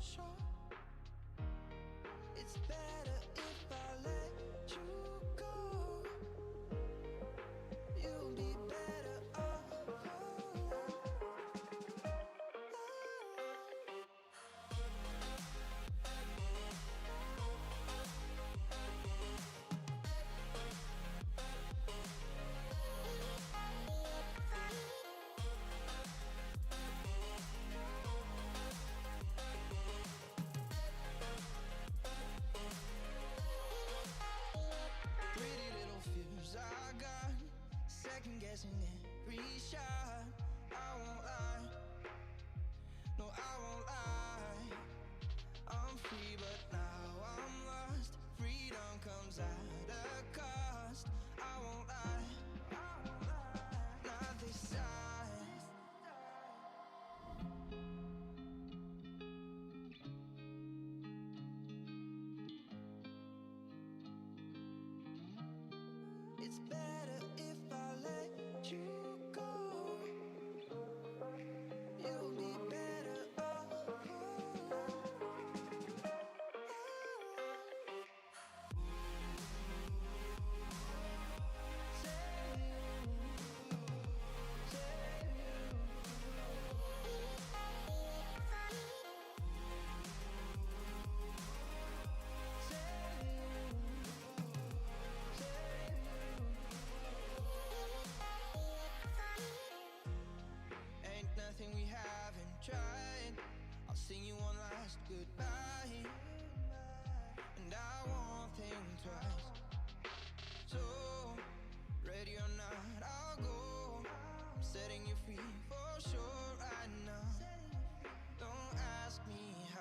sure. It's better if I let you go. You'll be better off. Pretty little fears I got, second guessing every shot. I won't lie, no I won't lie. I'm free but now I'm lost. Freedom comes at a cost. I won't lie, not this time. It's better if I let you go. You'll be better off. Ain't nothing we haven't tried. I'll sing you one last goodbye, and I won't think twice. So, ready or not, I'll go. I'm setting you free for sure right now. Don't ask me how.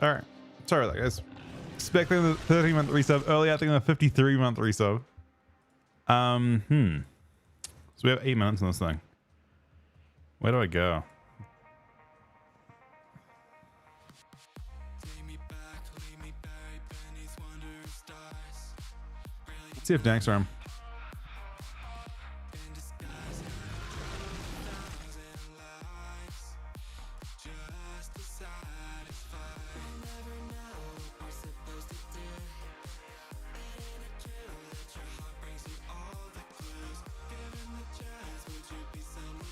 All right, sorry about that, guys. Expecting the 30-month resub early. I think the 53-month resub. So we have 8 minutes on this thing. Where do I go? Let's see if Dank's around.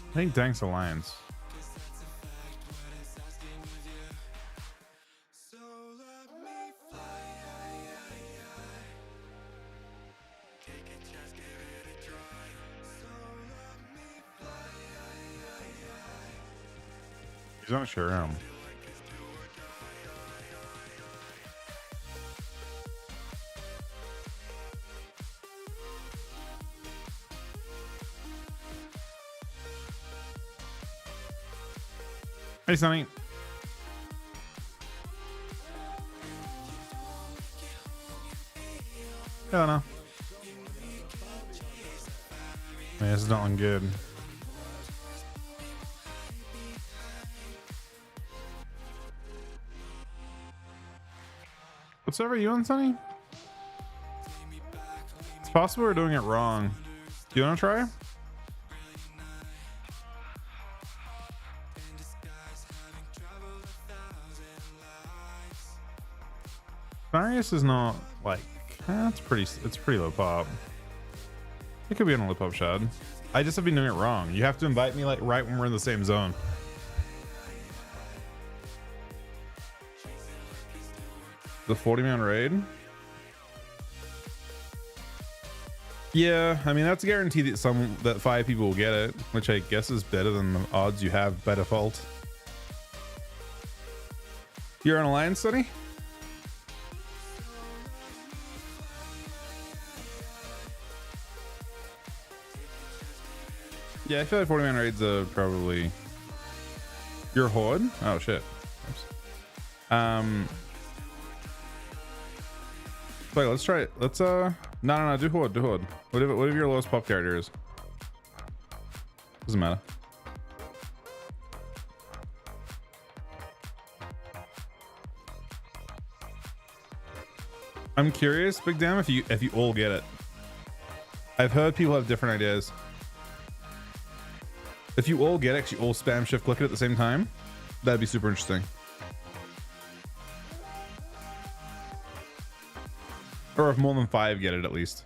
I think Dank's Alliance. He's not sure. Hey, Sonny. Oh no. Man, this is not looking good. What server are you on, Sonny? It's possible we're doing it wrong. Do you want to try? Marius is not like it's pretty low pop. It could be on a low pop shad. I just have been doing it wrong. You have to invite me like right when we're in the same zone. The 40-man raid. Yeah, I mean that's a guarantee that 5 people will get it, which I guess is better than the odds you have by default. You're on Alliance, Sonny? Yeah, I feel like 40-man raids are probably your horde. Oh shit. Oops. Wait, let's try it. Let's no, do horde. Whatever your lowest pop character is. Doesn't matter. I'm curious, Big Damn, if you all get it. I've heard people have different ideas. If you all get it, you all spam shift click it at the same time, that'd be super interesting. Or if more than 5 get it at least.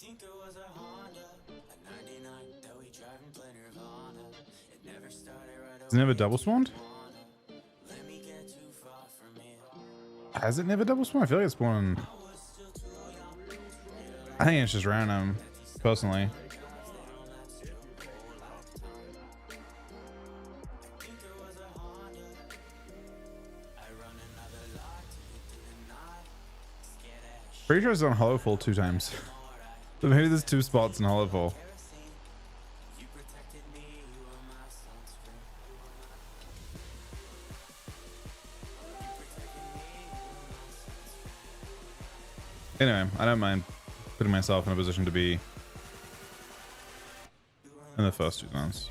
Think it was a Honda, a 99 that we driving plain Nirvana. It never started right Has it never double spawned? Let me get too far from here. Has it never double spawned? I feel like it's spawned. I think it's just random, personally. Pretty sure it's on hollow full 2 times. So maybe there's 2 spots in hollow full. Anyway, I don't mind putting myself in a position to be in the first 2 zones.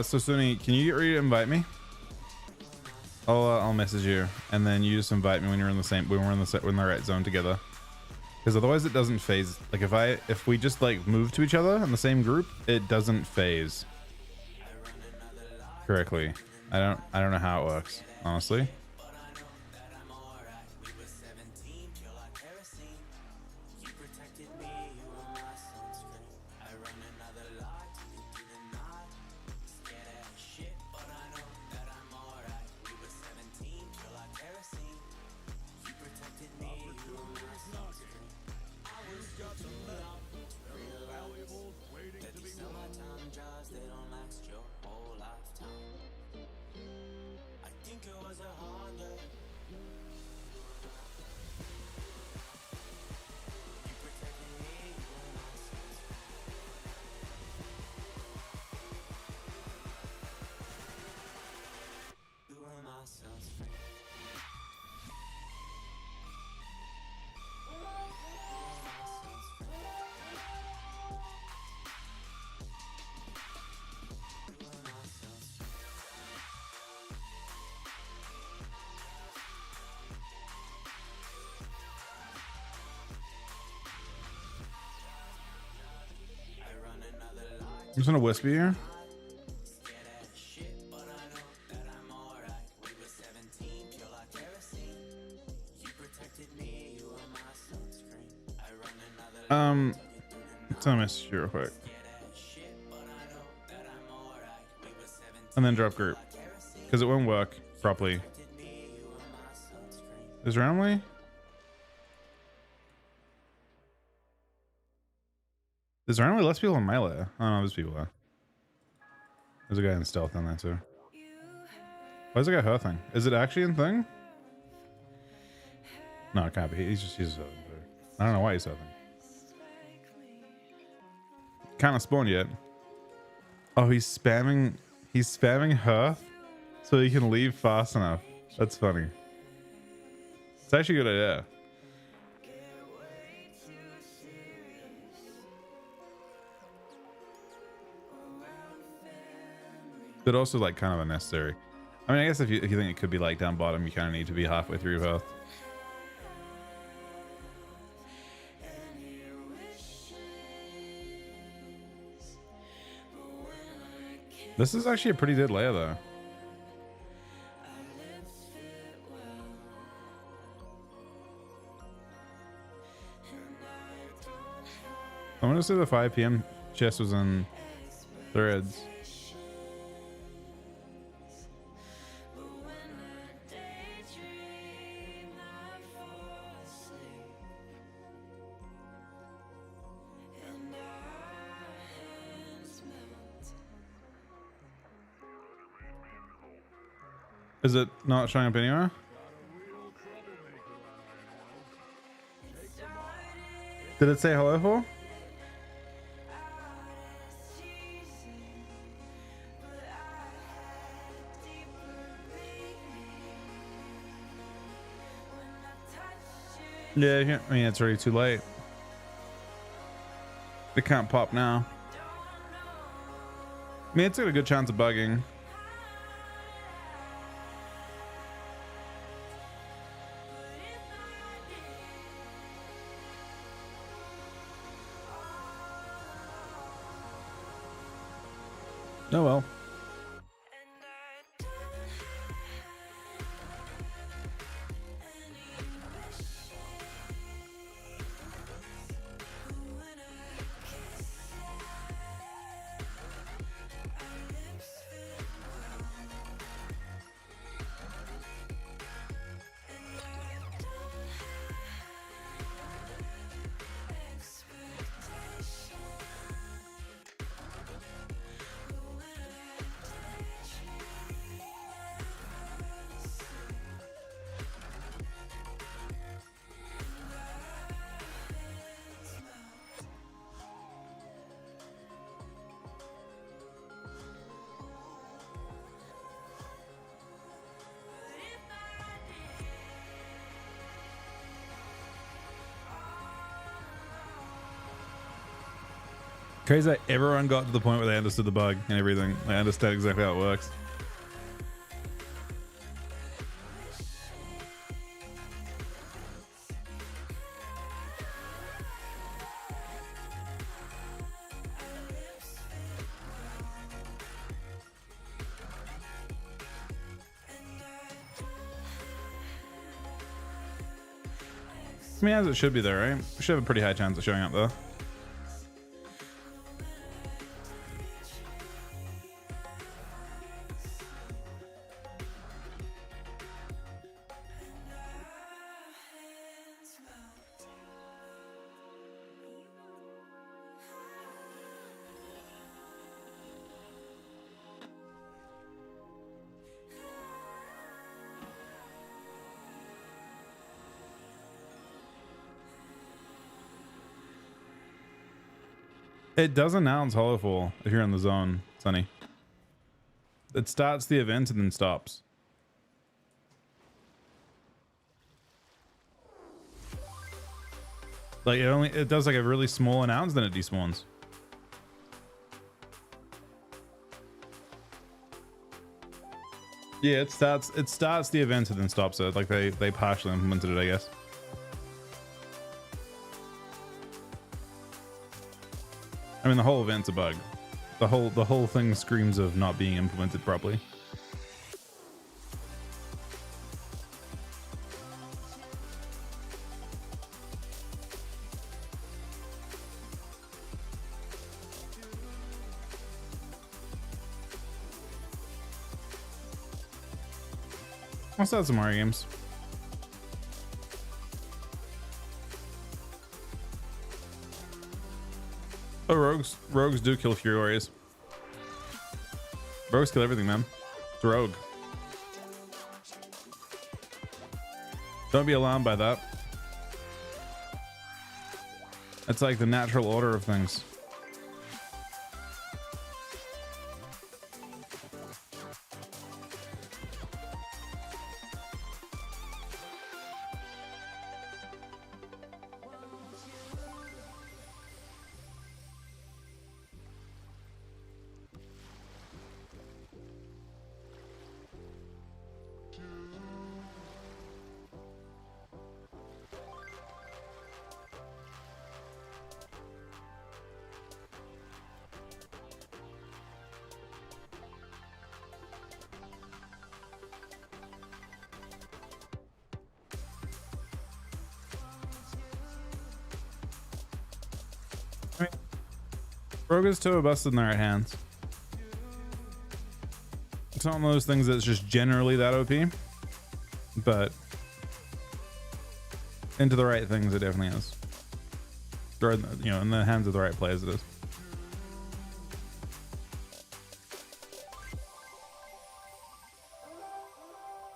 So Sunny, can you get ready to invite me? I'll message you, and then you just invite me when you're in the same, when we're in the right zone together. Because otherwise it doesn't phase. Like if we just like move to each other in the same group, it doesn't phase correctly. I don't know how it works, honestly. I'm just gonna whisper here. Let's message you real quick. And then drop group. Because it won't work properly. Is randomly? There's randomly less people in my layer. Oh no, there's people there. There's a guy in stealth on that too. Why is the guy hearthing? Is it actually in thing? No, it can't be. He's just hearthing. I don't know why he's hearthing. Can't spawn yet. Oh, he's spamming hearth so he can leave fast enough. That's funny. It's actually a good idea. But also like kind of unnecessary. I mean, I guess if you think it could be like down bottom, you kind of need to be halfway through hearth. This is actually a pretty dead layer though. I'm gonna say the 5 PM chest was in threads. Is it not showing up anywhere? Did it say hello for? Yeah, I mean, it's already too late. It can't pop now. I mean, it's got a good chance of bugging. Oh well. Crazy that everyone got to the point where they understood the bug and everything. They understand exactly how it works. I mean, as it should be there, right? We should have a pretty high chance of showing up though. It does announce Hollowfall if you're in the zone, Sonny. It starts the event and then stops. Like it does like a really small announce, then it despawns. Yeah, it starts the event and then stops it. Like they partially implemented it, I guess. I mean, the whole event's a bug. The whole thing screams of not being implemented properly. I'll start some Mario games. Oh, rogues do kill Furies. Rogues kill everything, man. It's rogue. Don't be alarmed by that. It's like the natural order of things. Rogue is too busted in the right hands. It's not one of those things that's just generally that OP, but into the right things it definitely is. Or, you know, in the hands of the right players it is.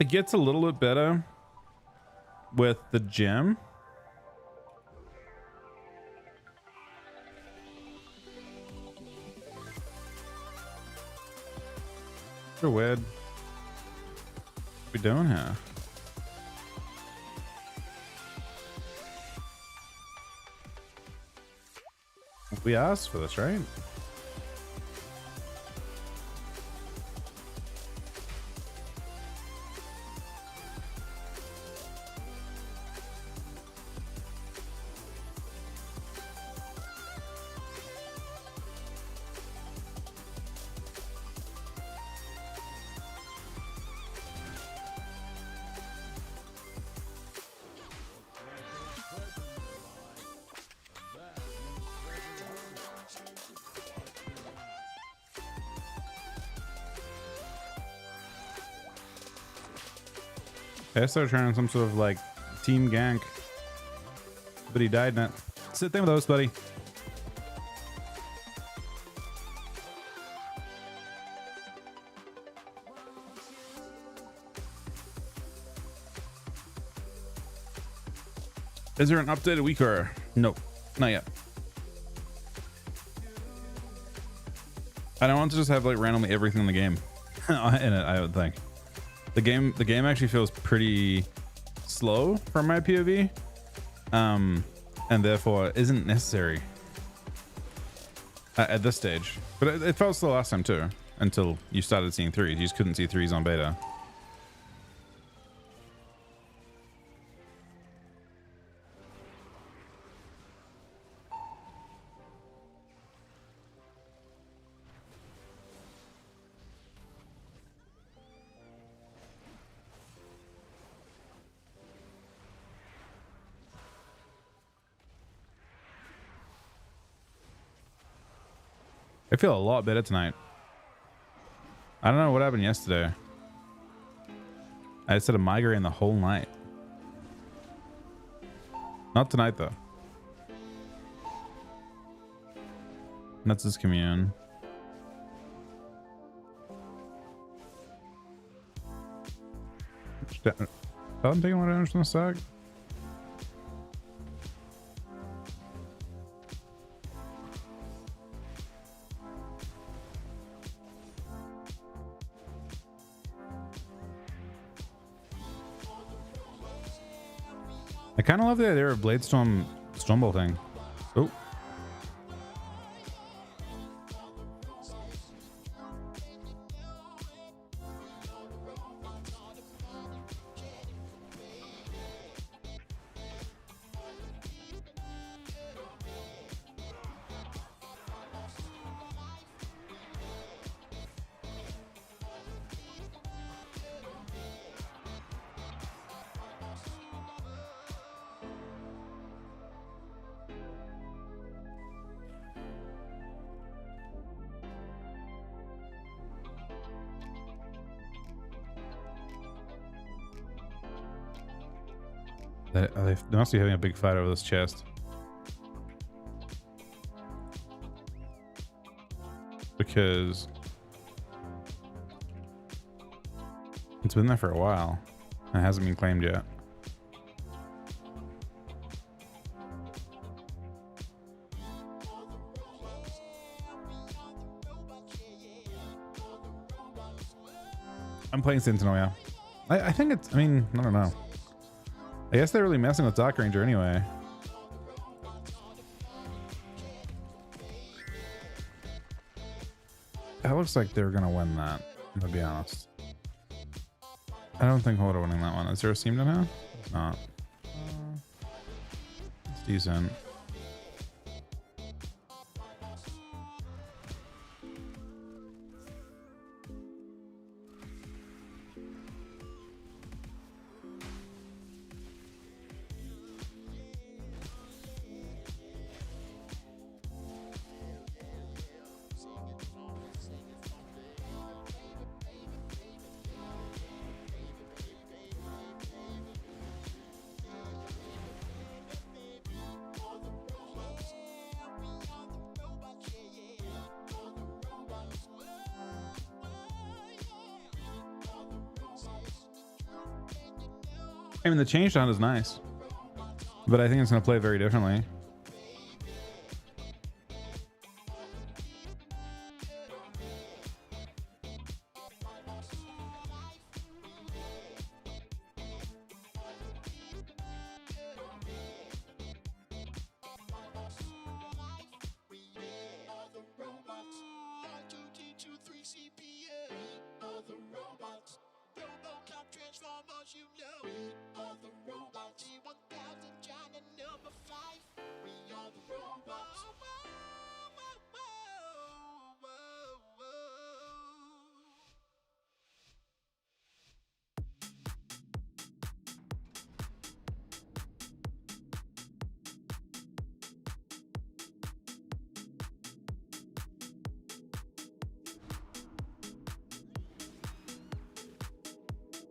It gets a little bit better with the gym. So weird. What are we doing here? We asked for this, right? I started trying some sort of like team gank, but he died in it. Sit there with those, buddy. Is there an updated week or no? Not yet. I don't want to just have like randomly everything in the game in it. I would think. The game actually feels pretty slow for my POV, and therefore isn't necessary at this stage. But it felt slow last time too, until you started seeing threes. You just couldn't see threes on beta. I feel a lot better tonight. I don't know what happened yesterday. I just had a migraine the whole night. Not tonight though. That's his commune. I'm taking one damage from the sack. I kind of love the idea of Bladestorm Stormbolt thing. Oh. They must be having a big fight over this chest. Because it's been there for a while and it hasn't been claimed yet. I'm playing Sentinel, yeah. I think it's, I mean, I don't know. I guess they're really messing with Dark Ranger anyway. It looks like they're gonna win that, to be honest. I don't think Horde are winning that one. Is there a seam to now? It's not. It's decent. I mean, the change hunt is nice, but I think it's going to play very differently.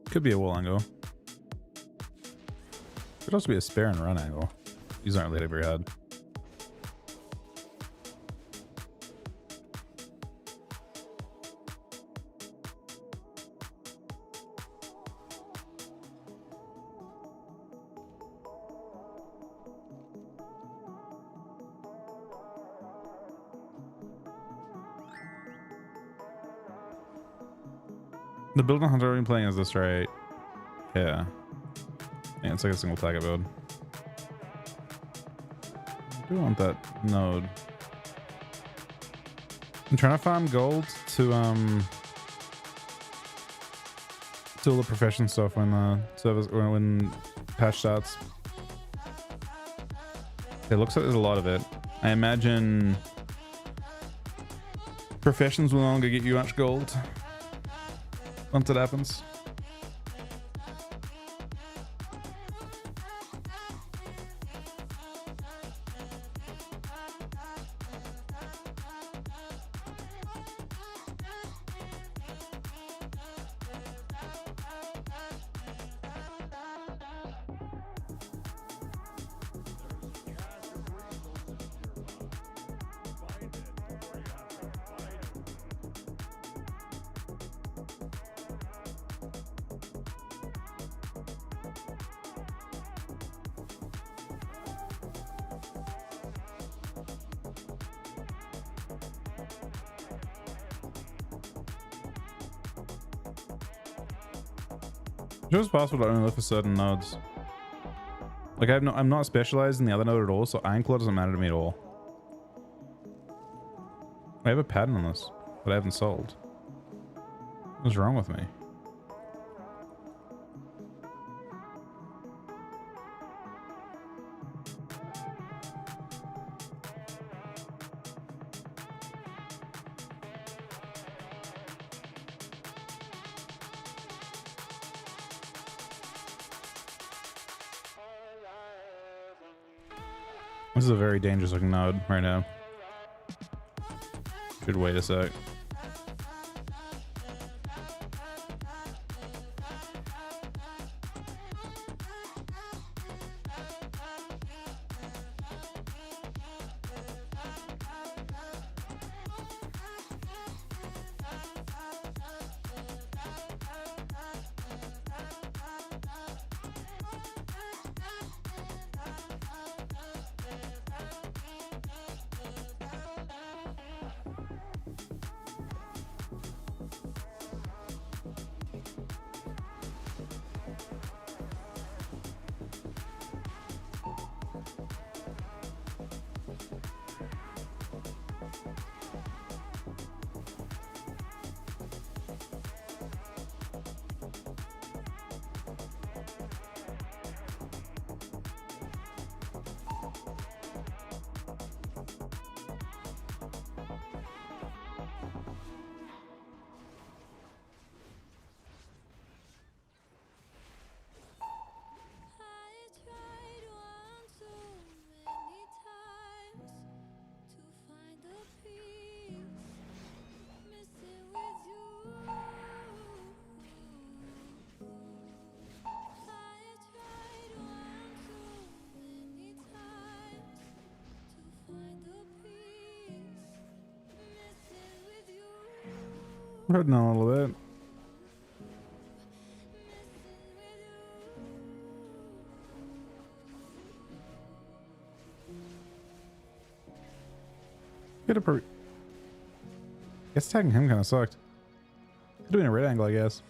Could be a wall angle. Could also be a spare and run angle. These aren't really very hard. The build on Hunter I've been playing is this, right? Yeah. Yeah, it's like a single target build. I do want that node. I'm trying to farm gold to all the profession stuff when service or when patch starts. It looks like there's a lot of it. I imagine professions will no longer get you much gold once it happens. It's just possible to only look for certain nodes. Like I'm not specialized in the other node at all, so Ironclaw doesn't matter to me at all. I have a pattern on this, but I haven't sold. What's wrong with me? This is a very dangerous looking node right now. Should wait a sec. Heard now a little bit. could have. Guess tagging him kind of sucked. Could have been a red angle, I guess.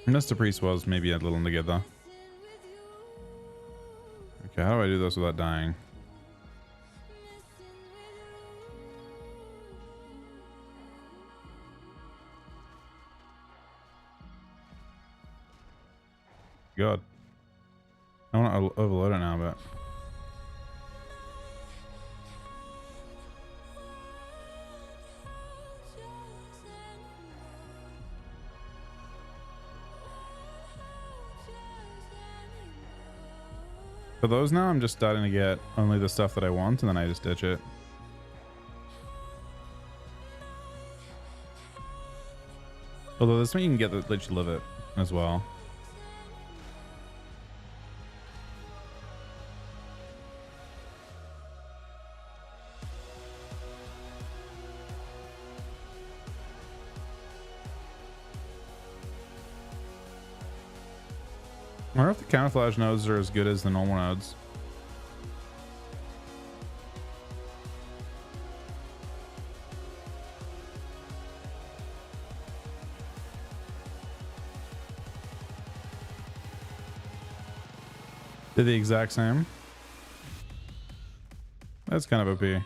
Mr. Priest was maybe a little together. Okay, how do I do this without dying? God. I want to overload it now, but... For those now, I'm just starting to get only the stuff that I want, and then I just ditch it. Although this one you can get that lets you live it as well. I wonder if the camouflage nodes are as good as the normal nodes. They're the exact same. That's kind of OP.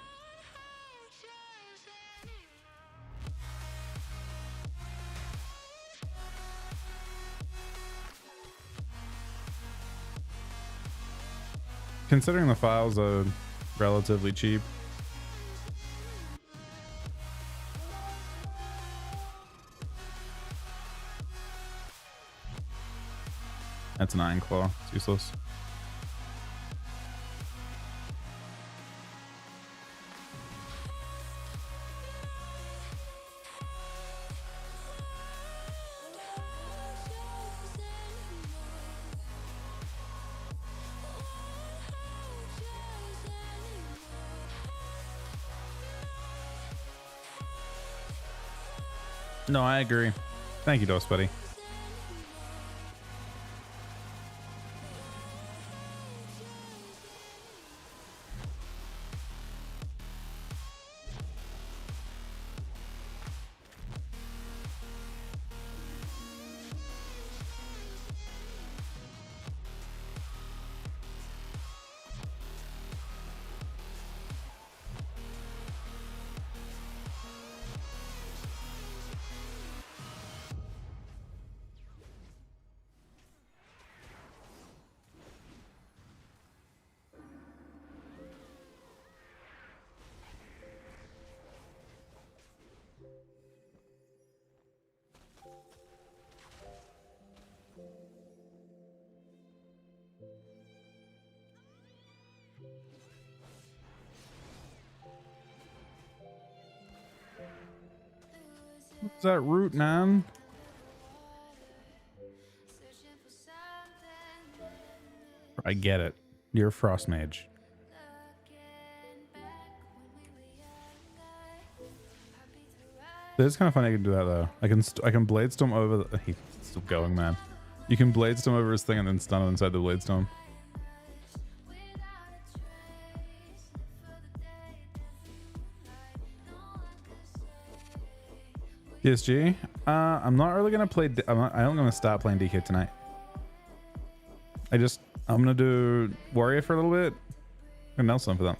Considering the files are relatively cheap. That's an iron claw. It's useless. No, I agree. Thank you, Dos Buddy. What's that root, man? I get it. You're a frost mage. It's kind of funny I can do that though. I can blade storm over the, he's still going, man. You can blade storm over his thing and then stun him inside the blade storm. PSG. I'm not really gonna play. I don't gonna stop playing DK tonight. I'm gonna do warrior for a little bit. I'm gonna Nelson for that.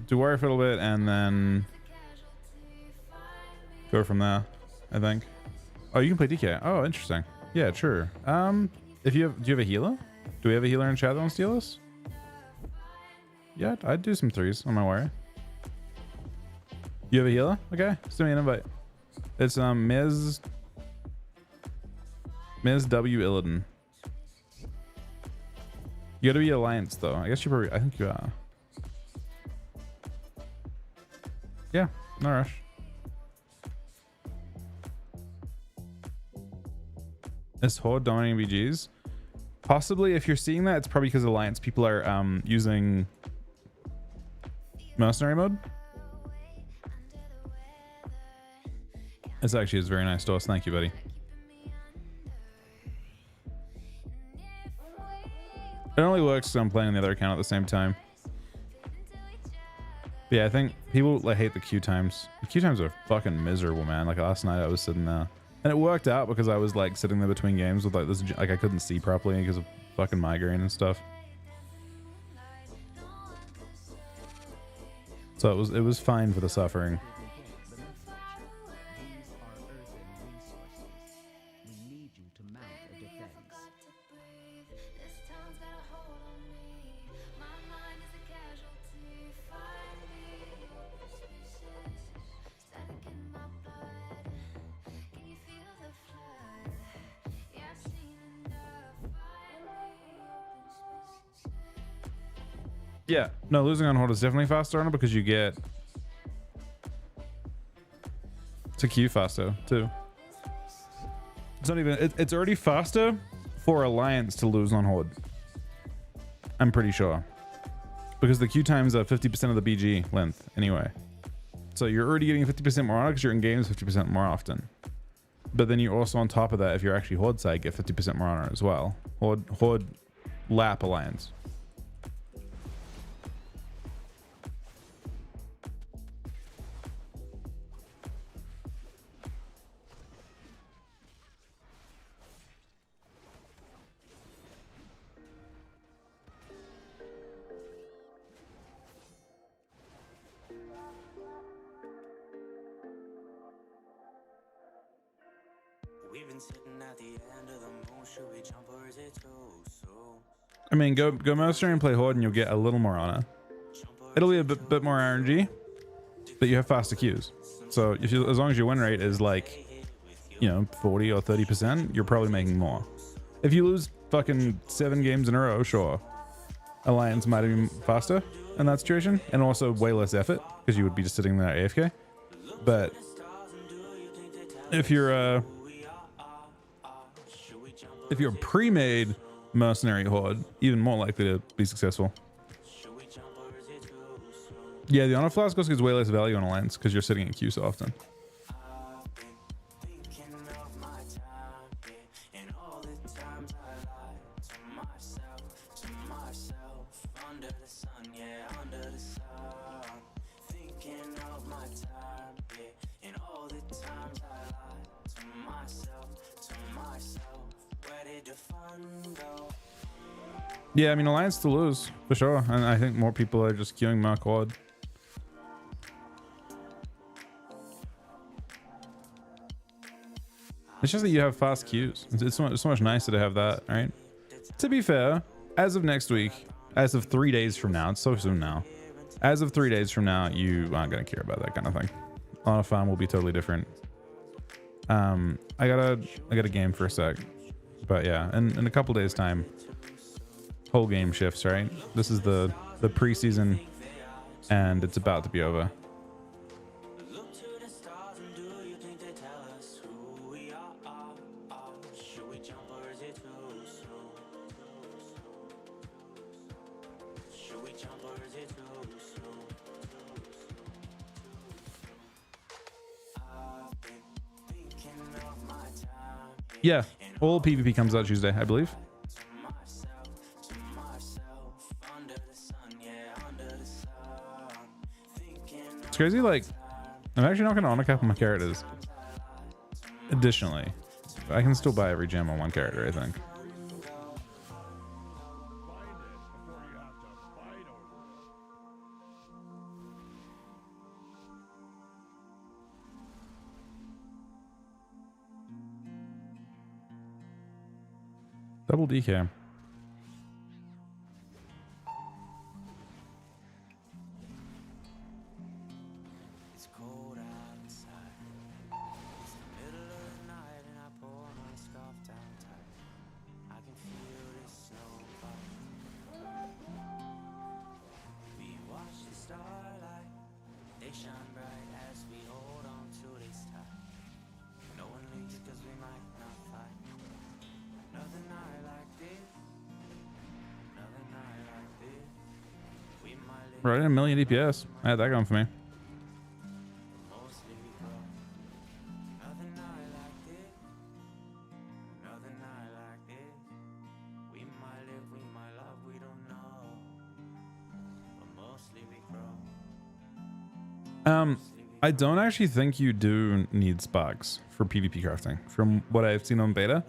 Do warrior for a little bit and then go from there. I think. Oh, you can play DK. Oh, interesting. Yeah, sure. If do you have a healer? Do we have a healer in chat that wants to steal us? Yeah, I'd do some threes on my warrior. You have a healer? Okay, send me an invite. It's Ms. W. Illidan. You gotta be Alliance though. I guess you probably. I think you are. Yeah, no rush. Is Horde dominating BGs? Possibly. If you're seeing that, it's probably because Alliance people are using mercenary mode. This actually is very nice, Doss. Thank you, buddy. It only works because I'm playing on the other account at the same time. But yeah, I think people like hate the queue times. The queue times are fucking miserable, man. Like last night I was sitting there. And it worked out because I was like sitting there between games with like this, like I couldn't see properly because of fucking migraine and stuff. So it was fine for the suffering. Yeah, no, losing on hold is definitely faster on it because you get to queue faster too. It's not even, it's already faster for Alliance to lose on Horde. I'm pretty sure. Because the queue times are 50% of the BG length anyway. So you're already getting 50% more on it because you're in games 50% more often. But then you also, on top of that, if you're actually Horde side, get 50% more on it as well. Horde lap Alliance. I mean, go Mercenary and play Horde and you'll get a little more honor. It'll be a bit more RNG, but you have faster queues. So if you, as long as your win rate is like, you know, 40 or 30%, you're probably making more. If you lose fucking 7 games in a row, sure, Alliance might have been faster in that situation, and also way less effort because you would be just sitting there AFK. But if you're pre-made Mercenary Horde, even more likely to be successful. Yeah, the Honor Flask also gives way less value on Alliance because you're sitting in queue so often. Yeah, I mean, Alliance to lose, for sure. And I think more people are just queuing Mark Horde. It's just that you have fast queues. It's so much nicer to have that, right? To be fair, as of next week, as of 3 days from now, it's so soon now. As of 3 days from now, you aren't going to care about that kind of thing. On a farm will be totally different. I got a game for a sec. But yeah, in a couple days time, whole game shifts, right? This is the preseason and it's about to be over. Yeah, all PvP comes out Tuesday, I believe. It's crazy, like, I'm actually not going to honor cap on my characters. Additionally, I can still buy every gem on one character, I think. Double DK. It's cold outside. It's the middle of the night and I pull my scarf down tight. I can feel the snow fall. We watch the starlight. They shine bright as we hold on to this time. No one leaves cause we might not fight. Another night like this. Another night like this. We might live. Right in a million DPS. I had that going for me. I don't actually think you do need sparks for PvP crafting from what I've seen on beta.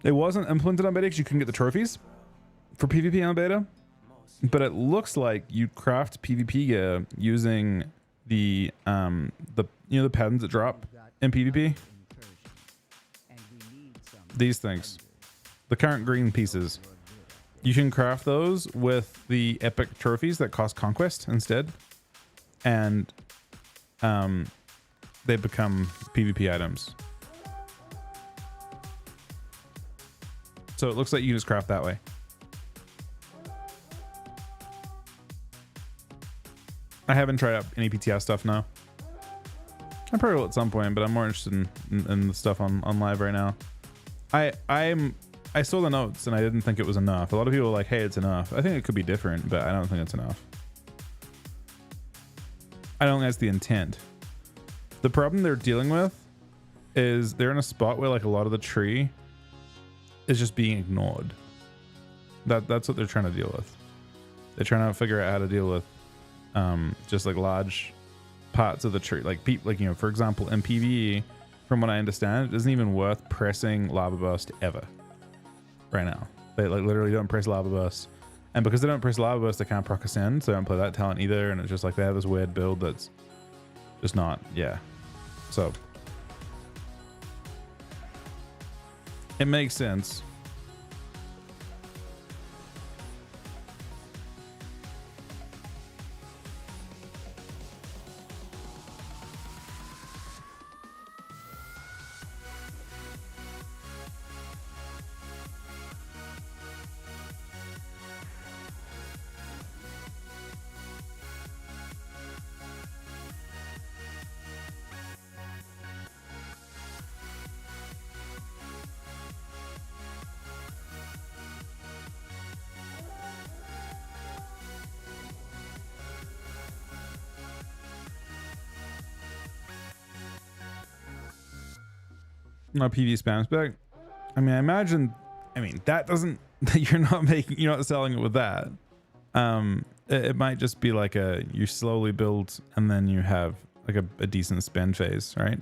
It wasn't implemented on beta because you couldn't get the trophies for PvP on beta, but it looks like you craft PvP gear using the the patterns that drop in PvP. These things, the current green pieces, you can craft those with the epic trophies that cost conquest instead, and they become PvP items. So it looks like you can just craft that way. I haven't tried out any PTS stuff now. I probably will at some point, but I'm more interested in the stuff on live right now. I saw the notes and I didn't think it was enough. A lot of people are like, hey, it's enough. I think it could be different, but I don't think it's enough. I don't think that's the intent. The problem they're dealing with is they're in a spot where like a lot of the tree is just being ignored. That's what they're trying to deal with. They're trying to figure out how to deal with just like large parts of the tree, like for example, in PvE, from what I understand, it isn't even worth pressing lava burst ever right now. They like literally don't press lava burst, and because they don't press lava burst, they can't proc ascend, so they don't play that talent either, and it's just like they have this weird build that's just not, yeah. So it makes sense. No PV spam spec. I mean, I imagine. I mean, that doesn't. You're not selling it with that. It might just be like you slowly build and then you have like a decent spend phase, right?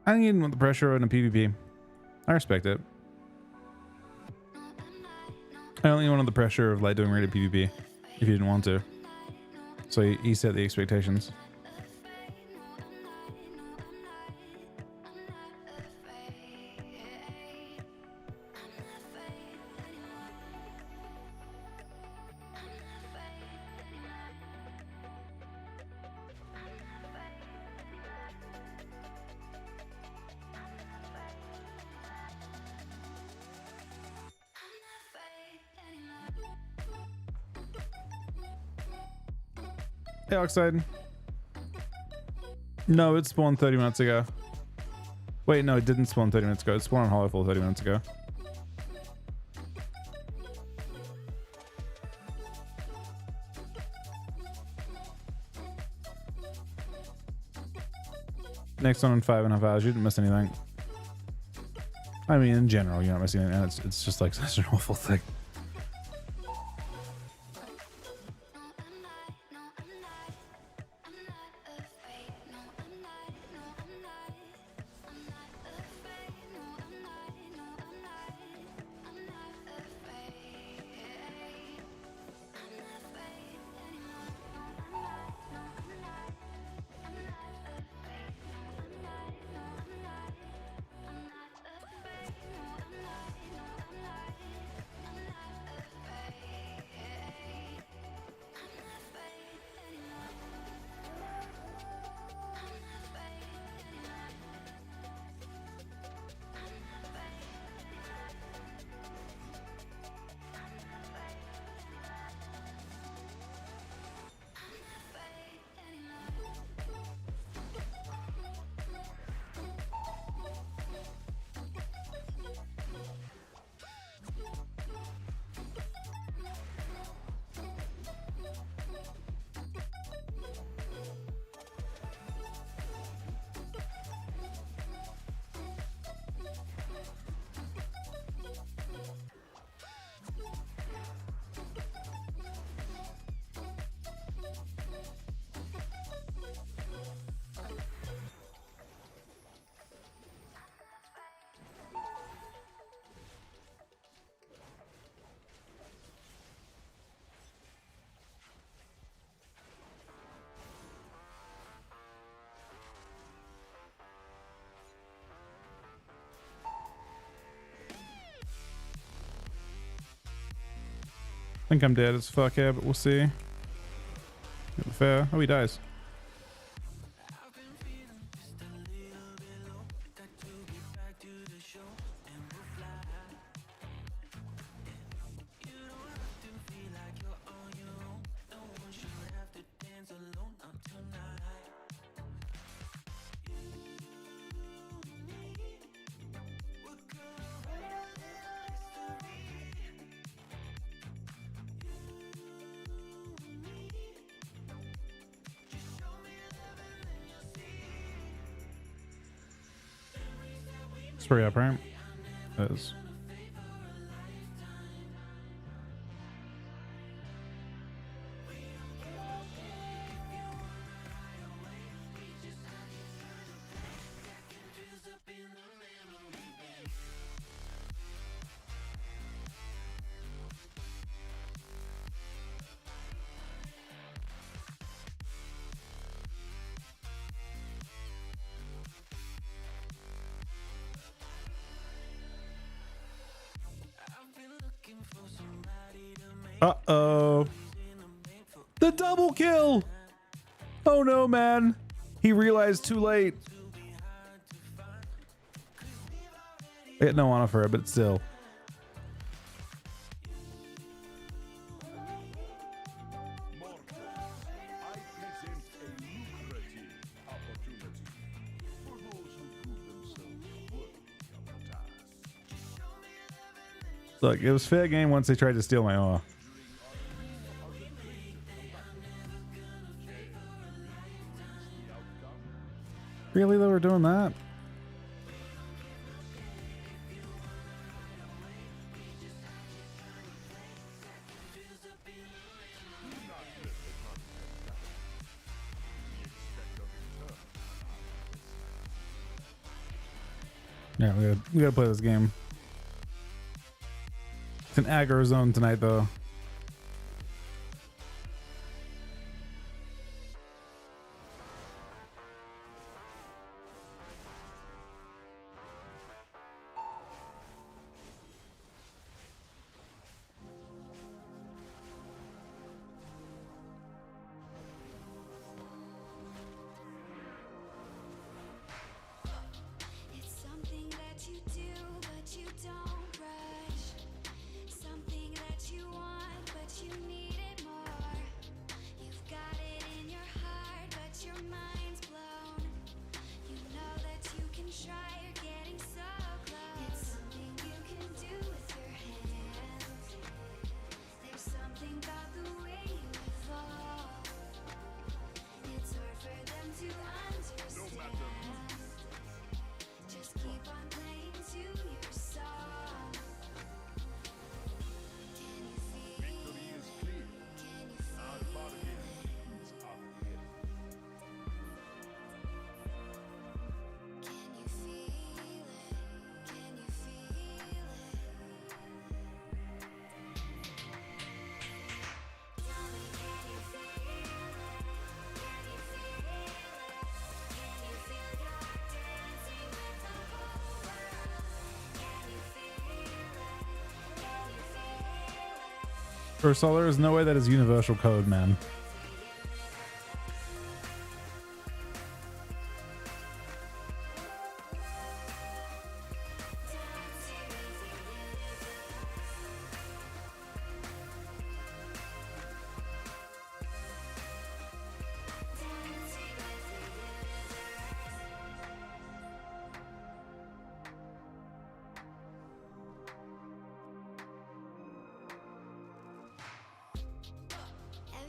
I think you didn't want the pressure in a PvP. I respect it. I only wanted the pressure of like doing rated PvP if you didn't want to. So he set the expectations. Hey, Oxide. No, it spawned 30 minutes ago. Wait, no, it didn't spawn 30 minutes ago. It spawned on Hollowfall 30 minutes ago. Next one in 5.5 hours. You didn't miss anything. I mean, in general, you're not missing anything. And it's just like such an awful thing. I think I'm dead as fuck here, but we'll see. Fair. Oh, he dies. Spray up, right? That is. Uh-oh. The double kill! Oh no, man. He realized too late. I get no honor for it, but still. Look, it was fair game once they tried to steal my awe. Really, they were doing that? Yeah, we gotta play this game. It's an aggro zone tonight, though. First of all, there is no way that is universal code, man.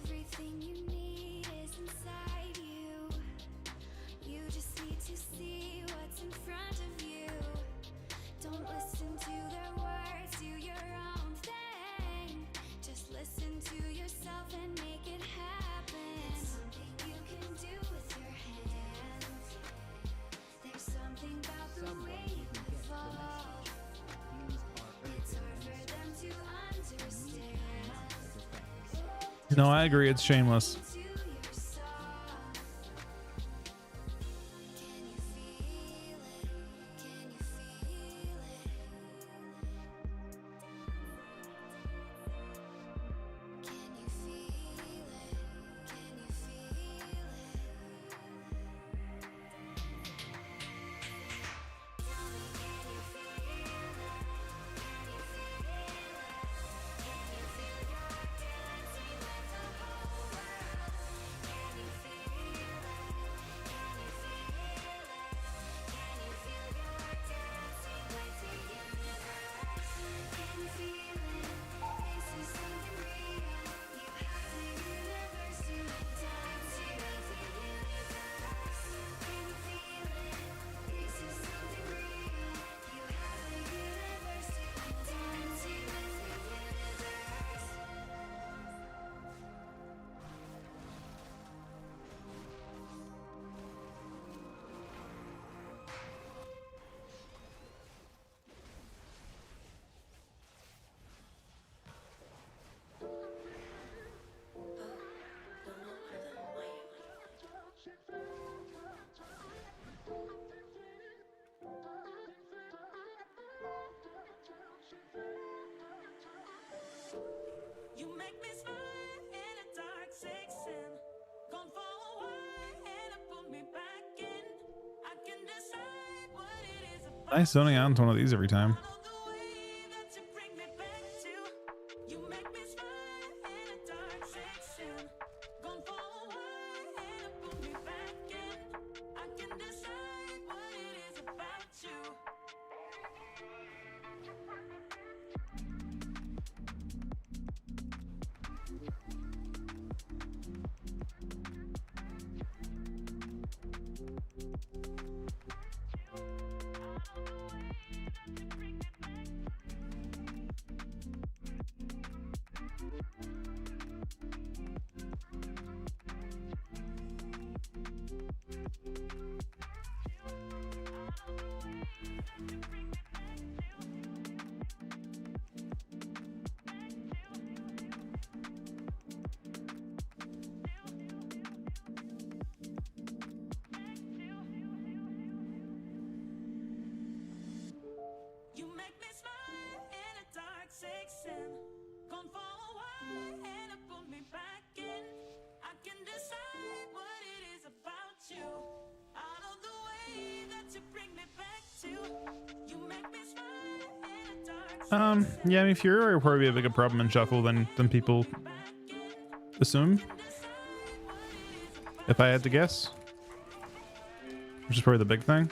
Everything you need is inside you. You just need to see what's in front of you. Don't listen to their words, do your own thing. Just listen to yourself and make it happen. There's something you can do with your hands. There's something about the way you evolve. It's hard for them to understand. No, I agree. It's shameless. You make me smile in a dark section. Gone for a while and I put me back in. I can decide what it is about. Nice zoning out into one of these every time. The way that you bring me back to. You make me smile in a dark section. Gone for a while and I put me back in. I can decide what it is about you. All the way that you bring me Yeah, I mean, Fury would probably be a bigger problem in Shuffle than people assume, if I had to guess, which is probably the big thing.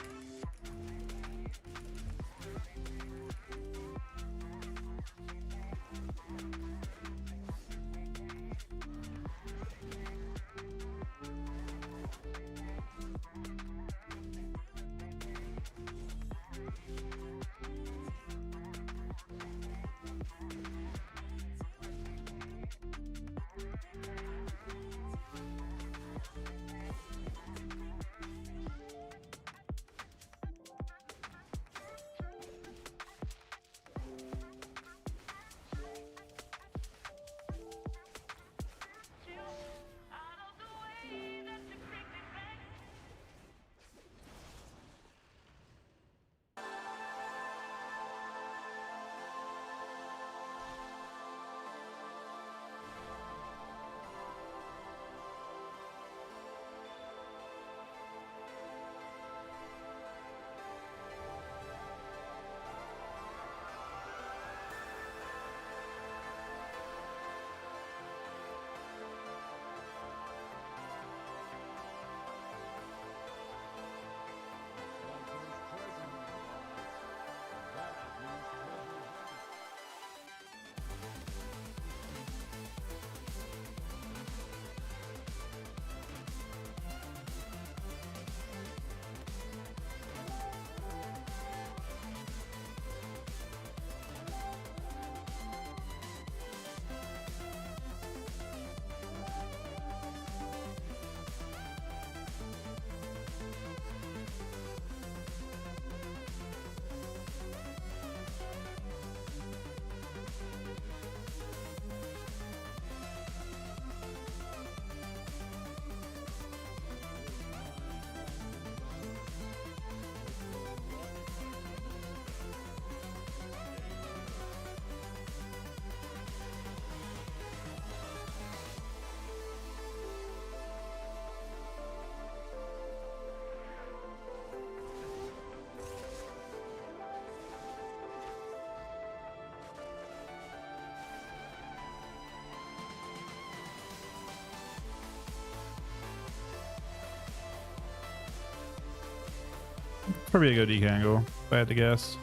Probably a good DK angle, if I had to guess.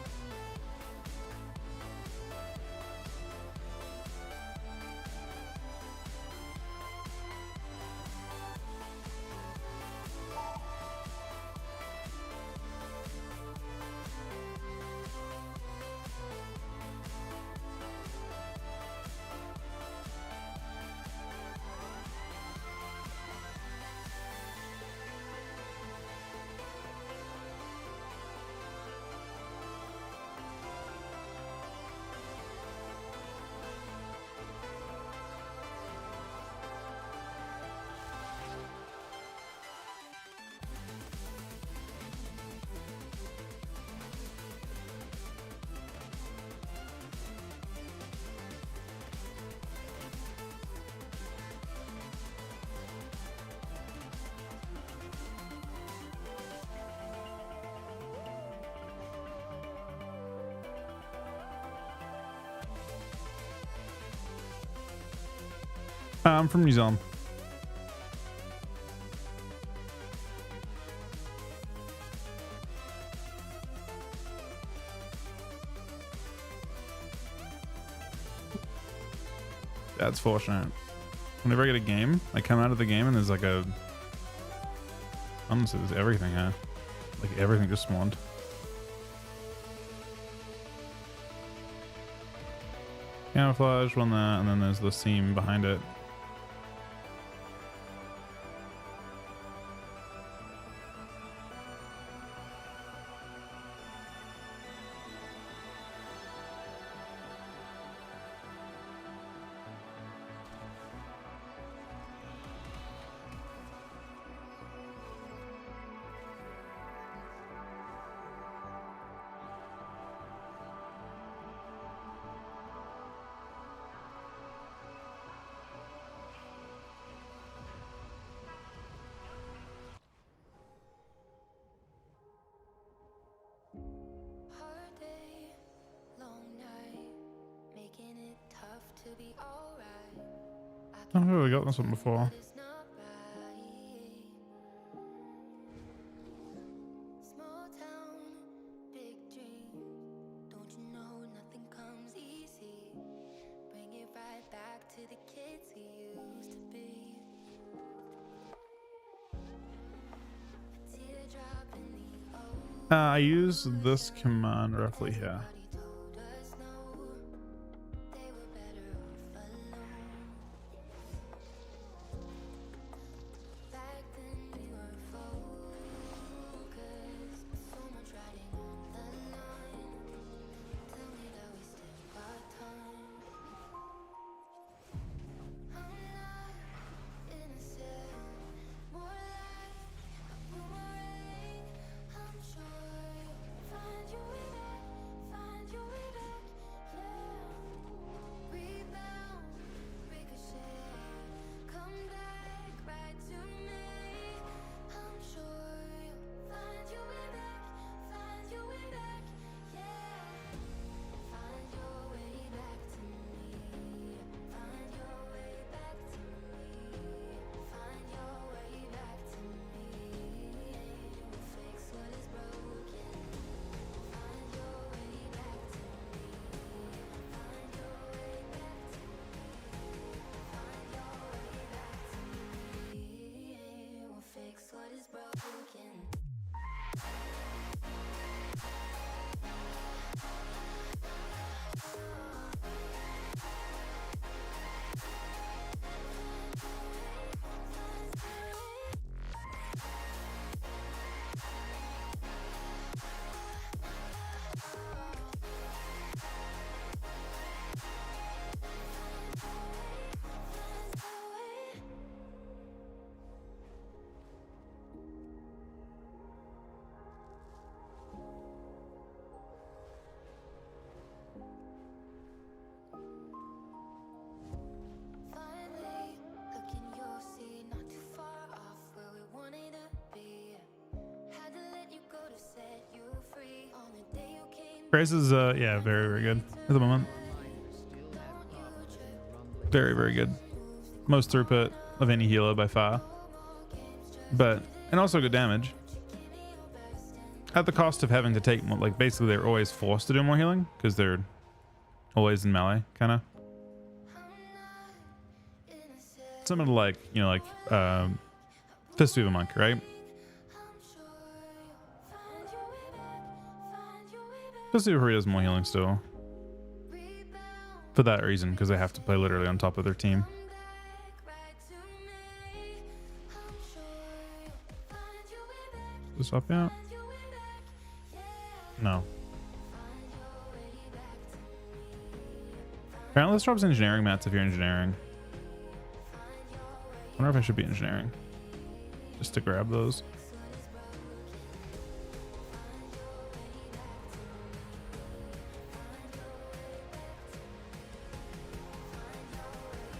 I'm from New Zealand. That's fortunate. Whenever I get a game, I come out of the game and there's like a... honestly, there's everything here. Like everything just spawned. Camouflage, one that, and then there's the seam behind it. I don't know if we got this one before. I use this command roughly here. Grace is yeah, very, very good at the moment. Very, very good. Most throughput of any healer by far. But, and also good damage. At the cost of having to take more, like basically they're always forced to do more healing because they're always in melee, kind of. Similar to like, you know, like Fist of a Monk, right? Fist of has more healing still. For that reason, because they have to play literally on top of their team. Does this up yet? No. Apparently this drops engineering mats if you're engineering. I wonder if I should be engineering. Just to grab those.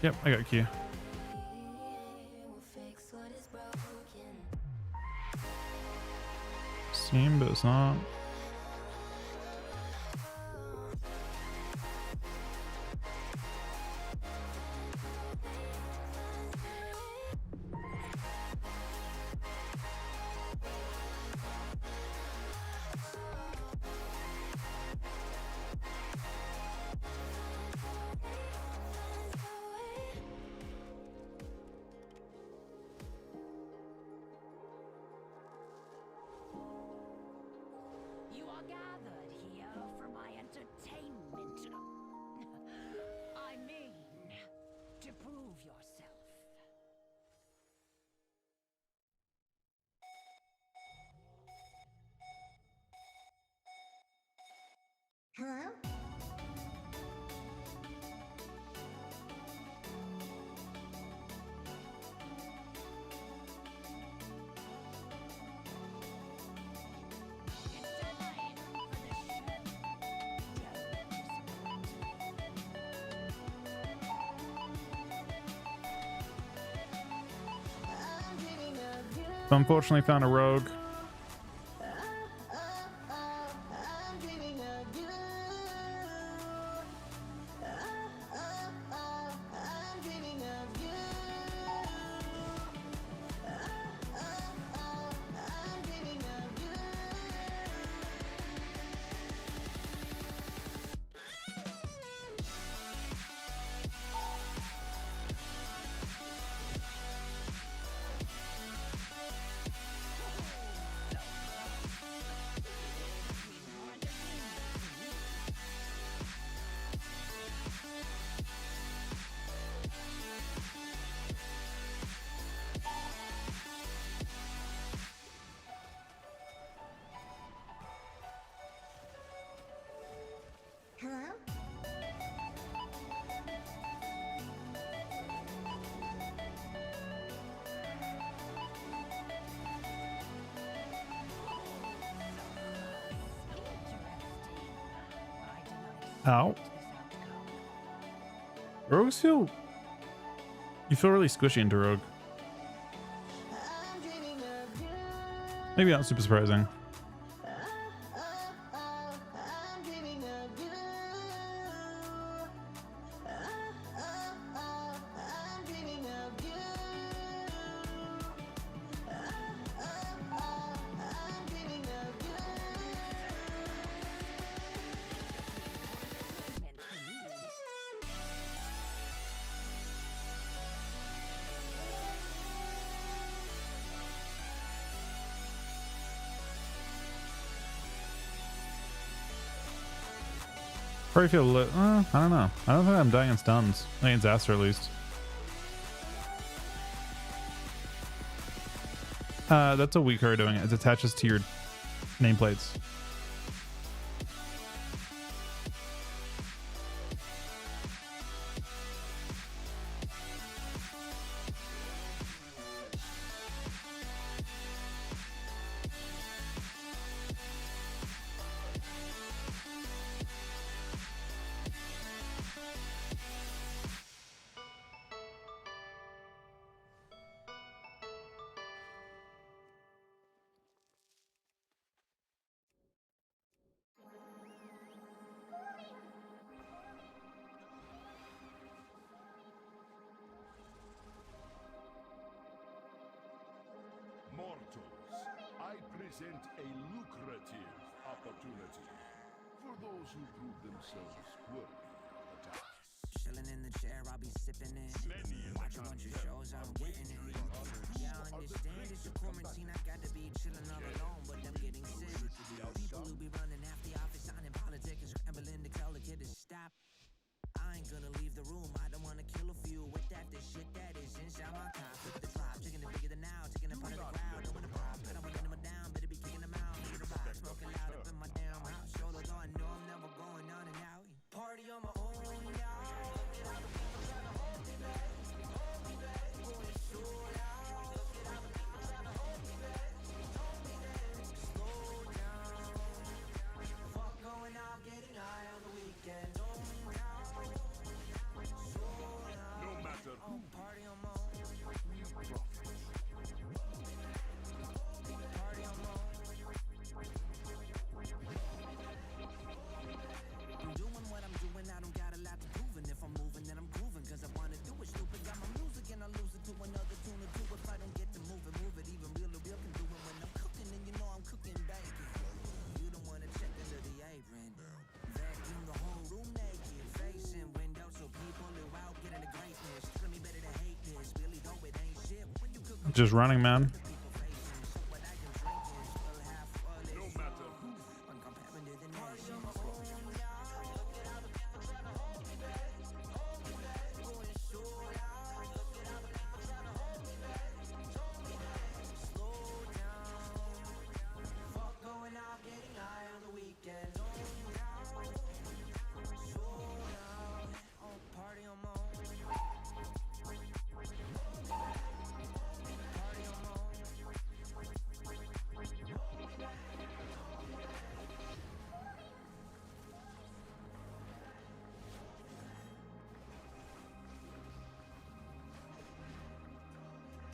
Yep, I got Q. Seem, but it's not. Hello? Unfortunately found a rogue. Ow. Rogues feel... You feel really squishy into Rogue. Maybe not super surprising. Probably feel a little, I don't know. I don't think I'm dying in stuns. Against Aster at least. That's a weak her doing it. It attaches to your nameplates. I present a lucrative opportunity for those who prove themselves worthy of the task. Chilling in the chair, I'll be sipping it. Watch a bunch of shows, I'm getting it. Yeah, I understand it's a quarantine. I got to be chilling all alone, but I'm getting sick. People who be running half the office, signing politics, scrambling to tell the kid to stop. I ain't gonna leave the room. I don't wanna kill a few with that. This shit that is inside my top. Look at the drop, taking it bigger than now, taking it part of the crowd. Don't wanna pop, but I'm running them down. Better be kicking them out. Look at the rock, smoking loud up in my damn house. Solo though I know I'm never going on and out. Party on my own, y'all. Get out the people trying to hold me back. Hold me back. Going so loud. Get out the people trying to hold me back. Hold me back. Slow down. Fuck going out, getting high on the weekend. No matter who Party on my own. Party on my own. I'm doing what I'm doing, I don't got a lot to prove. And if I'm moving, then I'm grooving. Cause I wanna do it stupid. Got my music and I lose it to another tune or two. If I don't get to move it, even real can do it when I'm cooking. And you know I'm cooking bacon. You don't wanna check under the apron. Vacuum the whole room naked. Facing windows so people who out getting the greatness. Tell me better to hate this. Really though it ain't shit. When you cook Just running, man. people facing. So what I can drink is full half full. no matter who When comparing to the nation. Get out the people trying to hold me back. Hold me back. Going so loud. Get out the people trying to hold me back. Hold me back. Slow down. Fuck going out, getting high on the weekend. So loud. Oh, party on my own. Party on my own.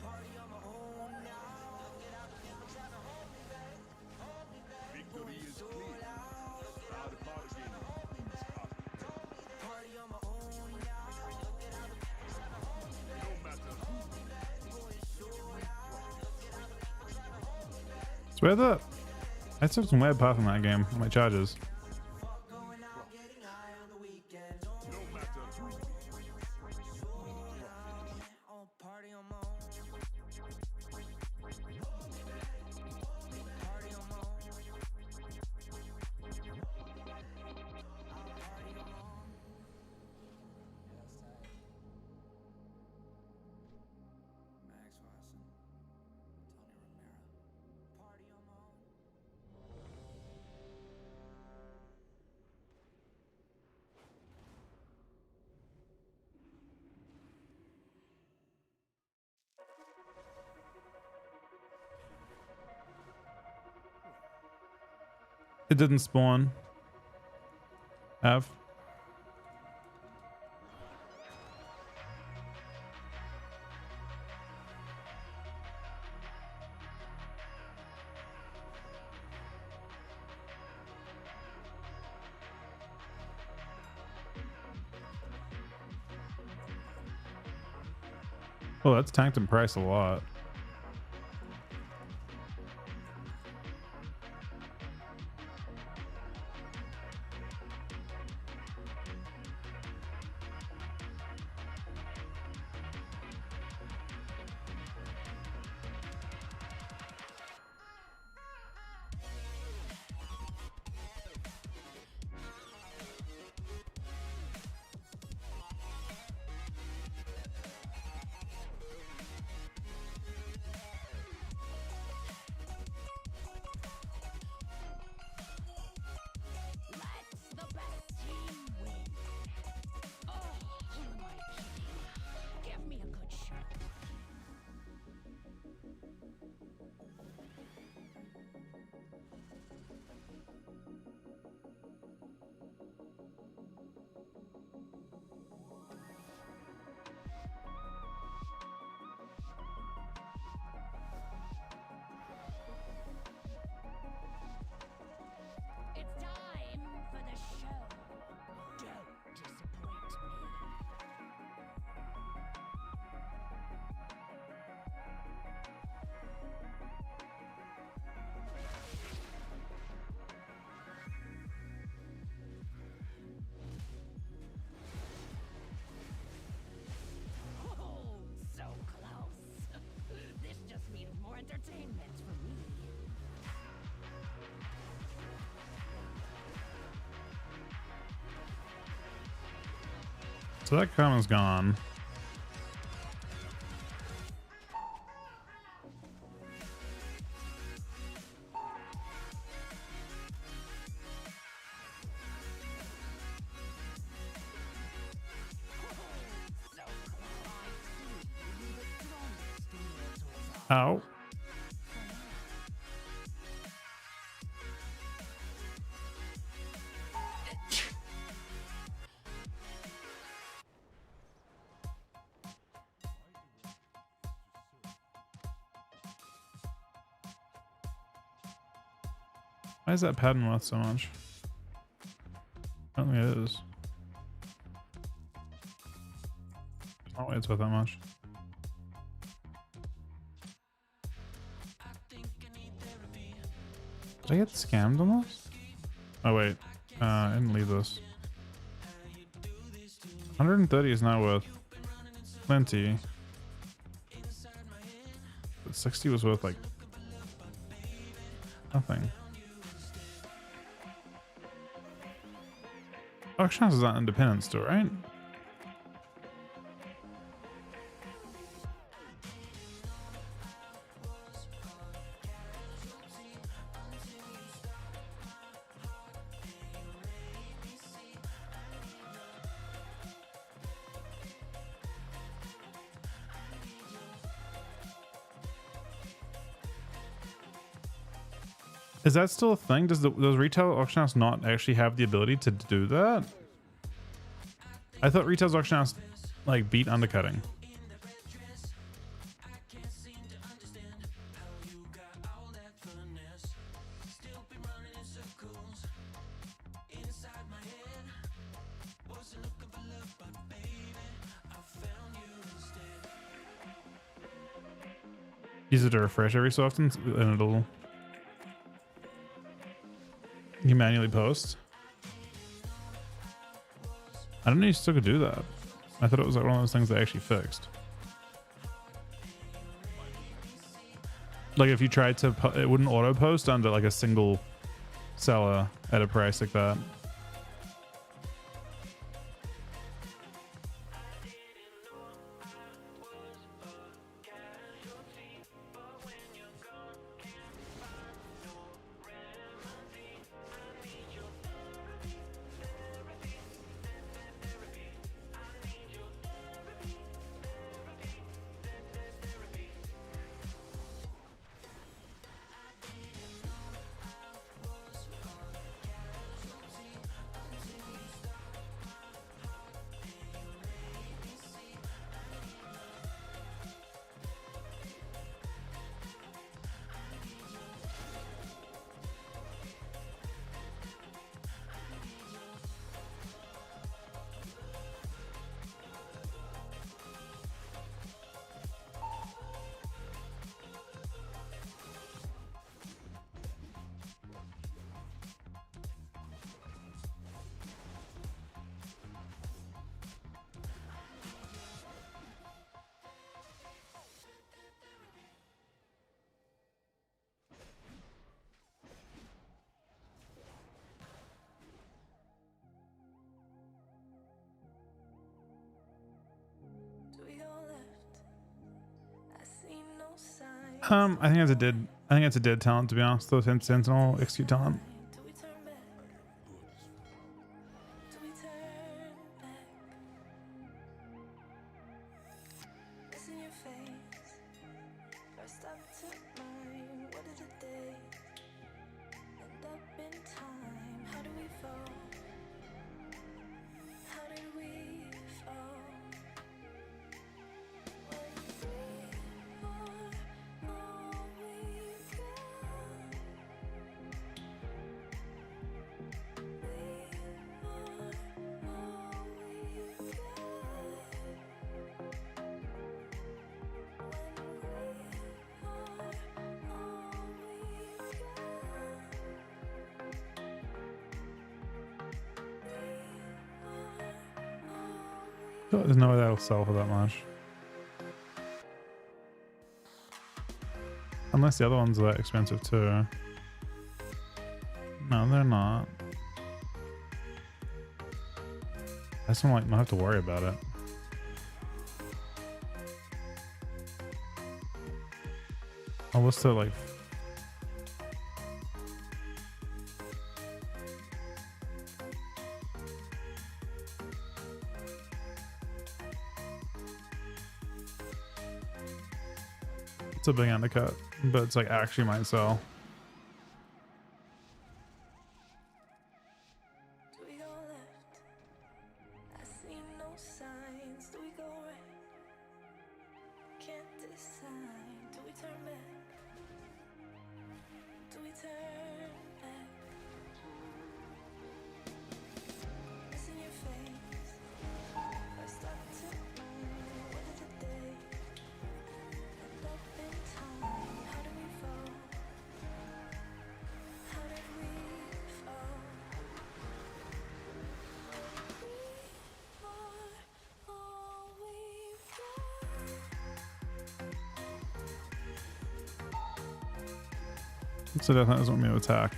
Party on my own now. Get out the people trying to hold me back. Hold me back. victory is So clear. loud. Get out the people trying to hold me back. Party on my own now. Get out the people trying to hold me back. No matter who Going so loud. Get out the people trying to hold me back. Swear that. I still have some weird path in that game on my charges. Fuck going out, getting high on the weekend. no matter who So loud. Oh, party on my own. Party on my own. Party on my own. Max Watson, Tony Romero. Party on my own. It didn't spawn. Have. Oh, that's tanked in price a lot. So that common's gone. Ow. Why is that pattern worth so much? I don't think it is. Oh, it's worth that much. Did I get scammed on this? Oh wait, I didn't leave this. 130 is not worth plenty. But 60 was worth like nothing. Auction House is not independent store, right? Is that still a thing? Does retail auction house not actually have the ability to do that? I thought retail's auction house like beat undercutting. Use it to refresh every so often and it'll you manually post. I don't know you still could do that. I thought it was like one of those things they actually fixed. Like if you tried to, it wouldn't auto post under like a single seller at a price like that. I think that's a dead talent, to be honest. The Sentinel execute talent. There's no way that'll sell for that much. Unless the other ones are that expensive too. No, they're not. I just don't have to worry about it. I'll list it like. It's a big undercut, but it's like actually might sell. Do we go left? I see no signs. Do we go right? Can't decide. Do we turn back? Do we turn back? It's in your face. First up to mine. What is the day? End up in time. How do we fall? How did we fall? We are all we've got. So definitely doesn't want me to attack.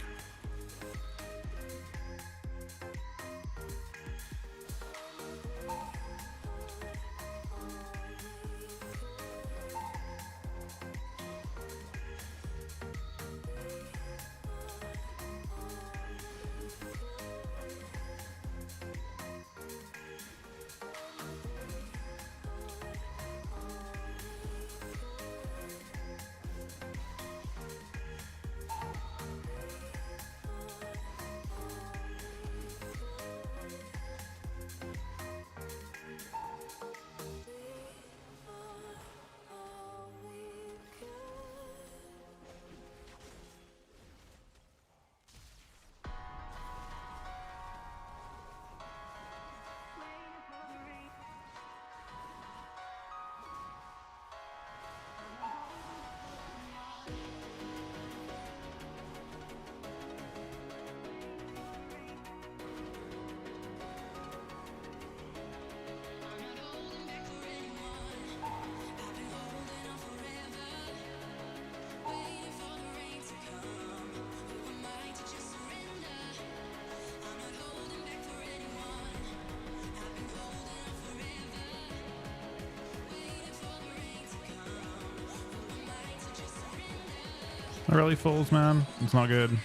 It really falls, man. It's not good.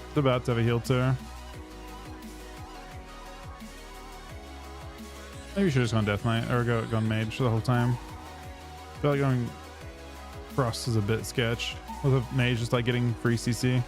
It's about to have a heal too. Maybe we should have just gone Death Knight or gone Mage the whole time. I feel like going Frost is a bit sketch with a Mage just like getting free CC.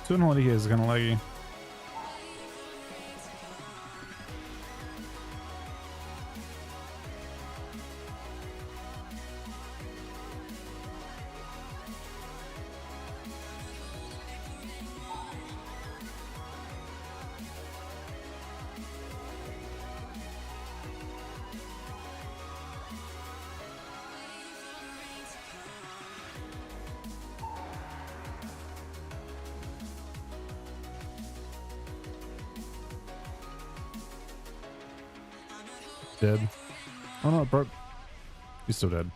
2 here is kind of laggy. Dead. Oh no, it broke. He's still dead.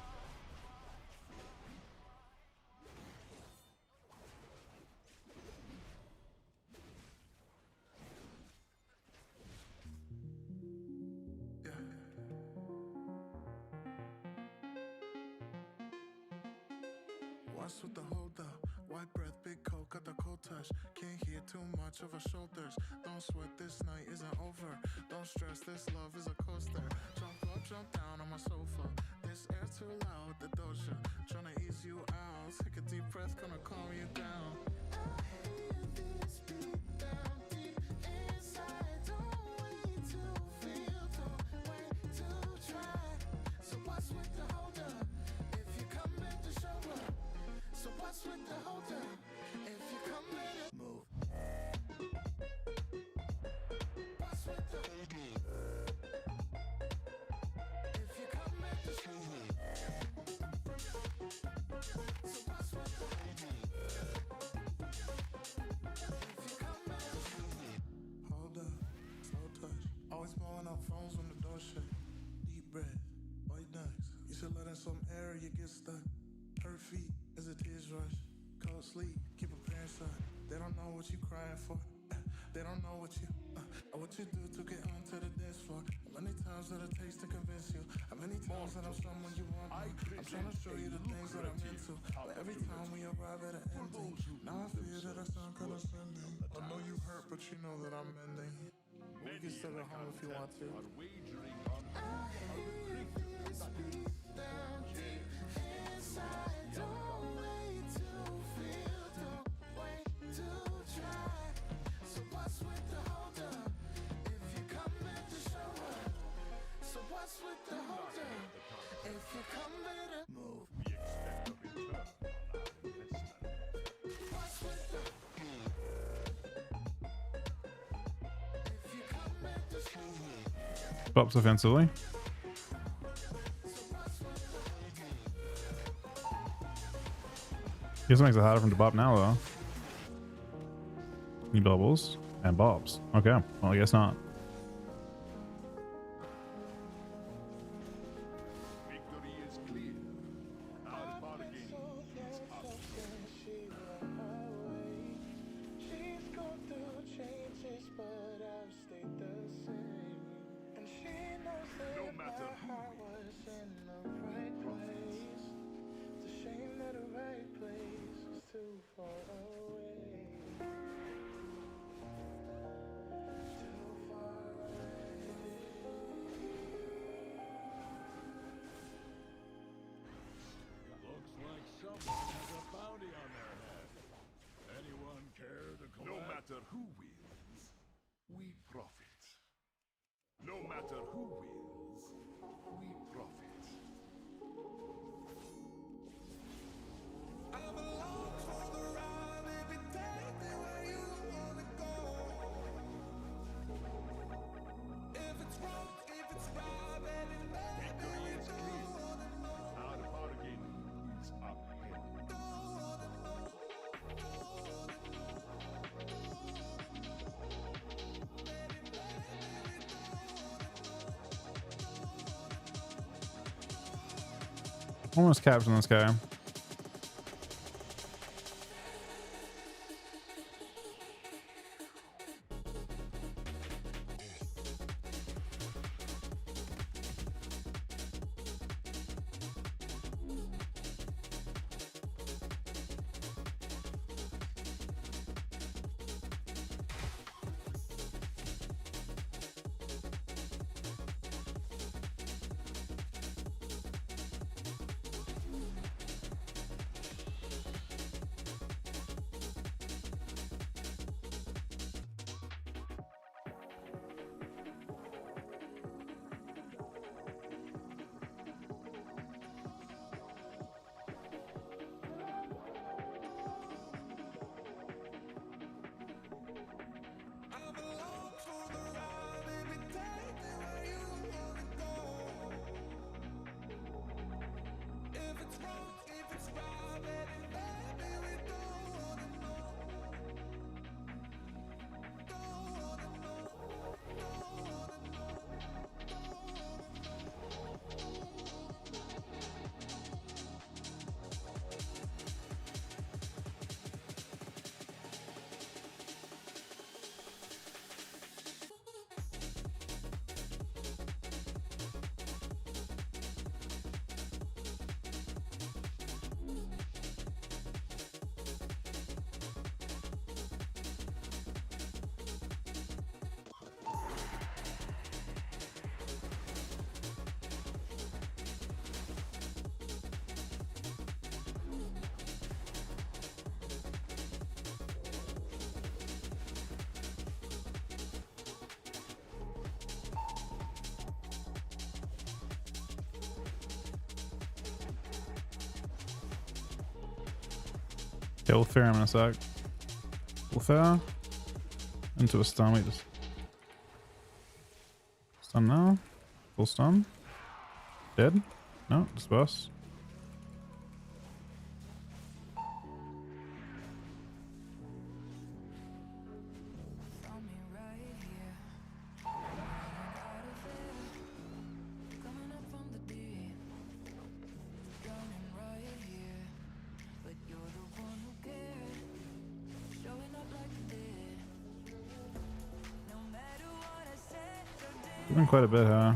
Once with the hold up, white breath, big coat, got the cold touch. Can't hear too much of her shoulders. Don't sweat, this night isn't over. Don't stress, this love is a coaster. Jump up, jump down on my sofa. This air's too loud, the doja. Tryna ease you out. Take a deep breath, gonna calm you down. I hear this beat down deep inside. Don't wait to feel, don't wait to try. So what's with the hold up? If you come back to show up. So what's with the hold up? If you come back to move. What's with the hold up? If you come back to show up. So what's with the hold up? If you come back to show up. Hold up, slow touch. Always blowing up phones when the door shut. Deep breath, white nights. You should let in some air, you get stuck. Hurt feet as a tears rush. Cold sleep, keep a parent side. They don't know what you crying for. They don't know what you do to get onto the dance floor. How many times that it takes to convince you? How many times that I'm someone you want? I'm trying to show you the things that I'm into. But every time we arrive at an ending, now I fear that I sound condescending. I know you hurt, but you know that I'm mending. We can still go home if you want to. I hear this beat down deep inside. Don't wait to feel, don't wait to try. So what's with the hold up? If you come back to show up. So what's with the hold up? If you come back to move. We expect a return on our investment. What's with the if you come back to show up. Pops offensively. Guess it makes it harder for him to bop now, though. He bubbles and bobs. Okay, well, I guess not. Victory is clear. Our bargain is up. She's gone through changes, but I've stayed the same. And she knows that No matter my heart was in the right place. It's a shame that the right place is too far away. Too far away. Looks like someone has a bounty on their head. Anyone care to collect? No matter who wins, we profit. No matter who wins, we profit. I'm along for the ride, baby, take me where you wanna go. If it's wrong, if it's right, baby, Victory we is don't clear. wanna know, Our bargain is uphill. don't wanna know, don't wanna know, baby, we don't wanna know. Almost capturing this guy. Kill fair in a sec. Full fair. Into a stun. Wait, just stun now. Full stun. Dead? No, disperse. Doing quite a bit, huh?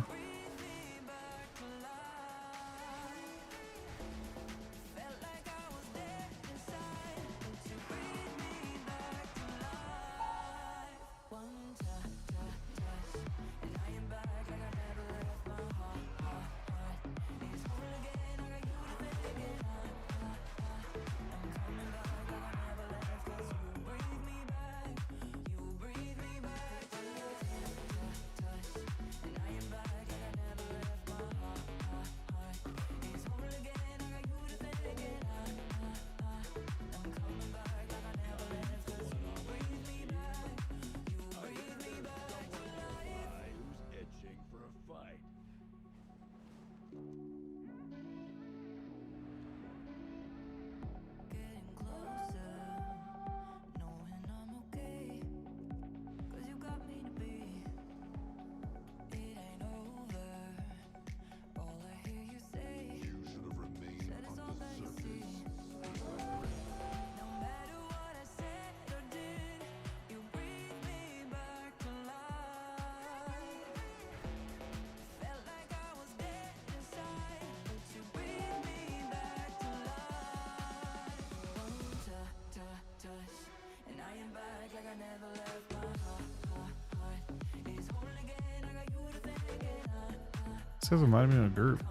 This guys reminded me of a group.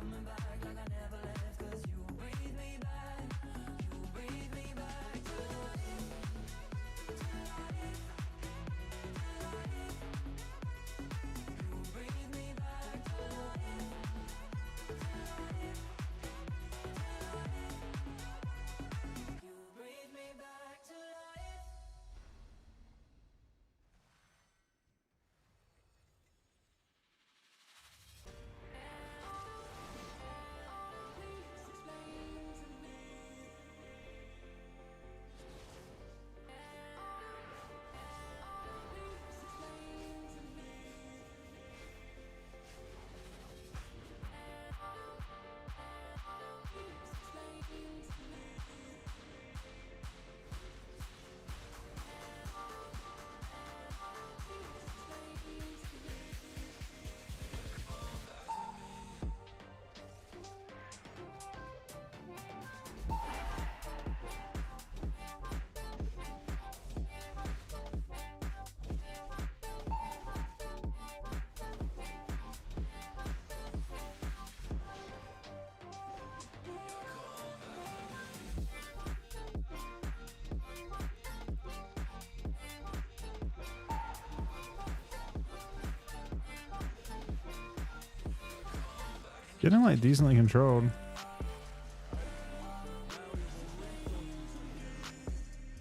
Getting like decently controlled.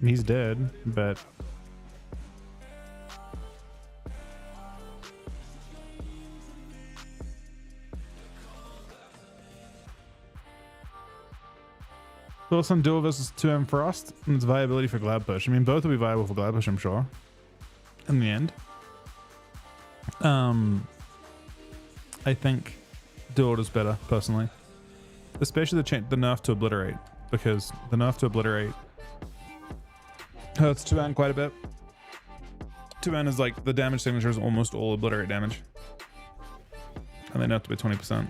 He's dead, but thoughts on dual versus 2M Frost and its viability for Glad Push. I mean, both will be viable for Glad Push, I'm sure. In the end, I think dual is better personally, especially the nerf to Obliterate, because the nerf to Obliterate hurts 2N quite a bit. 2N is like the damage signature is almost all Obliterate damage, and they nerfed to be 20%.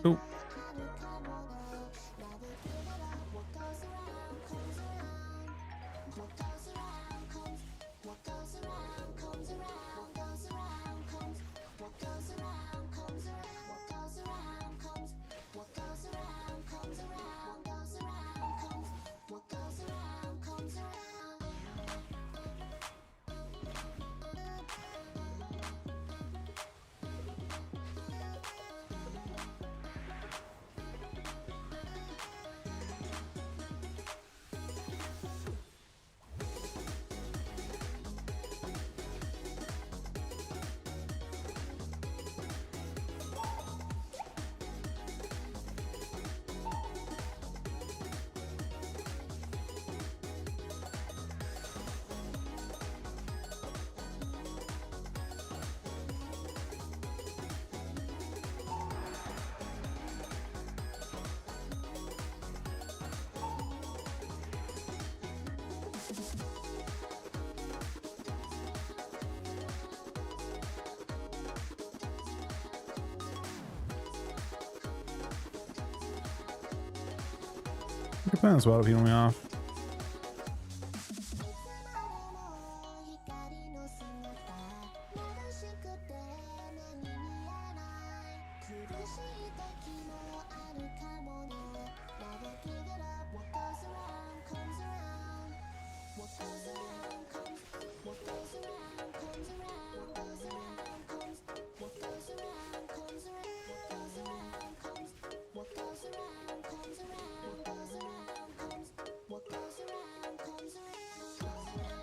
Oh. You can plan as well if you want me off.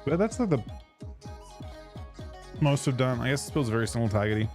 But that's not the most have done. I guess it feels very similar to Taggedy.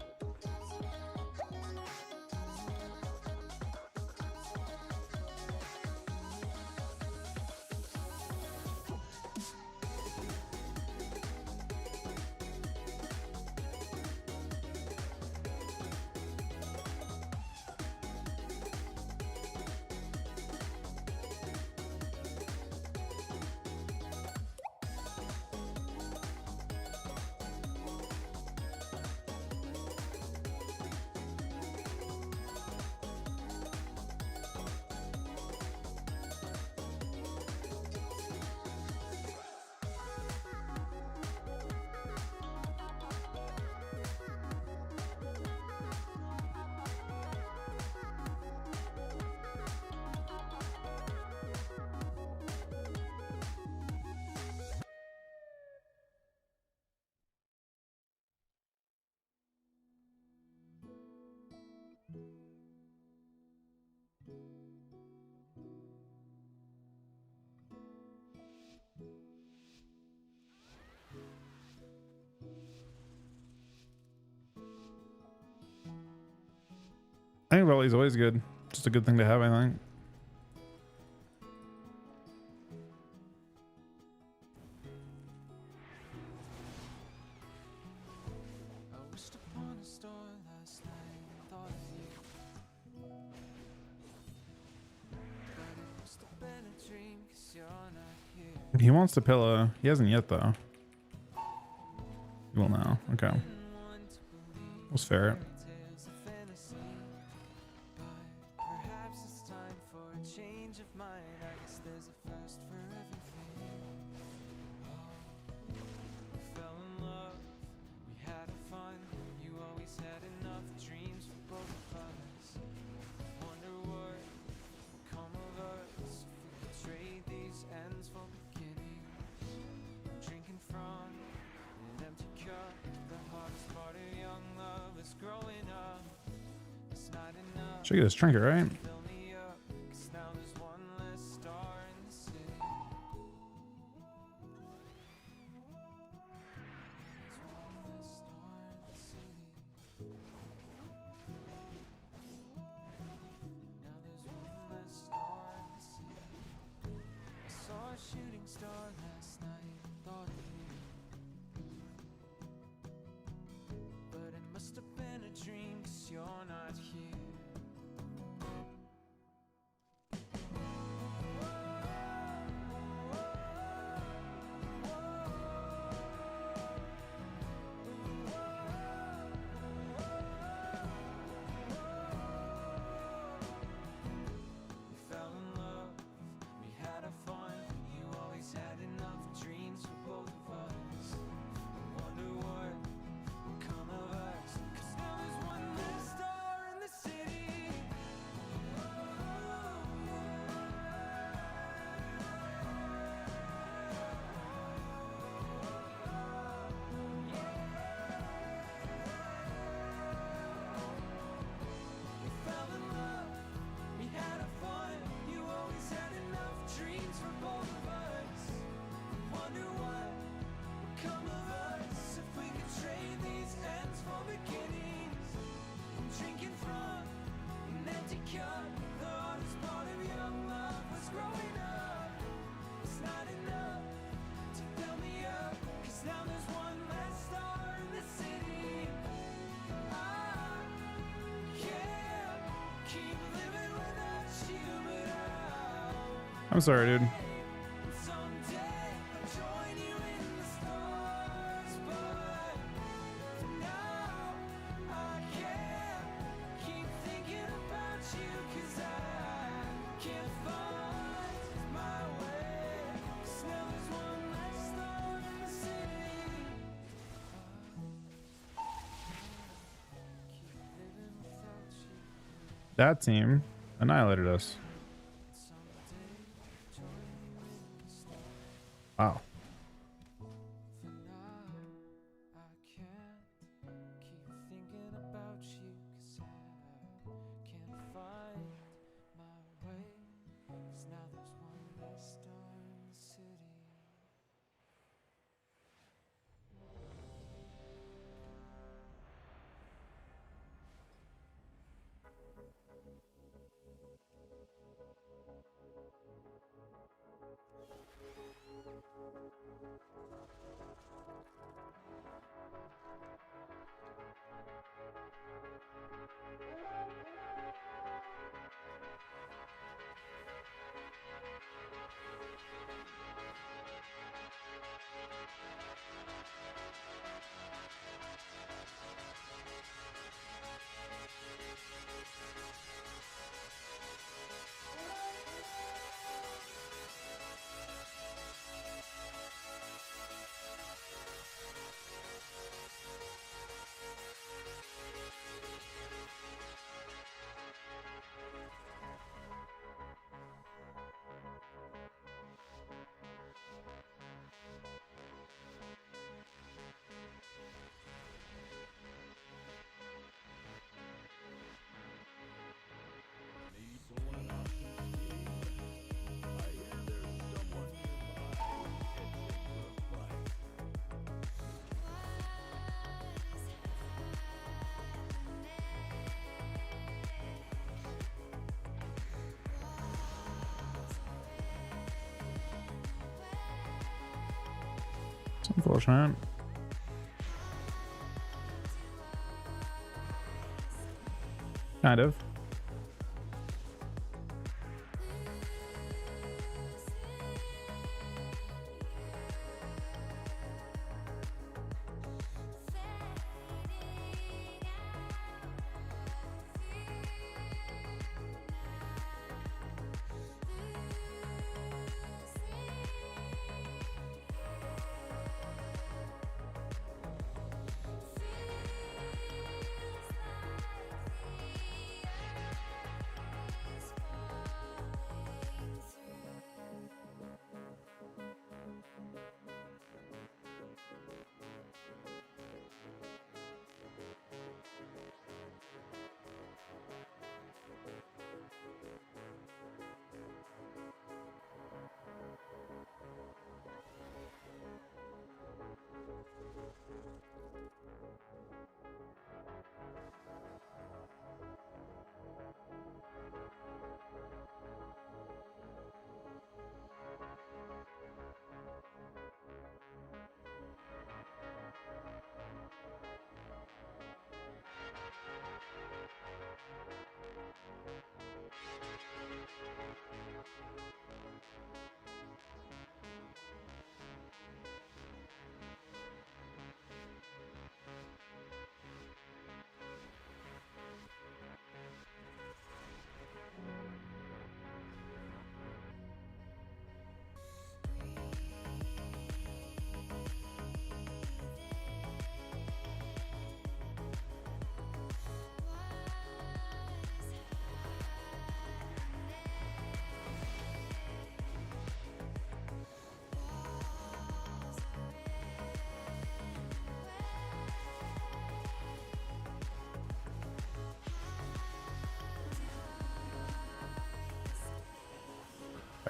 I think Volley's always good. Just a good thing to have, I think. He wants the pillow. He hasn't yet, though. He will now. Okay. We'll spare it. Should get his trinket, right? I'm sorry, dude. Someday I'll join you in the stars, but for now I can't keep thinking about you, 'cause I can't find my way. 'Cause now there's one less star in the city. Keep living without you. That team annihilated us. Someday join you in the stars. Wow. For now, I can't keep thinking about you, 'cause I can't find my way. 'Cause now there's one less star in the city. Need someone in Austin, Steve? I hear there's someone nearby itching for a fight. It's unfortunate. Kind of.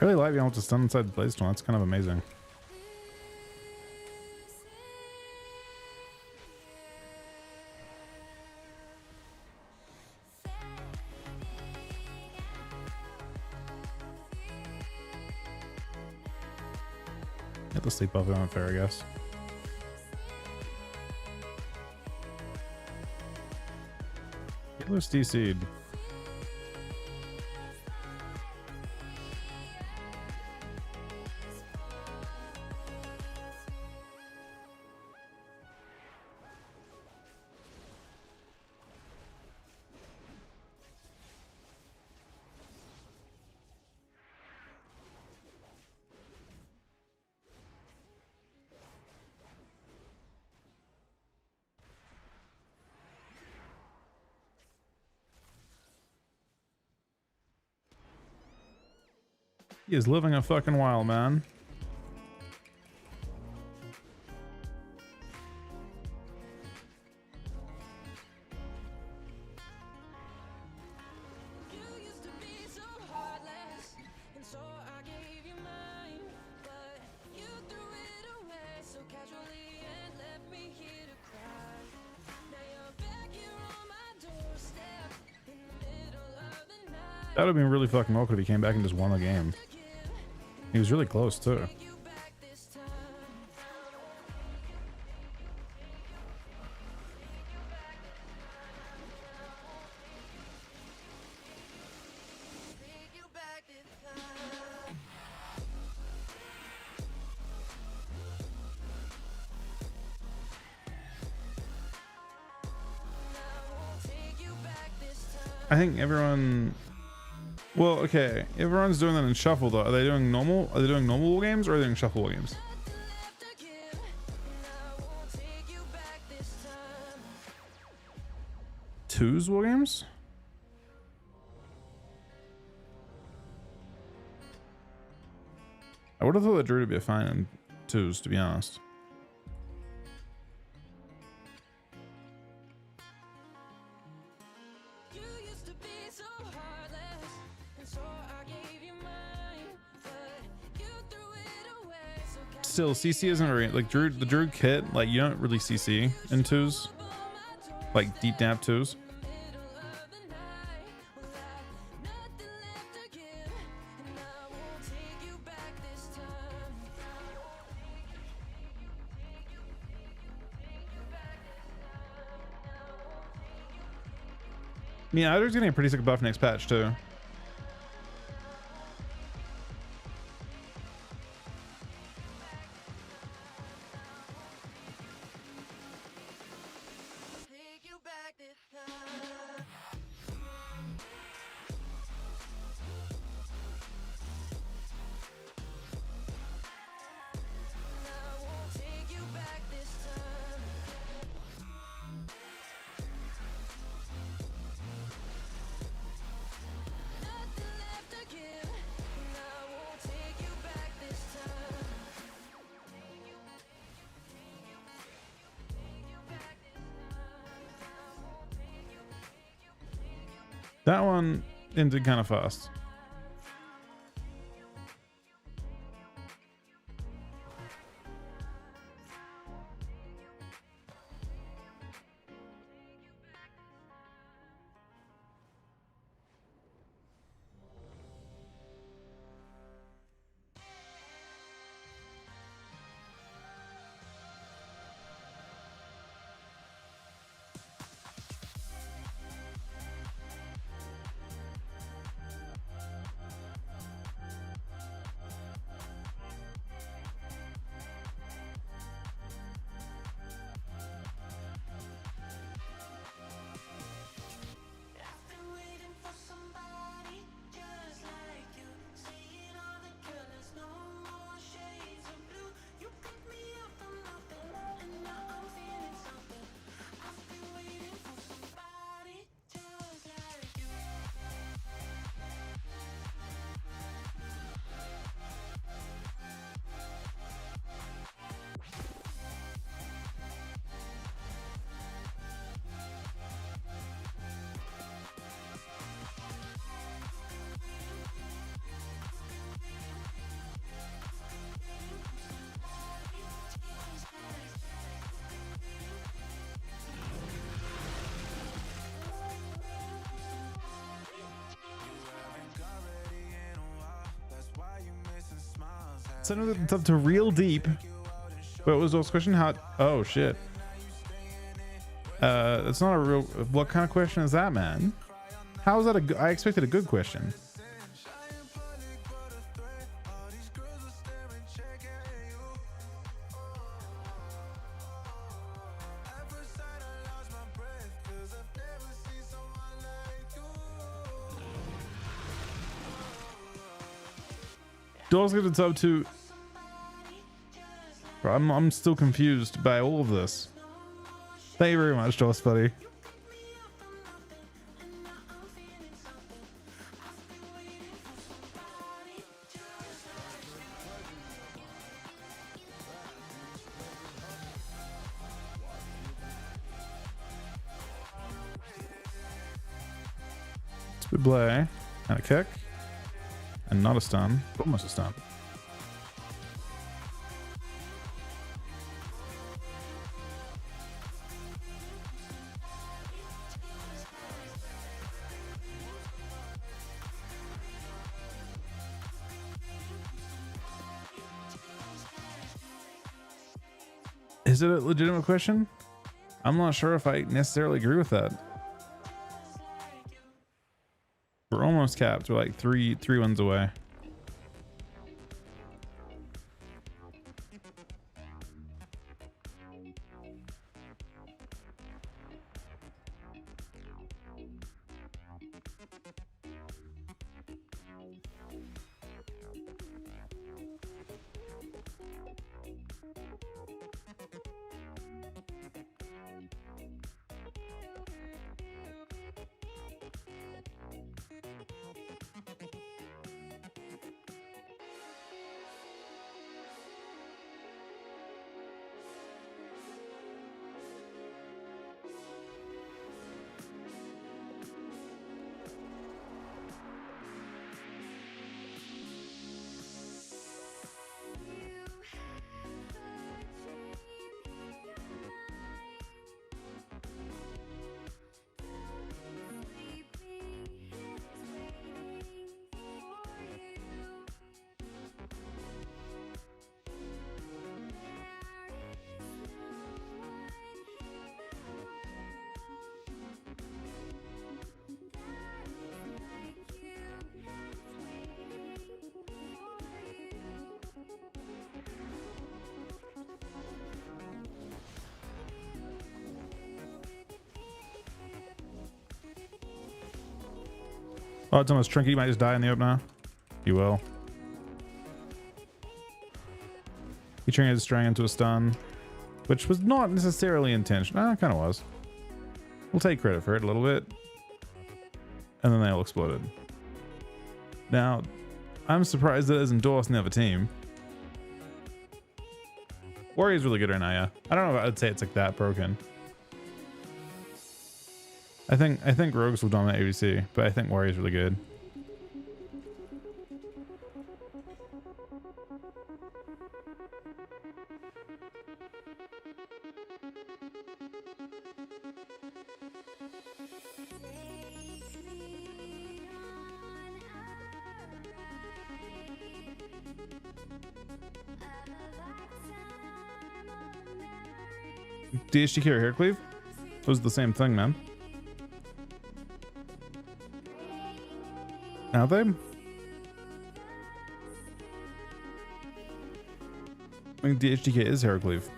I really like being able to stun inside the place one. That's kind of amazing. Get the sleep buff on fair, I guess. Healer's DC'd. He is living a fucking while, man. That would have been really fucking awkward if he came back and just won the game. He was really close too. I think everyone. Well, okay. Everyone's doing that in shuffle though. Are they doing normal? Are they doing normal war games or are they doing shuffle war games? Twos war games? I would have thought that Drew would be fine in twos, to be honest. Still, CC isn't very like the Drew kit. Like you don't really CC in twos, like deep nap twos. I mean, Idler's getting a pretty sick buff next patch too. That one ended kind of fast. Send it up to real deep. What was the question? How? Oh shit. It's not a real. What kind of question is that, man? How is that a? I expected a good question. Dogs get it's up to. Bro, I'm still confused by all of this. Thank you very much, Joss, buddy. We play and a kick and not a stun, almost a stun. Is it a legitimate question? I'm not sure if I necessarily agree with that. We're almost capped. We're like three wins away. Oh, it's almost Trinket. You might just die in the opener. You will. He turned his string into a stun, which was not necessarily intentional. It kind of was. We'll take credit for it a little bit. And then they all exploded. Now, I'm surprised that it isn't endorsed in the other team. Warrior's really good right now, yeah. I don't know if I'd say it's like that broken. I think Rogues will dominate ABC, but I think Warrior's really good. DHTK or Haircleave? It was the same thing, man. Are they? I think DHTK is Haircleave.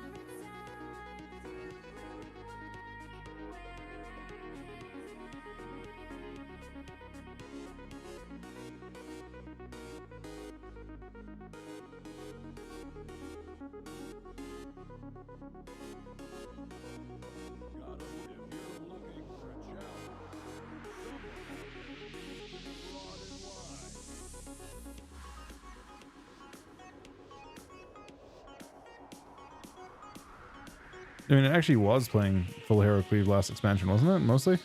I mean, it actually was playing full Hero Cleave last expansion, wasn't it? Mostly?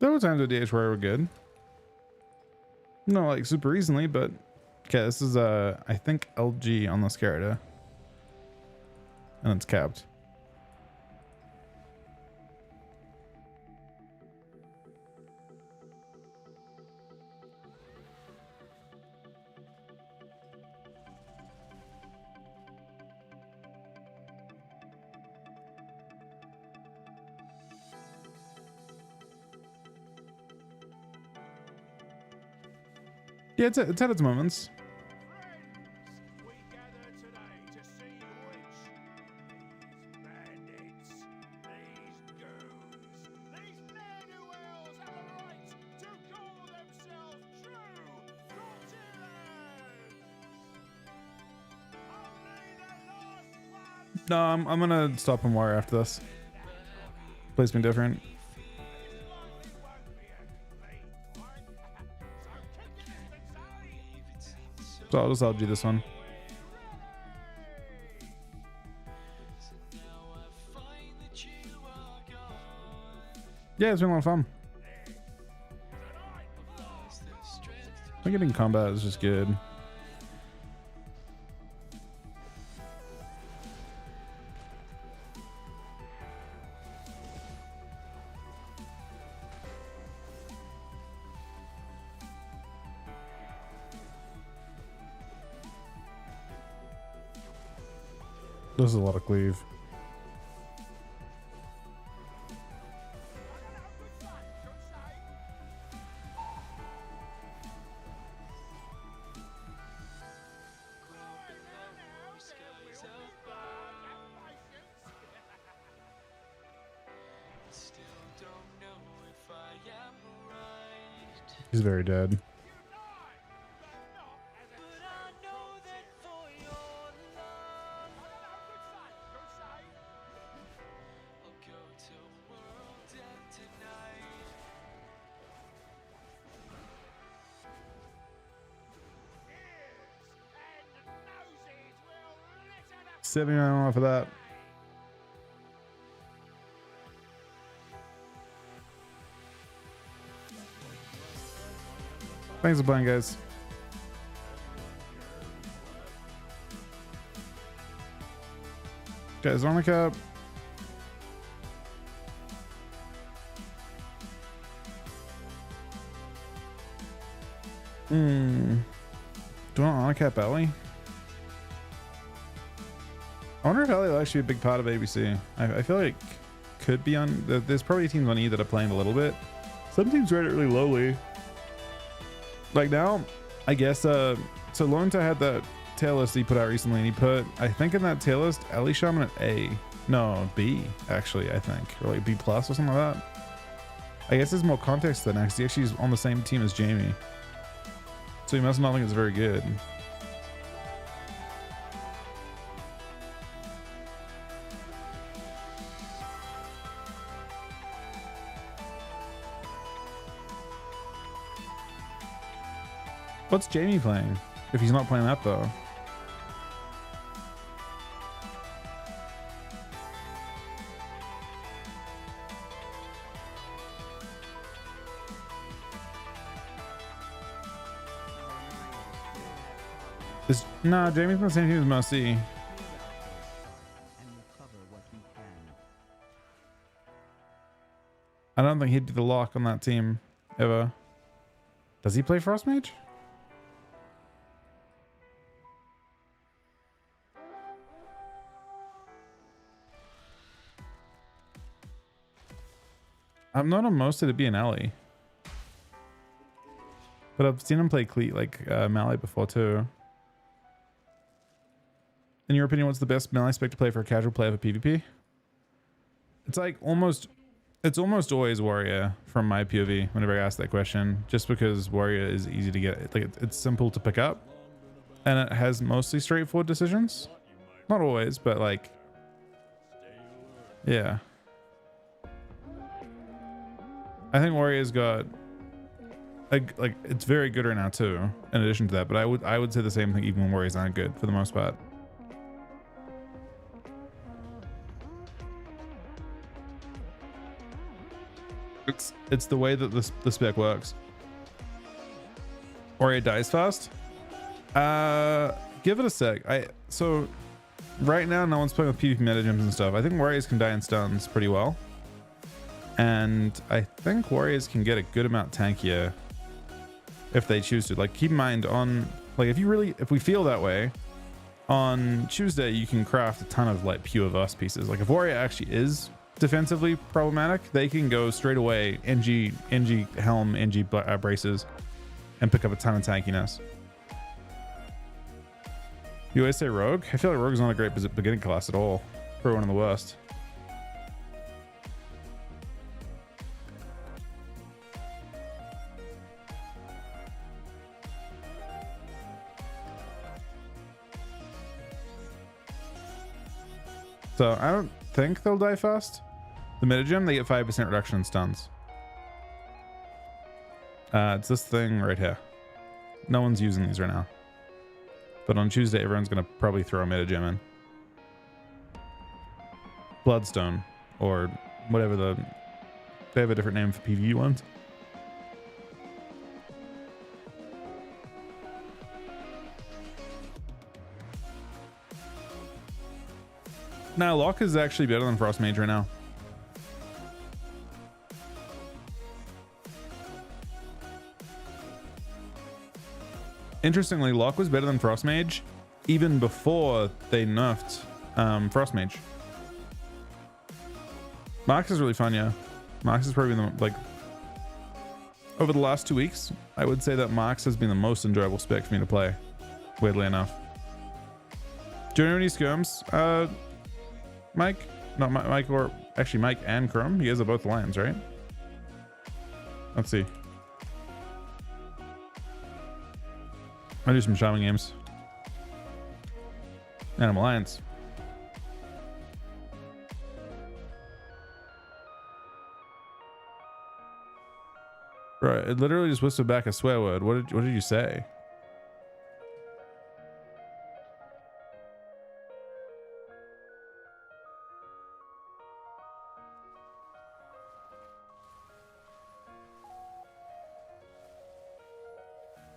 There were times with DH where we were good. No, like super recently, but okay, this is I think LG on this character. And it's capped. Yeah, it's had its moments. Friends, we gather today to see which these bandits, these goons, these ne'er-do-wells have a right to call themselves true Godzillas. Only the last ones. No, I'm gonna stop and war after this. Plays me different. So I'll just LG this one. Yeah, it's been a lot of fun. I think getting combat is just good. This is a lot of cleave. He's very dead. $79 off of that. Thanks for playing, guys. Guys, on the cup. Do you want on a cap Ellie? I wonder if Ellie will actually be a big part of ABC. I feel like could be on. There's probably teams on E that are playing a little bit. Some teams rate it really lowly. Like now, I guess. So Lonta had that tail list he put out recently, and he put, I think in that tail list, Ellie Shaman at A. No, B actually. I think, or like B plus or something like that. I guess there's more context to that next. He actually is on the same team as Jamie, so he must not think it's very good. What's Jamie playing? If he's not playing that though. Nah, Jamie's on the same team as Mousy. I don't think he'd be the lock on that team ever. Does he play Frost Mage? I'm not on most to be an Ellie, but I've seen him play Melee before too. In your opinion, what's the best melee spec to play for a casual player for PvP? It's like almost always Warrior from my POV whenever I ask that question, just because Warrior is easy to get. Like it's simple to pick up, and it has mostly straightforward decisions. Not always, but like, yeah. I think Warrior's got like it's very good right now too. In addition to that, but I would say the same thing even when Warriors aren't good for the most part. It's the way that the spec works. Warrior dies fast. Give it a sec. So right now no one's playing with PvP metagems and stuff. I think warriors can die in stuns pretty well, and I think warriors can get a good amount tankier if they choose to. Like, keep in mind, on like if we feel that way, on Tuesday you can craft a ton of like pure verse pieces. Like, if warrior actually is defensively problematic, they can go straight away NG helm, NG braces, and pick up a ton of tankiness. You always say rogue? I feel like rogue's not a great beginning class at all. Probably one of the worst. So I don't think they'll die fast. The metagem, they get 5% reduction in stuns. It's this thing right here. No one's using these right now. But on Tuesday, everyone's going to probably throw a metagem in. Bloodstone, or whatever they have a different name for PvE ones. Now, Lock is actually better than Frost Mage right now. Interestingly, Lock was better than Frost Mage even before they nerfed Frost Mage. Marx is really fun, yeah. Marx has probably been like, over the last 2 weeks, I would say that Marx has been the most enjoyable spec for me to play, weirdly enough. Do you know any skirms? Mike? Not Mike, or actually Mike and Chrome. You guys are both Lions, right? Let's see. I'll do some shaman games. Animal Alliance. Bro, it literally just whispered back a swear word. What did you say?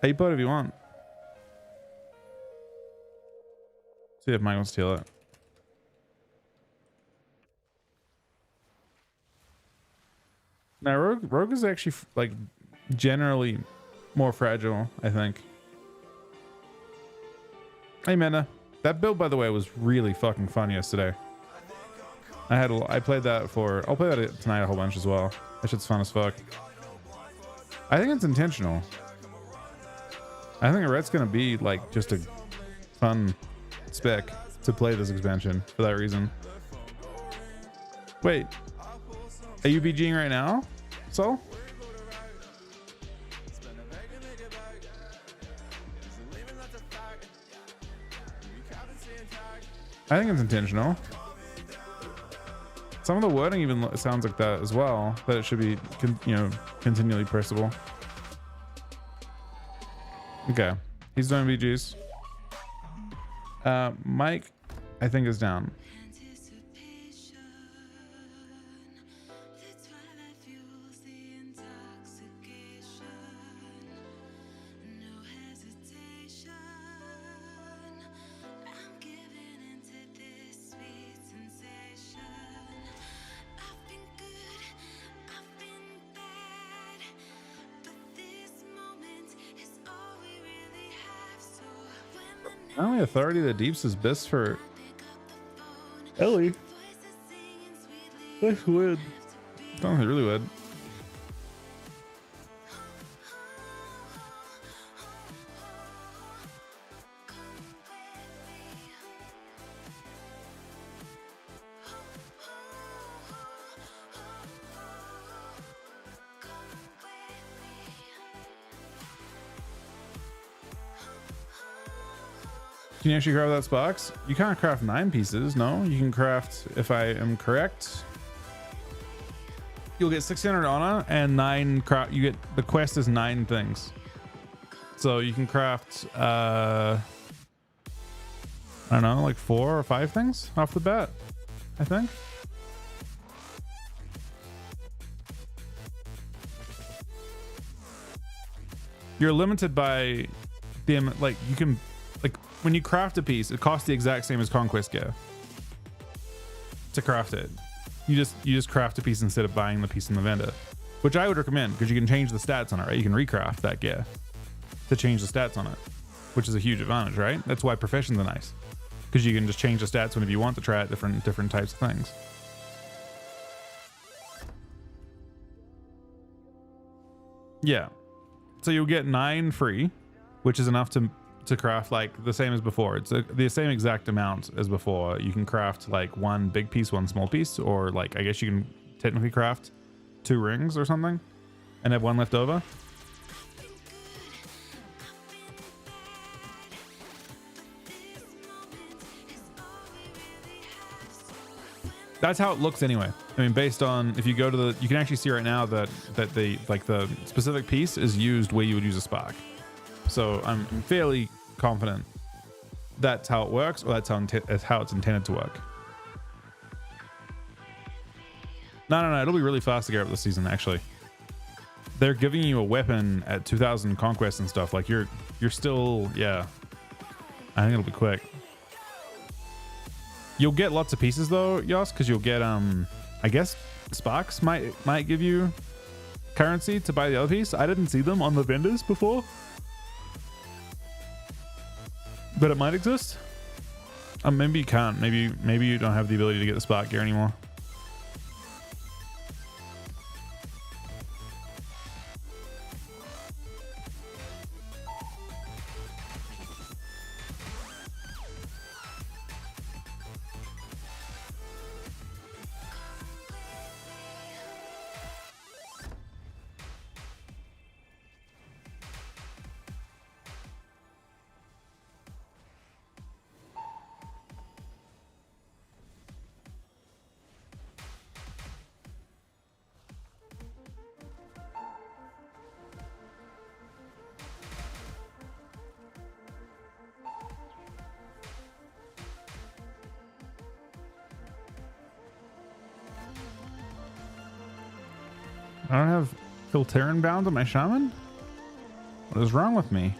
Hey, bud, if you want. See if Mike will steal it. Now, Rogue is actually like generally more fragile, I think. Hey, Mena. That build, by the way, was really fucking fun yesterday. I played that I'll play that tonight a whole bunch as well. That shit's fun as fuck. I think it's intentional. I think Red's gonna be like just a fun spec to play this expansion for that reason. Wait, are you BGing right now, Sol? I think it's intentional. Some of the wording even sounds like that as well, that it should be, continually pressable. Okay, he's doing BGs. Mike, I think, is down. Only authority that deeps is best for Ellie. That's weird. Sounds really weird. Can you actually craft that box? You can't craft 9 pieces. No, you can craft, if I am correct, you'll get 600 honor and 9 you get, the quest is 9 things. So you can craft, I don't know, like 4 or 5 things off the bat, I think. you're limited by the like you can like when you craft a piece, it costs the exact same as conquest gear to craft it. You just craft a piece instead of buying the piece in the vendor, which I would recommend because you can change the stats on it, right? You can recraft that gear to change the stats on it, which is a huge advantage, right? That's why professions are nice, because you can just change the stats whenever you want to try out different types of things. Yeah, so you'll get 9 free, which is enough to craft like the same as before. It's the same exact amount as before. You can craft like 1 big piece, 1 small piece, or like I guess you can technically craft 2 rings or something and have 1 left over. That's how it looks anyway. I mean, based on if you go to the, you can actually see right now that the like the specific piece is used where you would use a spark. So I'm fairly confident that's how it works, or that's how it's intended to work. No, it'll be really fast to get up this season. Actually, they're giving you a weapon at 2,000 conquest and stuff. Like you're still, yeah. I think it'll be quick. You'll get lots of pieces though, Yos, because you'll get I guess sparks might give you currency to buy the other piece. I didn't see them on the vendors before, but it might exist. Maybe you can't. Maybe you don't have the ability to get the spark gear anymore. I don't have Filterin bound on my shaman? What is wrong with me?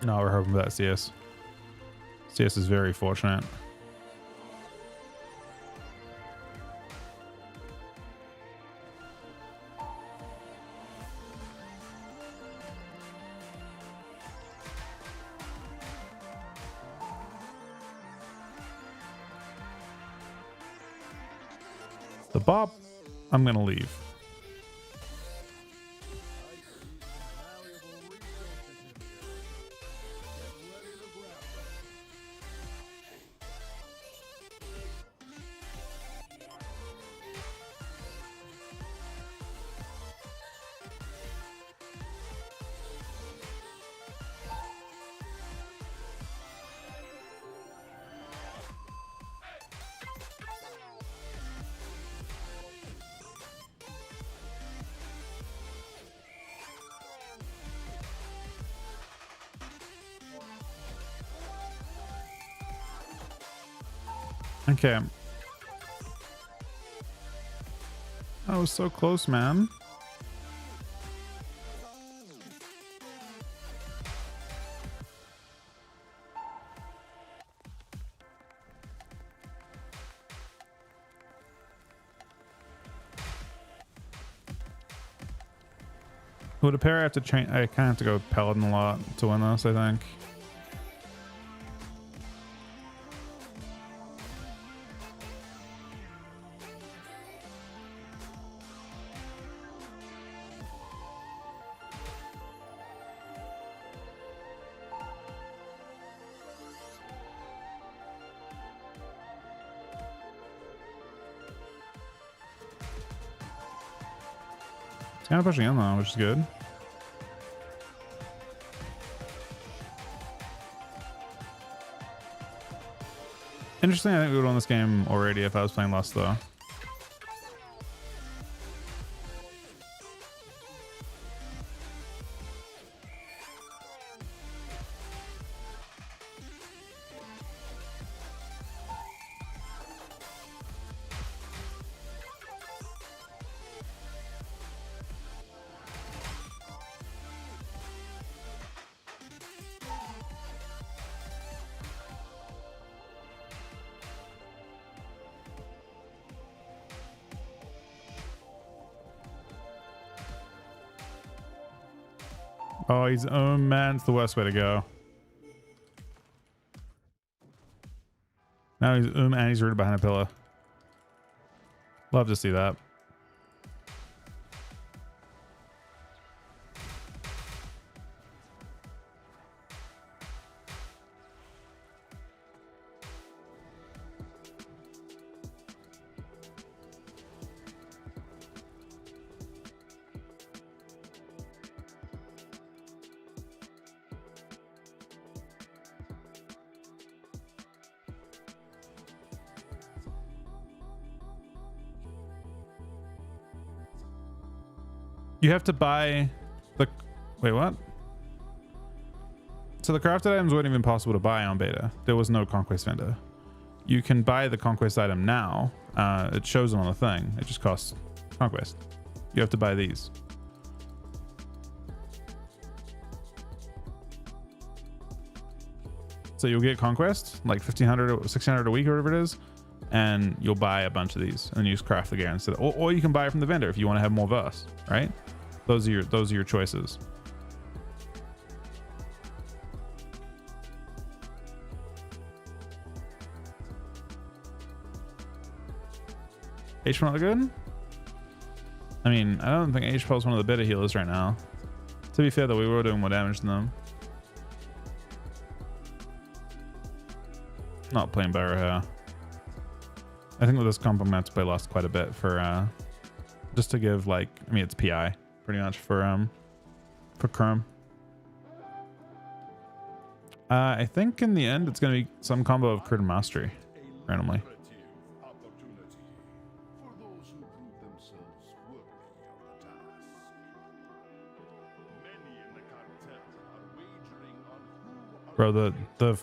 No, we're hoping for that CS. CS is very fortunate. The Bob, I'm gonna leave. Okay. I was so close, man. Would a pair have to change? I kind of have to go Paladin a lot to win this, I think. It's kind of pushing in though, which is good. Interesting, I think we would win this game already if I was playing less though. Oh, he's man, it's the worst way to go. Now he's and he's rooted behind a pillar. Love to see that. You have to buy the... Wait, what? So the crafted items weren't even possible to buy on beta. There was no conquest vendor. You can buy the conquest item now. It shows on the thing. It just costs conquest. You have to buy these. So you'll get conquest, like 1,500 or 1,600 a week or whatever it is, and you'll buy a bunch of these and you just craft the gear instead. Or you can buy it from the vendor if you want to have more verse, right? Those are your choices. HP not good? I mean, I don't think HP is one of the better healers right now. To be fair though, we were doing more damage than them. Not playing better here. I think with this comp I'm gonna have to play lost quite a bit for just to give, like, I mean, it's PI pretty much for Chrome. I think in the end it's gonna be some combo of crit and mastery randomly. Bro, the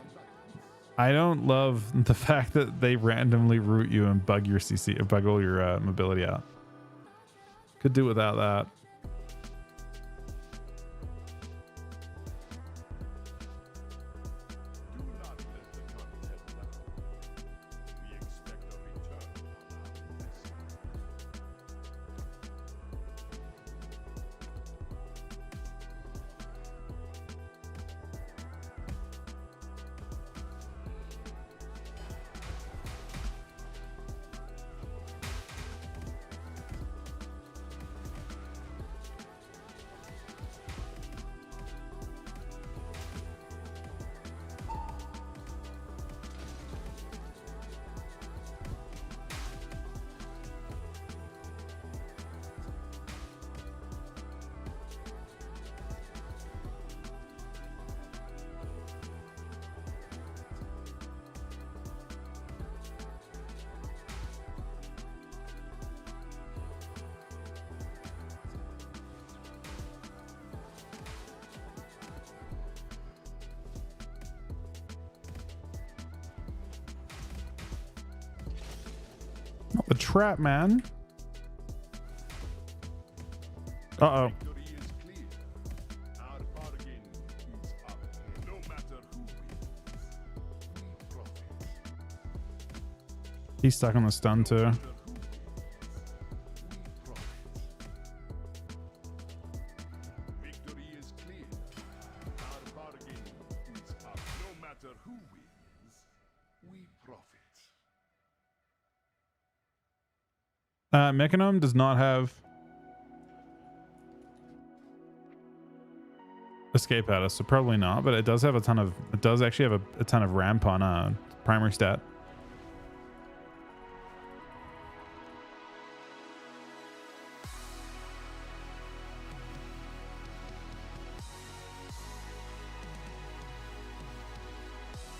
I don't love the fact that they randomly root you and bug your CC, bug all your mobility out. Could do without that. Not the trap, man. Uh-oh. He's stuck on the stun too. Mechanome does not have escape out of, so probably not, but it does have a ton of, it does actually have a ton of ramp on primary stat.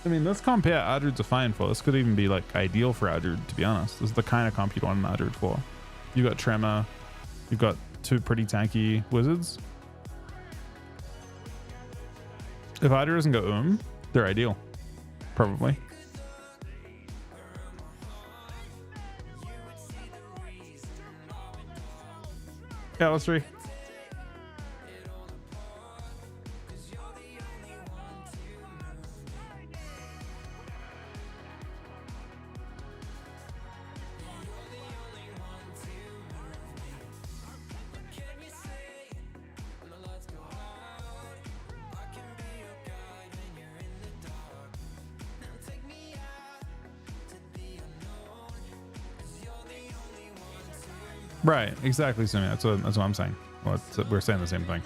I mean, this comp here, Adrude's a fine for. This could even be like ideal for Adrude, to be honest. This is the kind of comp you'd want an Adrude for. You got Tremor, you've got two pretty tanky wizards. If Adrude doesn't go they're ideal. Probably. Yeah, let's three. Right, exactly, Sumi. That's what I'm saying. Well, we're saying the same thing.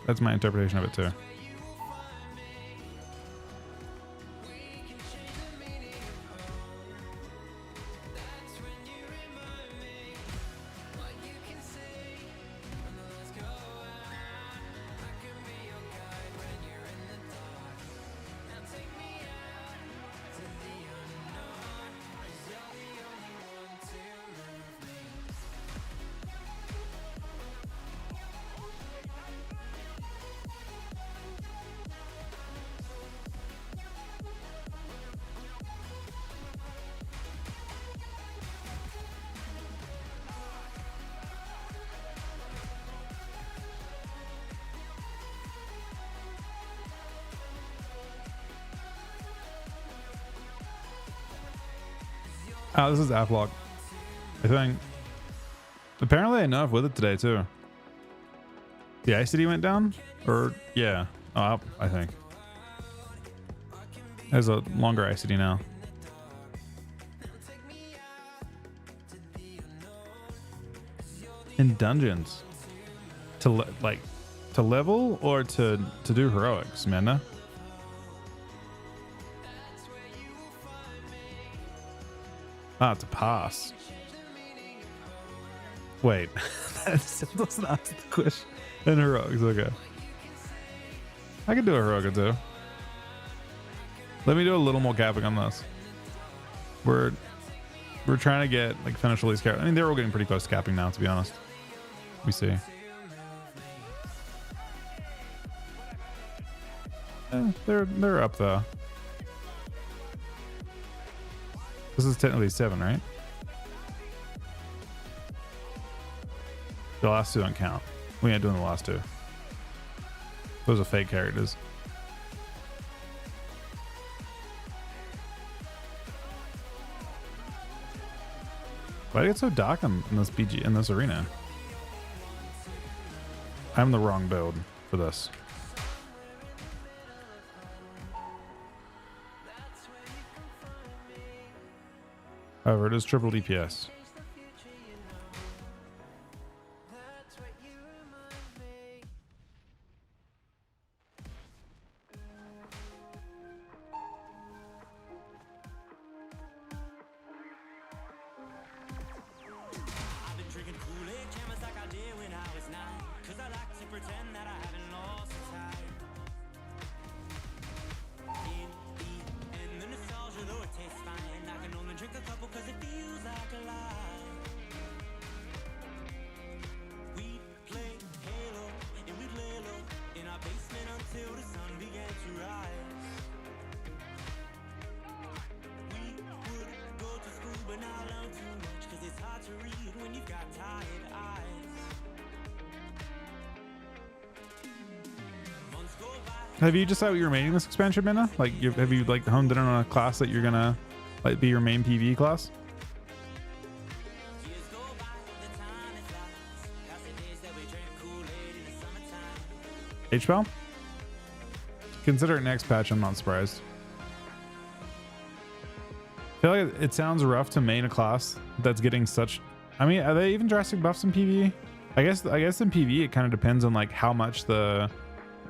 That's my interpretation of it too. Oh, this is Aflock. I think. Apparently enough with it today too. The ICD went down? Or, yeah. Oh, up, I think. There's a longer ICD now. In dungeons. To level or to do heroics, Menda? Ah, to pass. Wait, that still doesn't answer the question. In heroics, okay. I can do a heroic or two. Let me do a little more capping on this. We're trying to get like finish all these characters. I mean, they're all getting pretty close to capping now, to be honest. We see. They're up though. This is technically 7, right? The last 2 don't count. We ain't doing the last 2. Those are fake characters. Why did it get so dark in this arena? I'm the wrong build for this. However, it is triple DPS. Have you decided what you're making this expansion, Minna? Like, have you like honed in on a class that you're gonna like be your main PvE class? H-Spell? Consider it next patch, I'm not surprised. I feel like it sounds rough to main a class that's getting such... I mean, are they even drastic buffs in PvE? I guess in PvE it kind of depends on like how much there's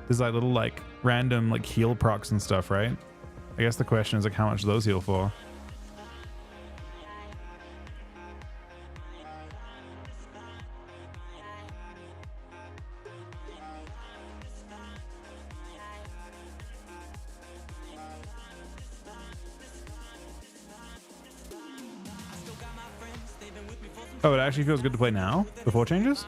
like little like random like heal procs and stuff, right? I guess the question is like how much those heal for. Oh, it actually feels good to play now before changes?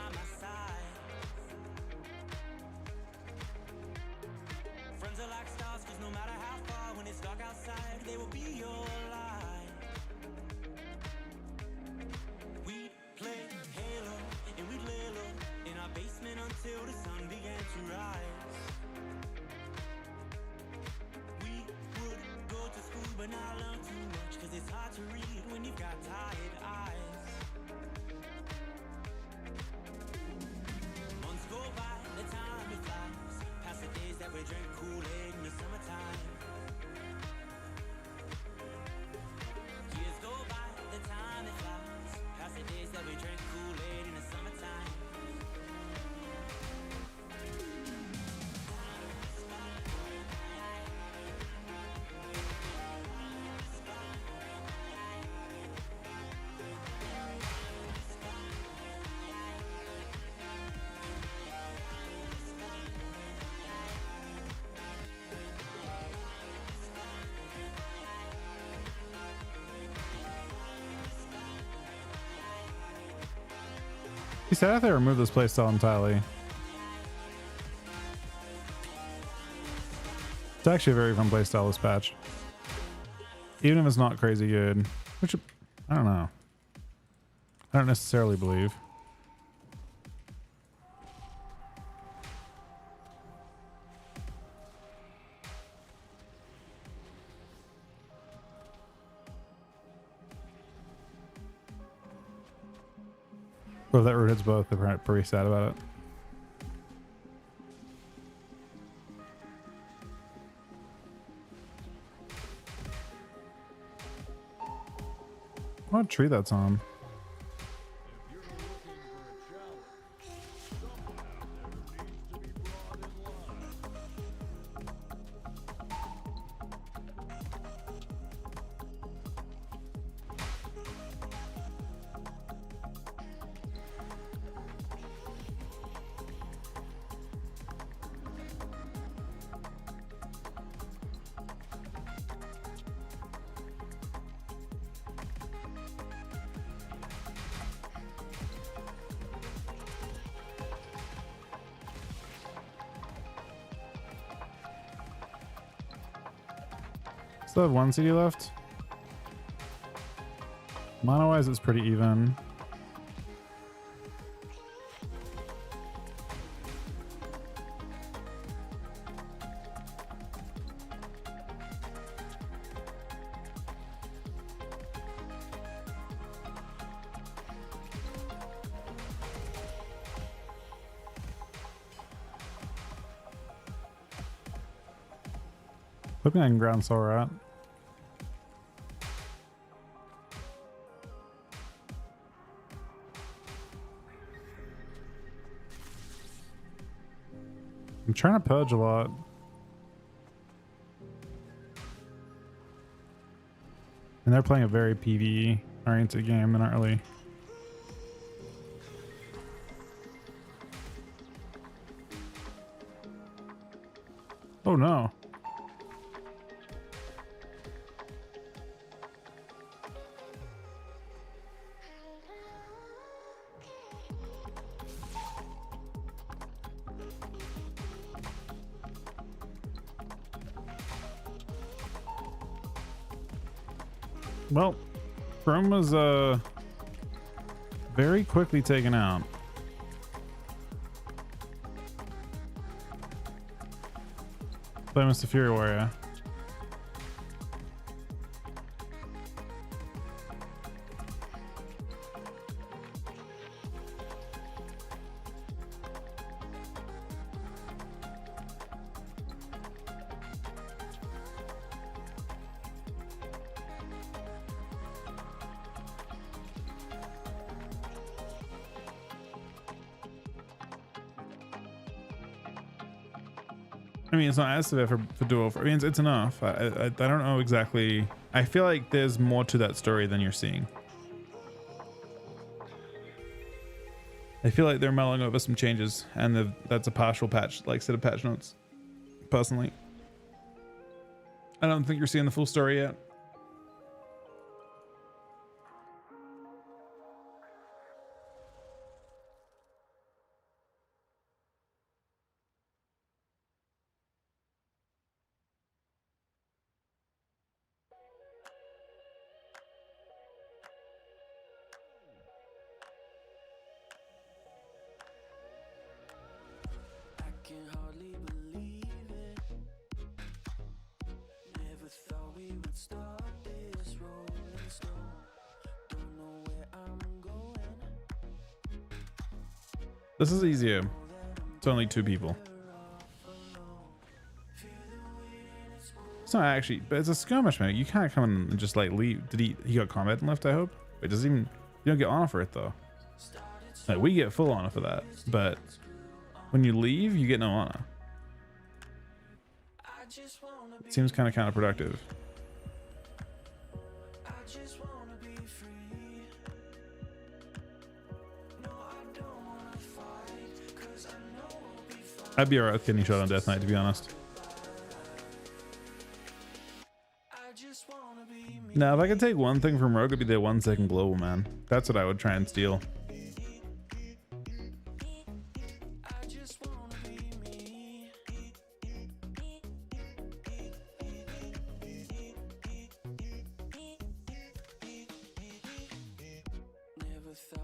He said I have to remove this playstyle entirely. It's actually a very fun playstyle, this patch. Even if it's not crazy good. Which, I don't know. I don't necessarily believe. Well, if that root hits both, they're pretty sad about it. What tree that's on? Still have one CD left. Mono wise, it's pretty even. Hoping I can ground solar out. I'm trying to purge a lot. And they're playing a very PvE oriented game. They're not really. Oh no. Well, Chrome was very quickly taken out. By Mr. Fury Warrior. I mean, it's not as severe for dual. I mean, it's enough. I don't know exactly. I feel like there's more to that story than you're seeing. I feel like they're mulling over some changes, and that's a partial patch, like set of patch notes. Personally, I don't think you're seeing the full story yet. Can hardly believe it. Never thought we would start this rolling stone. Don't know where I'm going. This is easier. It's only 2 people. It's not actually, but it's a skirmish, man. You can't come in and just like leave. Did he got combat and left? I hope. It doesn't even. You don't get honor for it though. Like we get full honor for that, but when you leave, you get no honor. It seems kind of counterproductive. I'd be alright with getting shot on Death Knight, to be honest. Now, if I could take one thing from Rogue, it'd be the 1 second global, man. That's what I would try and steal.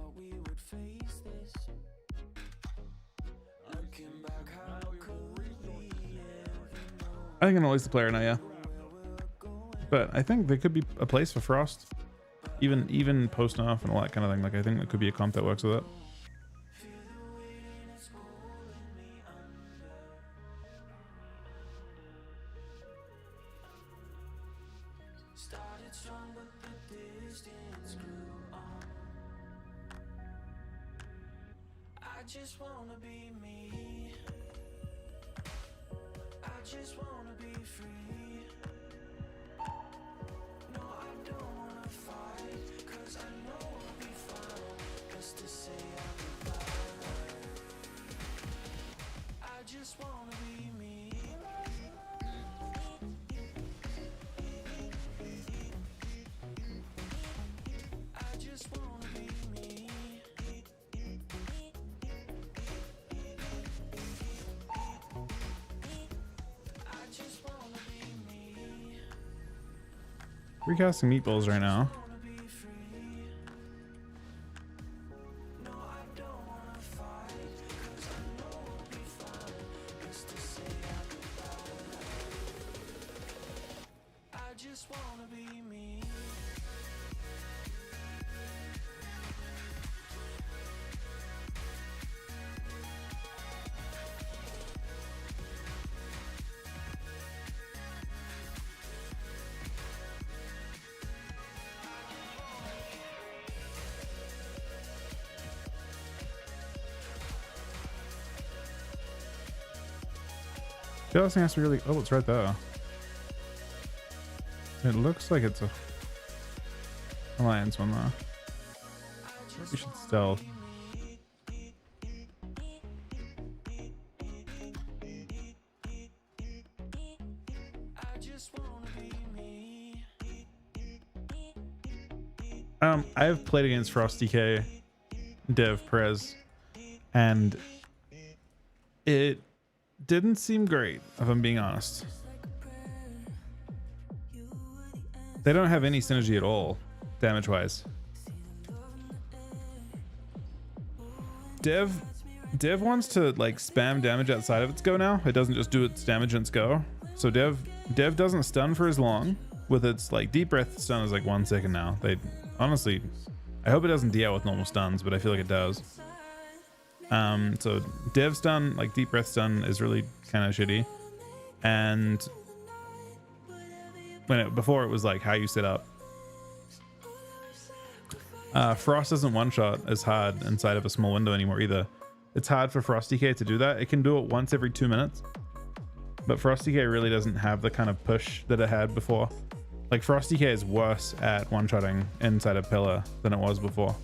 thought we would face this. Looking back, how could we ever know I think Annoli's the player now, yeah. But I think there could be a place for Frost. Even post nerf and all that kind of thing. Like I think there could be a comp that works with it. started strong, but the distance grew on. I just wanna be me. I just wanna be free. No, I don't wanna fight, 'cause I know I'll be fine. Just to say I'm goodbye. I just wanna be me. I just wanna be me. I just wanna be me. Recasting meatballs right now. Wanna be free. No, I don't wanna fight, 'cause I know I'll be fine. Just to say I'm goodbye. I just wanna be me. The other thing has to be really. Oh, it's right there. It looks like it's a alliance one though. We should stealth. I just wanna be me. I've played against Frost DK, Dev, Prez, and it didn't seem great, if I'm being honest. They don't have any synergy at all, damage-wise. Dev wants to like spam damage outside of its go now. It doesn't just do its damage in its go. So Dev doesn't stun for as long. With its like deep breath stun is like 1 second now. They honestly, I hope it doesn't DL with normal stuns, but I feel like it does. So Dev stun, like deep breath stun, is really kind of shitty. And before it was like how you set up. Frost doesn't one shot as hard inside of a small window anymore either. It's hard for Frost DK to do that. It can do it once every 2 minutes, but Frost DK really doesn't have the kind of push that it had before. Like Frost DK is worse at one shotting inside a pillar than it was before.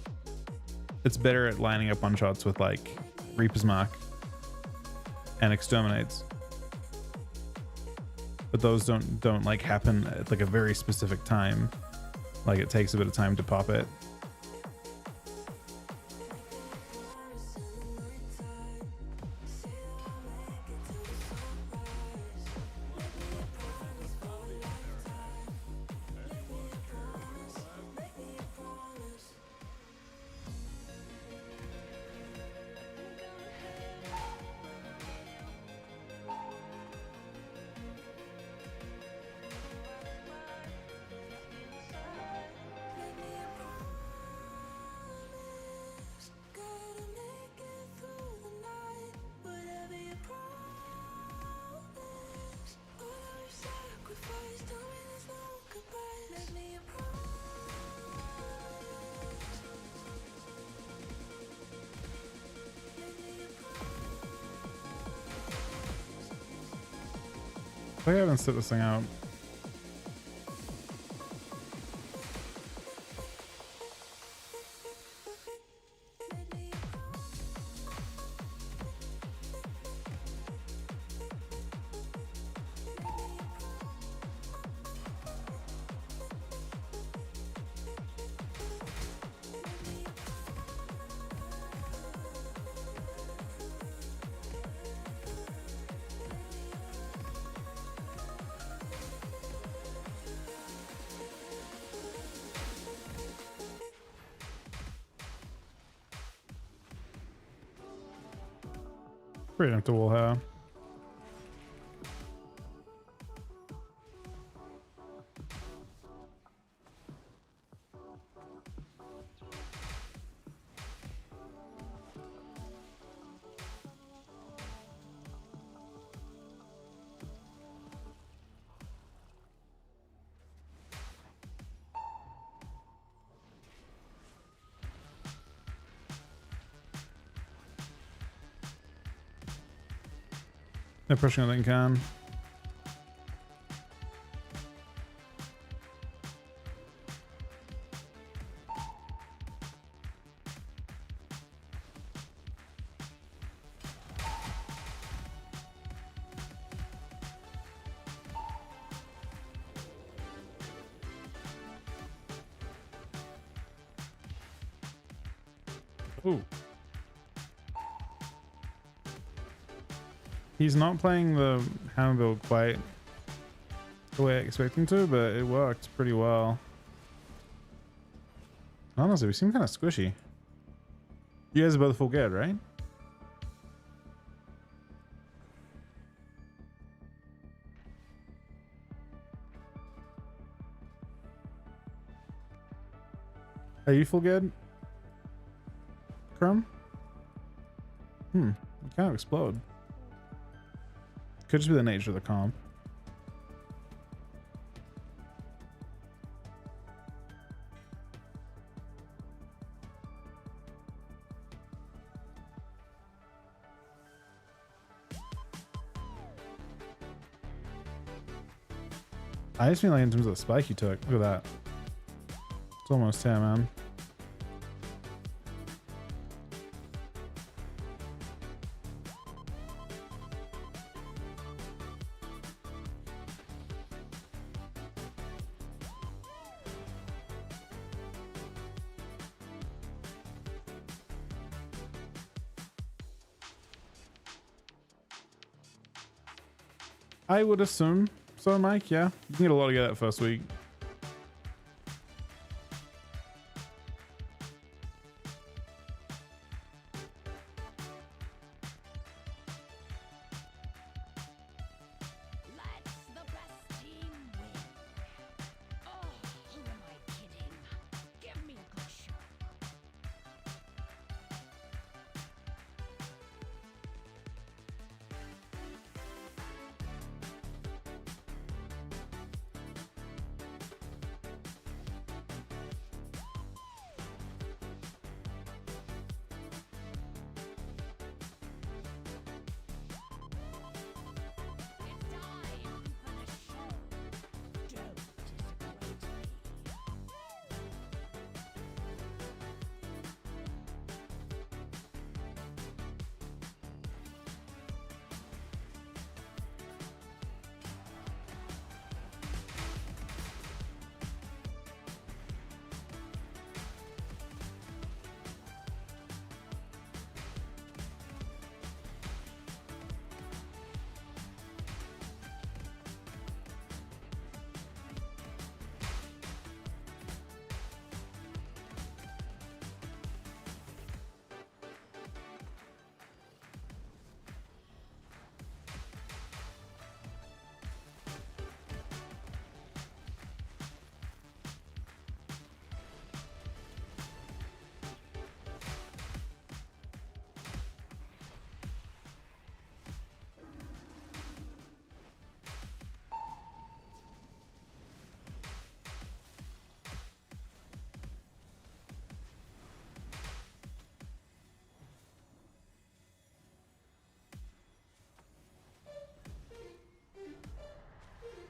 It's better at lining up one shots with like Reaper's Mark and Exterminates, but those don't like happen at like a very specific time. Like it takes a bit of time to pop it. I haven't set this thing out. Predictable, huh? They're pushing all they can. Ooh. He's not playing the hammer build quite the way I expect him to, but it worked pretty well. Honestly, we seem kind of squishy. You guys are both full geared, right? Are you full geared? Crumb? You kind of explode. Could just be the nature of the comp. I just mean like in terms of the spike you took. Look at that. It's almost 10, man. I would assume so, Mike. Yeah, you can get a lot to get that first week. Let's the best team win. Oh, who am I kidding? Give me a good shot. It's time for the show. Don't disappoint me.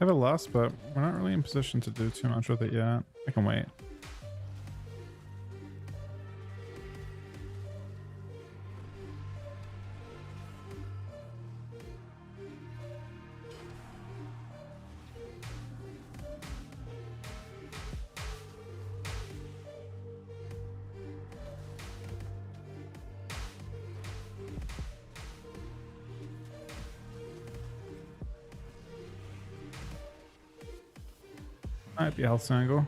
I have a loss, but we're not really in position to do too much with it yet. I can wait. Might be a health angle.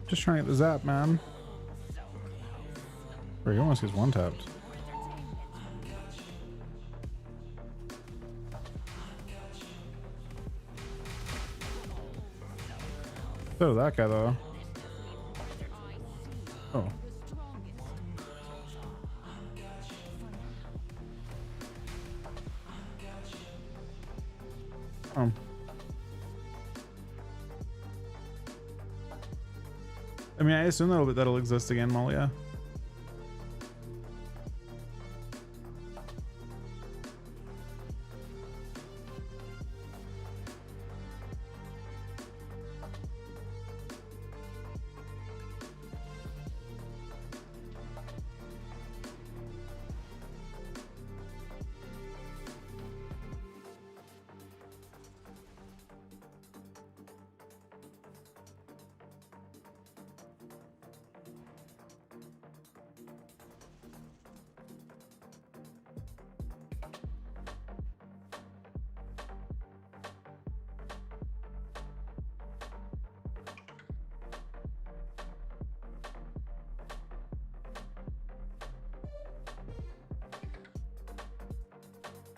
Just trying to get the zap, man. Bro, he almost gets one tapped. So that guy though. Oh. I mean, I assume that'll exist again, Malia.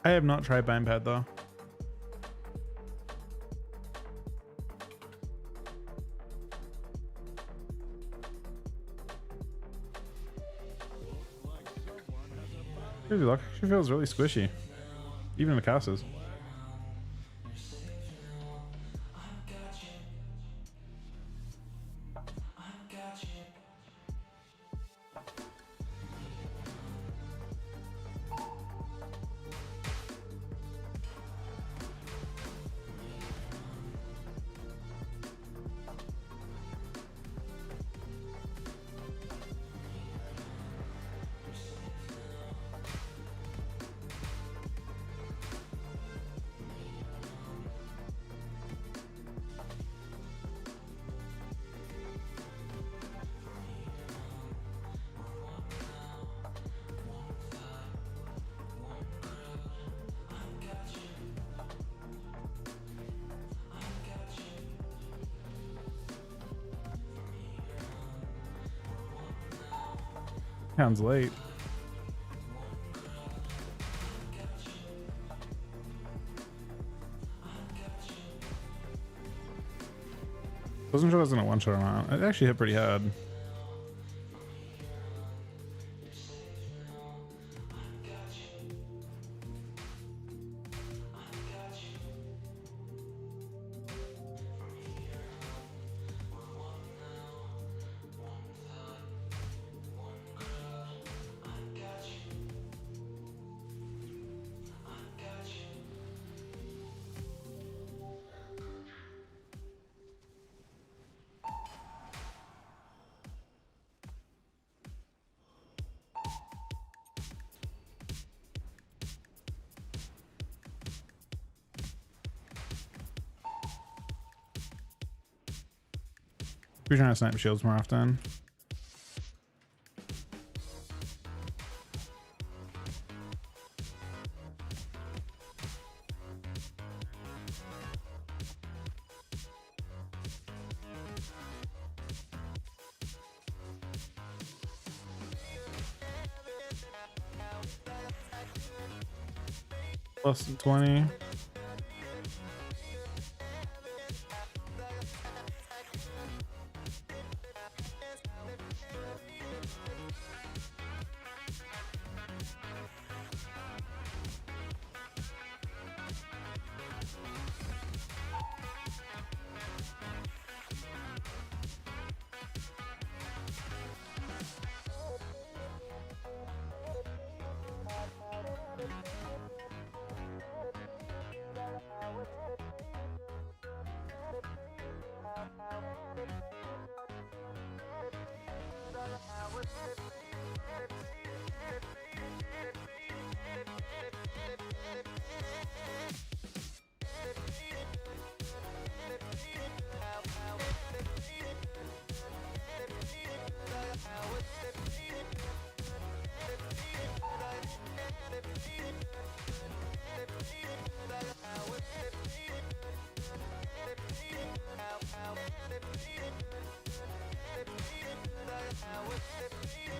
I have not tried Bind Pad though. Crazy luck. She feels really squishy. Even in the casters. Sounds late. Wasn't sure if I was gonna one shot or not. It actually hit pretty hard. We're trying to snipe shields more often. Plus 20.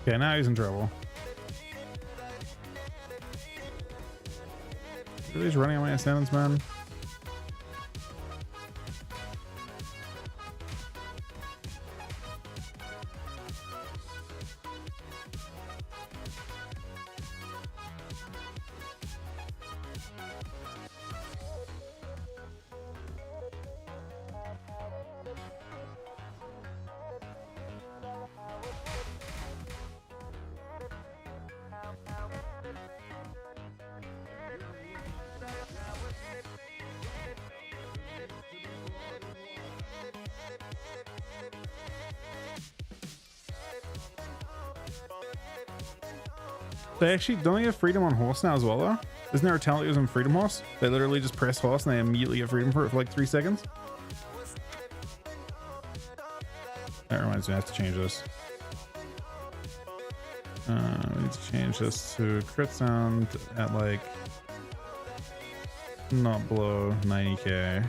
Okay, now he's in trouble. Really, he's running on my ascendants, man. They actually don't they have freedom on horse now as well though? Isn't there a talent that gives them freedom horse? They literally just press horse and they immediately get freedom for it for like 3 seconds. That reminds me, I have to change this. We need to change this to crit sound at like not below 90k.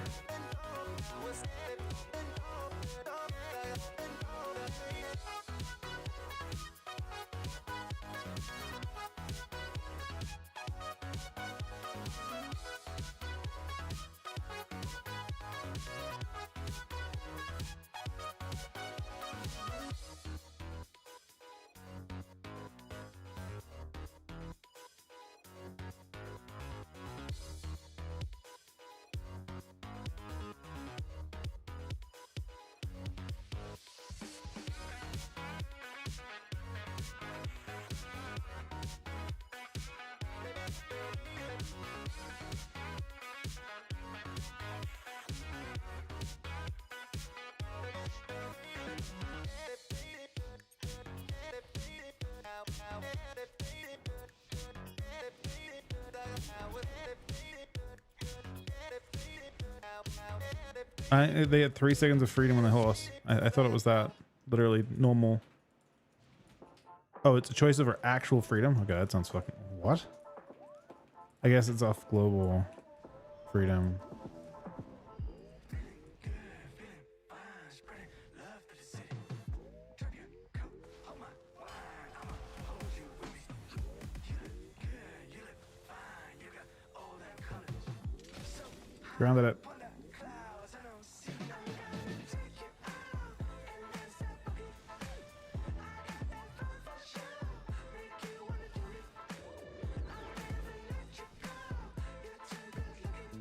They had 3 seconds of freedom on the horse. I thought it was that. Literally normal. Oh, it's a choice over actual freedom? Okay, that sounds fucking... What? I guess it's off global freedom. Grounded it.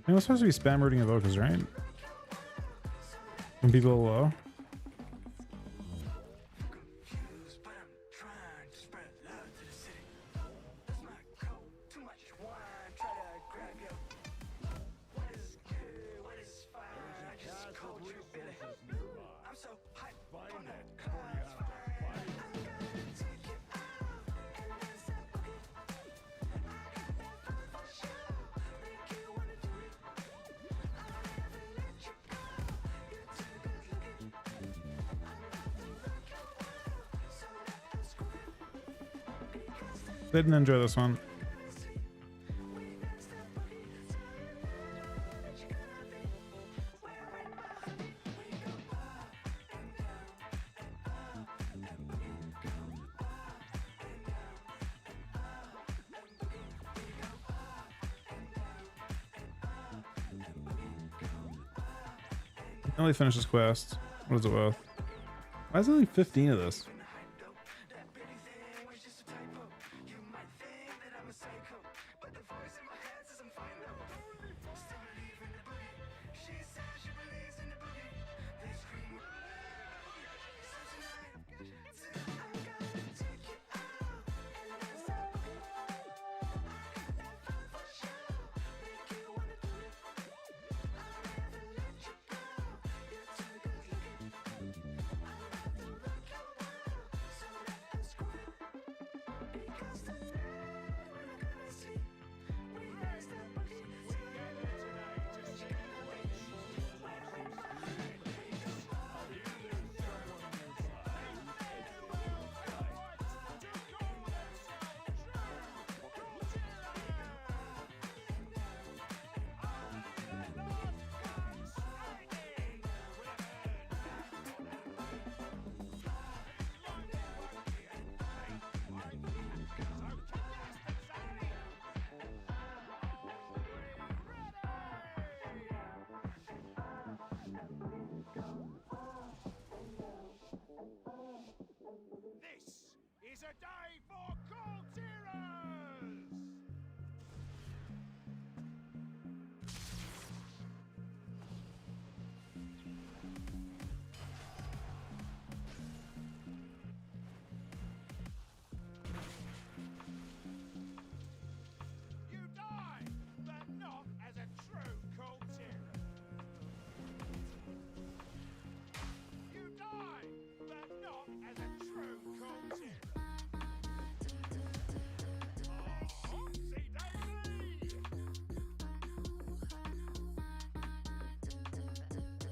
It was supposed to be spam rooting evokers, right? When people are low. Didn't enjoy this one. Only finish this quest. What is it worth? Why is there only 15 of this?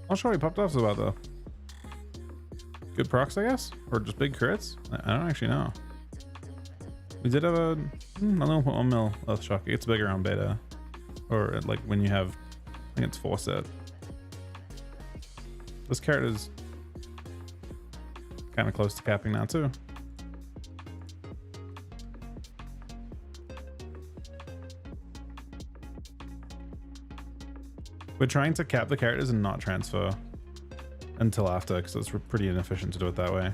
Not sure what he popped off about though. Good procs, I guess? Or just big crits? I don't actually know. We did have a 1 mil Earth Shock. It gets bigger on beta. Or like when you have, I think it's 4 set. This character's kind of close to capping now too. We're trying to cap the characters and not transfer until after, because it's pretty inefficient to do it that way.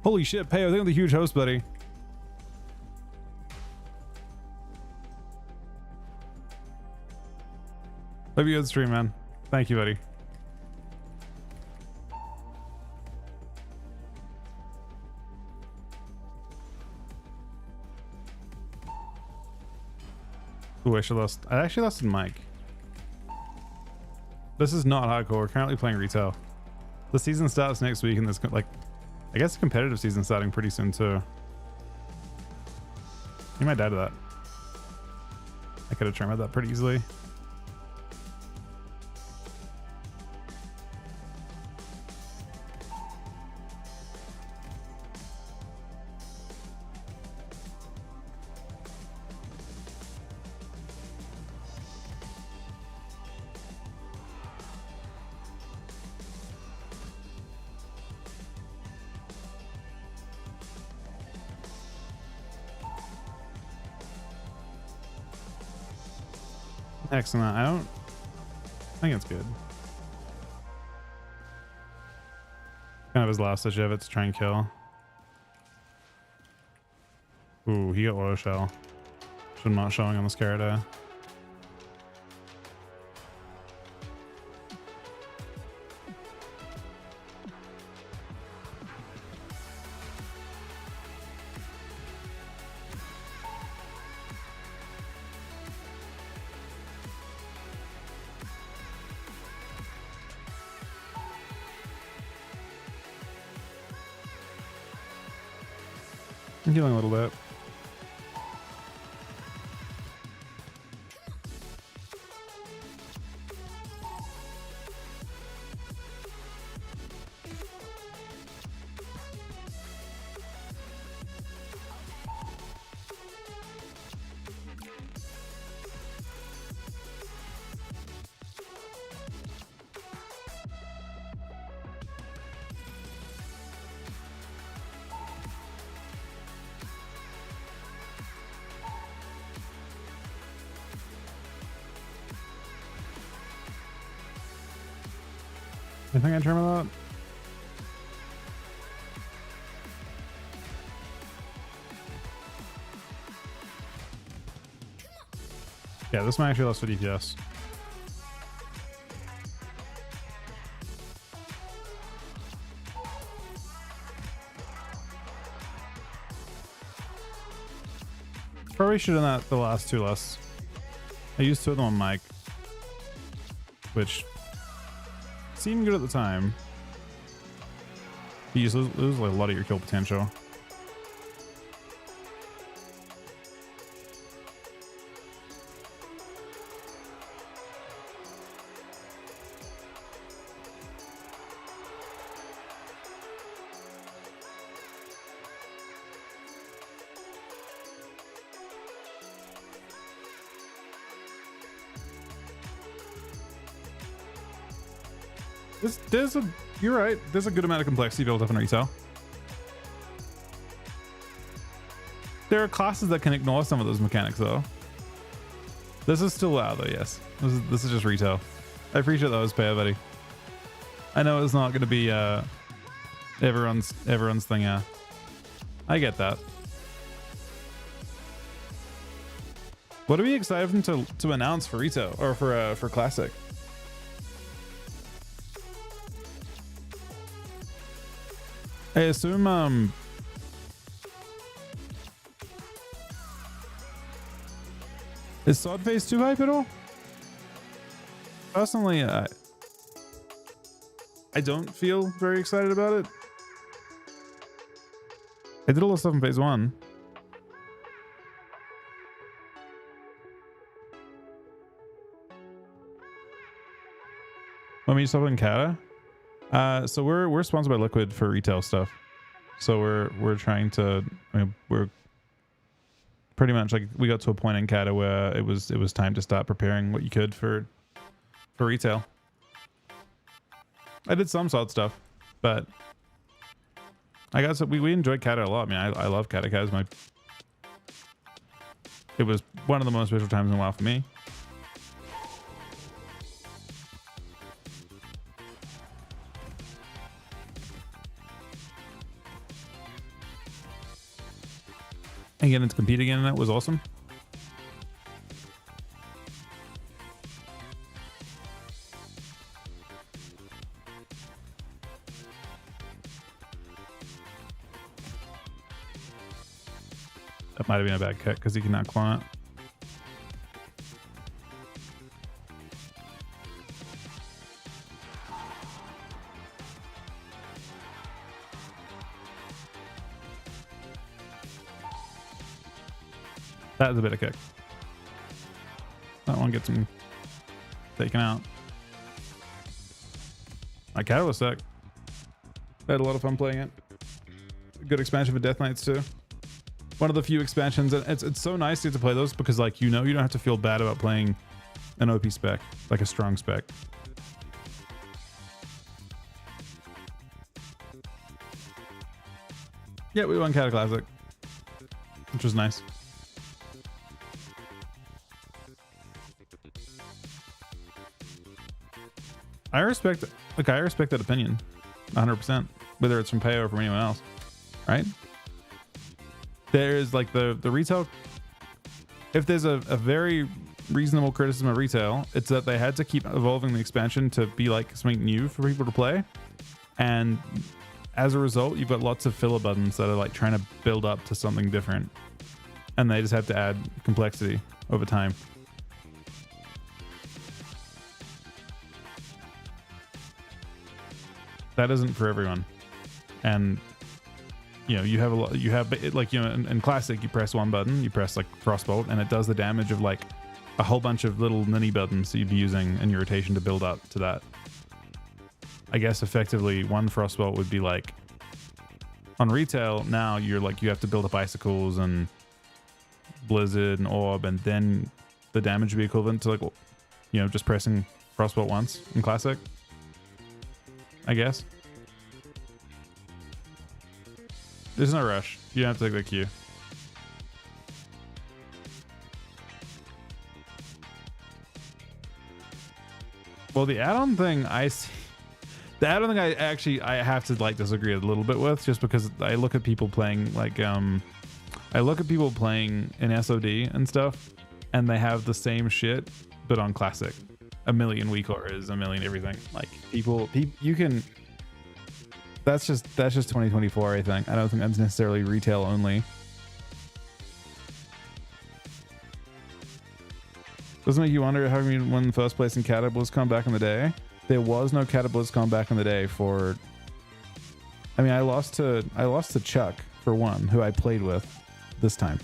Holy shit, Pay, I think I'm the huge host, buddy. Love you on stream, man. Thank you, buddy. Ooh, I actually lost Mike. This is not hardcore. We're currently playing retail. The season starts next week, and there's like, I guess the competitive season starting pretty soon too. You might die to that. I could have trimmed that pretty easily. Excellent. I think it's good. Kind of his last ditch effort to try and kill. Ooh, he got auto shell. Should not showing on this character. I'm healing a little bit. You think I trim that? Yeah, this might actually less for DPS. Probably should have done that the last two lists. I used two of them on Mike, which seemed good at the time. You just lose like a lot of your kill potential. You're right. There's a good amount of complexity built up in retail. There are classes that can ignore some of those mechanics though. This is still WoW though, yes. This is just retail. I appreciate that was pay, buddy. I know it's not going to be everyone's thing. I get that. What are we excited for them to announce for retail or for classic? I assume is Sod Phase 2 hype at all? Personally, I don't feel very excited about it. I did a lot of stuff in Phase 1. Want me to stop in Kata? So we're sponsored by Liquid for retail stuff. So we're trying to, I mean, we're pretty much like, we got to a point in Kata where it was time to start preparing what you could for retail. I did some sod stuff, but I guess we enjoyed Kata a lot. I mean, I love Kata. Kata's it was one of the most special times in a while for me. And getting to compete again in it was awesome. That might have been a bad cut because he cannot clone it. That is a bit of kick. That one gets him taken out. My cat was sick. I had a lot of fun playing it. Good expansion for Death Knights too. One of the few expansions, and it's so nice to get to play those because like you don't have to feel bad about playing an OP spec, like a strong spec. Yeah, we won Kata Classic, which was nice. I respect that opinion 100%, whether it's from Pay or from anyone else, right? There's like the retail, if there's a very reasonable criticism of retail, it's that they had to keep evolving the expansion to be like something new for people to play, and as a result you've got lots of filler buttons that are like trying to build up to something different, and they just have to add complexity over time. That isn't for everyone, and you know you have like, you know, in classic you press one button, you press like Frostbolt, and it does the damage of like a whole bunch of little mini buttons that you'd be using in your rotation to build up to that. I guess effectively one Frostbolt would be like, on retail now you're like, you have to build up icicles and blizzard and orb, and then the damage would be equivalent to like, you know, just pressing Frostbolt once in classic, I guess. There's no rush. You don't have to take the queue. Well, the add-on thing, I see. I don't think I have to like disagree a little bit with, just because I look at people playing like I look at people playing in SOD and stuff, and they have the same shit but on classic. A million weak auras, a million everything. Like people you can. That's just 2024. I think. I don't think that's necessarily retail only. Doesn't make you wonder how you won first place in Cata BlizzCon back in the day? There was no Cata BlizzCon back in the day for. I mean, I lost to Chuck for one, who I played with this time.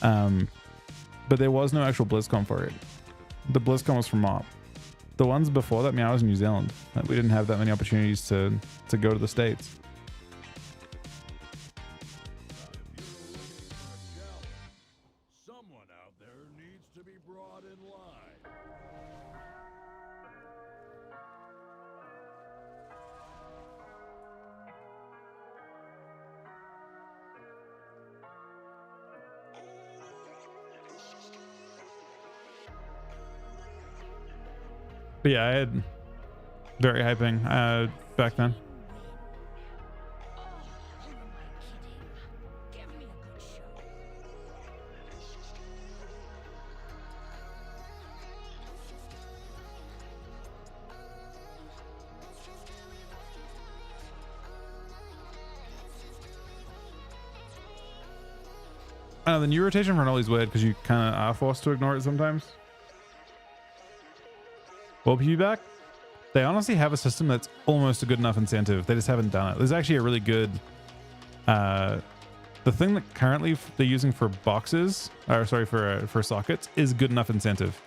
But there was no actual BlizzCon for it. The BlizzCon was for MOP. The ones before that, I mean, I was in New Zealand. We didn't have that many opportunities to go to the States. Someone out there needs to be brought in line. But yeah, I had very hyping back then. Give me a good show. I know the new rotation for Nolly is weird because you kind of are forced to ignore it sometimes. Will PvP back? They honestly have a system that's almost a good enough incentive. They just haven't done it. There's actually a really good... the thing that currently they're using for boxes, or sorry, for sockets, is good enough incentive.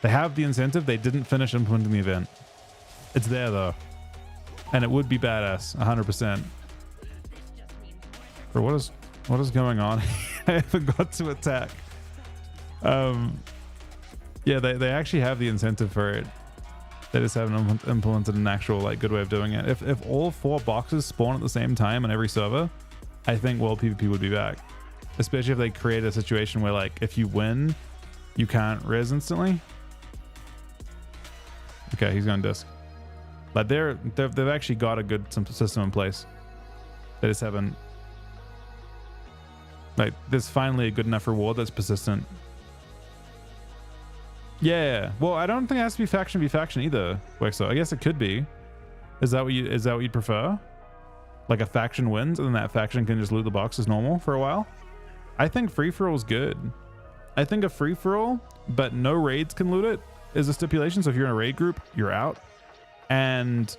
They have the incentive. They didn't finish implementing the event. It's there though. And it would be badass, 100%. For what is going on? I forgot to attack. Yeah, they actually have the incentive for it. They just haven't implemented an actual like good way of doing it. If all 4 boxes spawn at the same time on every server, I think World PvP would be back. Especially if they create a situation where like if you win, you can't res instantly. Okay, he's going disc. But they've actually got a good system in place. They just haven't. Like, there's finally a good enough reward that's persistent. Yeah. Well, I don't think it has to be faction v faction either, Wexo. I guess it could be. Is that what you'd prefer? Like a faction wins and then that faction can just loot the box as normal for a while? I think free for all is good. I think a free for all, but no raids can loot it is a stipulation. So if you're in a raid group, you're out. And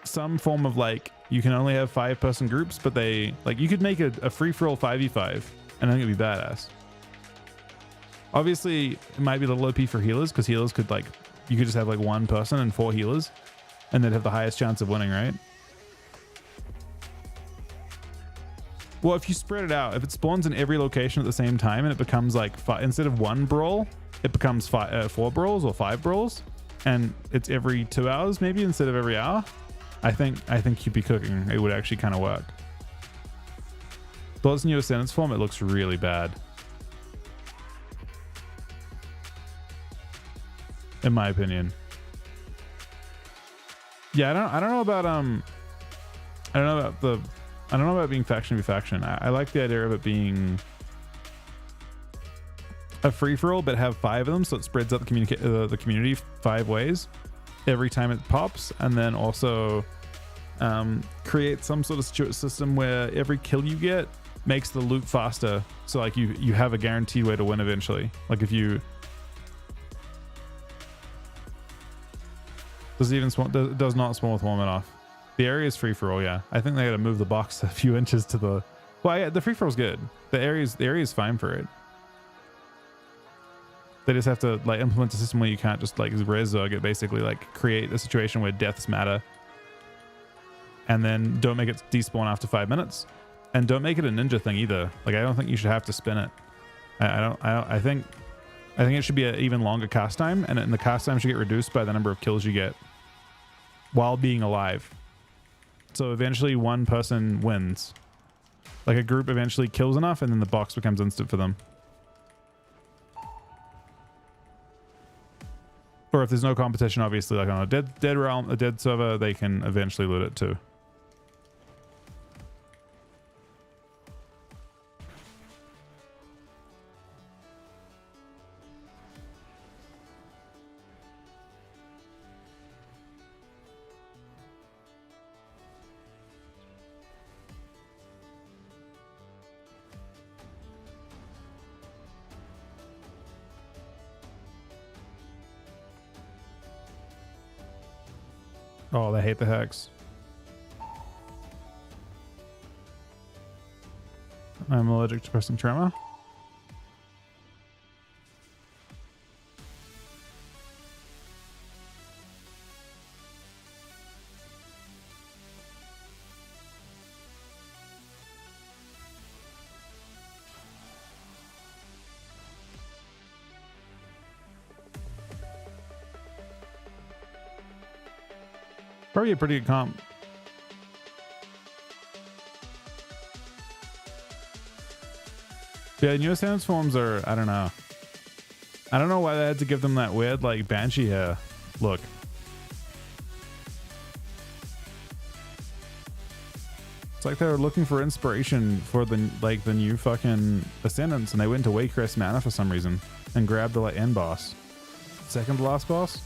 some form of like, you can only have 5-person groups, but they like, you could make a free for all 5v5 and I think it'd be badass. Obviously it might be a little OP for healers because healers could like, you could just have like 1 person and 4 healers and they'd have the highest chance of winning, right? Well, if you spread it out, if it spawns in every location at the same time and it becomes like instead of 1 brawl, it becomes 4 brawls or 5 brawls, and it's every 2 hours maybe instead of every hour, I think you'd be cooking. It would actually kind of work. Blood's new sentence form, it looks really bad, in my opinion. Yeah, I don't know about being faction v faction. I like the idea of it being a free-for-all, but have 5 of them, so it spreads out the community 5 ways every time it pops, and then also create some sort of system where every kill you get makes the loot faster. So like you have a guaranteed way to win eventually. Like if you does not spawn with warming off. The area is free for all, yeah. I think they gotta move the box a few inches to the... Well, yeah, the free for all is good. The area is fine for it. They just have to like implement a system where you can't just like res zerg it, basically like create a situation where deaths matter. And then don't make it despawn after 5 minutes. And don't make it a ninja thing either. Like I don't think you should have to spin it. I think it should be an even longer cast time, and the cast time should get reduced by the number of kills you get while being alive. So eventually 1 person wins. Like a group eventually kills enough and then the box becomes instant for them. Or if there's no competition, obviously, like on a dead realm, a dead server, they can eventually loot it too. Oh, they hate the hex. I'm allergic to pressing tremor. Probably a pretty good comp. Yeah, new Ascendance forms are, I don't know. I don't know why they had to give them that weird, like, Banshee hair look. It's like they were looking for inspiration for the new fucking Ascendants, and they went to Waycrest Manor for some reason and grabbed the, like, end boss. Second to last boss?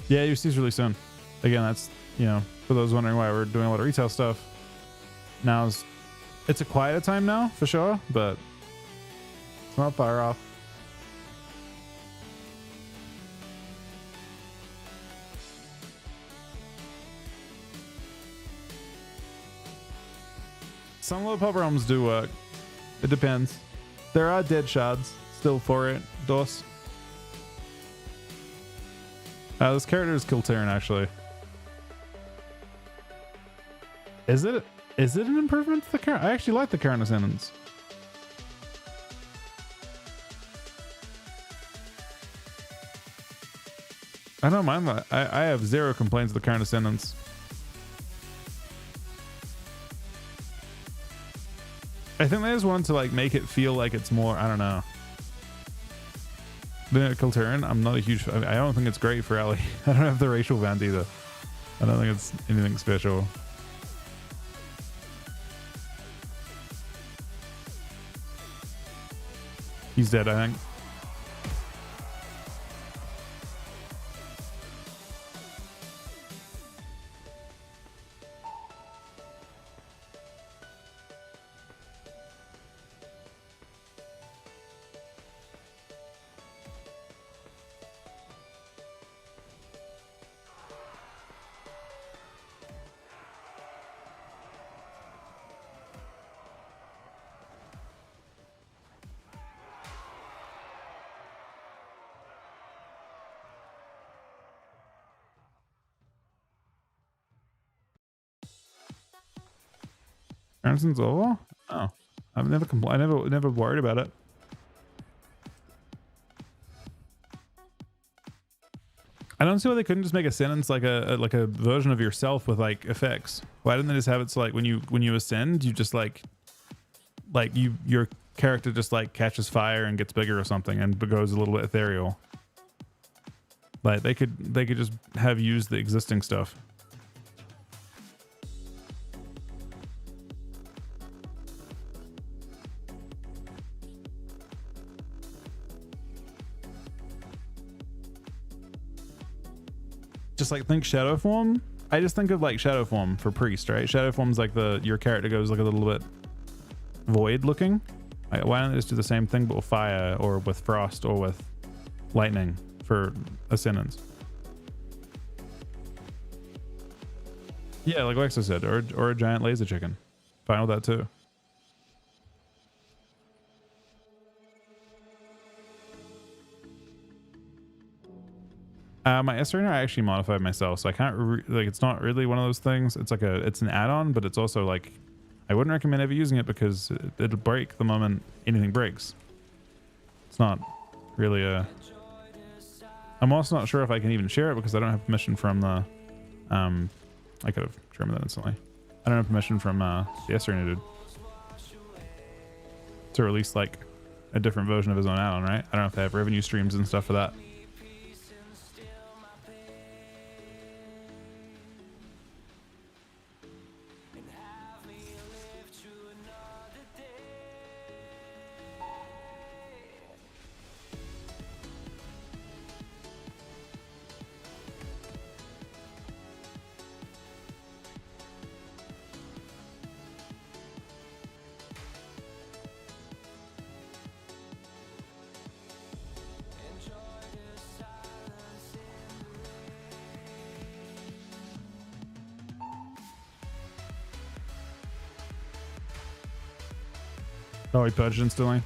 Yeah, UC's really soon. Again, that's, you know, for those wondering why we're doing a lot of retail stuff. It's a quieter time now, for sure, but it's not far off. Some low pop realms do work. It depends. There are dead shards still for it, DOS. This character is Kilteran, actually. Is it an improvement to the current? I actually like the current Ascendants. I don't mind that. I have zero complaints with the current Ascendants. I think they just wanted to like make it feel like it's more, I don't know. The Kilteran, I'm not a huge fan. I don't think it's great for Ellie. I don't have the racial band either. I don't think it's anything special. He's dead, I think. Anderson's over? Oh, I've never complained. I never worried about it. I don't see why they couldn't just make a sentence like a version of yourself with like effects. Why didn't they just have it so like when you ascend, you just like your character just like catches fire and gets bigger or something and goes a little bit ethereal. Like they could just have used the existing stuff. Just like think shadow form. I just think of like shadow form for priest, right? Shadow form's like your character goes like a little bit void looking. Like, why don't they just do the same thing but with fire or with frost or with lightning for ascendants? Yeah, like Lexa said, or a giant laser chicken. Fine with that too. My S trainer I actually modified myself, so I can't like it's not really one of those things. It's like it's an add-on, but it's also like I wouldn't recommend ever using it because it'll break the moment anything breaks. It's not really a I'm also not sure if I can even share it because I don't have permission from the, I could have trimmed that instantly. I don't have permission from the Serena dude to release like a different version of his own add-on, right? I don't know if they have revenue streams and stuff for that. Oh, he purged instantly.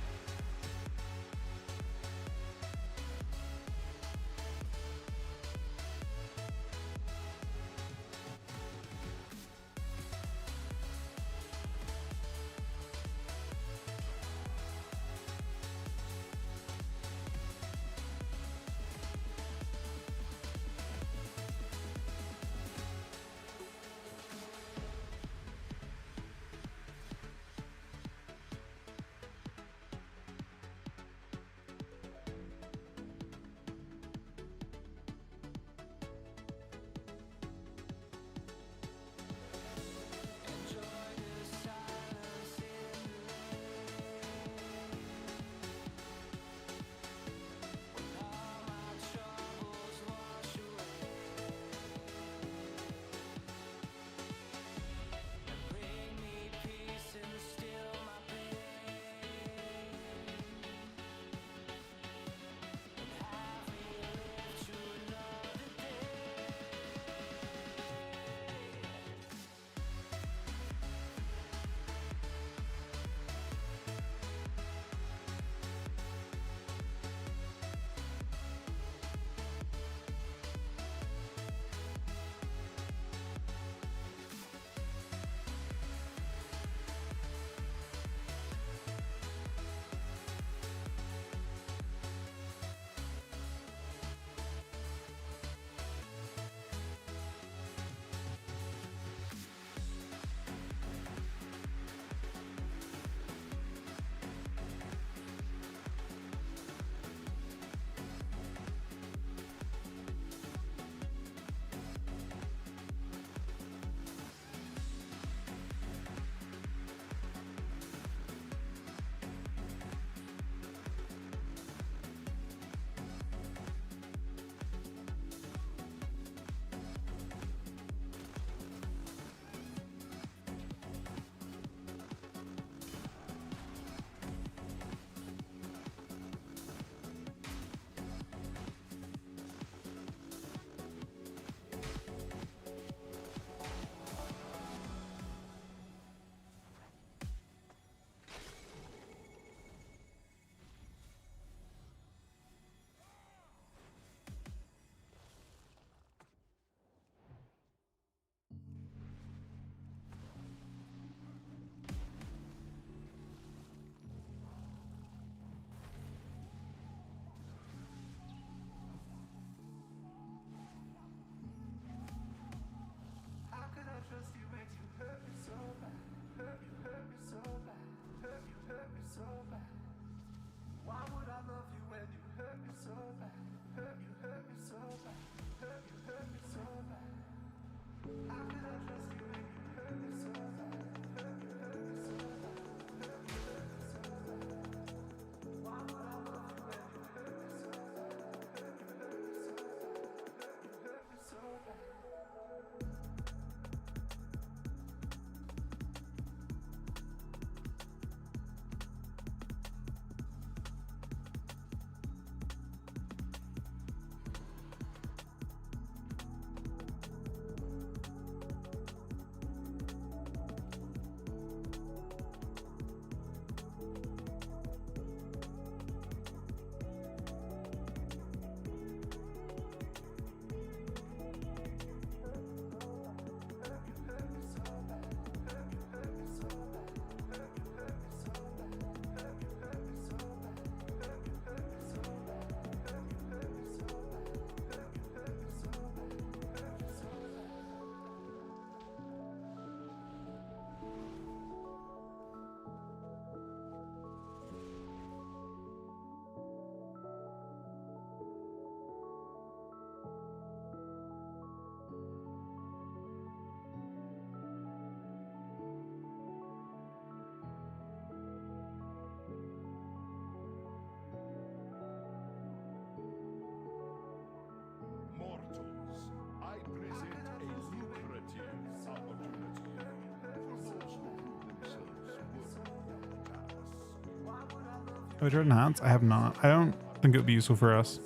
Have I tried enhance? I have not. I don't think it would be useful for us.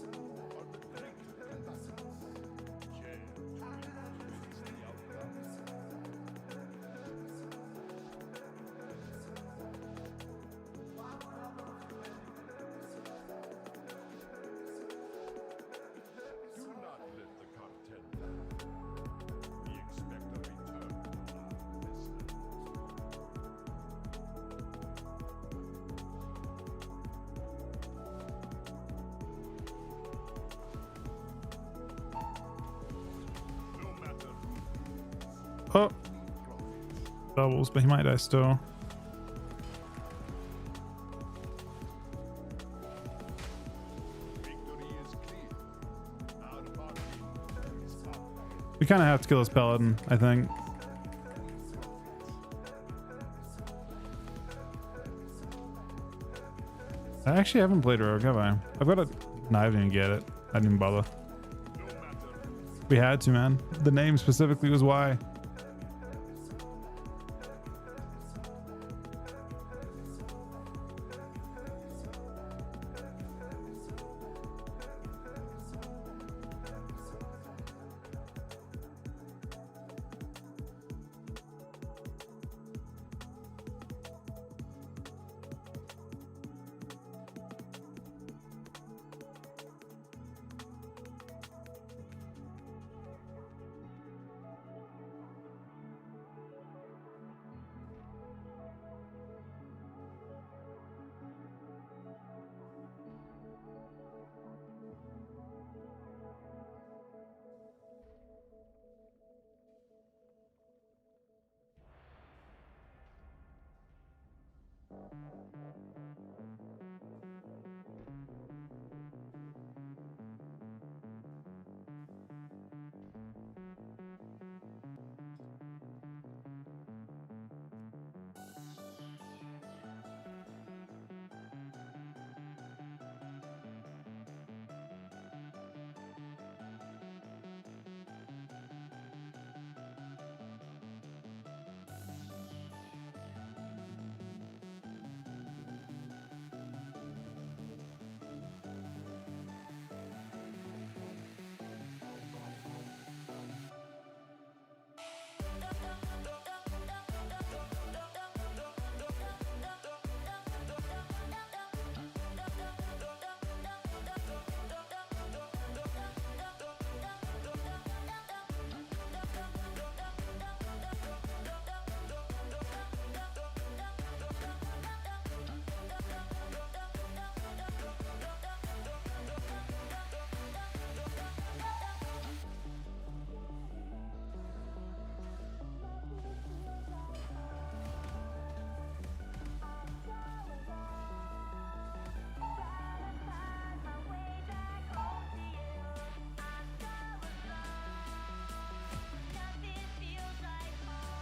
Do not let the cartel down. We expect a return from our business. No matter who Oh, doubles, but he might die still. victory is clear. Our party is up. We kind of have to kill this paladin, I think. I actually haven't played Rogue, have I? I've got a... No, I didn't even get it. I didn't even bother. No matter who We had to, man. The name specifically was why.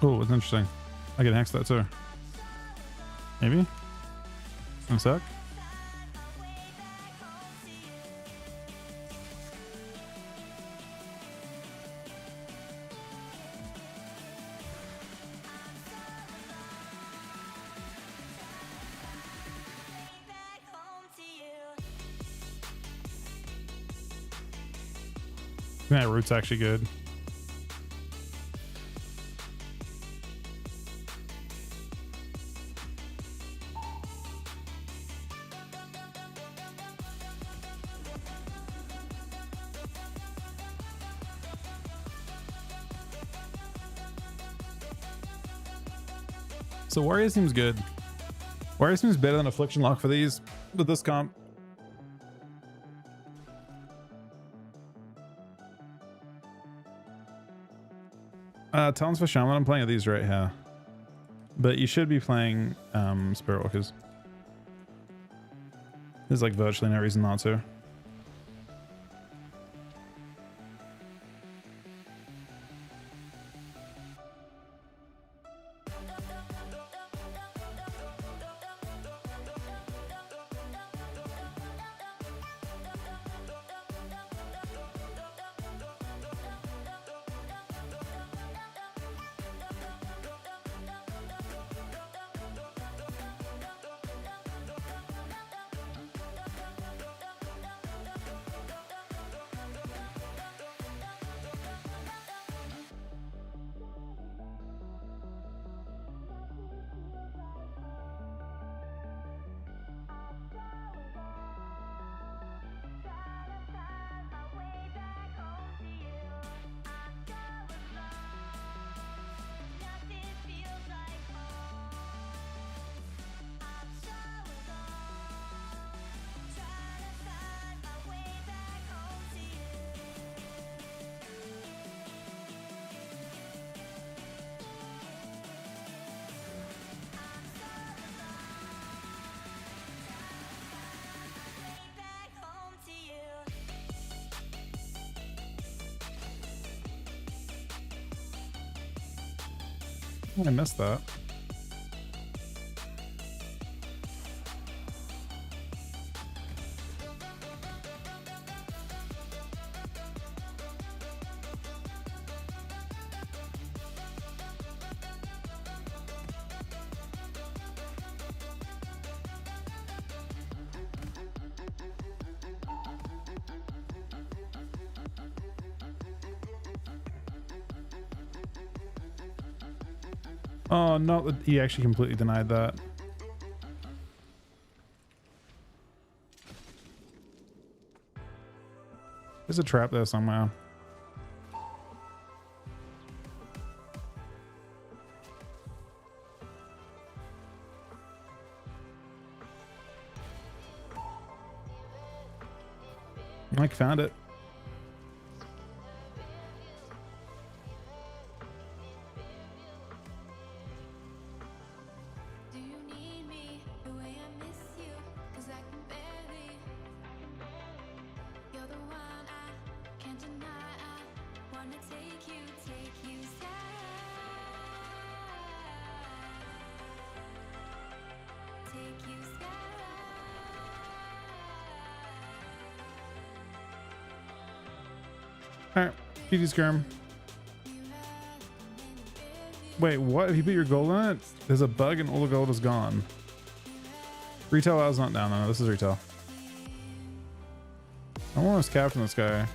Oh, it's interesting. I can hex that too. Maybe? One sec. That root's actually good. So Warrior seems good. Warrior seems better than Affliction Lock for these with this comp. Talents for Shaman, I'm playing at these right here. But you should be playing Spirit Walkers. There's like virtually no reason not to. I missed that. Oh no, he actually completely denied that. There's a trap there somewhere. Mike found it. Do you need me the way I miss you? 'Cause I can barely. You're the one I can't deny. I wanna take you sky. Take you sky. Alright, PD skirm. Wait, what? If you put your gold in it, there's a bug and all the gold is gone. Retail is not down. No, this is retail. I almost captain this guy.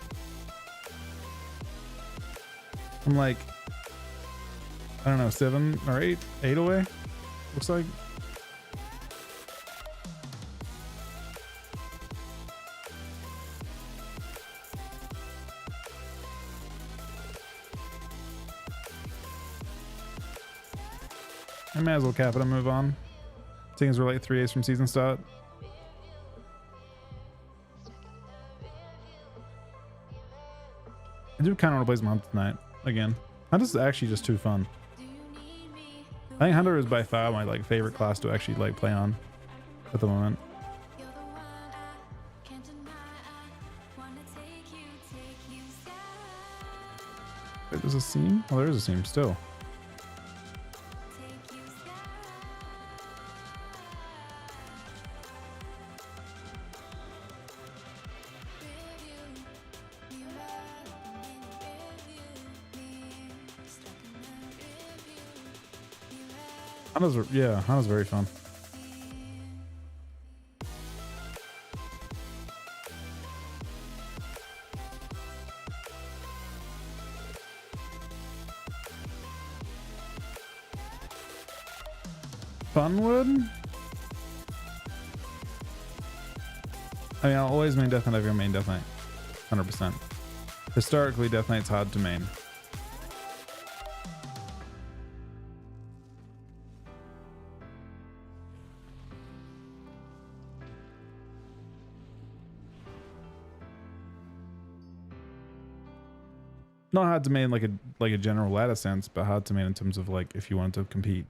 I'm like, I don't know, 7 or 8 away. Looks like. I may as well cap it and move on. Seeing as we're like 3 days from season start. I do kind of want to play some Hunt tonight again. Hunt is actually just too fun. I think Hunter is by far my like favorite class to actually like play on at the moment. You're the one I can't deny. I wanna take you sky. Wait, there's a seam? Oh, there is a seam still. Take you sky. You had in review, me stuck in that review. You had Hunter's very fun. Funwood? I mean, I'll always main Death Knight if you're main Death Knight. 100%. Historically, Death Knight's hard to main. Not hard to main like a general ladder sense, but hard to main in terms of like if you wanted to compete.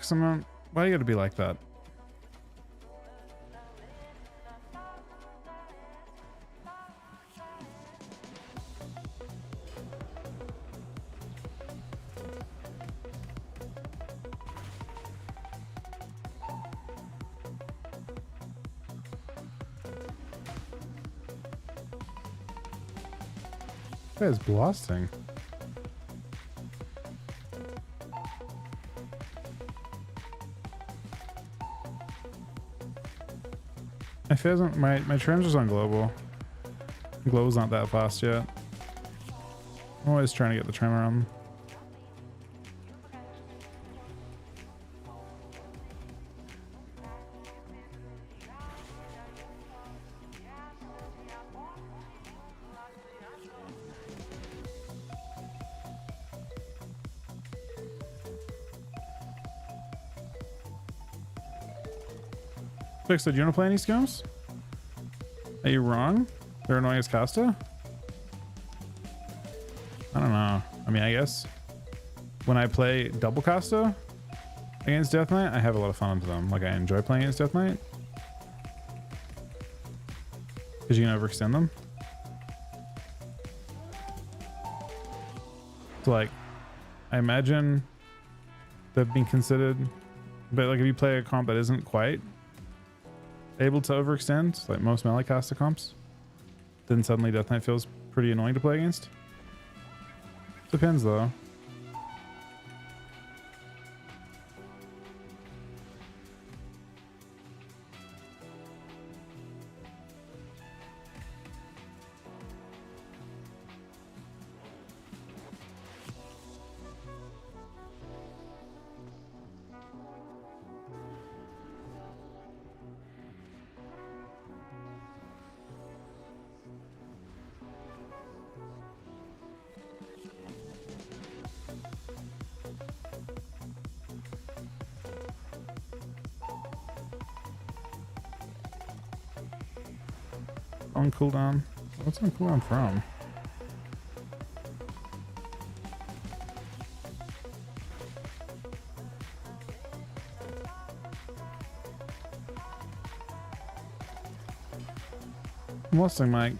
Someone, why you gotta be like that? That is blasting. My pheasant, my trim's just on global. Global's not that fast yet. I'm always trying to get the trim around. Fixer, do you want to play any scums? Are you wrong? They're annoying as caster? I don't know. I mean, I guess when I play double caster against Death Knight, I have a lot of fun with them. Like, I enjoy playing against Death Knight. Because you can overextend them. So, like, I imagine they've been considered, but like if you play a comp that isn't quite able to overextend, like most melee caster comps, then suddenly Death Knight feels pretty annoying to play against. Depends though. On cooldown. What's on cooldown from? Mustang Mike.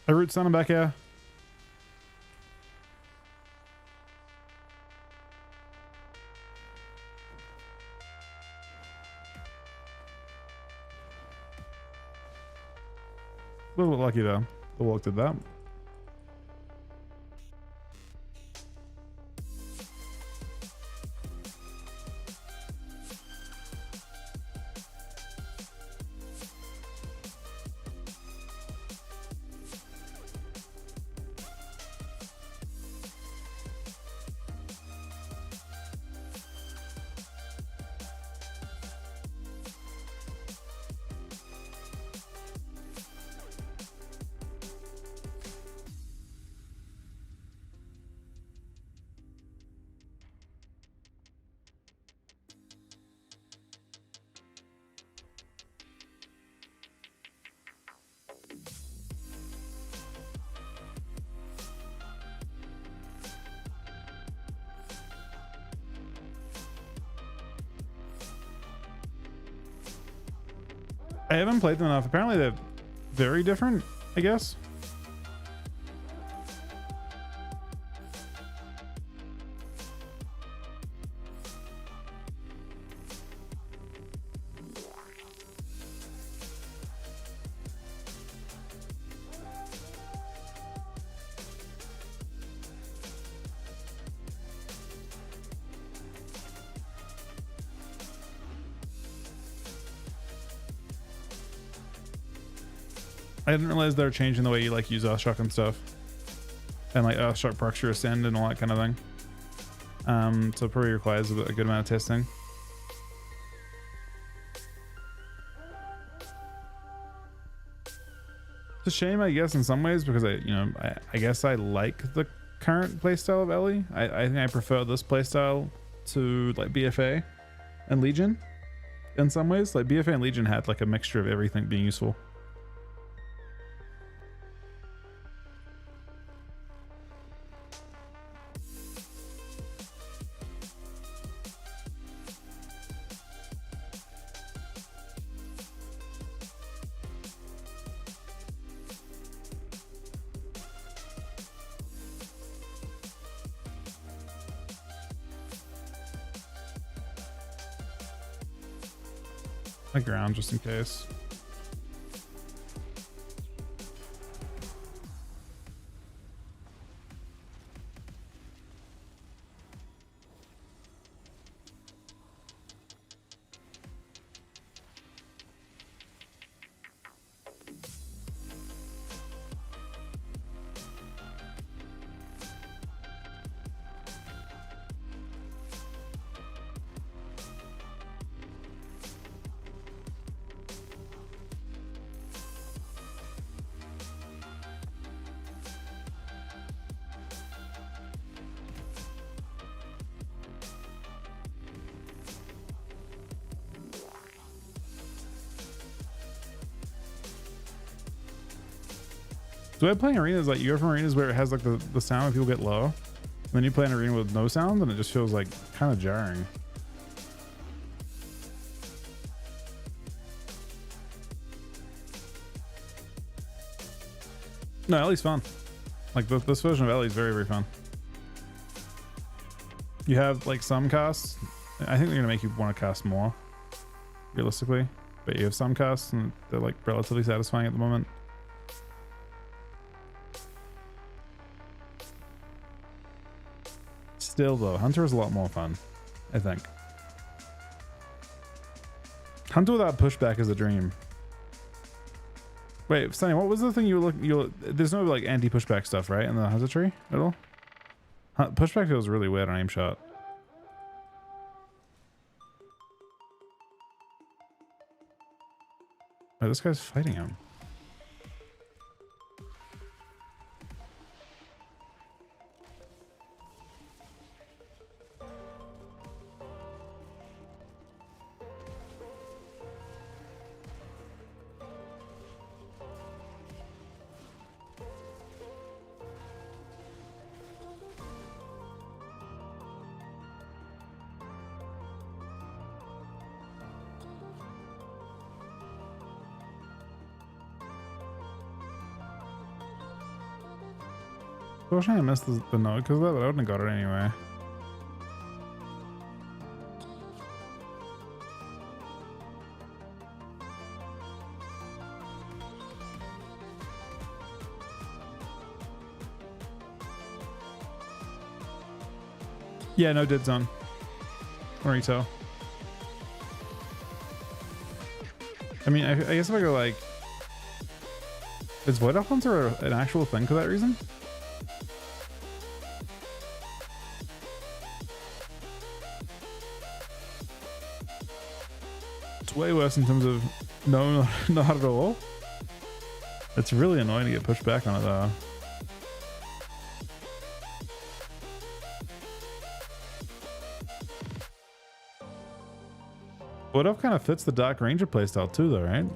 I root son back here. A little bit lucky though. The walk did that. I haven't played them enough. Apparently they're very different, I guess. I didn't realize they were changing the way you like use Earthshock and stuff, and like Earthshock procs your ascend and all that kind of thing. So it probably requires a good amount of testing. It's a shame, I guess, in some ways, because I guess I like the current playstyle of Ellie. I think I prefer this playstyle to like BFA and Legion in some ways. Like BFA and Legion had like a mixture of everything being useful. The ground just in case. The way playing arenas, like you go from arenas where it has like the sound when people get low, and then you play an arena with no sound, and it just feels like kind of jarring. No, Ellie's fun. Like this version of Ellie is very, very fun. You have like some casts. I think they're gonna make you want to cast more, realistically. But you have some casts, and they're like relatively satisfying at the moment. Still though, Hunter is a lot more fun, I think. Hunter without pushback is a dream. Wait, Sunny, what was the thing you were looking? There's no like anti-pushback stuff, right, in the Hunter tree at all? Pushback feels really weird on aim shot. Oh, this guy's fighting him. Unfortunately, I missed the note because I wouldn't have got it anyway. Yeah, no dead zone. Morito. I mean, I guess if I go like... Is Void Elf Hunter an actual thing for that reason? It's way worse in terms of no, not at all. It's really annoying to get pushed back on it though. Void Elf kind of fits the Dark Ranger playstyle too though, right?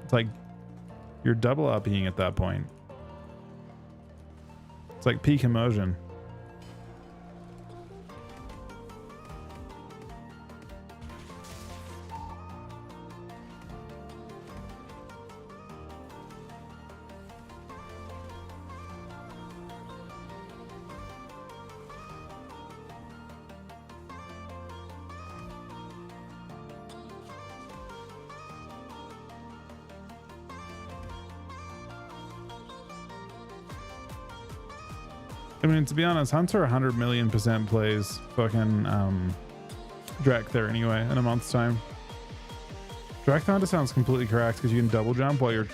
It's like you're double upping at that point. It's like peak immersion. I mean, to be honest, Hunter 100 million% plays fucking Drakthar anyway in a month's time. Drakthar sounds completely correct because you can double jump while you're...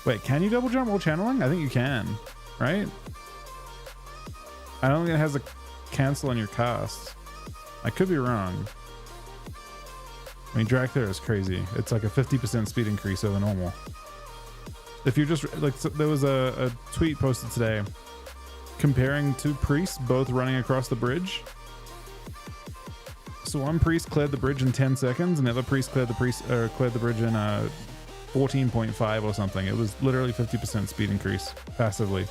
Wait, can you double jump while channeling? I think you can, right? I don't think it has a cancel on your casts. I could be wrong. I mean, Drakthar is crazy. It's like a 50% speed increase over normal. If you're just... like, so there was a tweet posted today comparing two priests both running across the bridge. So one priest cleared the bridge in 10 seconds and the other priest cleared the bridge in 14.5 or something. It was literally 50% speed increase passively,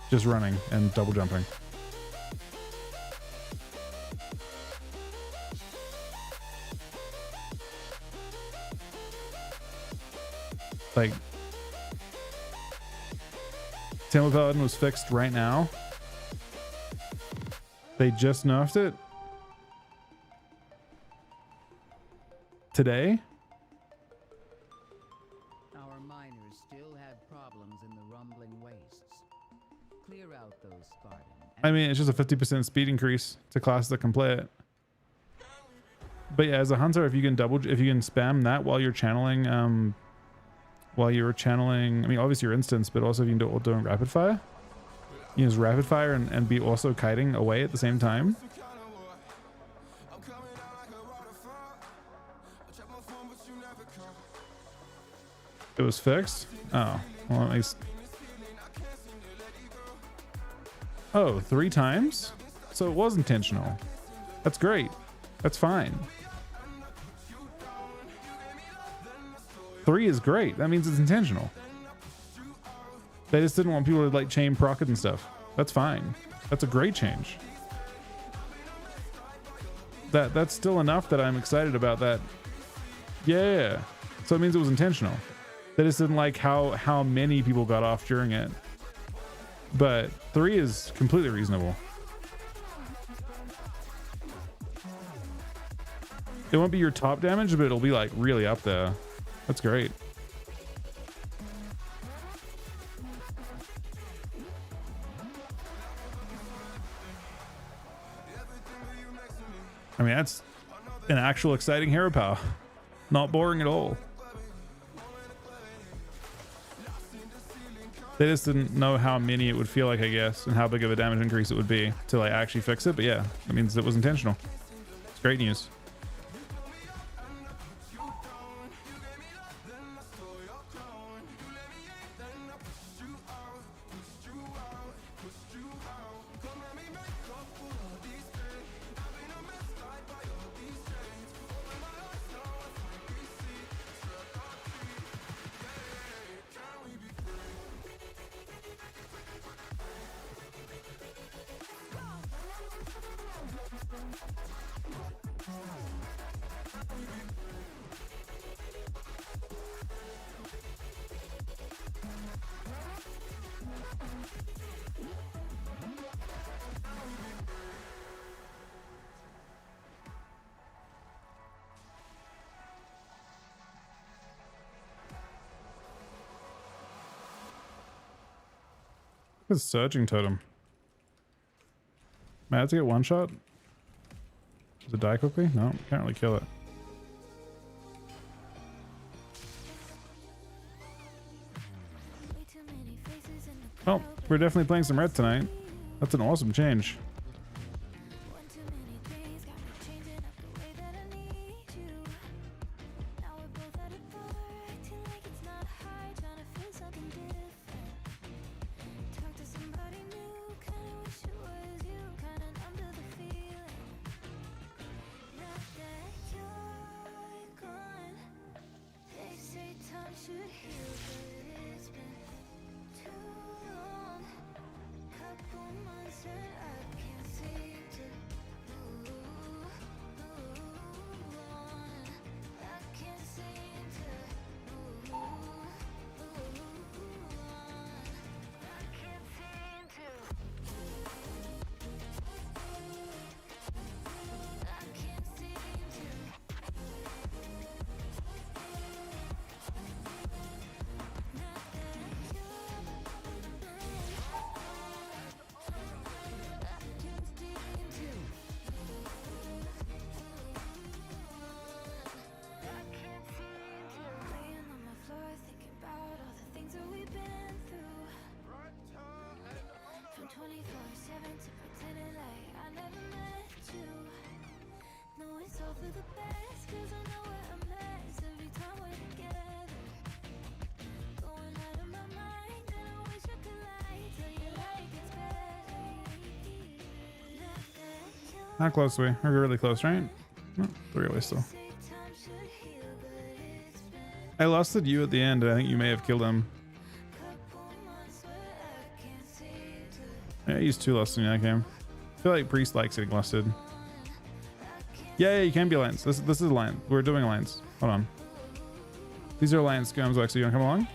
just running and double jumping. Like, Temple Paladin was fixed right now. They just nerfed it today. Our miners still had problems in the rumbling wastes. Clear out those Spartan. I mean, it's just a 50% speed increase to classes that can play it. But yeah, as a hunter, if you can spam that while you're channeling, I mean, obviously your instance, but also if you can do doing rapid fire. You use rapid fire and be also kiting away at the same time. It was fixed? Oh, well, at least. Oh, 3 times? So it was intentional. That's great. That's fine. 3 is great. That means it's intentional. They just didn't want people to like chain proc it and stuff. That's fine. That's a great change. That's still enough that I'm excited about that. Yeah. So it means it was intentional. They just didn't like how many people got off during it. But 3 is completely reasonable. It won't be your top damage, but it'll be like really up there. That's great. I mean, that's an actual exciting hero power. Not boring at all. They just didn't know how many it would feel like, I guess, and how big of a damage increase it would be to like actually fix it. But yeah, that means it was intentional. It's great news. It's surging totem. Man, I have to get one shot. Does it die quickly? No, can't really kill it. Well, we're definitely playing some red tonight. That's an awesome change. How close are we? We're really close, right? Oh, 3 away still. I lusted you at the end. I think you may have killed him. Yeah, I used 2 lusts in that game. I feel like Priest likes getting lusted. Yeah, you can be alliance. This is alliance. We're doing alliance. Hold on. These are alliance games, so you wanna come along?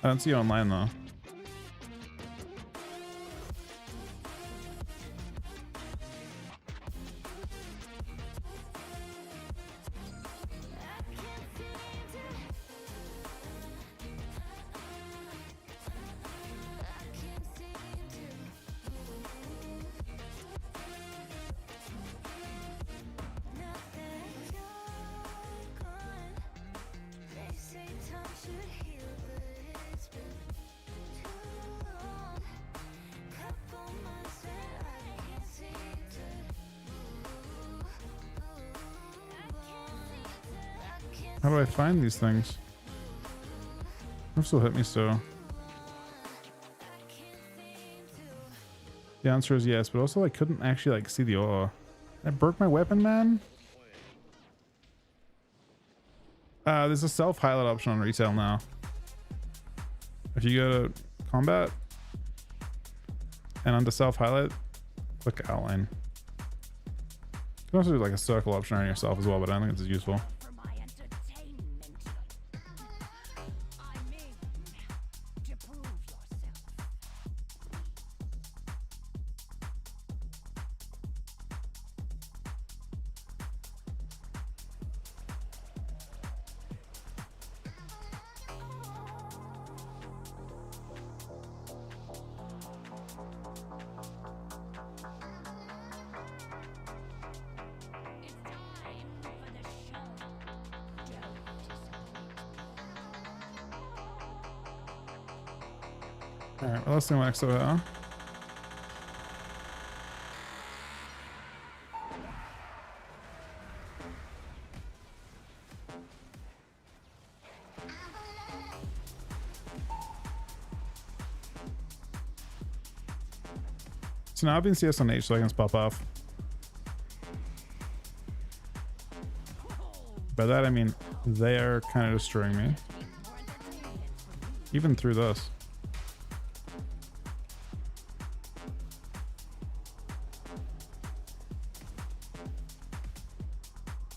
I don't see you online though. How do I find these things? They'll still hit me still. The answer is yes, but also I couldn't actually like see the aura. I broke my weapon, man. There's a self highlight option on retail now. If you go to combat. And under self highlight, click outline. You can also do like a circle option on yourself as well, but I don't think it's as useful. For my entertainment. I mean, to prove yourself. It's time for the show. Don't disappoint. Alright, well, let's do next over here. So now I've been CS on H so I can just pop off. By that I mean they are kind of destroying me. Even through this.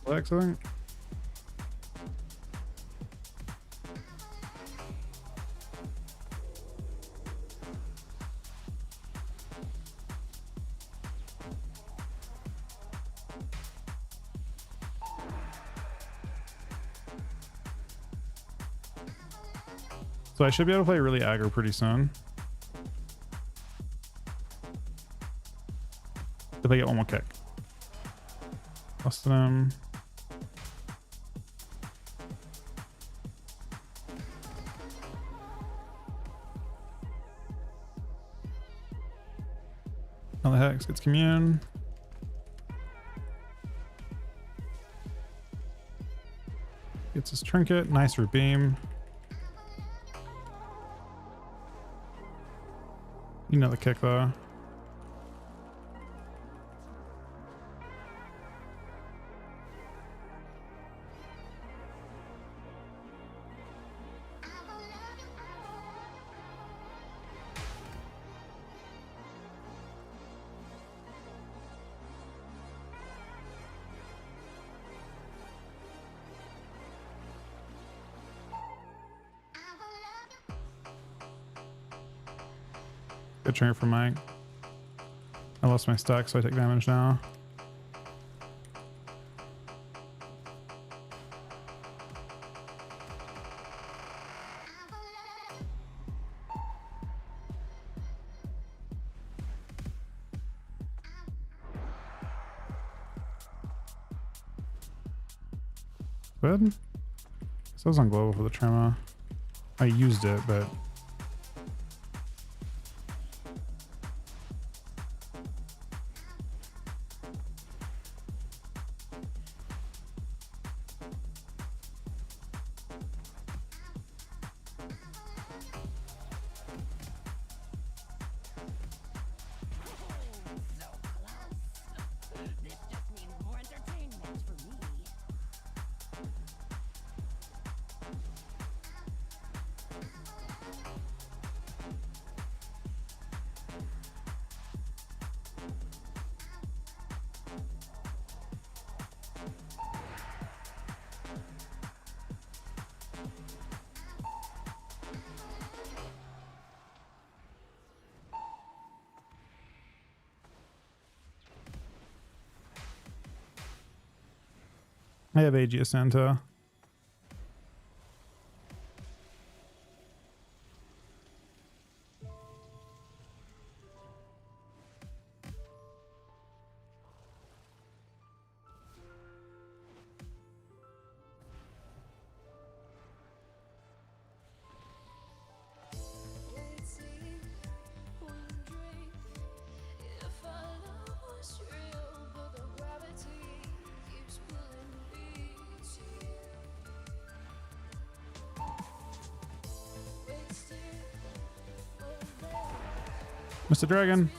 Lex, I think. So I should be able to play really aggro pretty soon. If I get one more kick. Busted him. Another Hex gets commune. Gets his trinket. Nice root beam. You know the kick though. Good trigger from Mike. I lost my stack, so I take damage now. Good. So I was on global for the tremor. I used it, but So close. This just means more entertainment for me. I have AG Santa. Mr. Dragon.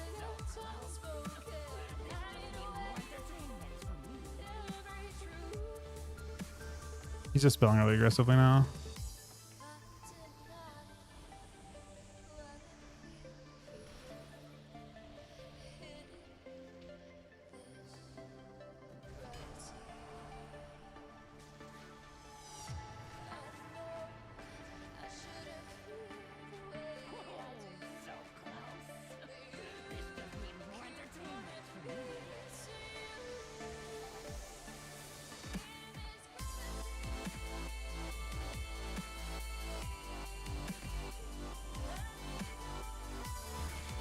He's just spelling really aggressively now.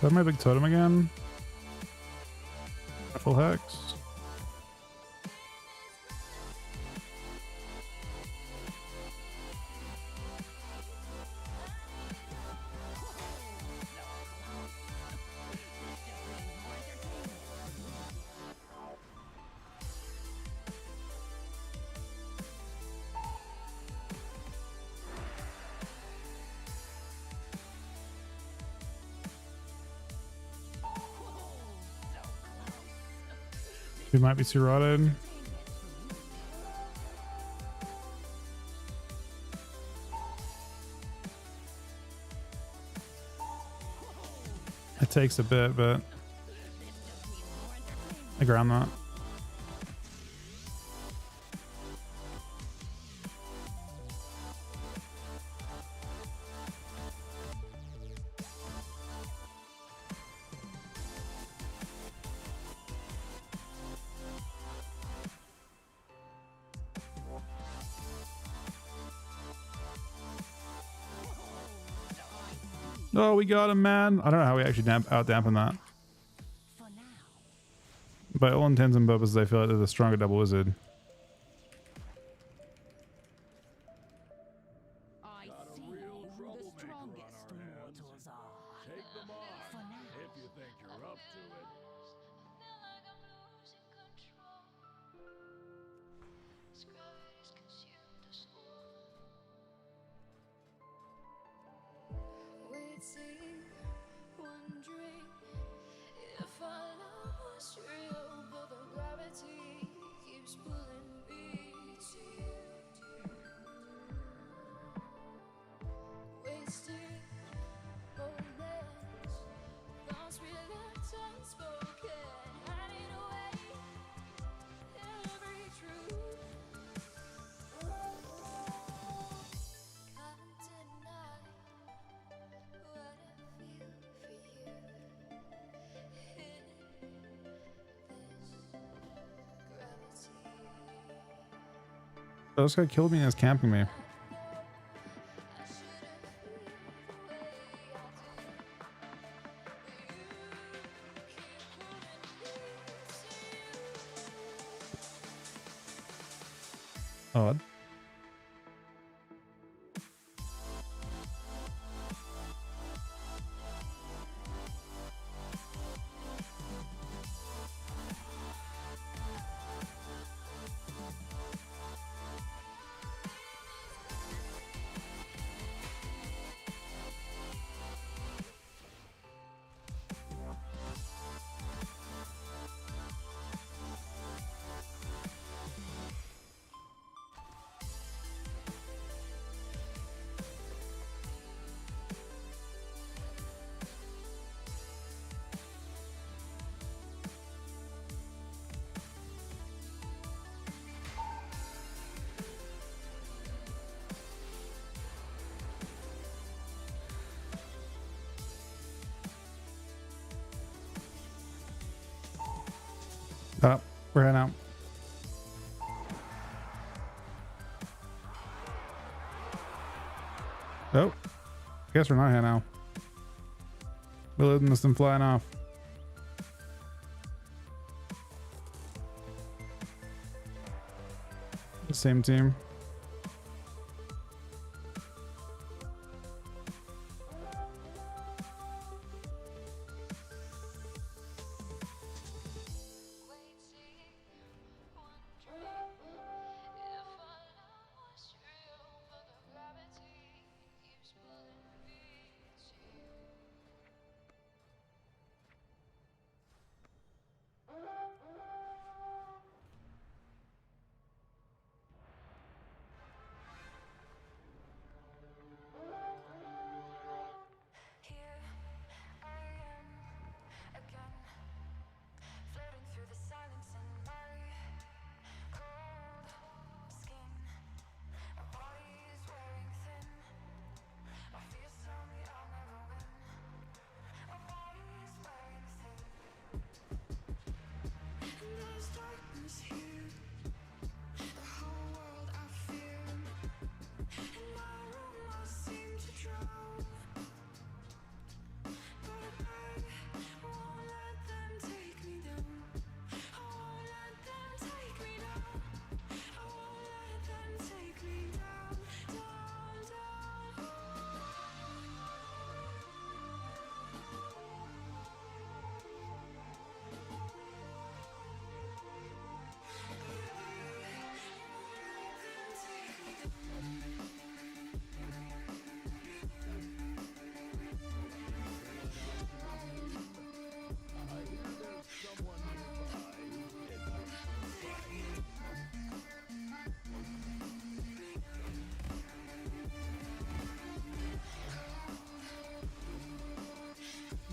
have my big totem again? Full hex. We might be too rotted. It takes a bit, but I ground that. Oh, we got him, man. I don't know how we actually out dampen that. By all intents and purposes, I feel like they're the stronger double wizard. I see who the strongest mortals are. Take them on, if you think you're up to it. Waiting, wondering if our love was real, but the gravity keeps pulling me to you. Wasting moments, thoughts we left unspoken, hiding away every truth. Can't deny what I feel for you in this gravity. Oh, this guy killed me and is camping me. I shouldn't feel the way I do, but you keep pulling me to you. Odd. Oh, we're heading out. Oh, I guess we're not here now. We're letting this thing flying off. Same team.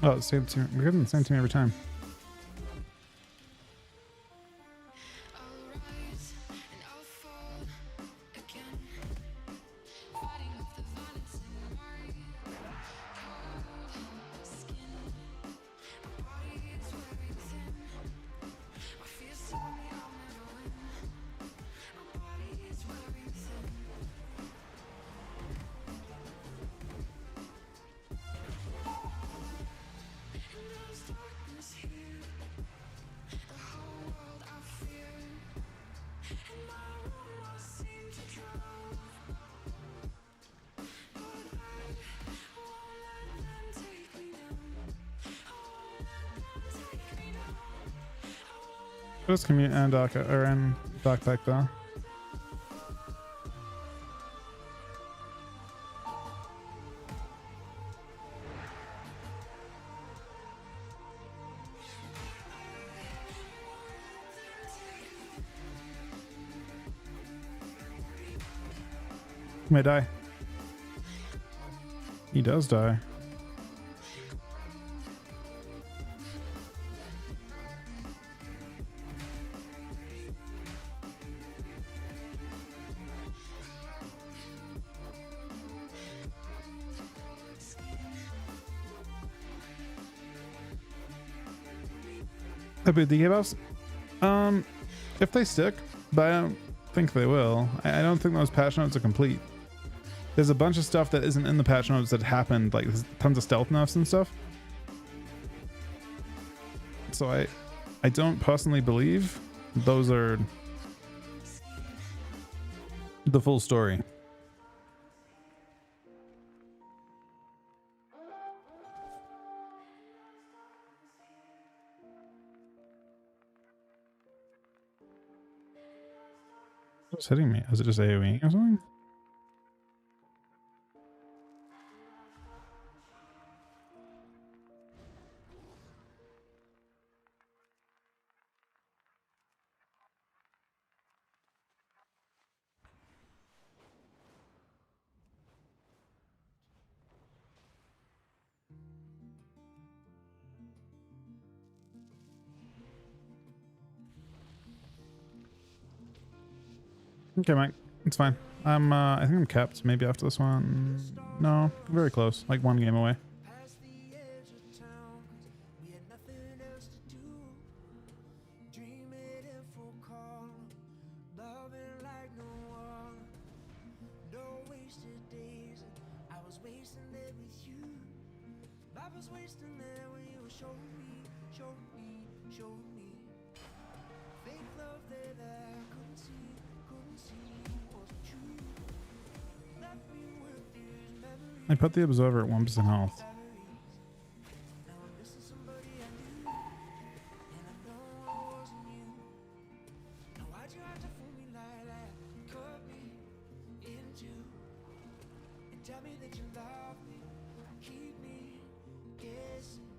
Oh, same team. We're getting the same team every time. Just commute and dock or in dock back though. He may die. He does die. About the debuffs? If they stick, but I don't think they will. I don't think those patch notes are complete. There's a bunch of stuff that isn't in the patch notes that happened, like there's tons of stealth nerfs and stuff. So I don't personally believe those are the full story. What's hitting me? Is it just AoE or something? Okay, Mike. It's fine. I think I'm capped maybe after this one. No, very close. Like one game away. Past the edge of town, 'cause we had nothing else to do. Dreaming in full calm, loving like no one. No wasted days, I was wasting there with you. I was wasting there when you showed me, showed me, showed me. Fake love there that I couldn't see wasn't true. Left me with these memories. I put the observer at 1% health. Now I'm missing somebody I knew, and I know it wasn't you. Now why'd you have to fool me like that? Cut me in two, and tell me that you love me, keep me guessing,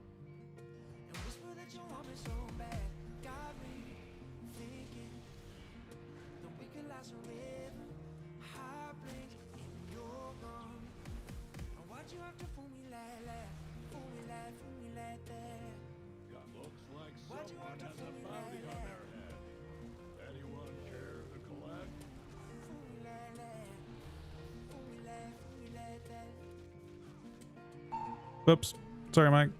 and whisper that you want me so bad. Got me thinking that we could last forever. Heartbreak and you're gone. Now why'd you have to fool me like that? Fool me like that. Looks like Why'd you have someone to has fool a me bounty like on that? their head. Anyone care to collect? Fool me like that. Fool me like that. Whoops. Sorry, Mike.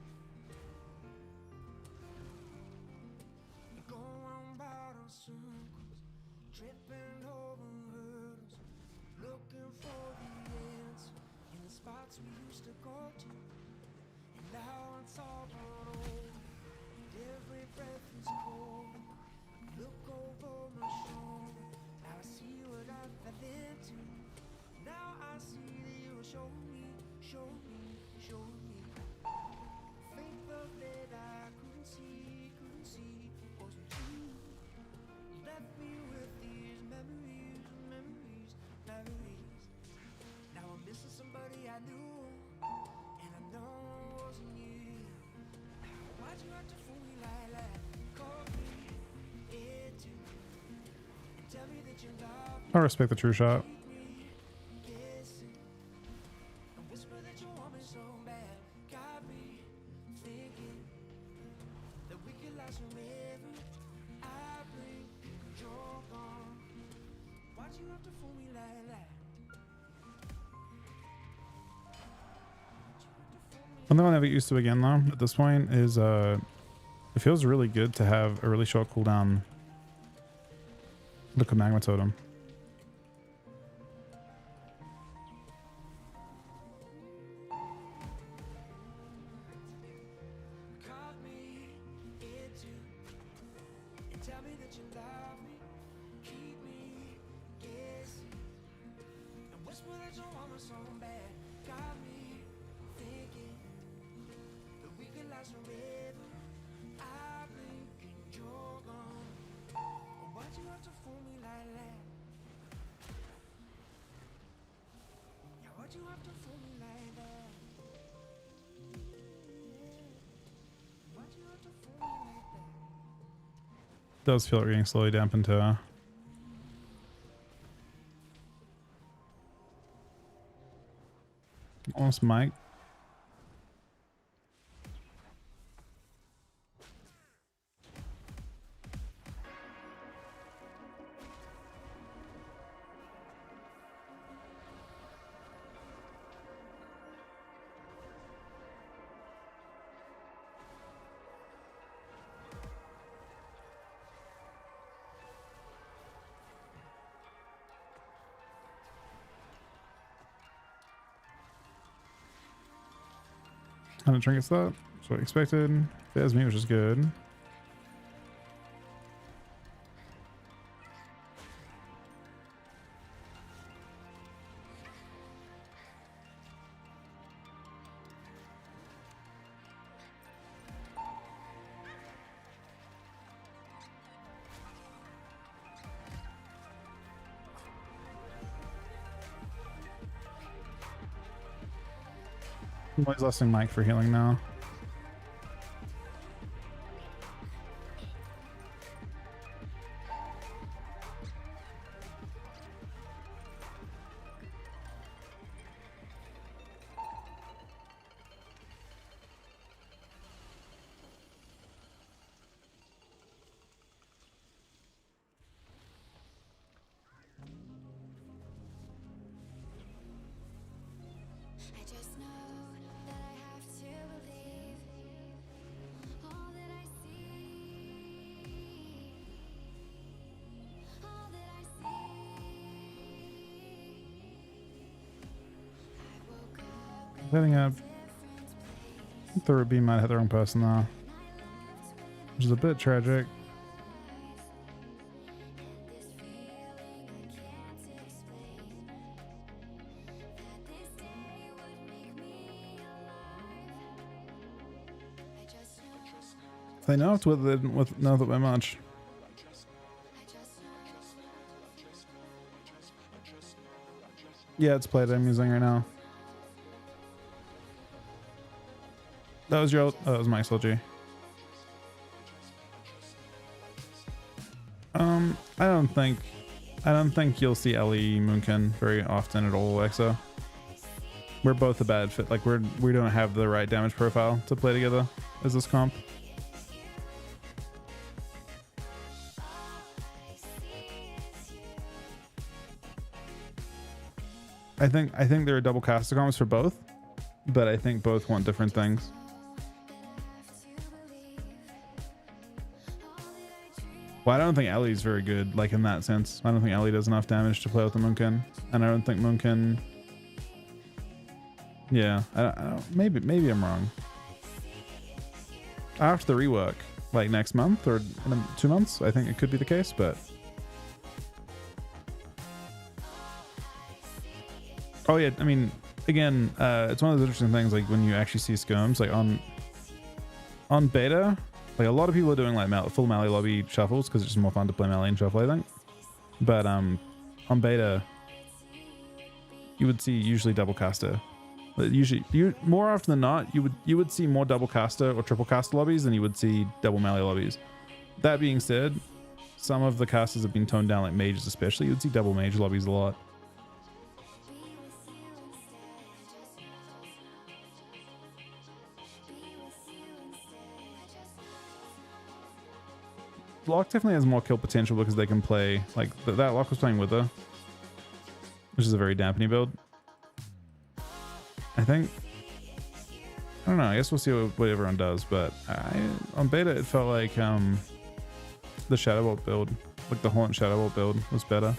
Going about in circles, tripping over hurdles, looking for the answer in the spots we used to go to. And now it's all grown old, and every breath is cold. Look over my shoulder, now I see what I fell into. Now I see that you show me, show me, show me. Fake love that I couldn't see wasn't true. Left me with these memories, memories. Now I'm missing somebody I knew, and I know it wasn't you. Why'd you have to fool me like that? Call me into, and tell me that you love me, I respect the true shot. me guessing, and whisper that you want me so bad. Got me thinking to fool me like that? One thing I'll never get used to again though at this point is it feels really good to have a really short cooldown. Look at Magma Totem. Caught me into and tell me that you love me, keep me guessing, and whisper that you want me so bad. Got me thinking that we could last forever. I blink and you're gone. But why'd you have to fool me like that? Yeah, why'd you have to fool me like that? Why'd you have to fool me like that? Does feel like we're getting slowly dampened to almost Mike. Kind of trinkets that. That's what I expected. There's me, which is good. I'm always listening Mike for healing now. I just know that I have to believe all that I see. All that I see. I woke up Setting up. different I think the Ruby might hit the wrong person though, which is a bit tragic. this feeling I can't explain. That this day would make me alive. I just know. They know it's with it with not that much. I just know. Yeah, it's played. I'm using right now. That was your. Oh, that was Mike's LG. I don't think you'll see Ellie Moonkin very often at all, Exo. We're both a bad fit. Like we don't have the right damage profile to play together as this comp. I think there are double caster comps for both, but I think both want different things. Well, I don't think Ellie's very good, like in that sense. I don't think Ellie does enough damage to play with the Moonkin, and I don't think Moonkin. Yeah, I don't, maybe I'm wrong. After the rework, like next month or in 2 months, I think it could be the case, but. Oh yeah, I mean, again, it's one of those interesting things, like when you actually see scomes, like on beta, like a lot of people are doing like full melee lobby shuffles because it's just more fun to play melee and shuffle, I think. But on beta, you would see usually double caster. More often than not, you would see more double caster or triple caster lobbies than you would see double melee lobbies. That being said, some of the casters have been toned down, like mages especially. You would see double mage lobbies a lot. Lock definitely has more kill potential because they can play, like that Lock was playing with her. which is a very dampening build. I think, I don't know, I guess we'll see what everyone does, but on beta it felt like the Shadow Bolt build, like the Haunt Shadow Bolt build was better.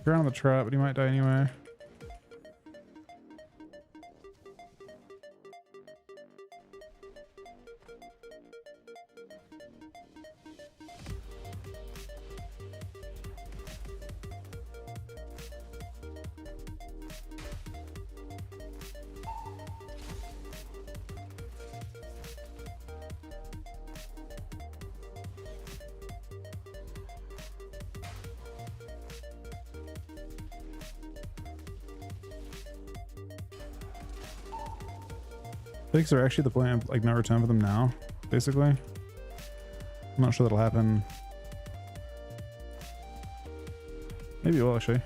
Around the trap, but he might die anyway. Pigs are actually the plan, like no return for them now, basically. I'm not sure that'll happen. Maybe it will actually.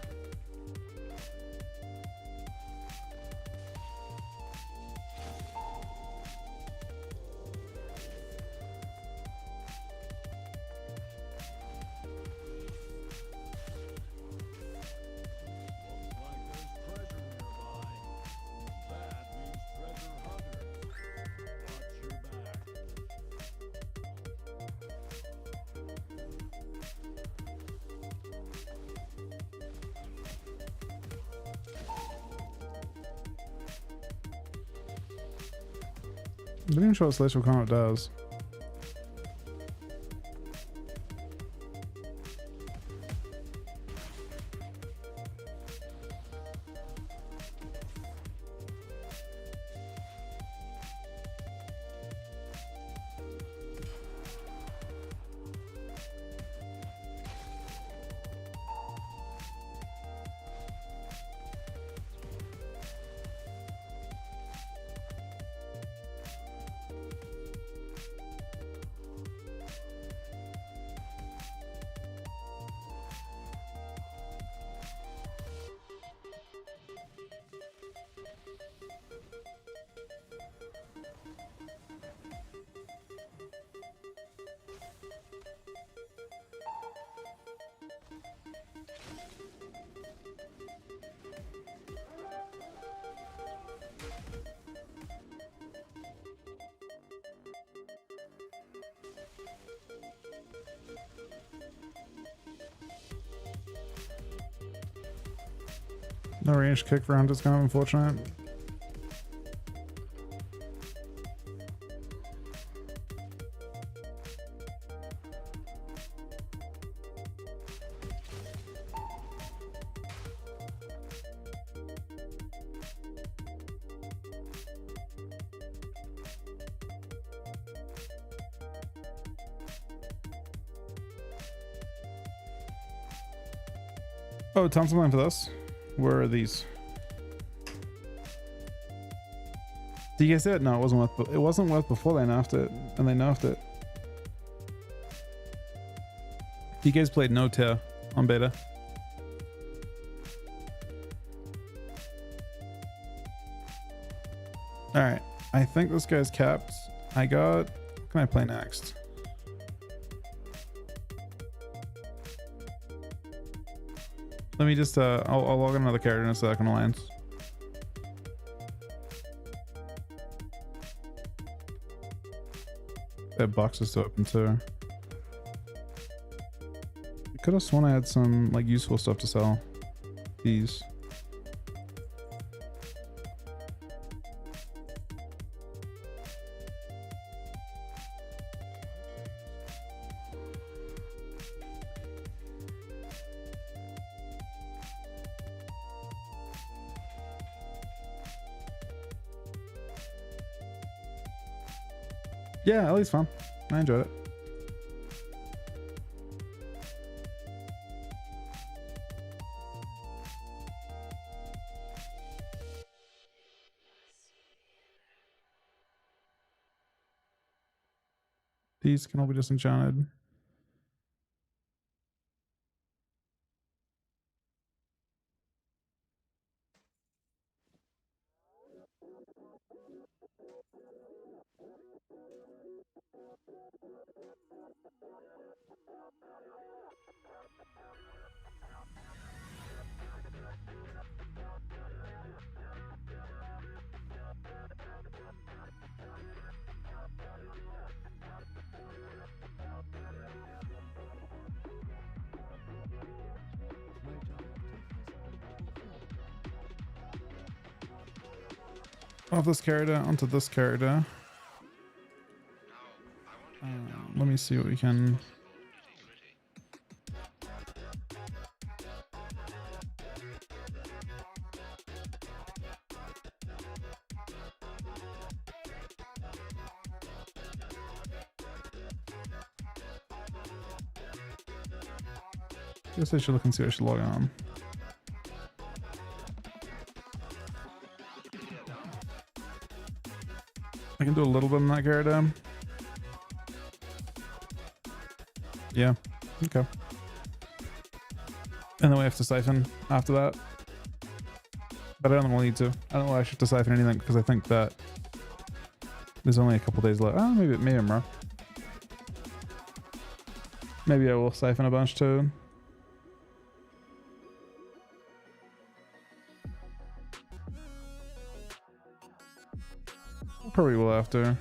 I didn't even show what Celestial Comet does. No range kick for Hunt is kind of unfortunate. Oh, tons of line for this. Where are these? Did you guys see it? No, it wasn't worth. It wasn't worth before they nerfed it, and they nerfed it. You guys played No Tear on beta. All right, I think this guy's capped. I got. What can I play next? Let me just, I'll log in another character in a second, Alliance. That box is still open too. Could have sworn I had some, like, useful stuff to sell. These. Yeah, at least fun. I enjoyed it. These can all be disenchanted. Off this character onto this character. Let me see what we can. Guess I should look and see what I should log on. I can do a little bit on that character. Yeah, okay. And then we have to siphon after that. But I don't think we'll need to. I don't know why I should have to siphon anything because I think that there's only a couple days left. Oh, maybe I'm wrong. Maybe I will siphon a bunch too. Probably will after.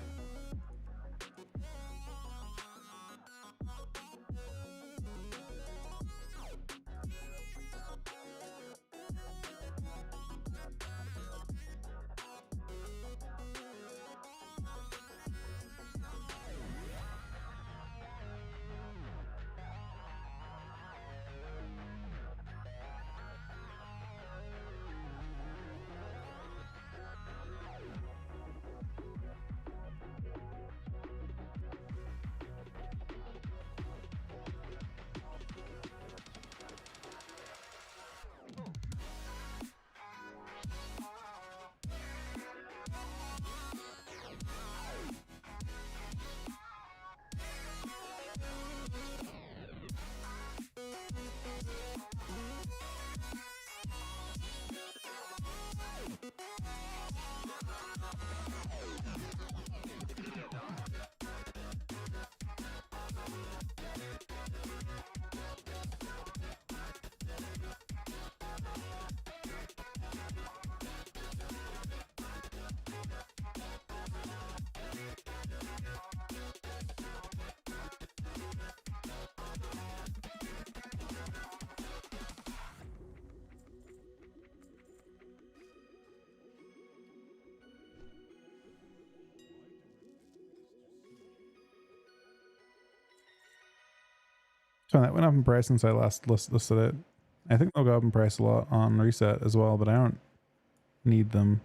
So that went up in price since I last listed it. I think they'll go up in price a lot on reset as well, but I don't need them.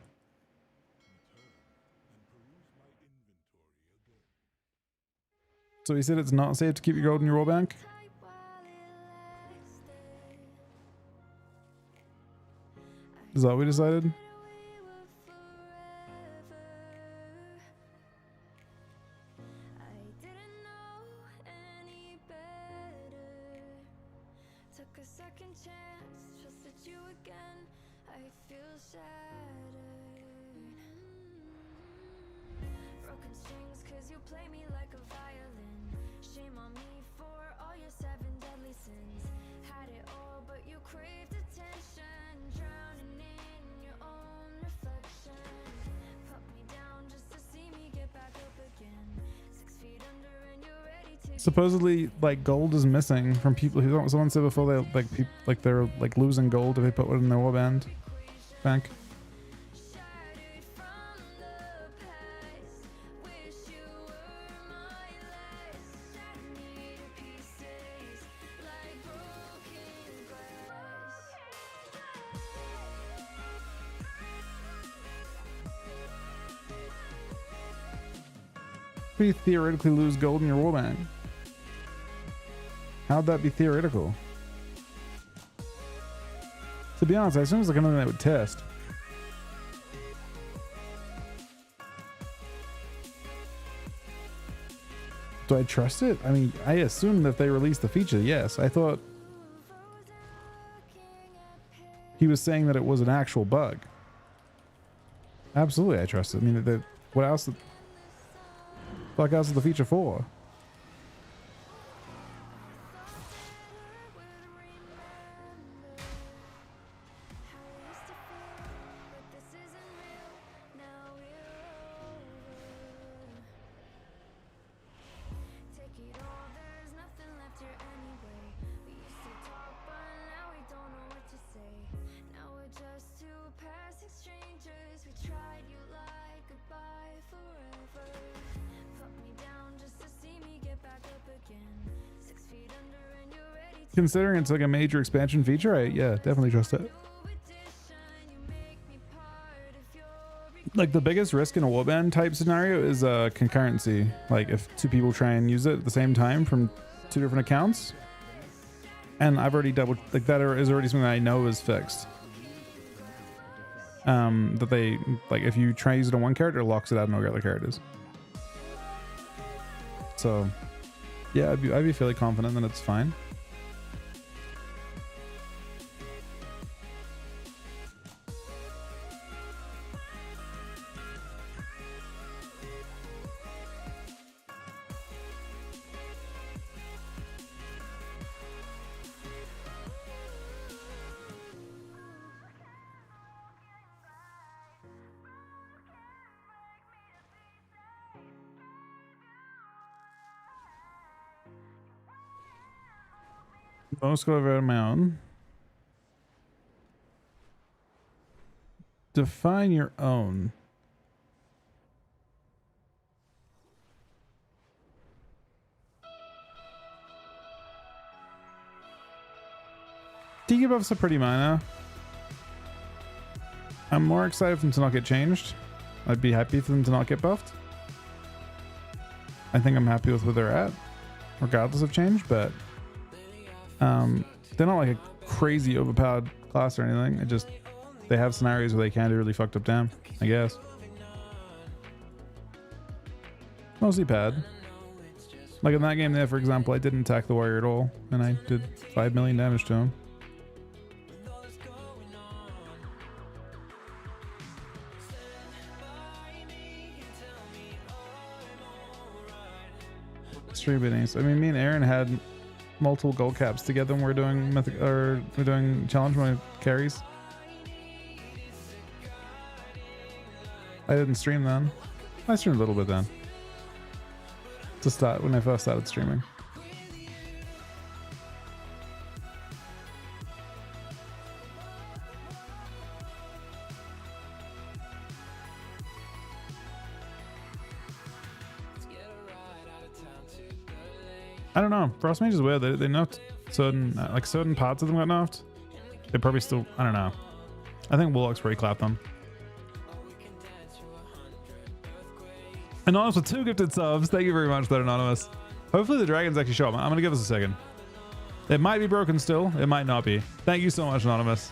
So he said it's not safe to keep your gold in your roll bank? Is that what we decided? Supposedly, like, gold is missing from people who, someone said before, they they're like losing gold if they put it in their warband bank. We theoretically lose gold in your warband. How'd that be theoretical? To be honest, I assume it's like another thing that would test. Do I trust it? I mean, I assume that they released the feature. Yes, I thought he was saying that it was an actual bug. Absolutely, I trust it. I mean, what else? What else is the feature for? Considering it's like a major expansion feature, yeah, definitely trust it. Like the biggest risk in a warband type scenario is concurrency. Like if two people try and use it at the same time from two different accounts. And I've already doubled, like that is already something that I know is fixed. That they, like if you try to use it on one character, it locks it out on all your other characters. So yeah, I'd be fairly confident that it's fine. Let's go over my own. Define your own. Debuffs are pretty minor. I'm more excited for them to not get changed. I'd be happy for them to not get buffed. I think I'm happy with where they're at, regardless of change, but they're not like a crazy overpowered class or anything. It just, they have scenarios where they can do really fucked up damn, I guess. Mostly pad. Like in that game there, for example, I didn't attack the warrior at all, and I did 5 million damage to him. Stream biddings. I mean, me and Aaron had multiple gold caps together when we're doing we're doing challenge mode carries. I didn't stream then. I streamed a little bit then. To start when I first started streaming. I don't know. Frost Mage is weird. They nerfed certain like certain parts of them got nerfed. They probably still, I don't know. I think Warlock's pretty clapped them. Anonymous with 2 gifted subs. Thank you very much, that Anonymous. Hopefully the dragons actually show up. I'm gonna give us a second. It might be broken still. It might not be. Thank you so much, Anonymous.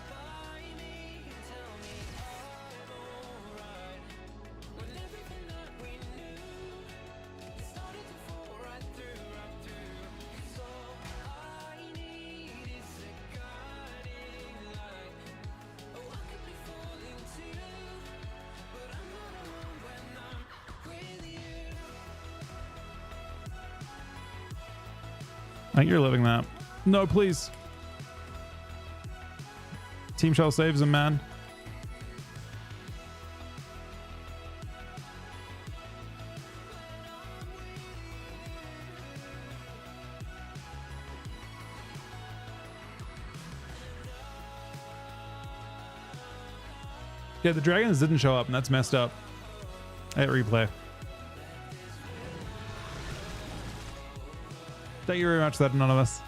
I think you're living that. No, please. Team Shell saves him, man. Yeah, the dragons didn't show up, and that's messed up. I hit replay. Thank you very much for that, Anonymous.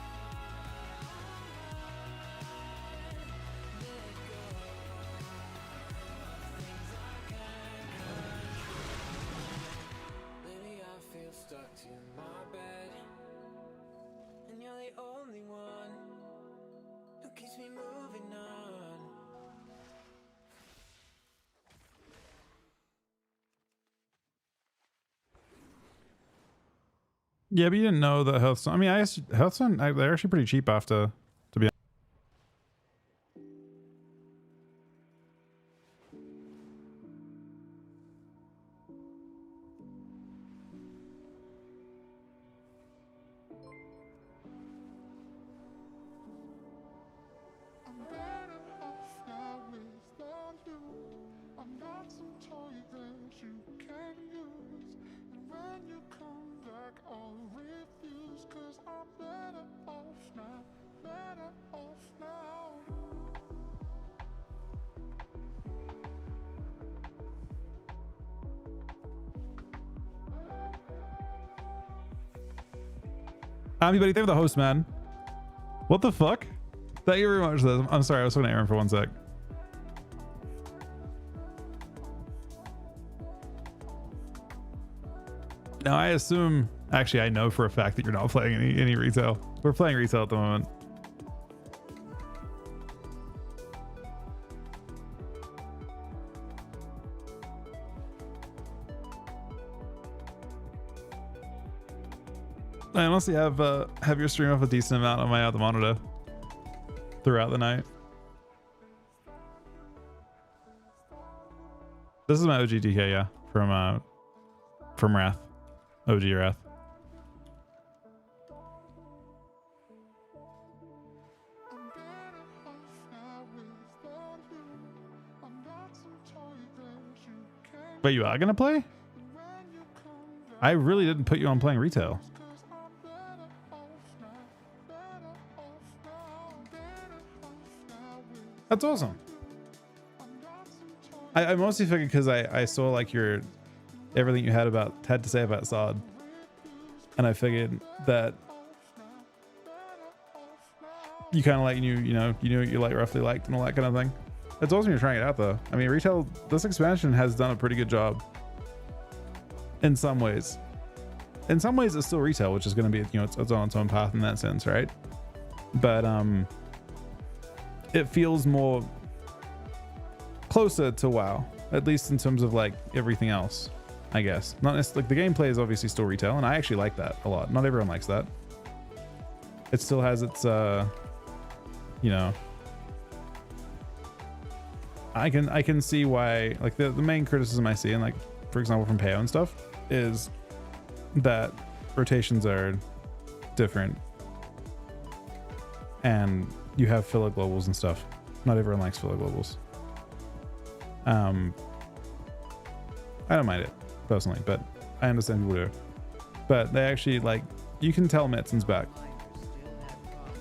Yeah, but you didn't know that Hearthstone. I mean, I guess Hearthstone, they're actually pretty cheap after, to be honest. I'm better off now without you. I'm not some toy that you can use. And when you come back, I'll refuse. Cause I'm better off now, better off now. Buddy, they're the host, man. What the fuck? Thank you very much for this. I'm sorry, I was talking to Aaron for 1 sec. Now I assume, actually I know for a fact that you're not playing any retail. We're playing retail at the moment. I honestly have your stream off a decent amount on my other monitor throughout the night. This is my OG DK, yeah, from Wrath, OG Wrath. But you are gonna play? I really didn't put you on playing retail. That's awesome. I mostly figured because I saw like everything you had to say about Sod, and I figured that you kind of like you knew what you like roughly liked and all that kind of thing. It's awesome you're trying it out though. I mean, retail, this expansion has done a pretty good job in some ways. In some ways, it's still retail, which is going to be it's on its own path in that sense, right? But it feels more closer to WoW, at least in terms of like everything else, I guess. Not necessarily, like the gameplay is obviously still retail, and I actually like that a lot. Not everyone likes that. It still has its I can see why, like the main criticism I see, and like for example from Peo and stuff, is that rotations are different and you have filler globals and stuff. Not everyone likes filler globals. I don't mind it personally, but I understand people do. But they actually, like, you can tell Metzen's back,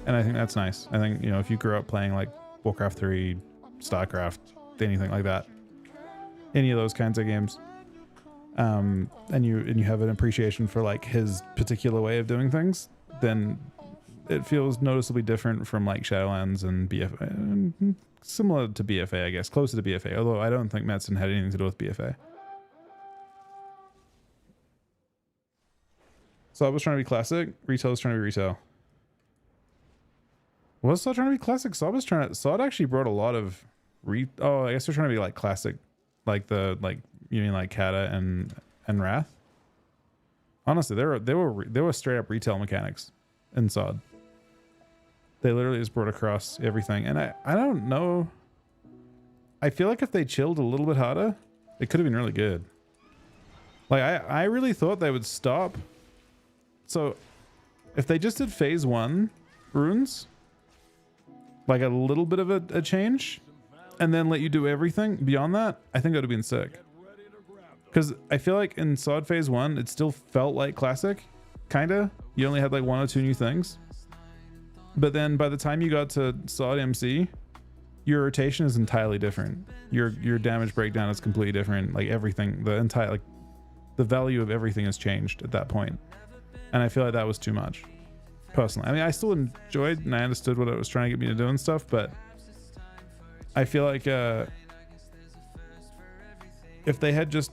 and I think that's nice. I think, if you grew up playing like Warcraft 3, StarCraft, anything like that, any of those kinds of games, and you have an appreciation for like his particular way of doing things, then it feels noticeably different from like Shadowlands and BFA, similar to BFA, I guess, closer to BFA, although I don't think Metzen had anything to do with BFA. So I was trying to be classic, retail was trying to be retail. Was Sod trying to be classic? Sod actually brought a lot of I guess they're trying to be like classic, like you mean like Kata and Wrath. Honestly, they were straight up retail mechanics in Sod. They literally just brought across everything, and I don't know. I feel like if they chilled a little bit harder, it could have been really good. Like I really thought they would stop. So if they just did phase 1 runes, like a little bit of a change, and then let you do everything beyond that, I think that would have been sick. Because I feel like in Sod phase 1, it still felt like classic, kinda. You only had like 1 or 2 new things. But then by the time you got to Sod MC, your rotation is entirely different. Your damage breakdown is completely different. Like everything, the value of everything has changed at that point. And I feel like that was too much, personally. I mean, I still enjoyed and I understood what it was trying to get me to do and stuff, but I feel like if they had just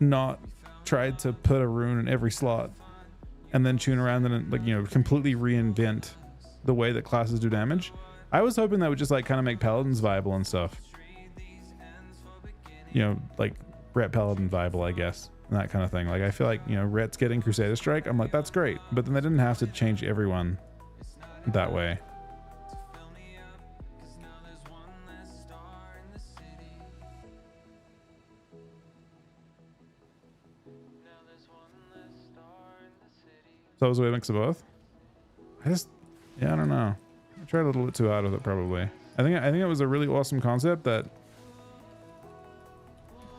not tried to put a rune in every slot and then tune around and like completely reinvent the way that classes do damage, I was hoping that would just like kind of make paladins viable and stuff. Like Ret Paladin viable, I guess. and that kind of thing. Like I feel like, you know, Rhett's getting Crusader Strike. I'm like, that's great, but then they didn't have to change everyone that way. So it was a weird mix of both. Yeah, I don't know. I tried a little bit too hard with it probably. I think it was a really awesome concept that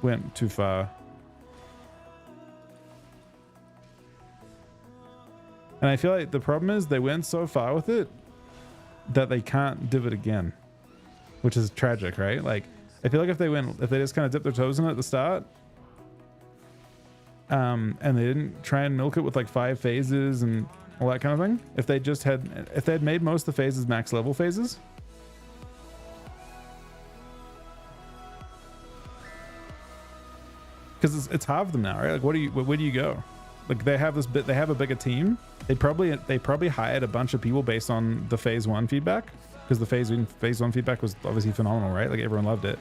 went too far. And I feel like the problem is they went so far with it that they can't do it again, which is tragic, right? Like I feel like if they just kind of dipped their toes in it at the start, and they didn't try and milk it with like 5 phases and all that kind of thing. If they had made most of the phases max level phases, because it's half of them now, right? Like where do you go? Like they have a bigger team. They probably hired a bunch of people based on the phase 1 feedback, because the phase 1 feedback was obviously phenomenal, right? Like everyone loved it.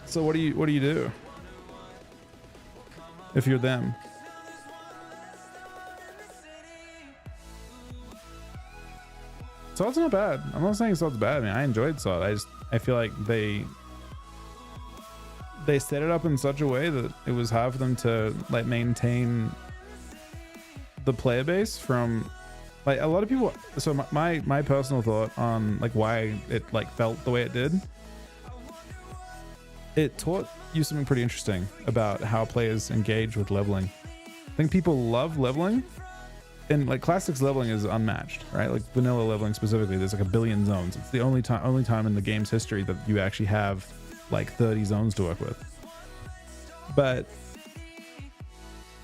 So what do you do if you're them? Sod's not bad. I'm not saying Sod's bad. I mean, I enjoyed Sod. I feel like they set it up in such a way that it was hard for them to like maintain the player base from like a lot of people. So my personal thought on like why it like felt the way it did, it taught you something pretty interesting about how players engage with leveling. I think people love leveling, and like Classics leveling is unmatched, right? Like vanilla leveling specifically, there's like a billion zones. It's the only time in the game's history that you actually have like 30 zones to work with. But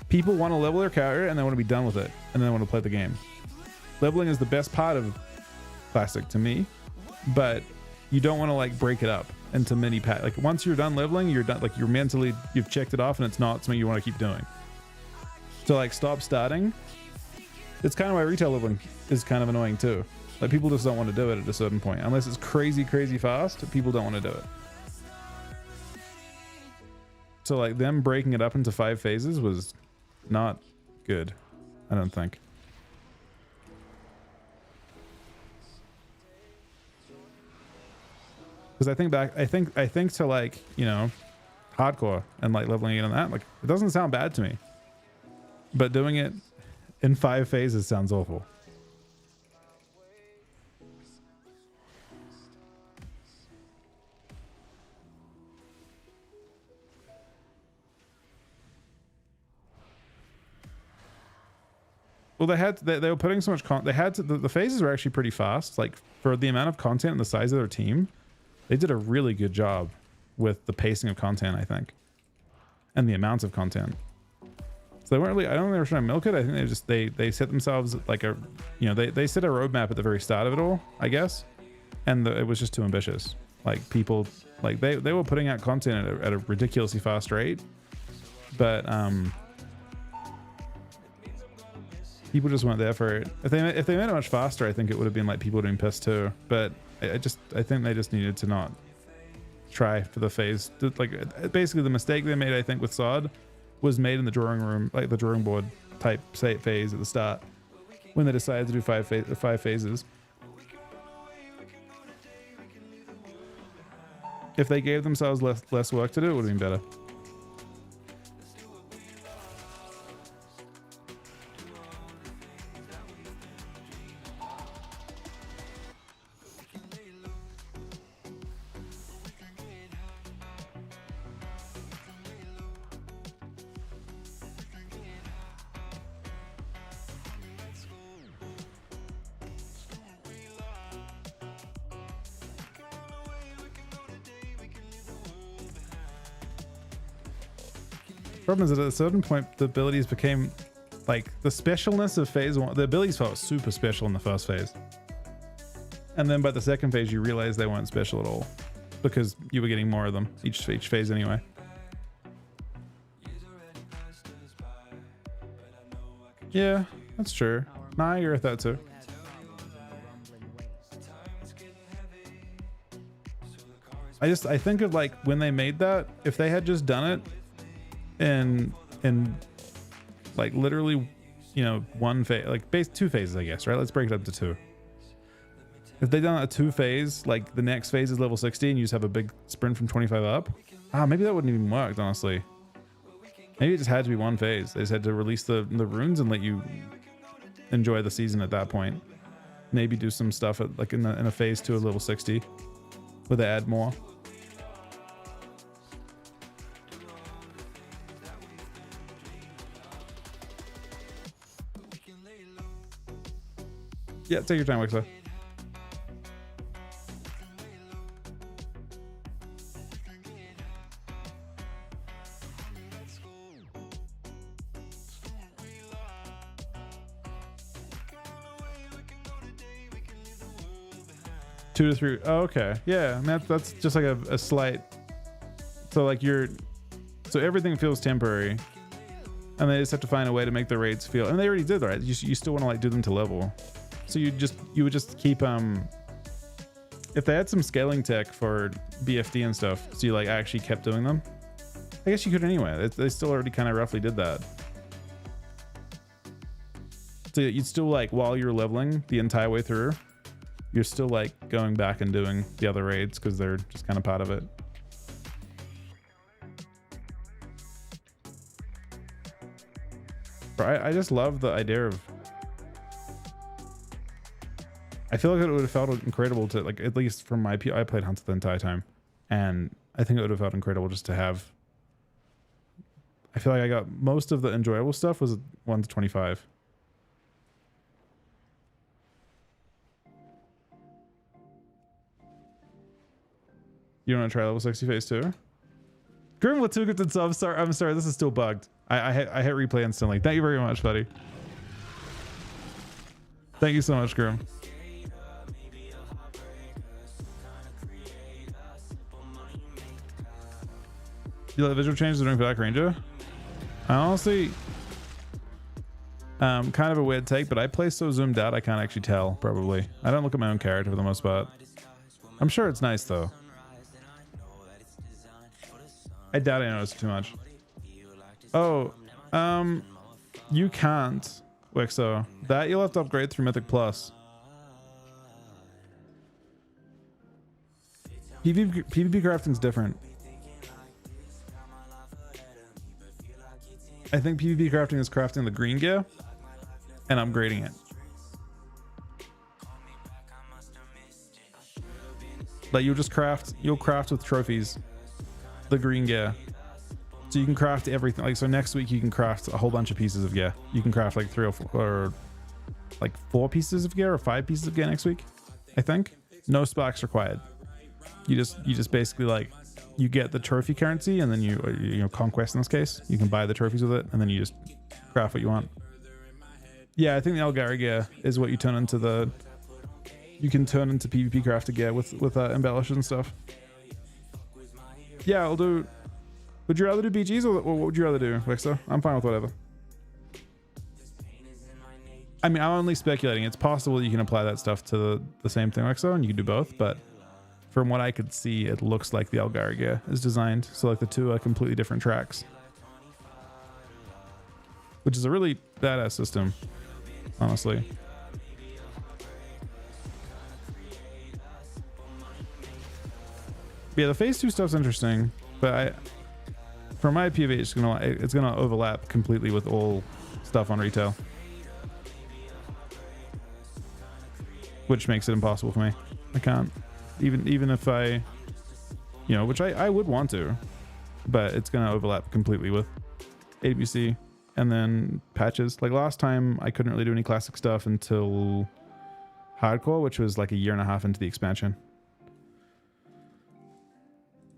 people want to level their character and they want to be done with it, and then they want to play the game. Leveling is the best part of Classic to me, but you don't want to like break it up into mini pack. Like once you're done leveling, you're done. Like you've checked it off, and it's not something you want to keep doing. So like stop starting. It's kind of why retail leveling is kind of annoying too. Like people just don't want to do it at a certain point. Unless it's crazy fast, people don't want to do it. So like them breaking it up into 5 phases was not good, I don't think. Because I think to like, you know, hardcore and like leveling it on that, like it doesn't sound bad to me. But doing it in 5 phases sounds awful. Well, they were putting so much the phases were actually pretty fast. Like for the amount of content and the size of their team, they did a really good job with the pacing of content, I think, and the amounts of content. So they weren't really, I don't think they were trying to milk it. I think they set themselves like a, you know, they set a roadmap at the very start of it all, I guess. And it was just too ambitious. Like people, like they were putting out content at a ridiculously fast rate, but people just weren't there for it. If they made it much faster, I think it would have been like people would have been pissed too. But I think they just needed to not try for the phase. Like basically the mistake they made, I think, with Sod was made in the drawing room, like the drawing board type phase at the start, when they decided to do 5 phases. If they gave themselves less work to do, it would have been better. Problem is that at a certain point the abilities became like the specialness of phase 1. The abilities felt super special in the first phase, and then by the second phase you realize they weren't special at all because you were getting more of them each phase anyway. Yeah, that's true. Nah, I agree with that too. I think of like when they made that, if they had just done it in like literally, you know, one phase, like two phases, I guess, right? Let's break it up to two. If they done a 2-phase, like the next phase is level 60 and you just have a big sprint from 25 up, maybe that wouldn't even work, honestly. Maybe it just had to be 1 phase. They just had to release the runes and let you enjoy the season at that point. Maybe do some stuff at, like in a phase 2 of level 60 where they add more. Yeah, take your time, Wixer. Two to three. Oh, okay. Yeah, and that's just like a slight. So like so everything feels temporary, and they just have to find a way to make the raids feel. And they already did, right? You still want to like do them to level. So you would just keep if they had some scaling tech for BFD and stuff, so you like actually kept doing them. I guess you could anyway. They still already kind of roughly did that. So you'd still like while you're leveling the entire way through, you're still like going back and doing the other raids because they're just kind of part of it. But I just love the idea of. I feel like it would have felt incredible to like, at least from my I played Hunter the entire time, and I think it would have felt incredible just to have. I feel like I got most of the enjoyable stuff was 1 to 25. You want to try level 60 phase 2? Grim with 2 gifted subs. Sorry, I'm sorry, this is still bugged. I hit replay instantly. Thank you very much, buddy. Thank you so much, Grim. You like visual changes during Black Ranger? I honestly, kind of a weird take, but I play so zoomed out I can't actually tell, probably. I don't look at my own character for the most part. I'm sure it's nice though. I doubt I noticed too much. Oh, you can't, Wixo. That you'll have to upgrade through Mythic Plus. PvP crafting's different. I think PvP crafting is crafting the green gear and upgrading it. Like you'll craft with trophies the green gear. So you can craft everything. Like so next week you can craft a whole bunch of pieces of gear. You can craft like 3 or 4 or like 4 pieces of gear or 5 pieces of gear next week, I think. No sparks required. You just basically like you get the trophy currency and then you know conquest in this case. You can buy the trophies with it and then you just craft what you want. Yeah, I think the Algara gear is what you turn into the. You can turn into PvP crafted gear with embellishes and stuff. Yeah, I'll do. Would you rather do BGs or what would you rather do, Wixer? I'm fine with whatever. I mean, I'm only speculating. It's possible you can apply that stuff to the same thing, Wixer, and you can do both. But from what I could see, it looks like the Algara gear is designed so like the two are completely different tracks, which is a really badass system, honestly. Yeah, the phase 2 stuff's interesting, but for my PvP, it's gonna overlap completely with all stuff on retail, which makes it impossible for me. I can't, even if I, you know, which I would want to, but it's gonna overlap completely with ABC and then patches. Like last time, I couldn't really do any classic stuff until hardcore, which was like a 1.5 years into the expansion.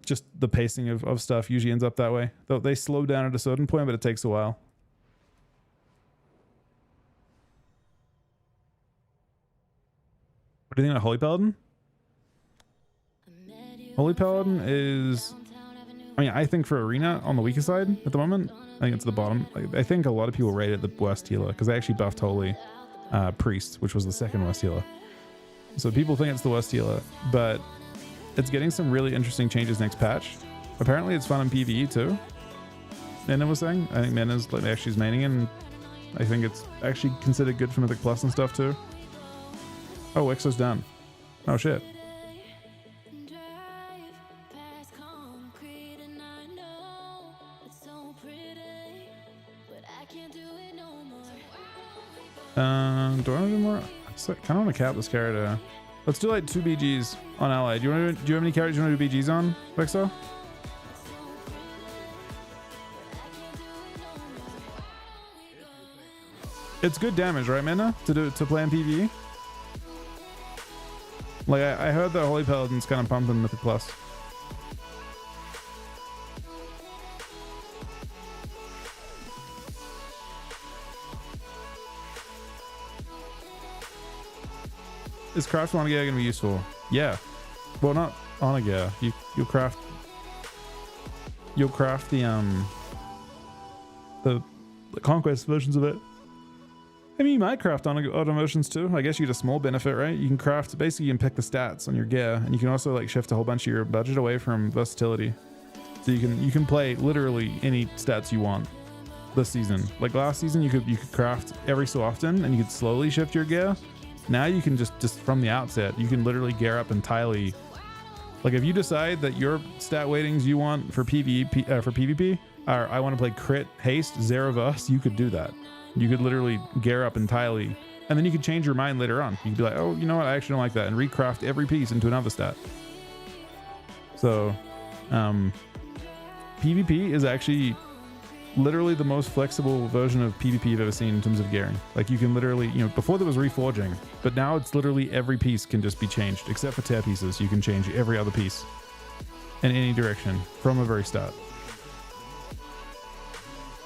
Just the pacing of stuff usually ends up that way. Though they slow down at a certain point, but it takes a while. What do you think about Holy Paladin? Holy Paladin is, I mean, I think for Arena on the weaker side at the moment. I think it's the bottom. Like, I think a lot of people rate it the worst healer because they actually buffed Holy Priest, which was the second worst healer. So people think it's the worst healer, but it's getting some really interesting changes next patch. Apparently it's fun in PvE too. Mana was saying. I think Mana's like actually is maining, and I think it's actually considered good for Mythic Plus and stuff too. Oh, Exo's done. Oh shit. Do I want to do more? I kind of want to cap this character. Let's do like 2 BGs on ally. Do you have any characters you want to do BGs on, Vexo? It's good damage, right, Mana? To play in PvE? Like I heard that Holy Paladin's kind of pumping Mythic Plus. Is craft on a gear gonna be useful? Yeah. Well, not on a gear. You'll craft the conquest versions of it. I mean, you might craft on automotions too. I guess you get a small benefit, right? You can craft, basically you can pick the stats on your gear, and you can also like shift a whole bunch of your budget away from versatility. So you can play literally any stats you want this season. Like last season, you could craft every so often, and you could slowly shift your gear. Now you can just from the outset, you can literally gear up entirely. Like if you decide that your stat weightings you want for PvP are I want to play crit, haste, zero verse, you could do that. You could literally gear up entirely, and then you could change your mind later on. You could be like, oh, you know what? I actually don't like that, and recraft every piece into another stat. So, PvP is actually literally the most flexible version of PvP you've ever seen in terms of gearing. Like you can literally, before there was reforging, but now it's literally every piece can just be changed, except for tear pieces. You can change every other piece in any direction from the very start.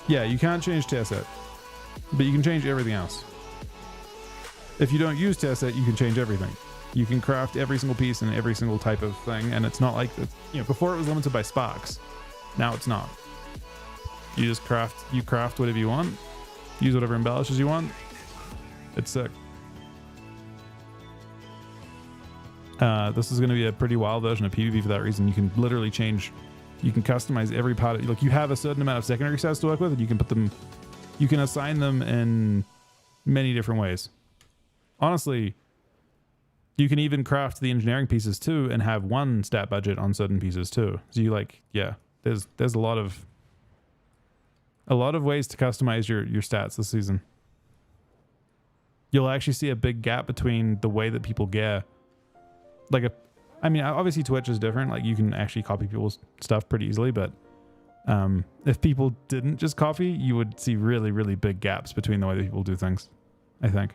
Yeah, you can't change tear set, but you can change everything else. If you don't use tear set, you can change everything. You can craft every single piece and every single type of thing, and it's not like before it was limited by sparks. Now it's not. You just craft whatever you want, use whatever embellishes you want. It's sick. This is going to be a pretty wild version of PvP for that reason. You can literally change, you can customize every part. Like you have a certain amount of secondary stats to work with, and you can put them, you can assign them in many different ways. Honestly, you can even craft the engineering pieces too and have one stat budget on certain pieces too. So there's a lot of ways to customize your stats this season. You'll actually see a big gap between the way that people gear. Obviously Twitch is different. Like you can actually copy people's stuff pretty easily, but if people didn't just copy, you would see really, really big gaps between the way that people do things, I think.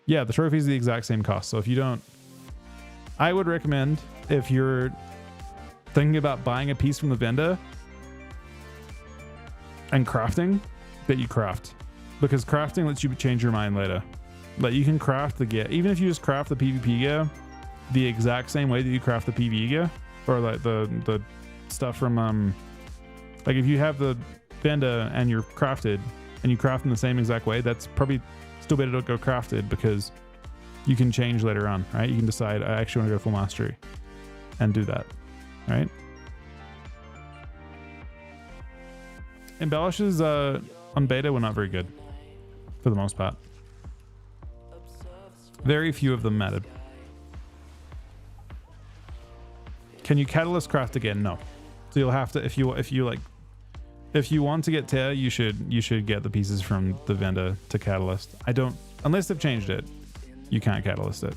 Yeah, the trophies are the exact same cost. So if you don't, I would recommend if you're thinking about buying a piece from the vendor and crafting, that you craft, because crafting lets you change your mind later. Like you can craft the gear, even if you just craft the PvP gear the exact same way that you craft the PvE gear, or like the stuff from like if you have the vendor and you're crafted and you craft in the same exact way, that's probably still better to go crafted, because you can change later on, right? You can decide I actually want to go full mastery and do that, right? Embellishes on beta were not very good for the most part. Very few of them mattered. Can you catalyst craft again? No. So you'll have to, if you want to get tear, you should get the pieces from the vendor to catalyst. Unless they've changed it, you can't catalyst it.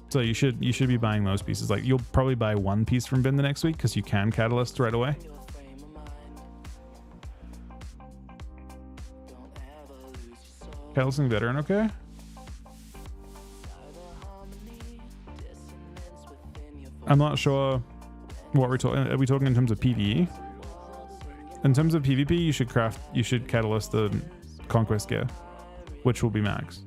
So you should be buying those pieces. Like you'll probably buy one piece from vendor next week because you can catalyst right away. Catalysting veteran, okay? I'm not sure what we're talking. Are we talking in terms of PvE? In terms of PvP, you should catalyst the conquest gear, which will be max.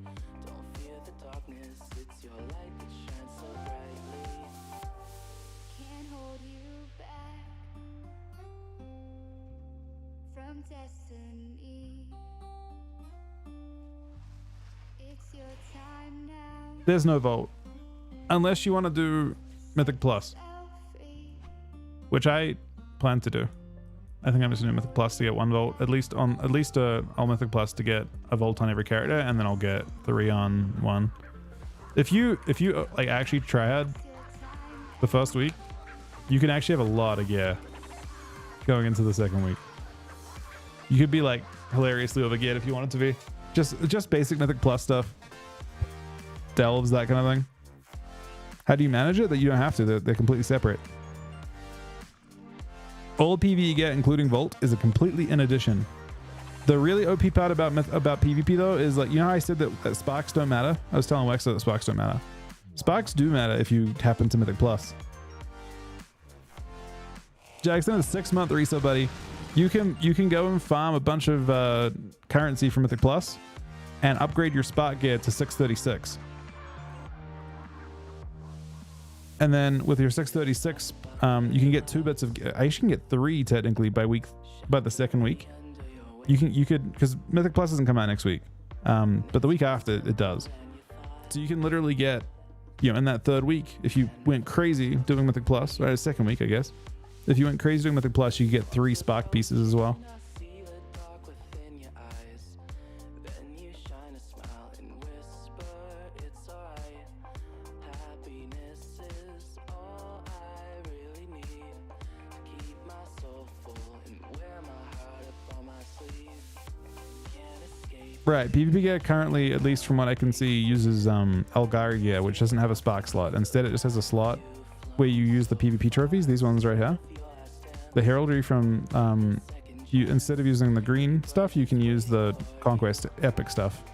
Can't hold you back from destiny. It's your time now. There's no vault unless you want to do Mythic Plus, which I plan to do. I think I'm just gonna do Mythic Plus to get 1 Volt, at least I'll Mythic Plus to get a Volt on every character, and then I'll get 3 on 1. If you like actually triad the first week, you can actually have a lot of gear going into the second week. You could be like hilariously overgeared if you wanted to be. Just basic Mythic Plus stuff. Delves, that kind of thing. How do you manage it? That you don't have to. They're completely separate. All PV you get, including Volt, is a completely in addition. The really OP part about PvP though is like, you know how I said that sparks don't matter? I was telling Wexler that sparks don't matter. Sparks do matter if you tap into Mythic Plus. Jackson, a 6-month resale, buddy. You can go and farm a bunch of currency from Mythic Plus and upgrade your spark gear to 636. And then with your 636, you can get 2 bits of. I actually can get 3 technically by the second week. You could because Mythic Plus doesn't come out next week, but the week after it does. So you can literally get, in that third week, if you went crazy doing Mythic Plus, or second week, I guess. If you went crazy doing Mythic Plus, you get 3 spark pieces as well. Right, PvP gear currently, at least from what I can see, uses Elgari gear, which doesn't have a spark slot. Instead, it just has a slot where you use the PvP trophies, these ones right here. The heraldry from, instead of using the green stuff, you can use the Conquest epic stuff.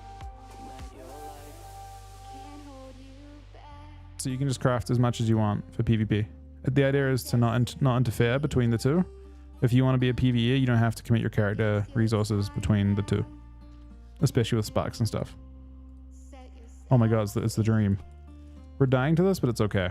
So you can just craft as much as you want for PvP. The idea is to not interfere between the two. If you want to be a PvE, you don't have to commit your character resources between the two. Especially with sparks and stuff. Oh my god, it's the dream. We're dying to this, but it's okay.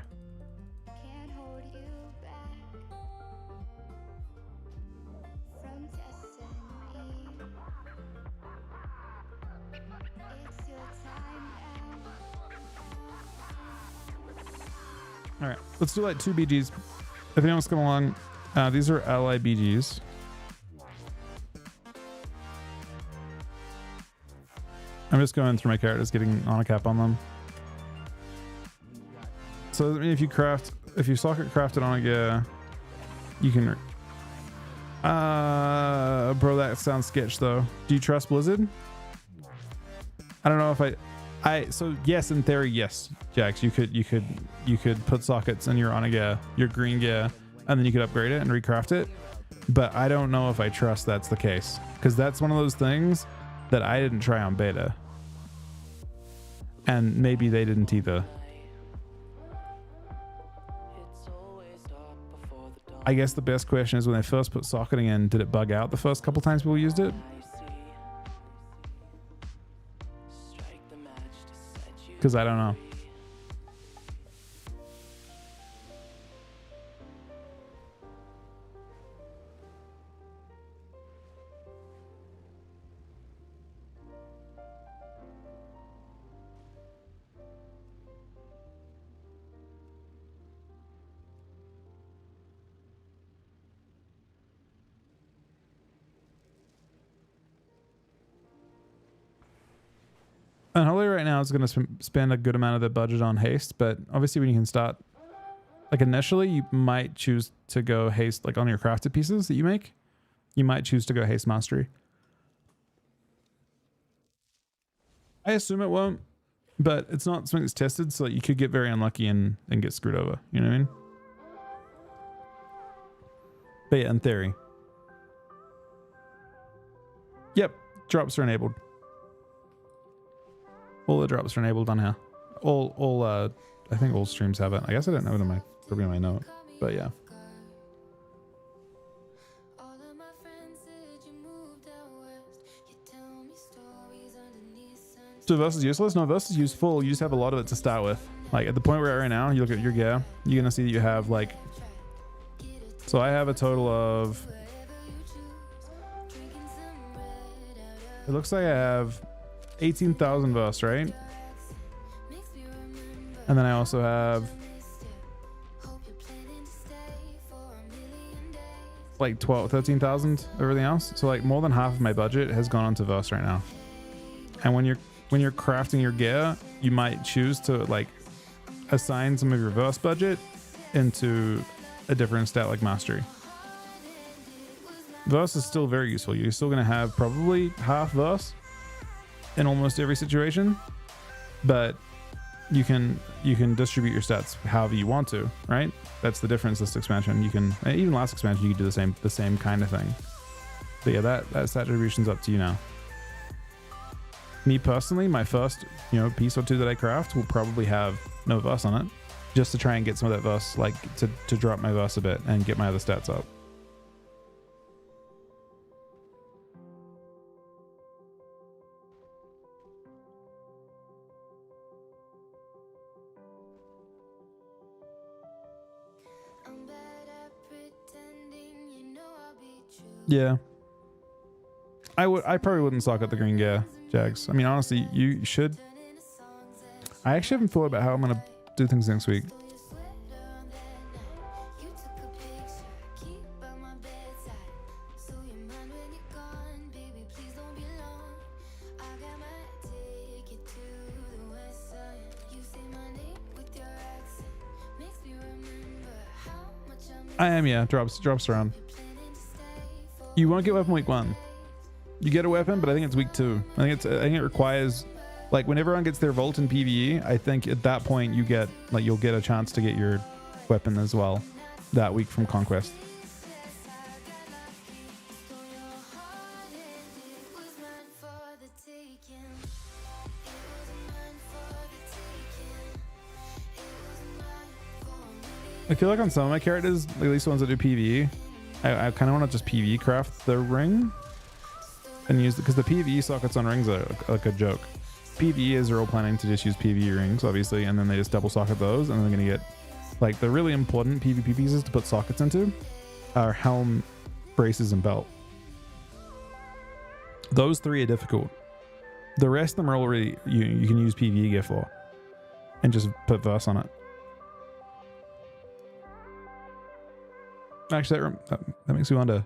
Alright, let's do like 2 BGs. If anyone's come along, these are ally BGs. I'm just going through my characters, getting on a cap on them. So I mean, if you socket crafted on a gear, you can. Bro, that sounds sketch though. Do you trust Blizzard? I don't know if so yes, in theory, yes, Jax. You could put sockets in your on a gear, your green gear, and then you could upgrade it and recraft it. But I don't know if I trust that's the case, because that's one of those things that I didn't try on beta, and maybe they didn't either. I guess the best question is, when they first put socketing in, did it bug out the first couple times people used it? Because I don't know. And Holy right now is going to spend a good amount of their budget on haste, but obviously when you can start, like initially you might choose to go haste, like on your crafted pieces that you make, you might choose to go haste mastery. I assume it won't, but it's not something that's tested, so you could get very unlucky and get screwed over, you know what I mean? But yeah, in theory. Yep, drops are enabled. All the drops are enabled on here. I think all streams have it. I guess I don't know it in my note, but yeah. So versus useless? No, versus useful. You just have a lot of it to start with. Like at the point where you're at right now, you look at your gear, you're gonna see that you have like. So I have a total of. It looks like I have 18,000 verse, right? And then I also have like 12, 13,000, everything else. So like more than half of my budget has gone onto verse right now. And when you're crafting your gear, you might choose to like assign some of your verse budget into a different stat like mastery. Verse is still very useful. You're still going to have probably half verse in almost every situation, but you can distribute your stats however you want to, right? That's the difference this expansion. You can, even last expansion, you could do the same kind of thing. But yeah, that stat distribution's up to you now. Me personally, my first, piece or two that I craft will probably have no verse on it, just to try and get some of that verse, like to drop my verse a bit and get my other stats up. Yeah. I probably wouldn't sock up the green gear, Jags. I mean, honestly, you should. I actually haven't thought about how I'm going to do things next week. I am, yeah. Drops around. You won't get weapon week 1. You get a weapon, but I think it's week 2. I think it requires, like, when everyone gets their vault in PvE, I think at that point you'll get a chance to get your weapon as well that week from Conquest. I feel like on some of my characters, at least the ones that do PvE, I kind of want to just PvE craft the ring and use it, because the PvE sockets on rings are like a joke. PvE is they're all planning to just use PvE rings, obviously, and then they just double socket those, and they're going to get, like, the really important PvP pieces to put sockets into are helm, braces, and belt. Those 3 are difficult. The rest of them are already, you can use PvE gear for and just put verse on it. Actually, that makes me wonder.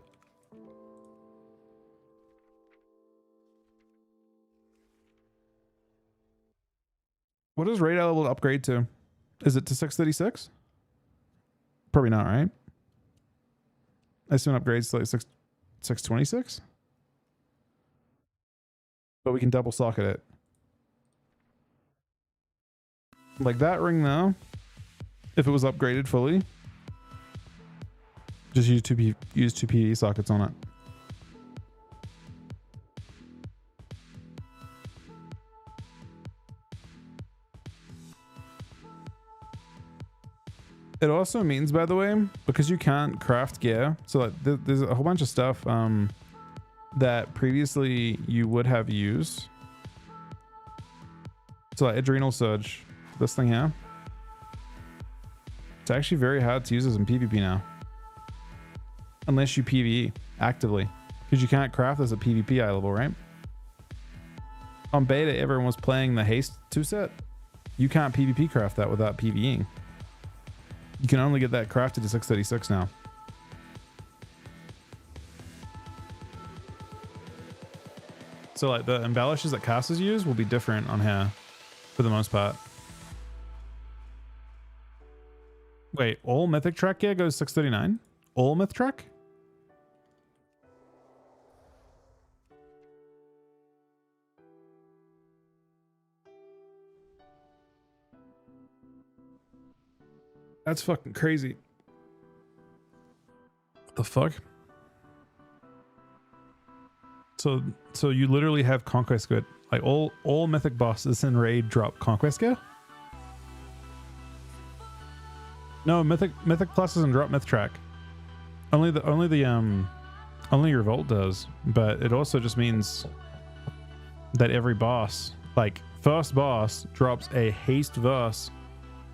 What is raid level upgrade to? Is it to 636? Probably not, right? I assume upgrades to like 626. But we can double socket it. Like that ring now, if it was upgraded fully, just use two PvE sockets on it. It also means, by the way, because you can't craft gear, so like there's a whole bunch of stuff that previously you would have used. So like Adrenal Surge, this thing here, it's actually very hard to use as in PvP now. Unless you PvE actively, because you can't craft this at PvP eye level, right? On beta, everyone was playing the Haste 2 set. You can't PvP craft that without PvEing. You can only get that crafted to 636 now. So like the embellishes that casters use will be different on here for the most part. Wait, all mythic track gear goes 639? All myth track? That's fucking crazy. What the fuck? So you literally have conquest gear. Like all mythic bosses in raid drop conquest gear? No, mythic plus doesn't drop myth track. Only your vault does, but it also just means that every boss, like first boss, drops a haste verse.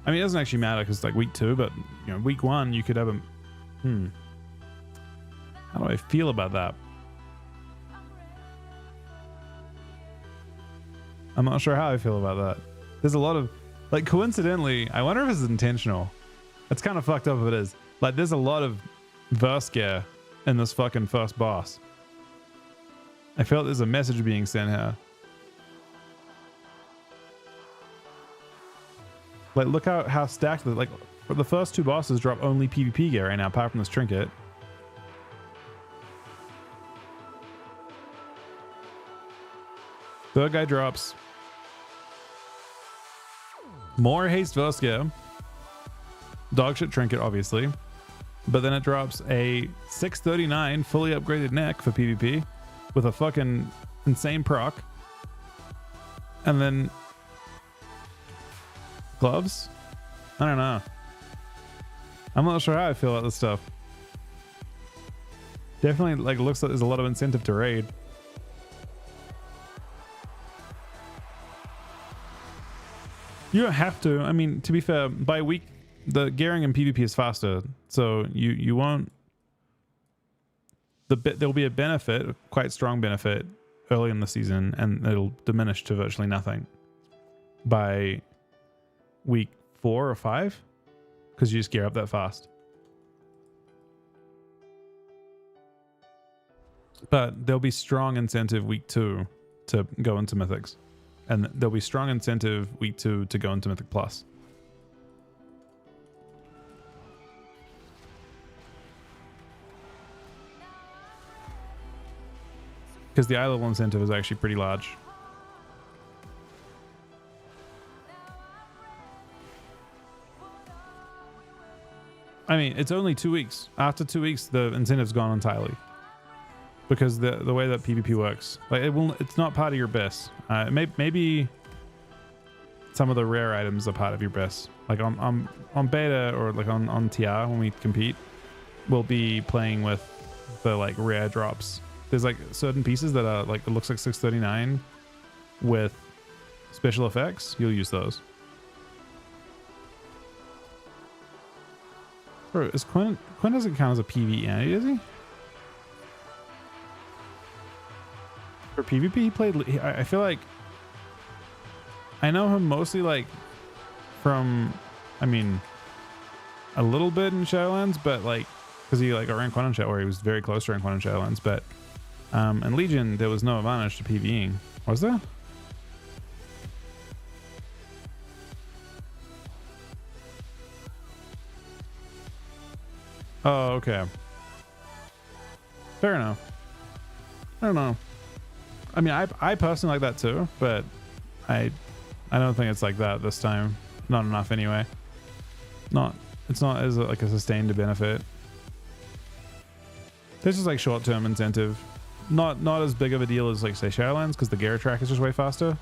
I mean, it doesn't actually matter because it's like week 2, but you know, week 1 you could have a how do I feel about that? I'm not sure how I feel about that. There's a lot of, like, coincidentally, I wonder if it's intentional. It's kind of fucked up if it is. Like, there's a lot of verse gear in this fucking first boss. I felt there's a message being sent here. Like, look how stacked, like, the first two bosses drop only PvP gear right now, apart from this trinket. Third guy drops more haste verse gear. Dogshit trinket, obviously. But then it drops a 639 fully upgraded neck for PvP with a fucking insane proc. And then gloves? I don't know. I'm not sure how I feel about this stuff. Definitely, like, looks like there's a lot of incentive to raid. You don't have to. I mean, to be fair, by week, the gearing in PvP is faster, so you won't. There'll be a benefit, quite strong benefit, early in the season, and it'll diminish to virtually nothing by week 4 or 5, because you just gear up that fast. But there'll be strong incentive week 2 to go into Mythics, and there'll be strong incentive week 2 to go into Mythic Plus. Because the eye level incentive is actually pretty large. I mean, it's only 2 weeks. After 2 weeks, the incentive's gone entirely. Because the way that PvP works, like, it's not part of your best. Maybe some of the rare items are part of your best. Like on beta or like on TR when we compete, we'll be playing with the like rare drops. There's like certain pieces that are like, it looks like 639 with special effects. You'll use those. Bro, is Quinn doesn't count as a PvE entity, does he? For PvP, he played. I feel like I know him mostly like from, I mean, a little bit in Shadowlands, but like because he like got rank 1 in Shadow, or he was very close to rank 1 in Shadowlands. But in Legion, there was no advantage to PvEing, was there? Oh, okay. Fair enough. I don't know. I mean, I personally like that too, but I don't think it's like that this time. Not enough anyway. It's not as like a sustained benefit. This is like short-term incentive. Not as big of a deal as like say Shadowlands, because the gear track is just way faster.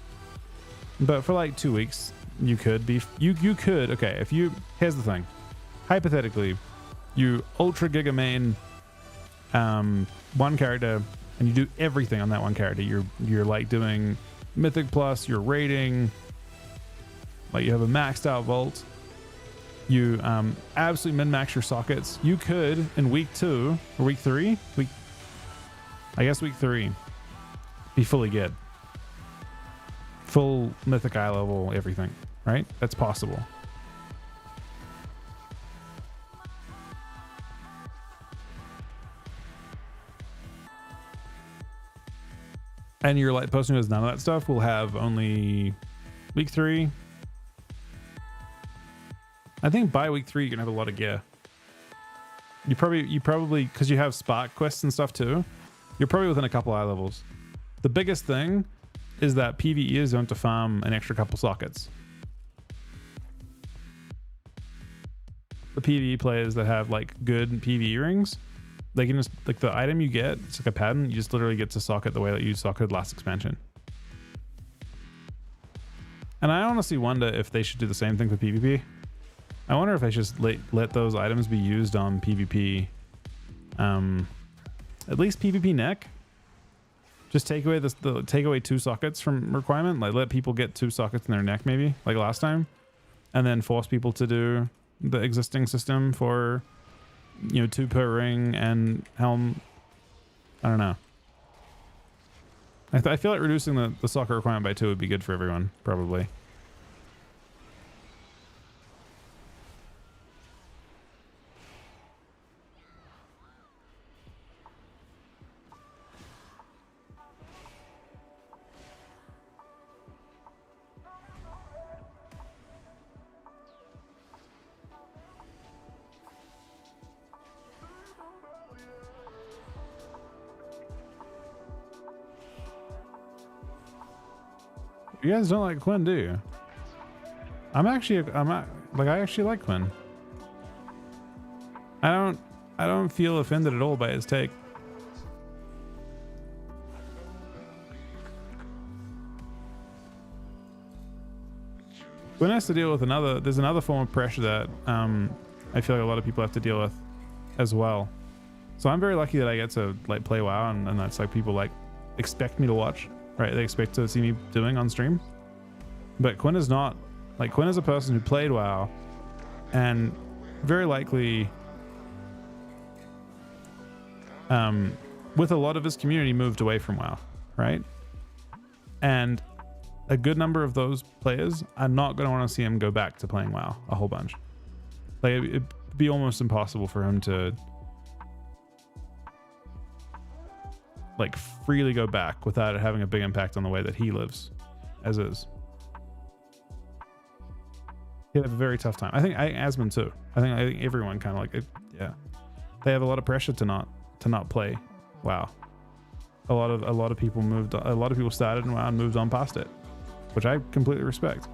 But for like 2 weeks, you could be you could okay, if you, here's the thing. Hypothetically, you ultra giga main one character and you do everything on that one character. You're like doing Mythic Plus, you're raiding, like you have a maxed out vault. You absolutely min-max your sockets. You could in week 2 or week 3, week 3, be fully good. Full Mythic eye level, everything, right? That's possible. And your like person who has none of that stuff will have only week 3. I think by week 3 you're gonna have a lot of gear. You probably because you have spark quests and stuff too, you're probably within a couple eye levels. The biggest thing is that PvE is going to farm an extra couple sockets. The PvE players that have like good PvE rings, they can just, like the item you get, it's like a pattern, you just literally get to socket the way that you socketed last expansion. And I honestly wonder if they should do the same thing for PvP. I wonder if they should just let those items be used on PvP. At least PvP neck. Just take away take away 2 sockets from requirement. Like let people get 2 sockets in their neck maybe, like last time. And then force people to do the existing system for, 2 per ring and helm. I don't know. I feel like reducing the socket requirement by 2 would be good for everyone, probably. You guys don't like Quinn, do you? I actually like Quinn. I don't feel offended at all by his take. Quinn has to deal with there's another form of pressure that I feel like a lot of people have to deal with as well. So I'm very lucky that I get to like play WoW, and that's like people like expect me to watch, right? They expect to see me doing on stream. But Quinn is not. Like, Quinn is a person who played WoW and very likely with a lot of his community moved away from WoW, right? And a good number of those players are not going to want to see him go back to playing WoW a whole bunch. Like, it'd be almost impossible for him to like freely go back without it having a big impact on the way that he lives as is. He'd have a very tough time. I think Asmund too. I think everyone kind of like it. Yeah, they have a lot of pressure to not play WoW. A lot of people moved. A lot of people started in WoW and moved on past it, which I completely respect.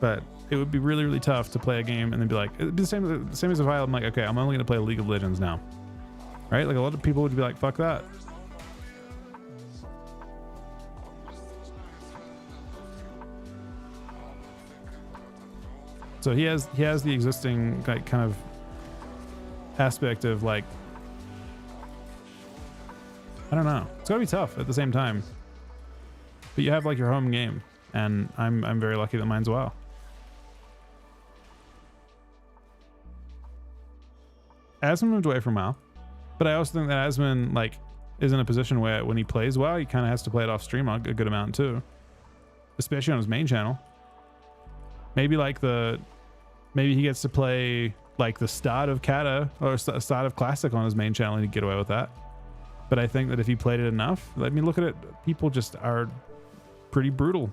But it would be really, really tough to play a game and then be like, it'd be the same as if I'm like, okay, I'm only gonna play League of Legends now, right? Like, a lot of people would be like, fuck that. So he has the existing like kind of aspect of like, I don't know. It's gotta be tough at the same time. But you have like your home game, and I'm very lucky that mine's WoW. Asmund moved away from WoW, but I also think that Asmund like is in a position where when he plays WoW, he kind of has to play it off stream a good amount too, especially on his main channel. Maybe he gets to play like the start of Kata or start of Classic on his main channel and he'd get away with that. But I think that if he played it enough, I mean, look at it. People just are pretty brutal.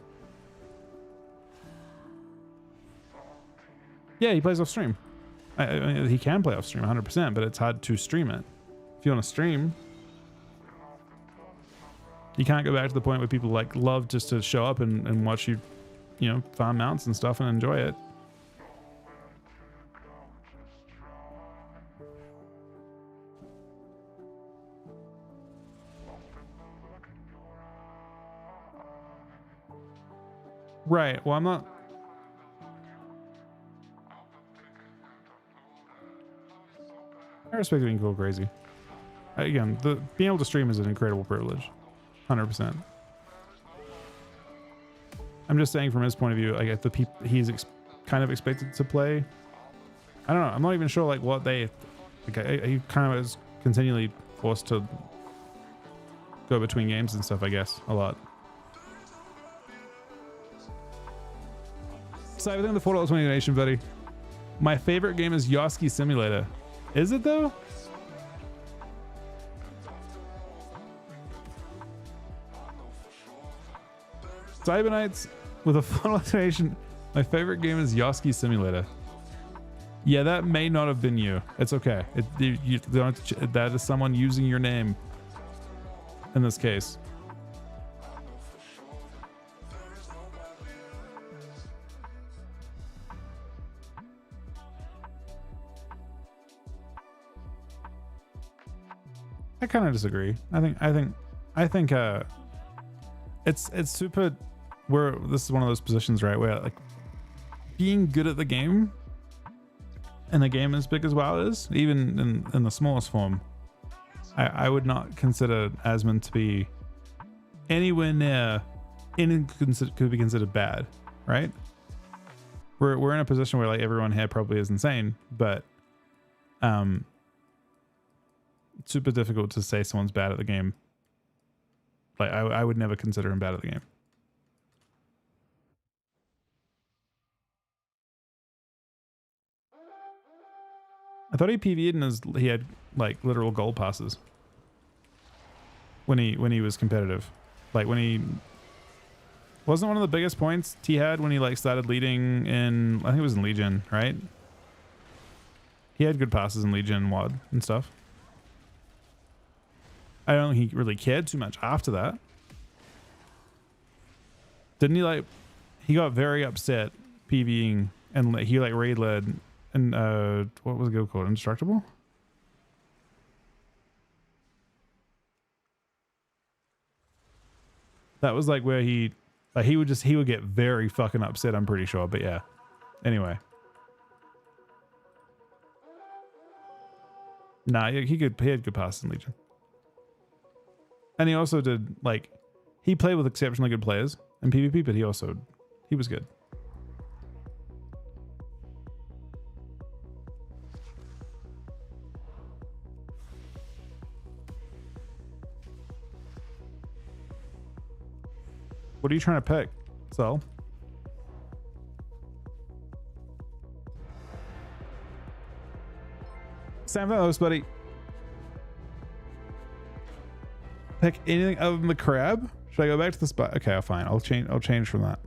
Yeah, he plays off stream. I mean, he can play off stream 100%, but it's hard to stream it. If you want to stream, you can't go back to the point where people like love just to show up and watch you, farm mounts and stuff and enjoy it. Right. Well, I'm not. I respect being cool crazy. Again, being able to stream is an incredible privilege. 100%. I'm just saying from his point of view, like if the people he's kind of expected to play, I don't know. I'm not even sure like what they. Like he kind of is continually forced to go between games and stuff. I guess a lot. So I think the $4.20 donation, buddy. My favorite game is Yoski Simulator. Is it though? Cybernite's with a $4 donation. My favorite game is Yoski Simulator. Yeah, that may not have been you. It's okay. You don't have to that is someone using your name in this case. I kind of disagree. I think it's super this is one of those positions, right, where like being good at the game and a game as big as WoW is, even in the smallest form, I would not consider Asmund to be anywhere near could be considered bad, right? We're in a position where like everyone here probably is insane, but super difficult to say someone's bad at the game. Like I would never consider him bad at the game. I thought he PvE'd and he had like literal gold passes when he was competitive. Like when he wasn't one of the biggest points he had when he like started leading in, I think it was in Legion, right? He had good passes in Legion and WoD and stuff. I don't think he really cared too much after that. Didn't he like? He got very upset PvEing and he like raid led and what was the guild called? Indestructible. That was like where he would get very fucking upset. I'm pretty sure. But yeah. Anyway. Nah, he had good passes in Legion. And he also did like he played with exceptionally good players in PvP, but he was good. What are you trying to pick, Sol? Sam Vamos, buddy. Pick anything other than the crab? Should I go back to the spot? Okay, fine. I'll change from that.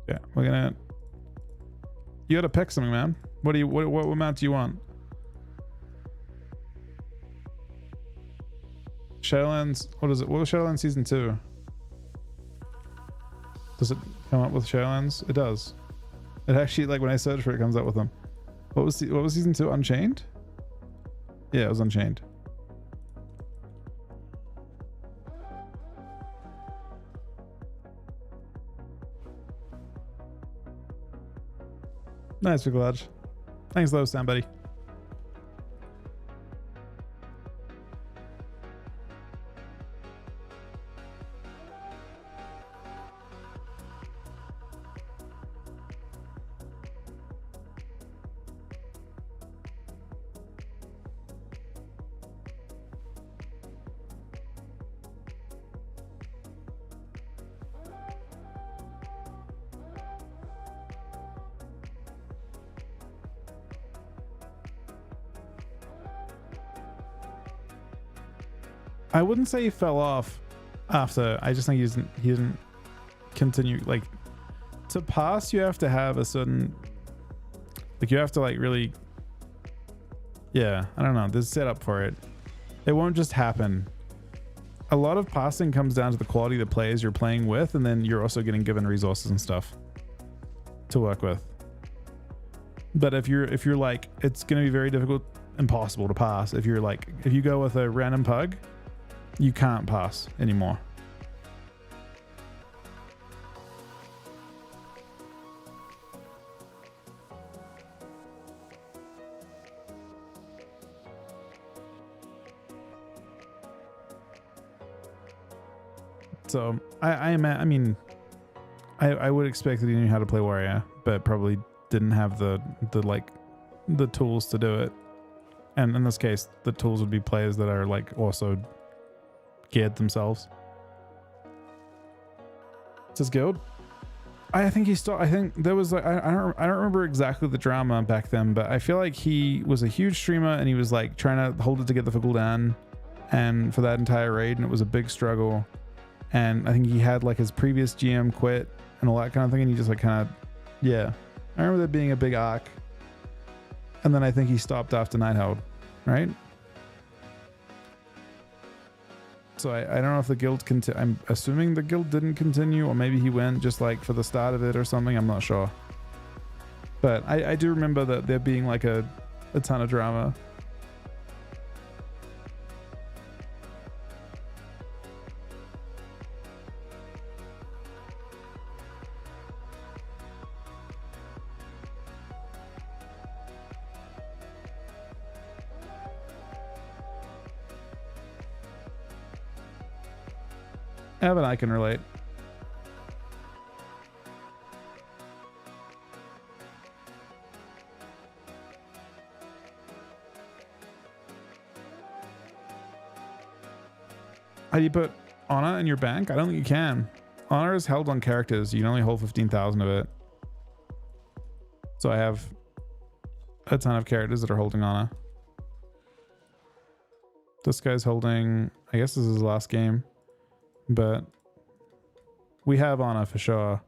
Yeah, we're gonna. You gotta pick something, man. What amount do you want? Shadowlands. What is it? What was Shadowlands season 2? Does it come up with Shadowlands? It does. It actually, like when I search for it, it comes up with them. What was season 2? Unchained? Yeah, it was Unchained. Nice, for Glad. Thanks, though, Sam, buddy. I wouldn't say he fell off after. I just think he didn't continue. Like, to pass, you have to have a certain, like, you have to like really, yeah, I don't know, there's a setup for it. It won't just happen. A lot of passing comes down to the quality of the players you're playing with, and then you're also getting given resources and stuff to work with. But if you're like, it's going to be very difficult, impossible to pass. If you go with a random pug, you can't pass anymore. So I would expect that he knew how to play warrior, but probably didn't have the tools to do it. And in this case, the tools would be players that are like also geared themselves. It's his guild. I think he stopped. I think there was like I don't remember exactly the drama back then, but I feel like he was a huge streamer and he was like trying to hold it together for Gul'dan and for that entire raid, and it was a big struggle. And I think he had like his previous GM quit and all that kind of thing, and he just like kind of, yeah. I remember there being a big arc, and then I think he stopped after Nightheld, right? So I don't know if the guild I'm assuming the guild didn't continue, or maybe he went just like for the start of it or something. I'm not sure. But I do remember that there being like a ton of drama. Evan, I can relate. How do you put honor in your bank? I don't think you can. Honor is held on characters. You can only hold 15,000 of it. So I have a ton of characters that are holding honor. This guy's holding, I guess this is his last game. But we have honor for sure.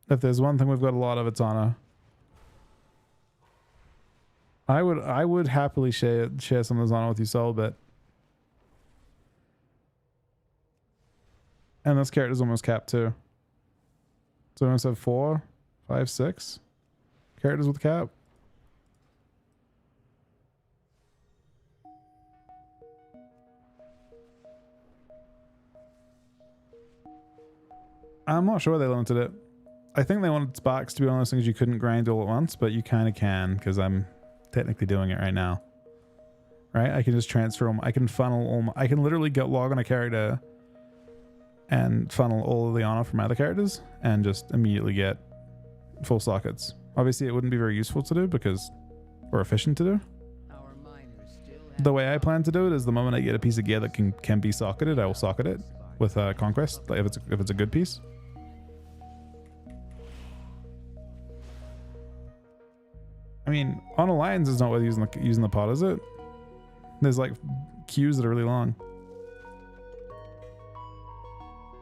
If there's one thing we've got a lot of, it's honor. I would happily share some of this honor with you, Sol, but And this character's almost capped too. So we must have 4, 5, 6 characters with cap. I'm not sure they limited it. I think they wanted sparks to be one of those things you couldn't grind all at once, but you kind of can because I'm technically doing it right now. Right? I can just transfer them. I can funnel all my, I can literally log on a character and funnel all of the honor from other characters and just immediately get full sockets. Obviously, it wouldn't be very useful to do because or efficient to do. Our miners still have The way I plan to do it is the moment I get a piece of gear that can be socketed, I will socket it with Conquest, like if it's a good piece. I mean, on Alliance is not worth using the pod, is it? There's like queues that are really long.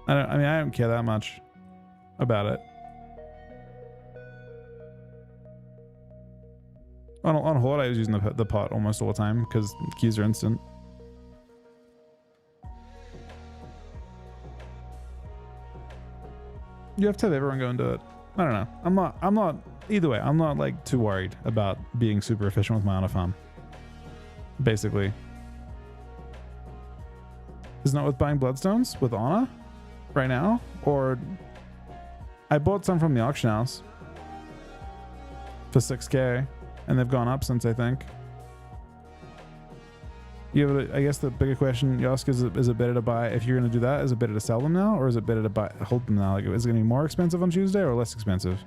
I don't care that much about it. On Horde, I was using the pot almost all the time because queues are instant. You have to have everyone go and do it. I don't know. I'm not either way. I'm not like too worried about being super efficient with my honor farm. Basically, isn't it with buying bloodstones with honor right now? Or I bought some from the auction house for 6k, and they've gone up since, I think. I guess the bigger question you ask is it better to buy, if you're going to do that, is it better to sell them now, or is it better to hold them now? Like, is it going to be more expensive on Tuesday or less expensive?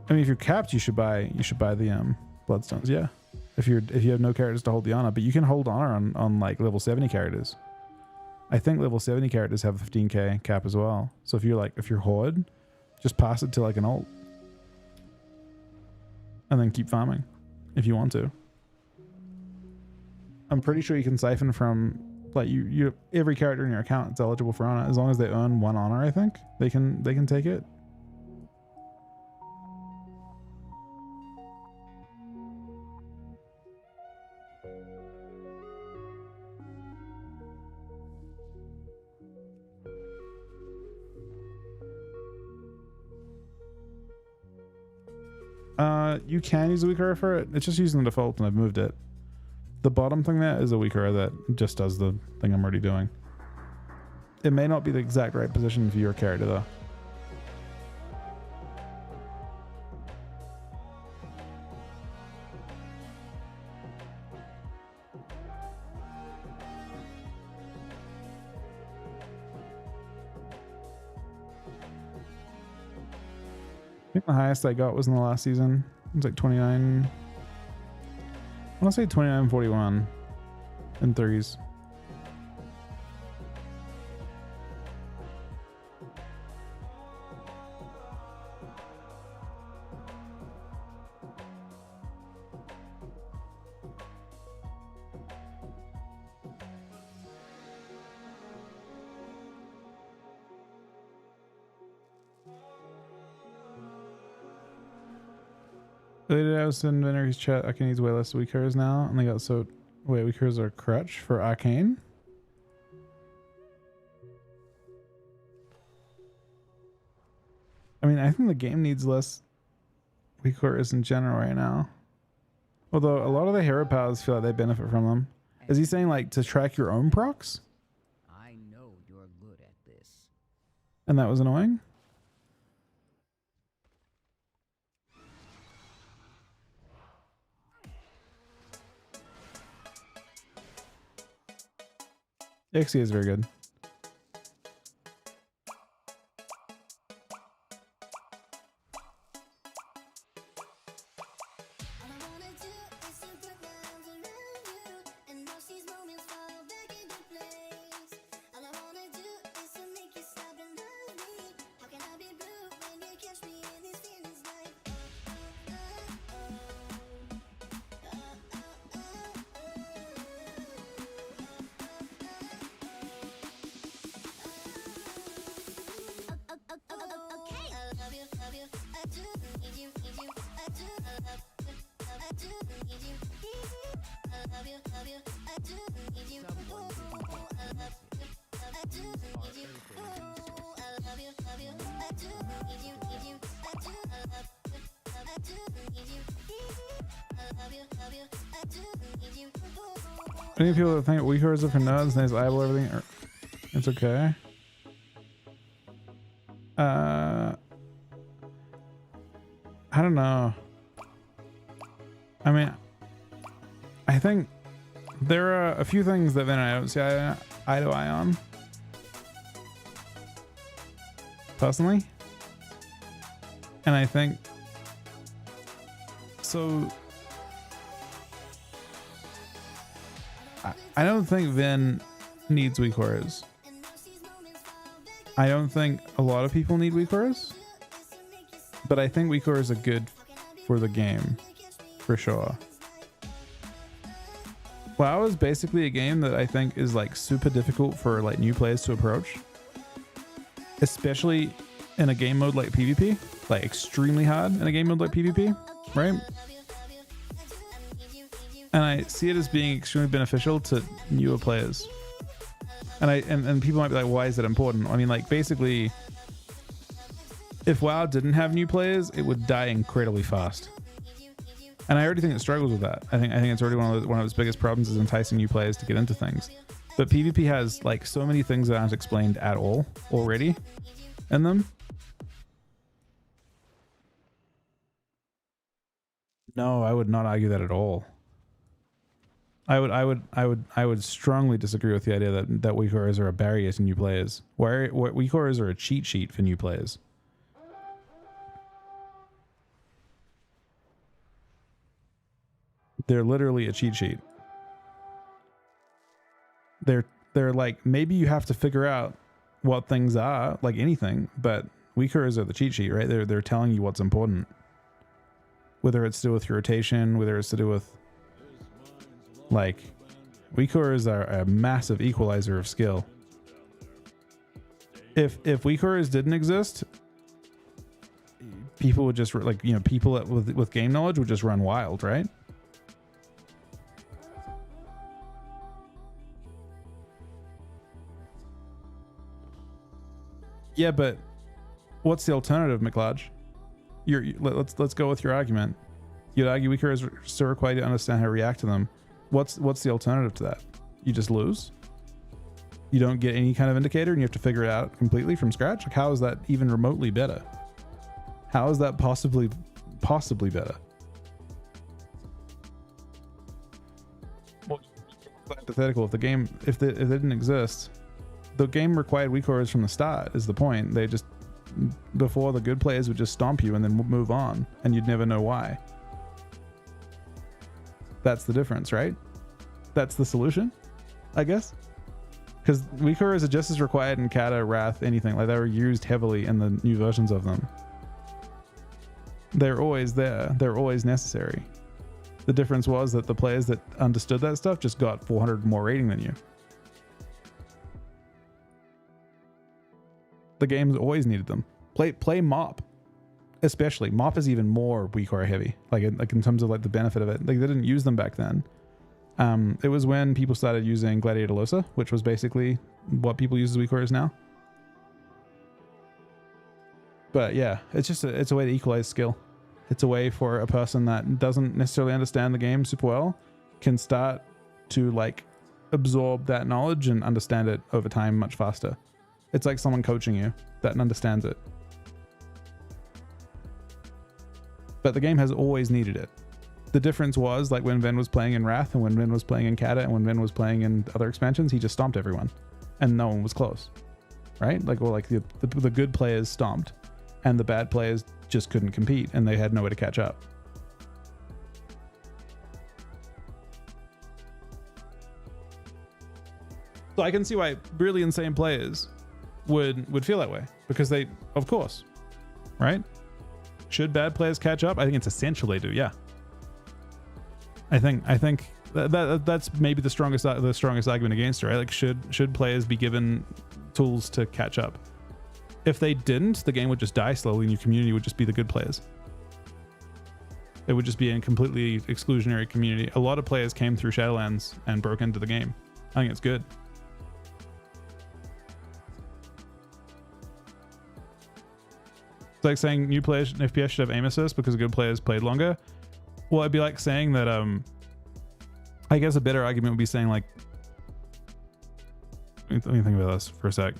I mean, if you're capped, you should buy the bloodstones. Yeah, if you have no characters to hold the honor, but you can hold honor on like level 70 characters. I think level 70 characters have a 15k cap as well. So if you're Horde, just pass it to like an alt, and then keep farming if you want to. I'm pretty sure you can siphon from like you every character in your account is eligible for honor as long as they earn 1 honor. I think they can take it. You can use a weak arrow for it. It's just using the default and I've moved it. The bottom thing there is a weak arrow that just does the thing I'm already doing. It may not be the exact right position for your character though. I think the highest I got was in the last season. It was like 29. I want to say 29.41 in threes. I was in Venery's chat. Arcane needs way less weak arrows now, and they got so. Wait, weak arrows are crutch for Arcane? I mean, I think the game needs less weak arrows in general right now. Although a lot of the hero powers feel like they benefit from them. Is he saying like to track your own procs? I know you're good at this. And that was annoying? XE is very good. Any people that think WeCores are for nuts, they just eyeball everything. It's okay. I don't know. I mean, I think there are a few things that then I don't see eye to eye on. Personally. And I think so. I don't think Vin needs WeCores. I don't think a lot of people need WeCores. But I think WeCores are good for the game. For sure. WoW is basically a game that I think is like super difficult for like new players to approach. Especially in a game mode like PvP. Like extremely hard in a game mode like PvP. Right? And I see it as being extremely beneficial to newer players. And people might be like, why is that important? I mean, like, basically, if WoW didn't have new players, it would die incredibly fast. And I already think it struggles with that. I think it's already one of its biggest problems is enticing new players to get into things. But PvP has like so many things that aren't explained at all already in them. No, I would not argue that at all. I would strongly disagree with the idea that WeCores are a barrier to new players. WeCores are a cheat sheet for new players. They're literally a cheat sheet. They're like, maybe you have to figure out what things are, like anything, but WeCores are the cheat sheet, right? They're telling you what's important. Whether it's to do with your rotation, whether it's to do with like, WeCores are a massive equalizer of skill. If WeCores didn't exist, people would just like, you know, people with game knowledge would just run wild, right? Yeah, but what's the alternative, McLarge? Let's go with your argument. You'd argue WeCores are still required to understand how to react to them. What's the alternative to that? You just lose? You don't get any kind of indicator and you have to figure it out completely from scratch? Like, how is that even remotely better? How is that possibly better? Well, hypothetical, if it didn't exist, the game required WeCores from the start is the point. They just, before, the good players would just stomp you and then move on and you'd never know why. That's the difference, right? That's the solution, I guess. Because WeCores are just as required in Kata, Wrath, anything. Like, they were used heavily in the new versions of them. They're always there. They're always necessary. The difference was that the players that understood that stuff just got 400 more rating than you. The games always needed them. Play MOP. Especially MOP is even more WeCore heavy, like in terms of like the benefit of it. Like, they didn't use them back then. It was when people started using Gladiator Losa, which was basically what people use as WeCores now. But yeah, it's a way to equalize skill. It's a way for a person that doesn't necessarily understand the game super well can start to like absorb that knowledge and understand it over time much faster. It's like someone coaching you that understands it. But the game has always needed it. The difference was, like, when Ven was playing in Wrath and when Ven was playing in Kata and when Ven was playing in other expansions, he just stomped everyone and no one was close, right? Like, well, like the good players stomped and the bad players just couldn't compete and they had no way to catch up. So I can see why really insane players would feel that way, because they, of course, right? Should bad players catch up? I think it's essential they do. Yeah. I think that's maybe the strongest argument against it, right? Like, should players be given tools to catch up? If they didn't, the game would just die slowly and your community would just be the good players. It would just be a completely exclusionary community. A lot of players came through Shadowlands and broke into the game. I think it's good. like saying new players in FPS should have aim assist because good players played longer. Well, it'd be like saying that I guess a better argument would be saying like, let me think about this for a sec.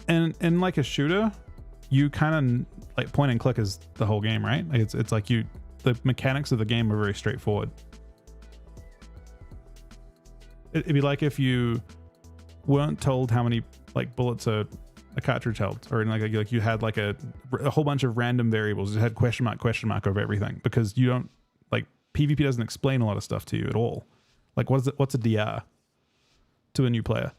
And in like a shooter, you kind of like point and click is the whole game, right? Like it's like the mechanics of the game are very straightforward. It'd be like if you weren't told how many like bullets a cartridge held, or like you had like a whole bunch of random variables. You had question mark over everything because you don't like PvP doesn't explain a lot of stuff to you at all. Like what's a DR to a new player?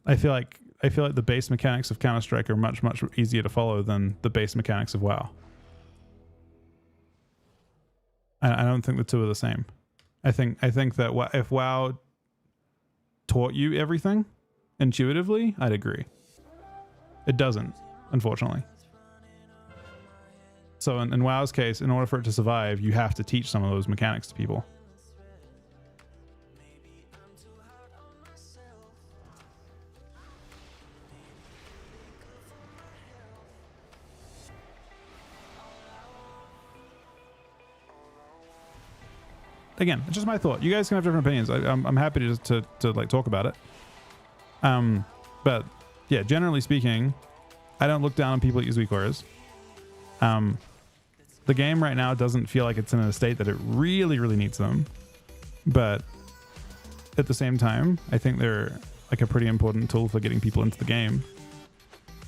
I feel like the base mechanics of Counter-Strike are much easier to follow than the base mechanics of WoW. I don't think the two are the same. I think that if WoW taught you everything intuitively, I'd agree. It doesn't, unfortunately. So in WoW's case, in order for it to survive, you have to teach some of those mechanics to people. Again, it's just my thought. You guys can have different opinions. I'm happy to like talk about it. But yeah, generally speaking, I don't look down on people that use weak auras. The game right now doesn't feel like it's in a state that it really needs them. But at the same time, I think they're like a pretty important tool for getting people into the game.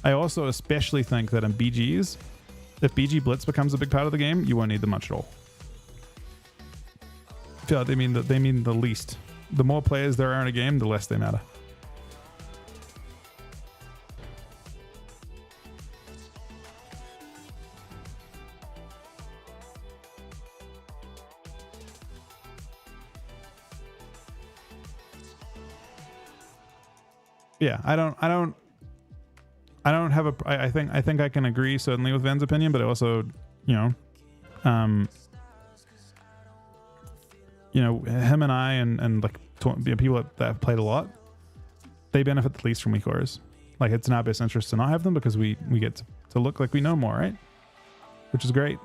I also especially think that in BGs, if BG Blitz becomes a big part of the game, you won't need them much at all. I feel like they mean the least. The more players there are in a game, the less they matter. Yeah, I don't have a. I think I can agree certainly with Van's opinion, but I also, him and I and like people that have played a lot, they benefit the least from weak auras. Like it's in our best interest to not have them because we get to look like we know more, right? Which is great.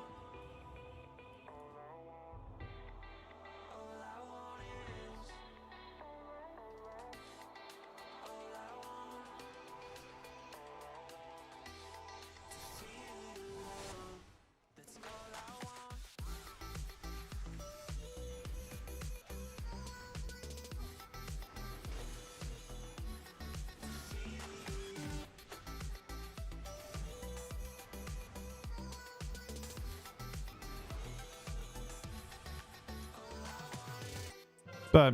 But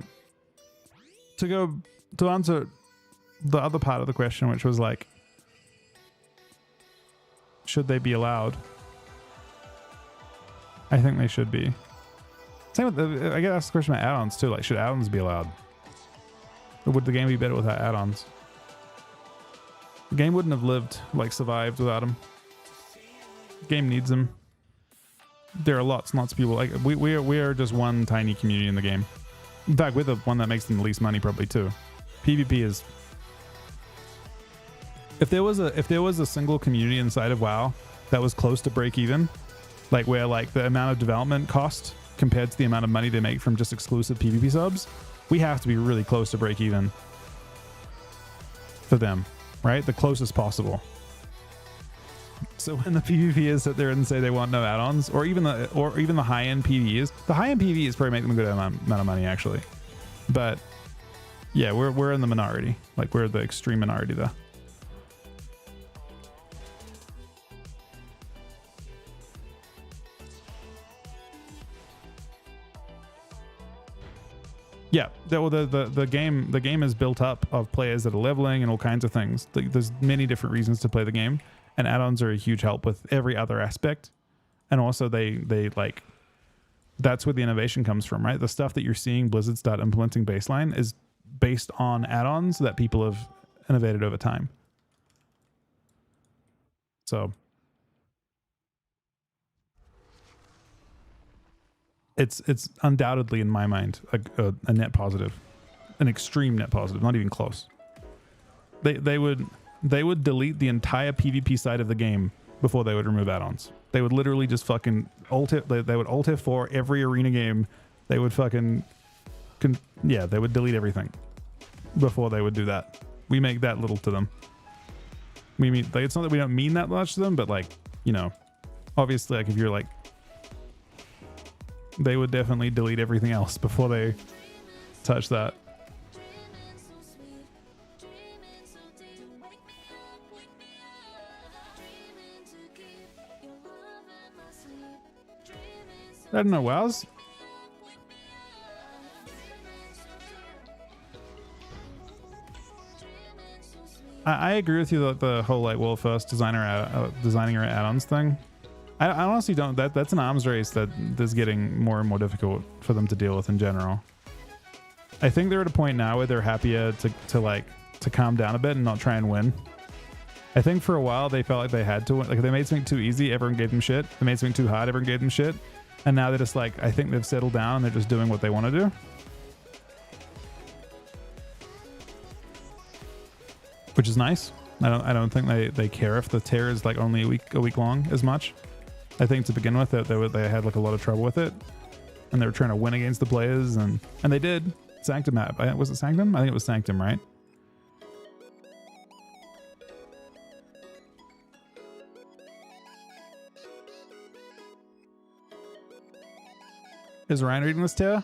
to answer the other part of the question, which was like, should they be allowed? I think they should be. Same with I get asked the question about add-ons too. Like, should add-ons be allowed? Or would the game be better without add-ons? The game wouldn't have survived without them. The game needs them. There are lots and lots of people. Like we are just one tiny community in the game. In fact, we're the one that makes them the least money probably too. PvP is. If there was a single community inside of WoW that was close to break even, like where like the amount of development cost compared to the amount of money they make from just exclusive PvP subs, we have to be really close to break even for them, right? The closest possible. So when the PvPers sit there and say they want no add-ons, or even the high-end PvEs, the high-end PvEs probably make them a good amount of money actually. But yeah, we're in the minority. Like we're the extreme minority there. Yeah, the game is built up of players that are leveling and all kinds of things. There's many different reasons to play the game, and add-ons are a huge help with every other aspect. And also they like, that's where the innovation comes from, right? The stuff that you're seeing Blizzard start implementing baseline is based on add-ons that people have innovated over time. So it's undoubtedly in my mind a net positive, an extreme net positive, not even close. They would they would delete the entire PvP side of the game before they would remove add-ons. They would literally just fucking alt it. They would alt F4 every arena game. They would fucking, yeah, they would delete everything before they would do that. We make that little to them. We mean, like, it's not that we don't mean that much to them, but like, you know, obviously, like if you're like, they would definitely delete everything else before they touch that. I don't know, wows. I agree with you that the whole like world first designing your add-ons thing. I honestly don't. That's an arms race that is getting more and more difficult for them to deal with in general. I think they're at a point now where they're happier to calm down a bit and not try and win. I think for a while they felt like they had to win. Like if they made something too easy, everyone gave them shit. If they made something too hard, everyone gave them shit. And now they're just like, I think they've settled down and they're just doing what they want to do. Which is nice. I don't think they care if the tear is like only a week long as much. I think to begin with they had like a lot of trouble with it, and they were trying to win against the players, and they did. Sanctum map, was it Sanctum? I think it was Sanctum, right? Is Ryan reading this tier?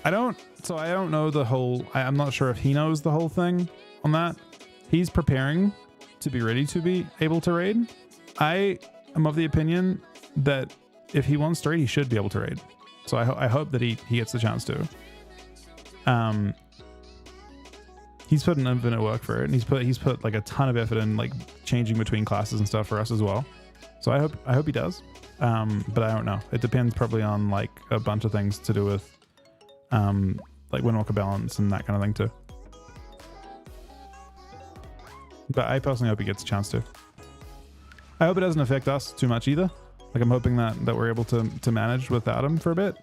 I don't know the whole. I'm not sure if he knows the whole thing on that. He's preparing to be ready to be able to raid. I am of the opinion that if he wants to raid, he should be able to raid. So I hope that he gets the chance to. He's put an infinite work for it, and he's put like a ton of effort in like changing between classes and stuff for us as well. So I hope he does. But I don't know. It depends probably on like a bunch of things to do with like Windwalker balance and that kind of thing too. But I personally hope he gets a chance to. I hope it doesn't affect us too much either. Like I'm hoping that we're able to manage without him for a bit.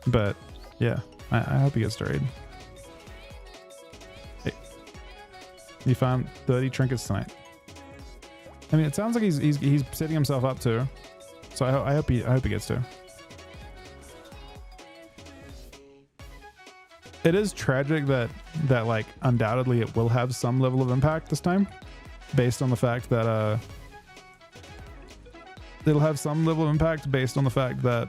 But yeah, I hope he gets to raid. Hey, he found 30 trinkets tonight. I mean, it sounds like he's setting himself up to. So I hope he gets to. It is tragic that like undoubtedly it will have some level of impact this time, based on the fact that it'll have some level of impact based on the fact that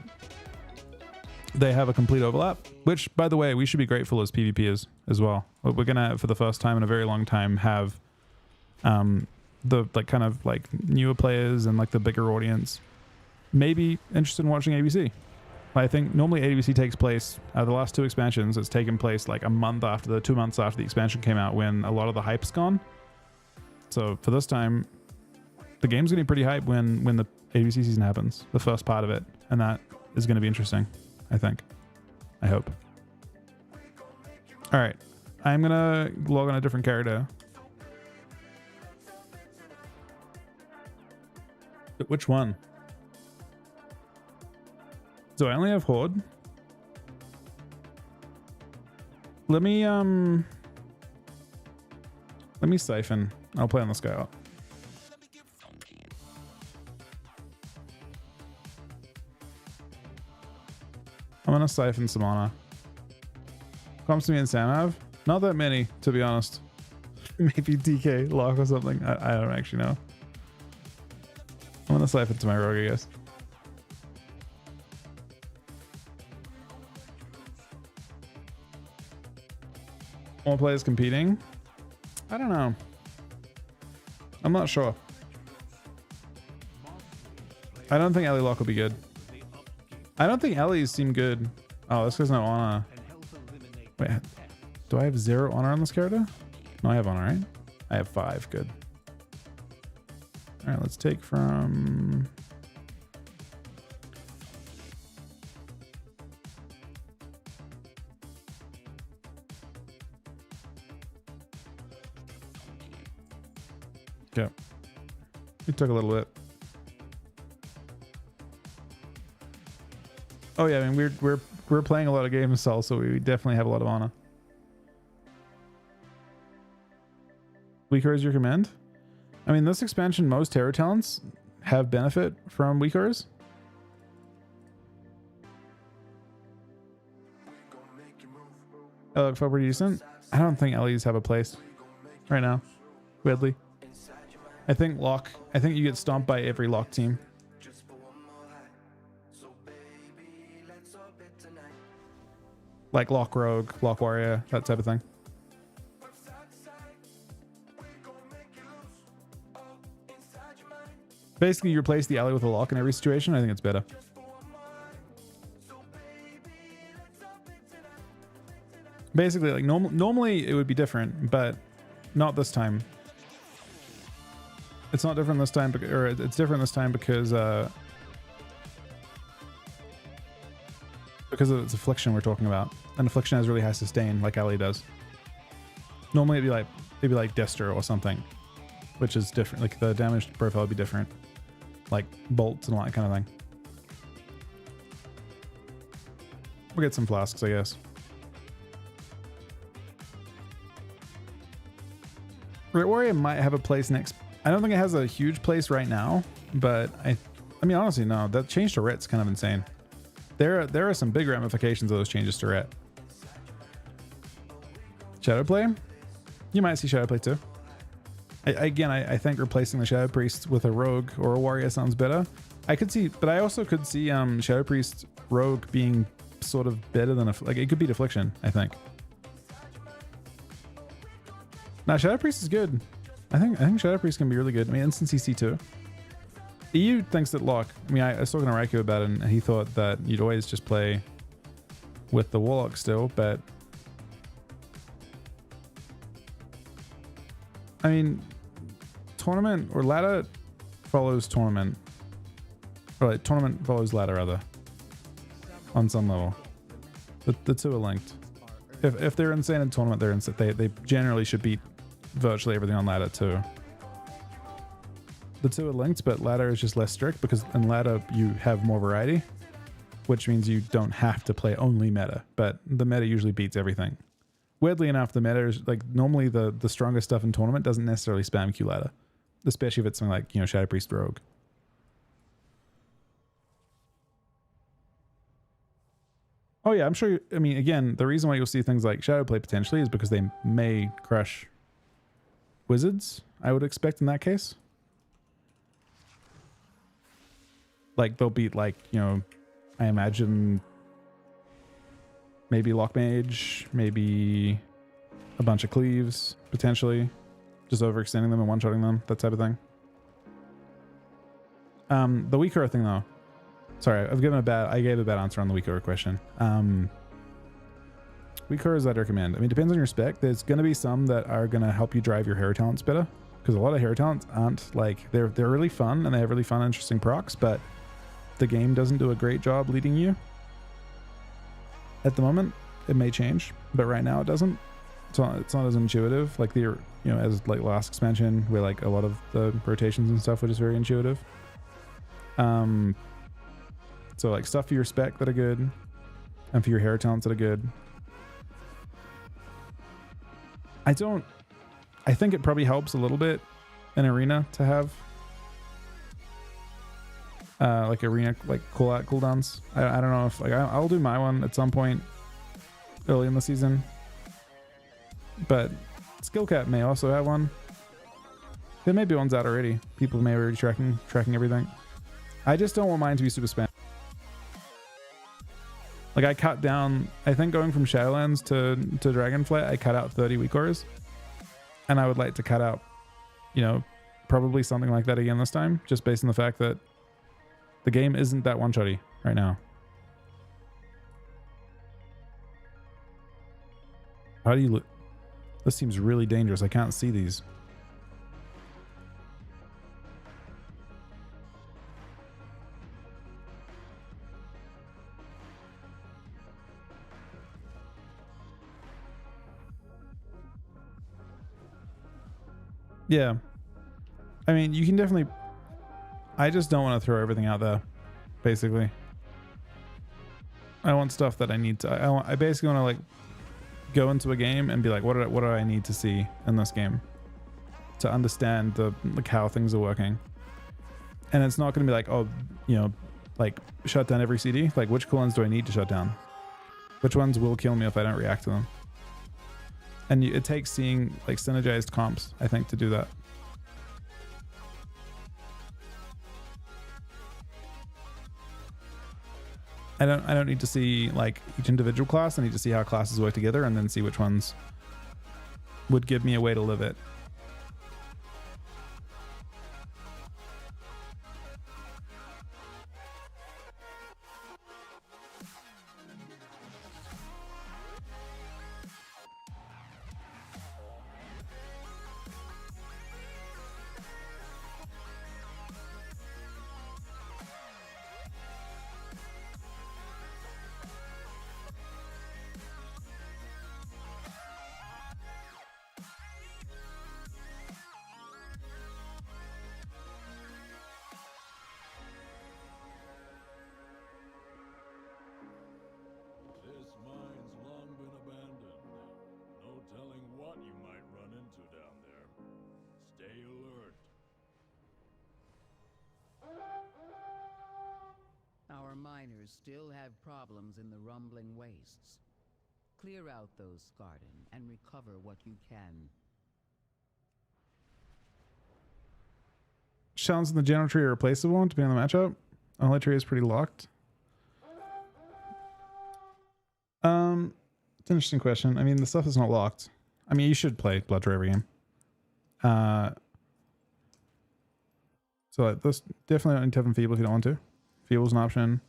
they have a complete overlap. Which, by the way, we should be grateful as PvPers as well. We're gonna, for the first time in a very long time, have the like kind of like newer players and like the bigger audience maybe interested in watching ABC. I think normally ABC takes place, the last two expansions, it's taken place like a month after 2 months after the expansion came out when a lot of the hype's gone. So for this time, the game's going to be pretty hype when the ABC season happens, the first part of it. And that is going to be interesting, I think. I hope. All right. I'm going to log on a different character. Which one? Do I only have Horde? Let me Siphon. I'll play on this guy out. I'm gonna Siphon some mana. Comes to me and Sam have? Not that many, to be honest. Maybe DK lock or something. I don't actually know. I'm gonna Siphon to my rogue, I guess. More players competing? I don't know. I'm not sure. I don't think Ellie Lock will be good. I don't think Ellie's seem good. Oh, this guy's no honor. Wait, do I have 0 honor on this character? No, I have honor, right? I have 5. Good. All right, let's take from... Yeah, it took a little bit. Oh yeah, I mean we're playing a lot of games, so we definitely have a lot of honor. Weakers you recommend? I mean, this expansion, most terror talents have benefit from Weakers. Felt pretty decent. I don't think LEs have a place right now. Weirdly. I think you get stomped by every lock team. Like lock rogue, lock warrior, that type of thing. Basically, you replace the ally with a lock in every situation. I think it's better. Basically, like normally it would be different, but not this time. It's not different this time, or it's different this time because of its affliction we're talking about. And affliction has really high sustain, like Ali does. Normally it'd be like Dester or something, which is different. Like the damage profile would be different, like bolts and all that kind of thing. We'll get some flasks, I guess. Red Warrior might have a place next. I don't think it has a huge place right now, but I mean, honestly, no. That change to Ret's kind of insane. There are some big ramifications of those changes to Ret. Shadowplay? You might see Shadowplay too. I think replacing the Shadow Priest with a Rogue or a Warrior sounds better. I could see, but I also could see Shadow Priest Rogue being sort of better than like it could beat Affliction, I think. Now Shadow Priest is good. I think Shadow Priest can be really good. I mean, instant CC too. EU thinks that lock. I mean, I was talking to Raikou about it, and he thought that you'd always just play with the Warlock still, but I mean, tournament or ladder follows tournament, or like tournament follows ladder rather. On some level, the two are linked. If they're insane in tournament, they're insane. They generally should beat virtually everything on ladder too. The two are linked, but ladder is just less strict because in ladder you have more variety, which means you don't have to play only meta, but the meta usually beats everything. Weirdly enough, the meta is like normally the strongest stuff in tournament doesn't necessarily spam Q ladder, especially if it's something like, you know, Shadow Priest Rogue. Oh yeah, I'm sure. I mean, again, the reason why you'll see things like Shadowplay potentially is because they may crush Wizards, I would expect in that case. Like they'll beat, like, you know, I imagine maybe Lockmage, maybe a bunch of Cleaves, potentially. Just overextending them and one-shotting them, that type of thing. The weaker thing though. Sorry, I gave a bad answer on the weaker question. Weaker is I'd recommend. I mean, depends on your spec. There's going to be some that are going to help you drive your hero talents better, because a lot of hero talents aren't like, they're really fun and they have really fun, interesting procs, but the game doesn't do a great job leading you. At the moment, it may change, but right now it doesn't. It's not as intuitive like the, you know, as like last expansion where like a lot of the rotations and stuff were just very intuitive. So like stuff for your spec that are good, and for your hero talents that are good. I think it probably helps a little bit in arena to have like arena like cooldowns. I don't know if like I'll do my one at some point early in the season, but skill cap may also have one. There may be ones out already. People may already tracking everything. I just don't want mine to be super spam. Like I cut down, I think going from Shadowlands to Dragonflight, I cut out 30 weak auras. And I would like to cut out, you know, probably something like that again this time, just based on the fact that the game isn't that one-shotty right now. How do you look? This seems really dangerous. I can't see these. Yeah. I mean, you can definitely... I just don't want to throw everything out there, basically. I want stuff that I need to... I basically want to, like, go into a game and be like, what do I need to see in this game? to understand like how things are working. And it's not going to be like, oh, you know, like shut down every CD. Like which cooldowns do I need to shut down? Which ones will kill me if I don't react to them? And it takes seeing like synergized comps, I think, to do that. I don't need to see like each individual class. I need to see how classes work together and then see which ones would give me a way to live it. This mine's long been abandoned. No telling what you might run into down there. Stay alert. Our miners still have problems in the rumbling wastes. Clear out those Skarden and recover what you can. Challenge in the general tree are replaceable depending on the matchup. Only tree is pretty locked. It's an interesting question. I mean, the stuff is not locked. I mean, you should play Blood Draw every game. So this definitely don't need to have Enfeeble if you don't want to. Enfeeble's an option.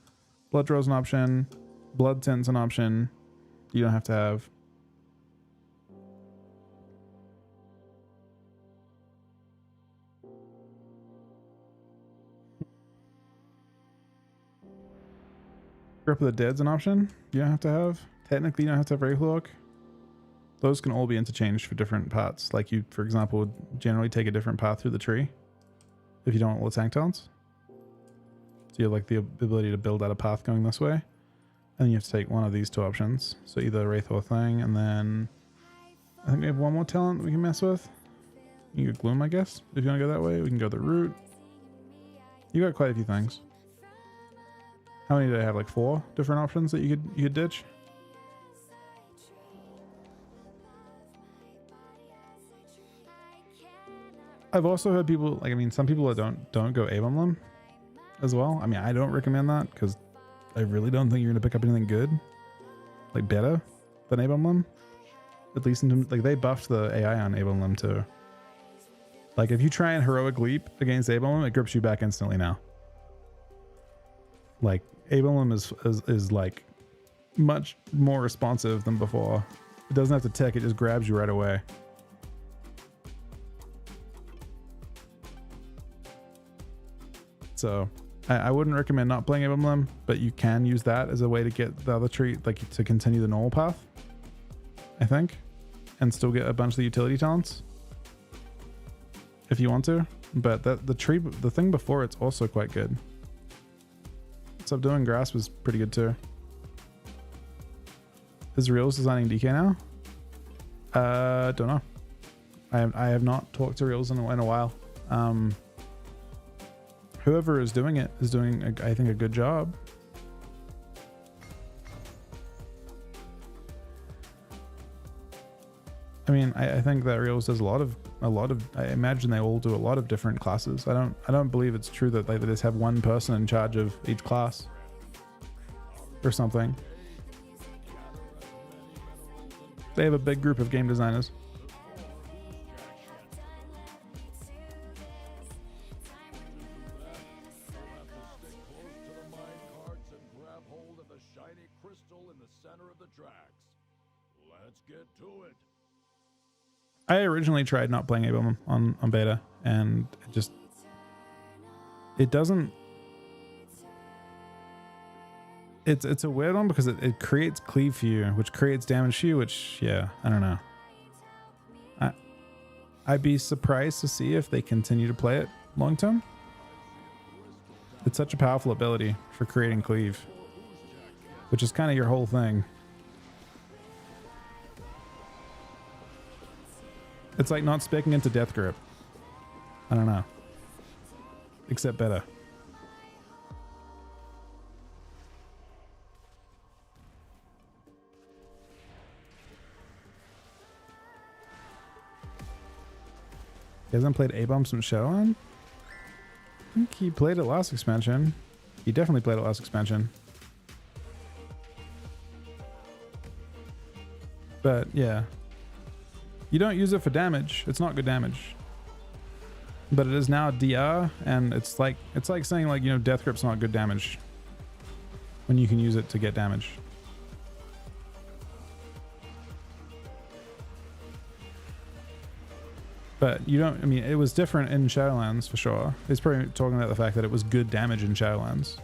Blood Draw's an option. Blood Tint's an option. You don't have to have. Grip of the Dead's an option. You don't have to have. Technically, you don't have to have Ray Hook. Those can all be interchanged for different paths. Like you, for example, would generally take a different path through the tree if you don't want all the tank talents. So you have like the ability to build out a path going this way. And then you have to take one of these two options. So either Wraith or Thing, and then I think we have one more talent we can mess with. You can go Gloom, I guess. If you want to go that way, we can go the route. You got quite a few things. How many do I have? Like 4 different options that you could ditch? I've also heard people, like, I mean, some people that don't go Abe Emblem as well. I mean, I don't recommend that because I really don't think you're going to pick up anything good, like better than Abe Emblem. At least, like, they buffed the AI on Abe Emblem too. Like, if you try and Heroic Leap against Abe Emblem, it grips you back instantly now. Like, Abe Emblem is like much more responsive than before. It doesn't have to tech, it just grabs you right away. So I wouldn't recommend not playing Abe Emblem, but you can use that as a way to get the other tree, like to continue the normal path, I think, and still get a bunch of the utility talents if you want to. But the thing before it's also quite good. Subduing Grasp was pretty good too. Is Reels designing DK now? Don't know. I have not talked to Reels in a while. Whoever is doing it is doing, I think, a good job. I mean, I think that Reels does a lot of. I imagine they all do a lot of different classes. I don't believe it's true that they just have one person in charge of each class or something. They have a big group of game designers. I originally tried not playing Abe Emblem on beta, and it doesn't. It's a weird one because it creates cleave for you, which creates damage for you, which, yeah, I don't know. I'd be surprised to see if they continue to play it long term. It's such a powerful ability for creating cleave, which is kind of your whole thing. It's like not specking into Death Grip. I don't know. Except better. He hasn't played A-Bomb since Shadowland? I think he played it last expansion. He definitely played it last expansion. But yeah. You don't use it for damage. It's not good damage. But it is now DR, and it's like saying, like, you know, Death Grip's not good damage when you can use it to get damage. But you don't, I mean, it was different in Shadowlands for sure. It's probably talking about the fact that it was good damage in Shadowlands.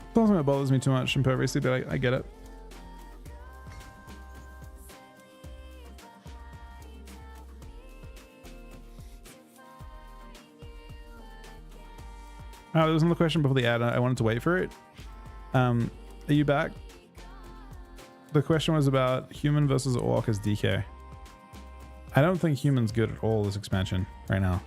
It's not something that bothers me too much in PvP, but I get it. Oh, there was another question before the ad. I wanted to wait for it. Are you back? The question was about human versus orc as DK. I don't think human's good at all this expansion right now.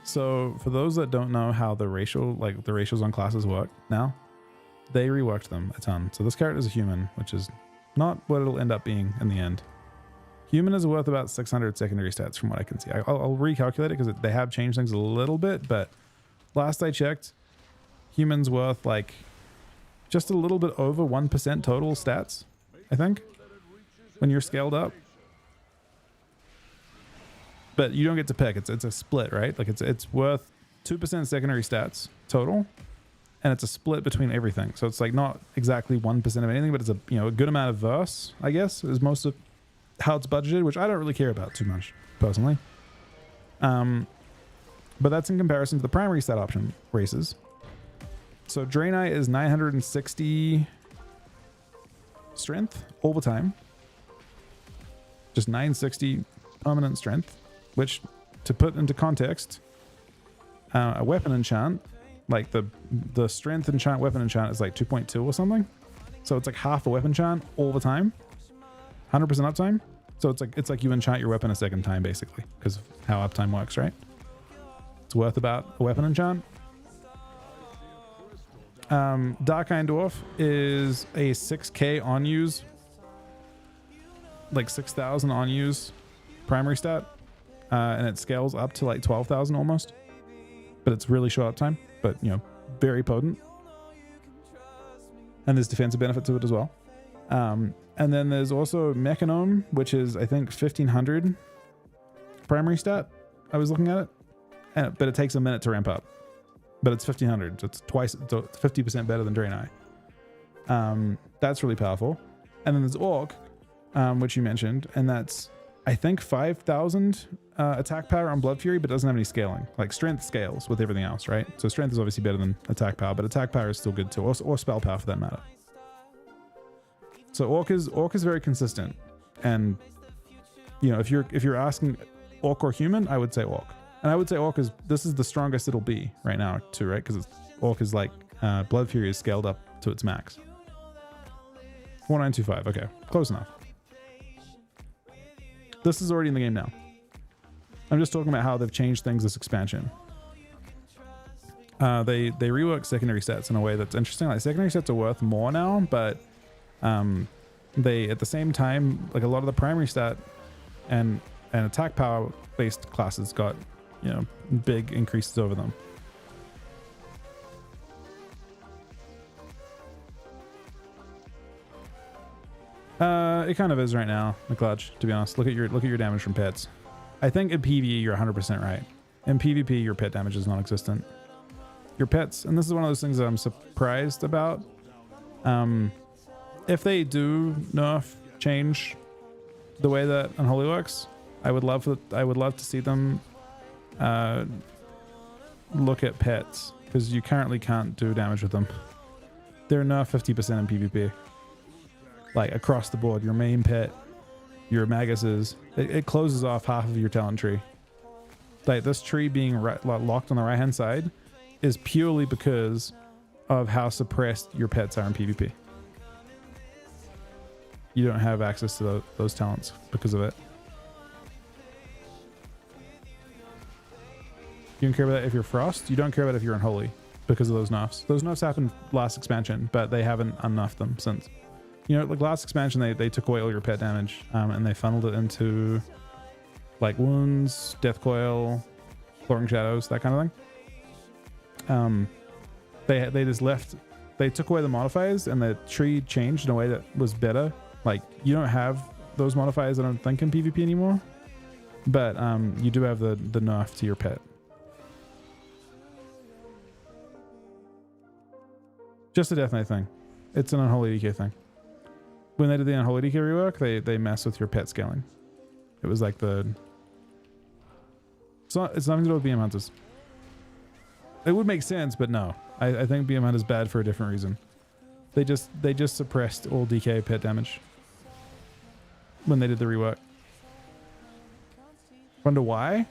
So for those that don't know how the ratios on classes work now, they reworked them a ton. So this character is a human, which is not what it'll end up being in the end. Human is worth about 600 secondary stats from what I can see. I'll recalculate it because they have changed things a little bit, but last I checked, human's worth like just a little bit over 1% total stats, I think, when you're scaled up. But you don't get to pick. It's a split, right? Like it's worth 2% secondary stats total, and it's a split between everything. So it's like not exactly 1% of anything, but it's a, you know, a good amount of verse, I guess, is most of how it's budgeted, which I don't really care about too much personally. But that's in comparison to the primary stat option races. So Draenei is 960 strength all the time. Just 960 permanent strength, which, to put into context, a weapon enchant, like the strength enchant weapon enchant is like 2.2 or something. So it's like half a weapon enchant all the time. 100% uptime. So it's like you enchant your weapon a second time, basically, because of how uptime works, right? It's worth about a weapon enchant. Dark Iron Dwarf is a 6k on use, like 6,000 on use primary stat, and it scales up to like 12,000 almost, but it's really short uptime, but you know, very potent, and there's defensive benefit to it as well. And then there's also Mechanome, which is, I think, 1,500 primary stat. I was looking at it, but it takes a minute to ramp up. But it's 1,500, so it's 50% better than Draenei. That's really powerful. And then there's Orc, which you mentioned, and that's, I think, 5,000 attack power on Blood Fury, but doesn't have any scaling. Like strength scales with everything else, right? So strength is obviously better than attack power, but attack power is still good too, or spell power for that matter. So Orc is very consistent, and you know, if you're asking Orc or human, I would say Orc, and I would say Orc this is the strongest it'll be right now too, right? Because Orc is like Blood Fury is scaled up to its max. 4925, okay, close enough. This is already in the game now. I'm just talking about how they've changed things this expansion. They rework secondary stats in a way that's interesting. Like secondary stats are worth more now, but they at the same time, like a lot of the primary stat and attack power based classes got, you know, big increases over them. It kind of is right now, McCludge, to be honest. Look at your damage from pets. I think in PvE you're 100% right. In PvP your pet damage is non-existent. Your pets, and this is one of those things that I'm surprised about. If they do change the way that Unholy works, I would love to see them look at pets, because you currently can't do damage with them. They're nerfed 50% in PvP. Like across the board, your main pet, your Maguses, it closes off half of your talent tree. like this tree being locked on the right hand side is purely because of how suppressed your pets are in PvP. You don't have access to those talents because of it. You don't care about that if you're Frost. You don't care about if you're Unholy because of those nerfs. Those nerfs happened last expansion, but they haven't unnerfed them since. You know, like last expansion, they took away all your pet damage and they funneled it into like wounds, death coil, cloaking shadows, that kind of thing. They just left. They took away the modifiers and the tree changed in a way that was better. Like you don't have those modifiers, I don't think, in PvP anymore, but you do have the nerf to your pet. Just a Death Knight thing. It's an Unholy DK thing. When they did the Unholy DK rework, they messed with your pet scaling. It was like the... It's nothing to do with BM Hunters. It would make sense, but no. I think BM Hunt is bad for a different reason. They just suppressed all DK pet damage when they did the rework. Wonder why?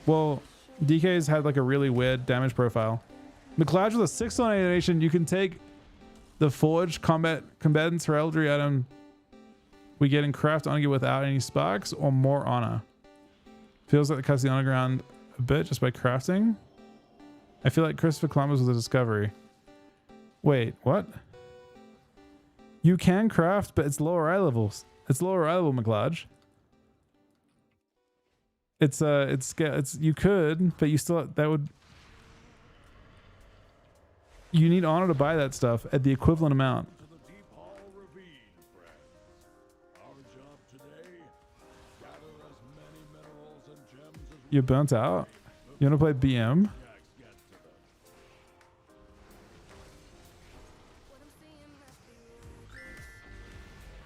Well, DK's had like a really weird damage profile. McLeod with a 6 on animation, you can take the Forged Combatant's Heraldry item we get in Craft Honor without any sparks or more honor. Feels like it cuts the honor ground a bit just by crafting. I feel like Christopher Columbus was a discovery. Wait, what? You can craft, but it's lower eye levels. It's lower eye level, McLeod. It's you could, but you still, that would... You need honor to buy that stuff at the equivalent amount. You're burnt out? You want to play BM?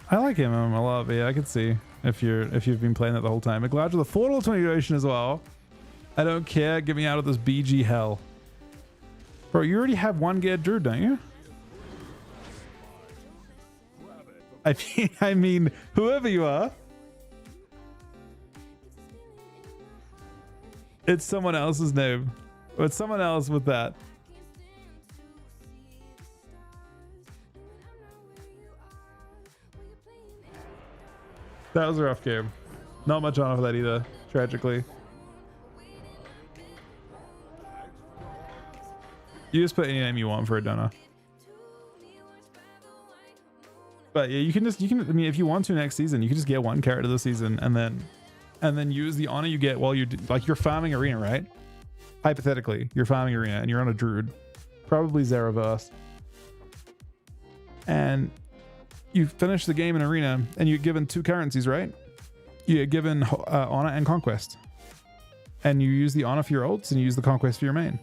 I like him a lot, but yeah, I could see if you've been playing that the whole time. McLeod with a 4 donation as well. I don't care. Get me out of this BG hell. Bro, you already have one Geared Druid, don't you? I mean, whoever you are. It's someone else's name. It's someone else with that. That was a rough game. Not much on for that either, tragically. You just put any name you want for a donor. But yeah, I mean, if you want to next season, you can just get one character this season and then use the honor you get while you're farming arena, right? Hypothetically, you're farming arena and you're on a druid, probably Zeraverse. And you finish the game in arena and you're given 2 currencies, right? You're given honor and conquest. And you use the honor for your ults and you use the conquest for your main.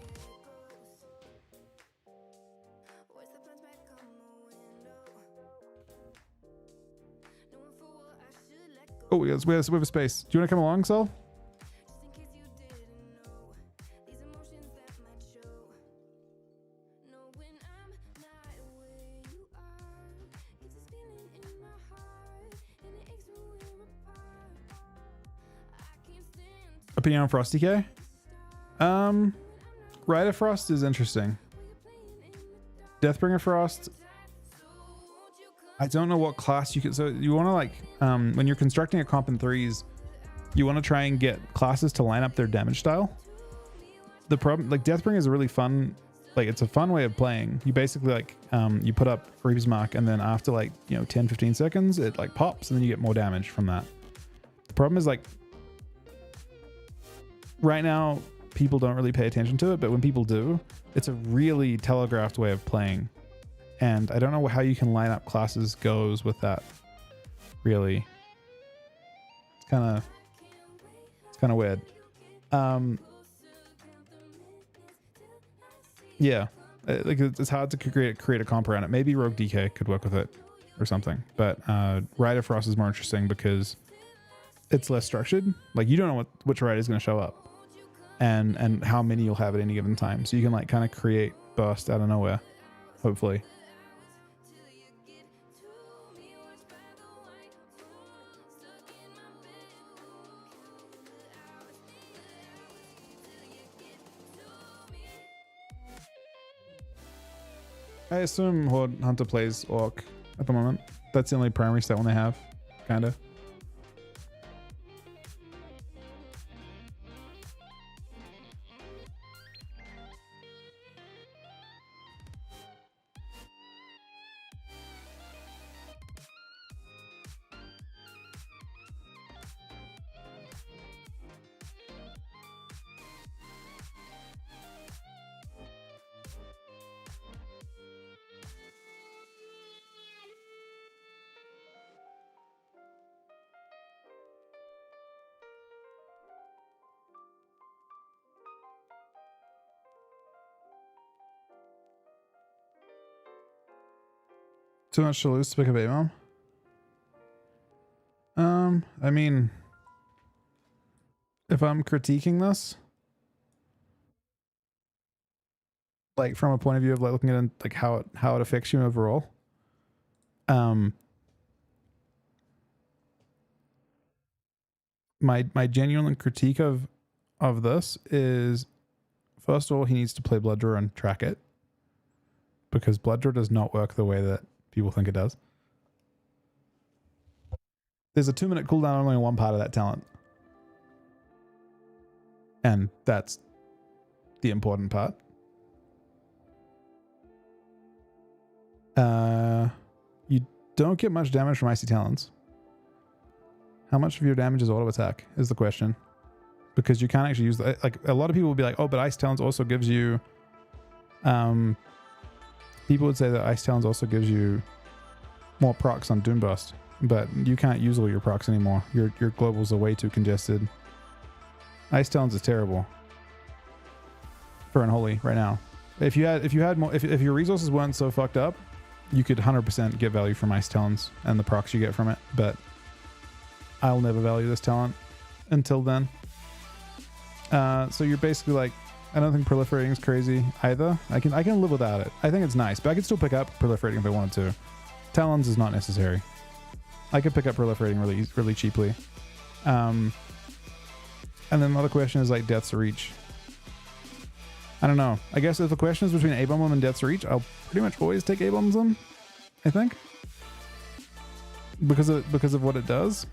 Oh, we have a space. Do you want to come along, Sol? Opinion on Frost DK? Rider Frost is interesting. Deathbringer Frost, I don't know what class you can. So you want to like when you're constructing a comp in 3s, you want to try and get classes to line up their damage style. The problem, like Deathbringer is a really fun, like it's a fun way of playing. You basically like you put up Reaper's Mark and then after like 10-15 seconds it like pops and then you get more damage from that. The problem is like right now people don't really pay attention to it, but when people do, it's a really telegraphed way of playing. And I don't know how you can line up classes goes with that. Really, it's kind of weird. Yeah, like it's hard to create a comp around it. Maybe Rogue DK could work with it or something. But Rider Frost is more interesting because it's less structured. Like you don't know which rider is going to show up, and how many you'll have at any given time. So you can like kind of create burst out of nowhere, hopefully. I assume Horde Hunter plays Orc at the moment. That's the only primary stat one they have, kinda. Too much to lose to pick up A-bomb? I mean, if I'm critiquing this, like from a point of view of like looking at like how it affects you overall, my genuine critique of this is, first of all, he needs to play Blood Draw and track it, because Blood Draw does not work the way that people think it does. There's a 2-minute cooldown only on one part of that talent. And that's the important part. You don't get much damage from Icy Talons. How much of your damage is auto attack is the question. Because you can't actually use the, like, a lot of people will be like, oh, but Ice Talons also gives you, people would say that Ice Talons also gives you more procs on Doom Burst, but you can't use all your procs anymore. Your globals are way too congested. Ice Talons is terrible for Unholy right now. If your resources weren't so fucked up, you could 100% get value from Ice Talons and the procs you get from it, but I'll never value this talent until then. So you're basically like, I don't think proliferating is crazy either. I can live without it. I think it's nice, but I could still pick up proliferating if I wanted to. Talons is not necessary. I could pick up proliferating really cheaply. And then another question is like Death's Reach. I don't know. I guess if the question is between A-Bomb them and Death's Reach, I'll pretty much always take A-Bomb them, I think. Because of what it does.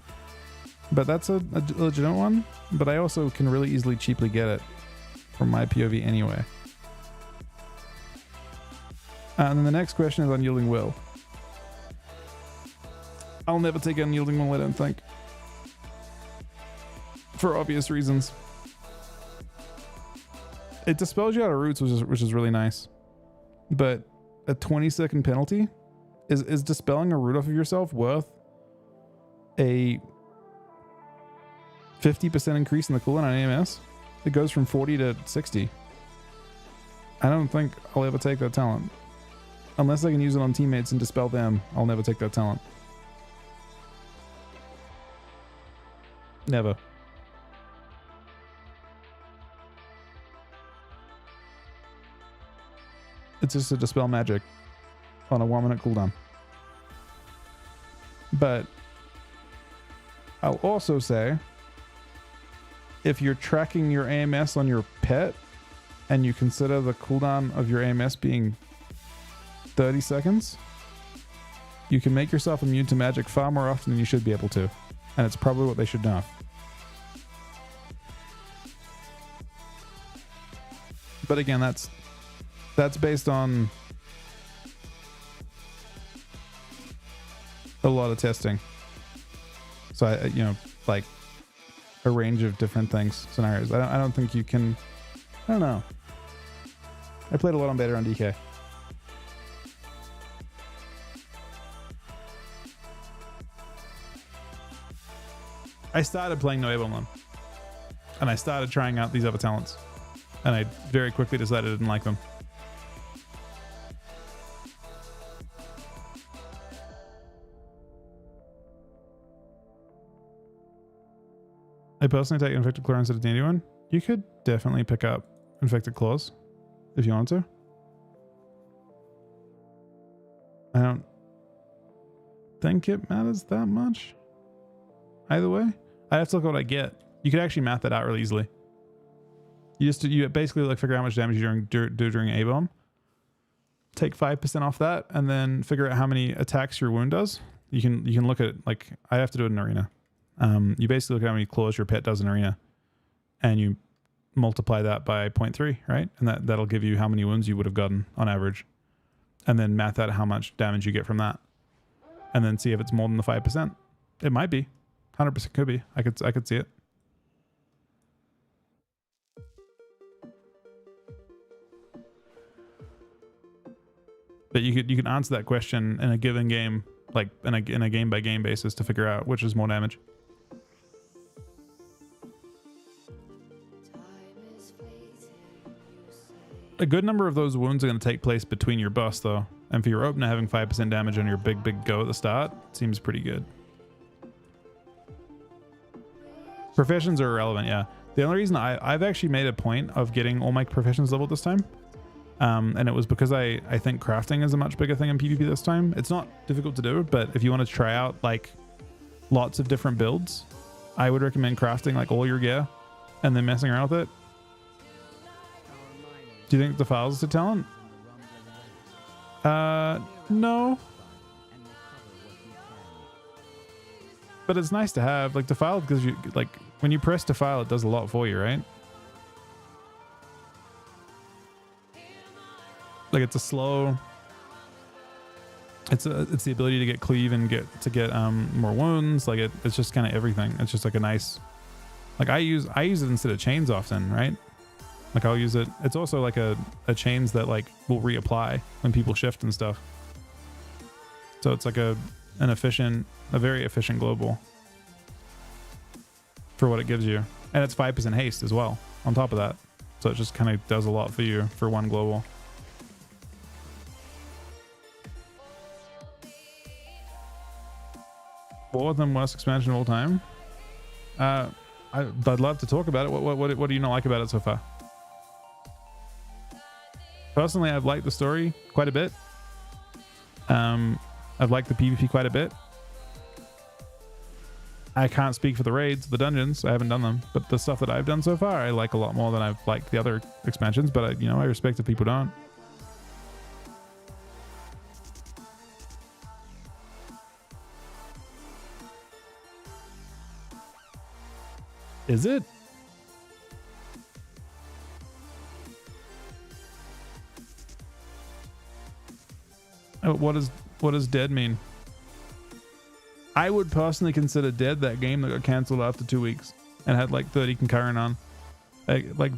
But that's a legitimate one. But I also can really easily cheaply get it from my POV anyway. And then the next question is Unyielding Will. I'll never take Unyielding Will, I don't think. For obvious reasons. It dispels you out of roots, which is really nice. But a 20-second penalty? Is dispelling a root off of yourself worth a 50% increase in the cooldown on AMS? It goes from 40 to 60. I don't think I'll ever take that talent. Unless I can use it on teammates and dispel them, I'll never take that talent. Never. It's just to dispel magic on a 1-minute cooldown. But I'll also say, if you're tracking your AMS on your pet and you consider the cooldown of your AMS being 30 seconds, you can make yourself immune to magic far more often than you should be able to. And it's probably what they should know. But again, that's based on a lot of testing. So I like a range of different things, scenarios. I don't think you can. I don't know. I played a lot on beta on DK. I started playing No Able them, and I started trying out these other talents, and I very quickly decided I didn't like them. I personally take Infected Claw instead of D&D one. You could definitely pick up Infected Claws if you want to. I don't think it matters that much. Either way, I have to look at what I get. You could actually math that out really easily. You basically like figure out how much damage you do during A-Bomb. take 5% off that, and then figure out how many attacks your wound does. You can look at, like, I have to do it in arena. You basically look at how many claws your pet does in arena, and you multiply that by 0.3, right? And that'll give you how many wounds you would have gotten on average, and then math out how much damage you get from that, and then see if it's more than the 5%. It might be, 100% could be. I could see it. But you can answer that question in a given game, like in a game by game basis, to figure out which is more damage. A good number of those wounds are going to take place between your buffs, though. And for your opener, having 5% damage on your big go at the start seems pretty good. Professions are irrelevant, yeah. The only reason I've actually made a point of getting all my professions leveled this time. And it was because I think crafting is a much bigger thing in PvP this time. It's not difficult to do, but if you want to try out like lots of different builds, I would recommend crafting like all your gear and then messing around with it. Do you think the files is a talent? No. But it's nice to have. Like, defile gives you, like, when you press defile, it does a lot for you, right? Like, it's a slow. It's the ability to get cleave and get more wounds. Like, it's just kind of everything. It's just like a nice. Like, I use it instead of chains often, right? Like, I'll use it. It's also like a chains that like will reapply when people shift and stuff. So it's like a very efficient global for what it gives you. And it's 5% haste as well on top of that. So it just kind of does a lot for you for one global. What was the worst expansion of all time? I'd love to talk about it. What do you not like about it so far? Personally, I've liked the story quite a bit. I've liked the PvP quite a bit. I can't speak for the raids, the dungeons. I haven't done them, but the stuff that I've done so far, I like a lot more than I've liked the other expansions. But I respect if people don't. Is it? What does dead mean? I would personally consider dead that game that got cancelled after 2 weeks and had like 30 concurrent on. Like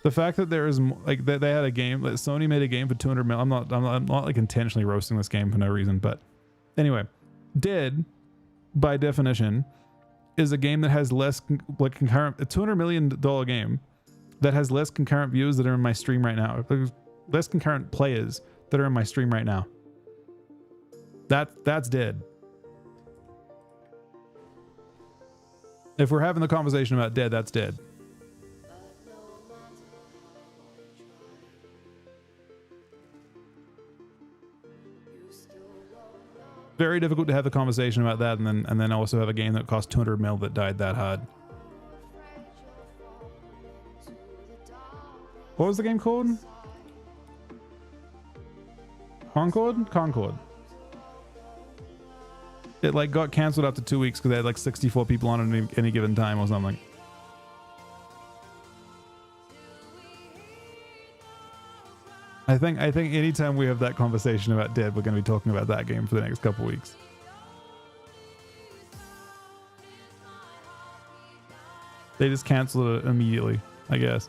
the fact that there is like they had a game, like Sony made a game for 200 mil. I'm not like intentionally roasting this game for no reason, but anyway, dead by definition is a game that has less like concurrent, a $200 million game that has less concurrent views that are in my stream right now. Less concurrent players that are in my stream right now. That's dead. If we're having the conversation about dead, that's dead. Very difficult to have a conversation about that and then also have a game that cost 200 mil that died that hard. What was the game called? Concord. It like got cancelled after 2 weeks because they had like 64 people on at any given time or something. I think anytime we have that conversation about dead, we're going to be talking about that game for the next couple weeks. They just cancelled it immediately, I guess.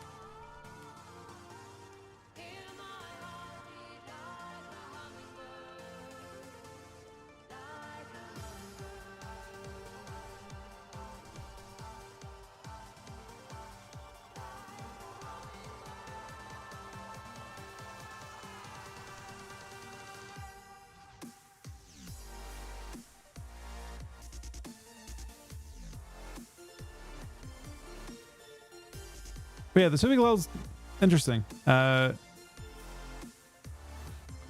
But yeah, the swimming level's interesting.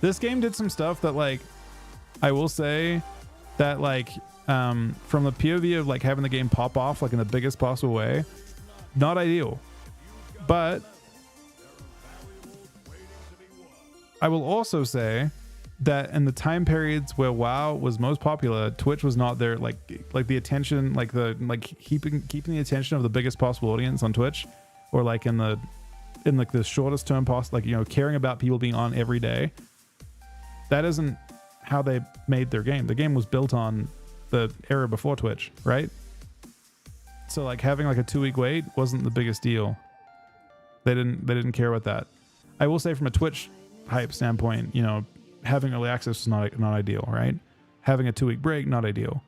This game did some stuff that like, I will say that like, from the POV of like having the game pop off like in the biggest possible way, not ideal, but I will also say that in the time periods where WoW was most popular, Twitch was not there. Like the attention, like keeping the attention of the biggest possible audience on Twitch, or like in like the shortest term possible, like, you know, caring about people being on every day. That isn't how they made their game. The game was built on the era before Twitch, right? So like having like a 2-week wait wasn't the biggest deal. They didn't care about that. I will say from a Twitch hype standpoint, you know, having early access is not ideal, right? Having a 2-week break, not ideal.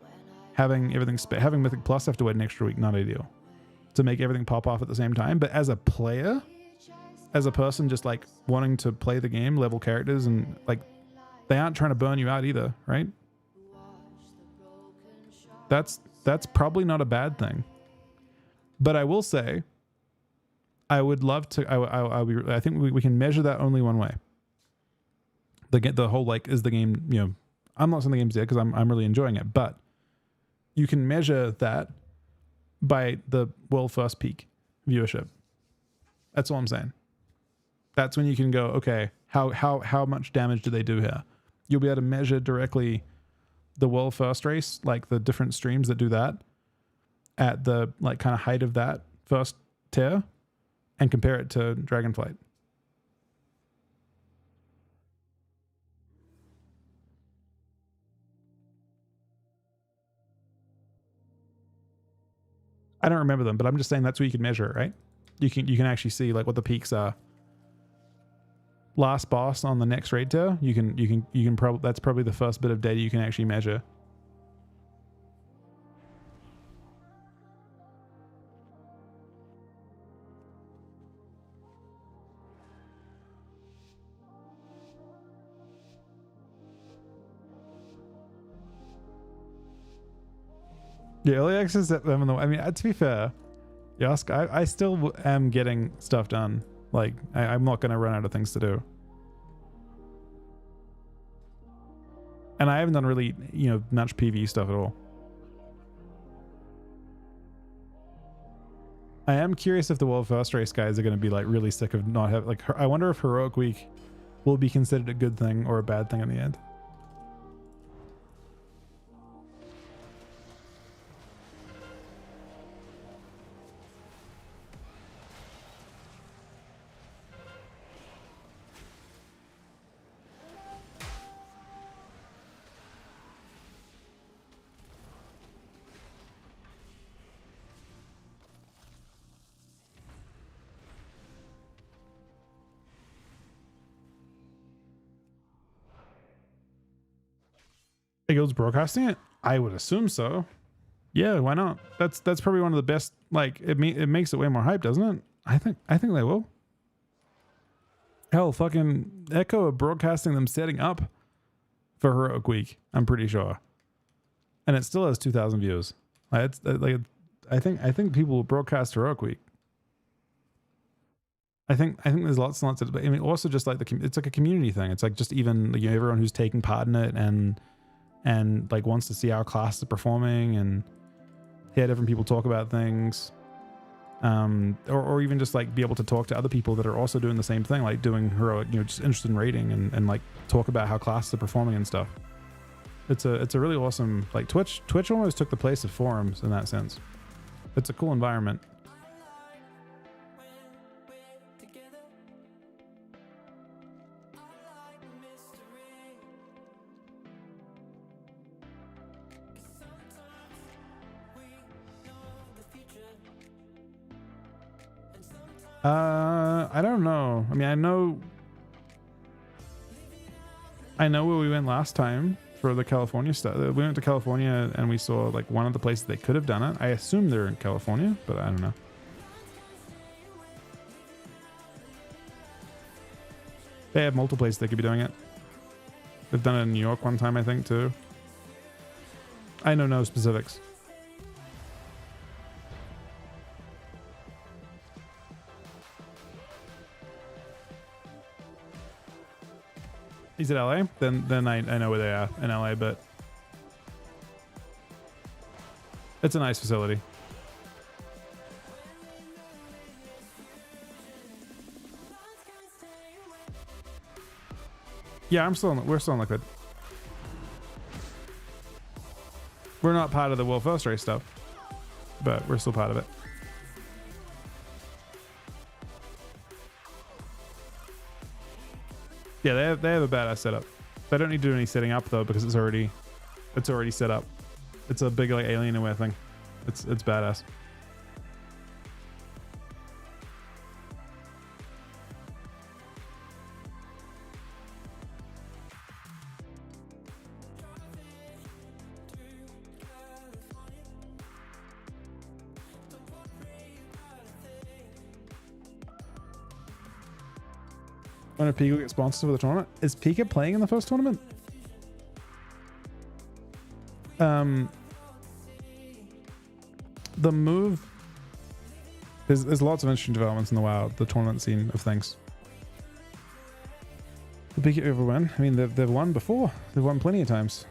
Having everything having Mythic Plus have to wait an extra week, not ideal. To make everything pop off at the same time. But as a player, as a person just like wanting to play the game, level characters, and like they aren't trying to burn you out either, right? That's probably not a bad thing. But I will say, I would love to. I think we can measure that only one way. The whole like, is the game, you know, I'm not saying the game's dead because I'm really enjoying it, but you can measure that by the world first peak viewership. That's all I'm saying. That's when you can go, okay, how much damage do they do here? You'll be able to measure directly the world first race, like the different streams that do that at the like kind of height of that first tier, and compare it to Dragonflight. I don't remember them, but I'm just saying that's what you can measure it, right? You can actually see like what the peaks are. Last boss on the next raid tier, you can probably, that's probably the first bit of data you can actually measure. Yeah, early access. I mean, to be fair, Yask, I still am getting stuff done. Like, I'm not going to run out of things to do. And I haven't done really, you know, much PvE stuff at all. I am curious if the world first race guys are going to be like really sick of not having, like, I wonder if Heroic Week will be considered a good thing or a bad thing in the end. Guild's broadcasting it? I would assume so. Yeah, why not? That's probably one of the best. Like, it makes it way more hype, doesn't it? I think they will. Hell, fucking Echo are broadcasting them setting up for Heroic Week. I'm pretty sure, and it still has 2,000 views. Like, I think people will broadcast Heroic Week. I think there's lots and lots of. I mean, also just like it's like a community thing. It's like just even, you know, everyone who's taking part in it and like wants to see how class is performing and hear different people talk about things, or even just like be able to talk to other people that are also doing the same thing, like doing heroic, you know, just interested in raiding and like talk about how classes are performing and stuff. It's a really awesome, like Twitch almost took the place of forums in that sense. It's a cool environment. I don't know. I mean, I know where we went last time for the California stuff. We went to California and we saw like one of the places they could have done it. I assume they're in California, but I don't know. They have multiple places they could be doing it. They've done it in New York one time, I think, too. I know no specifics. He's at LA? Then I know where they are in LA, but it's a nice facility. Yeah, we're still in liquid. We're not part of the world first race stuff, but we're still part of it. Yeah, they have a badass setup. They don't need to do any setting up though, because it's already set up. It's a big like Alienware thing. It's badass. When a Pika gets sponsored for the tournament, is Pika playing in the first tournament? The move. There's lots of interesting developments in the WoW, the tournament scene of things. Will Pika ever win? I mean, they've won before. They've won plenty of times.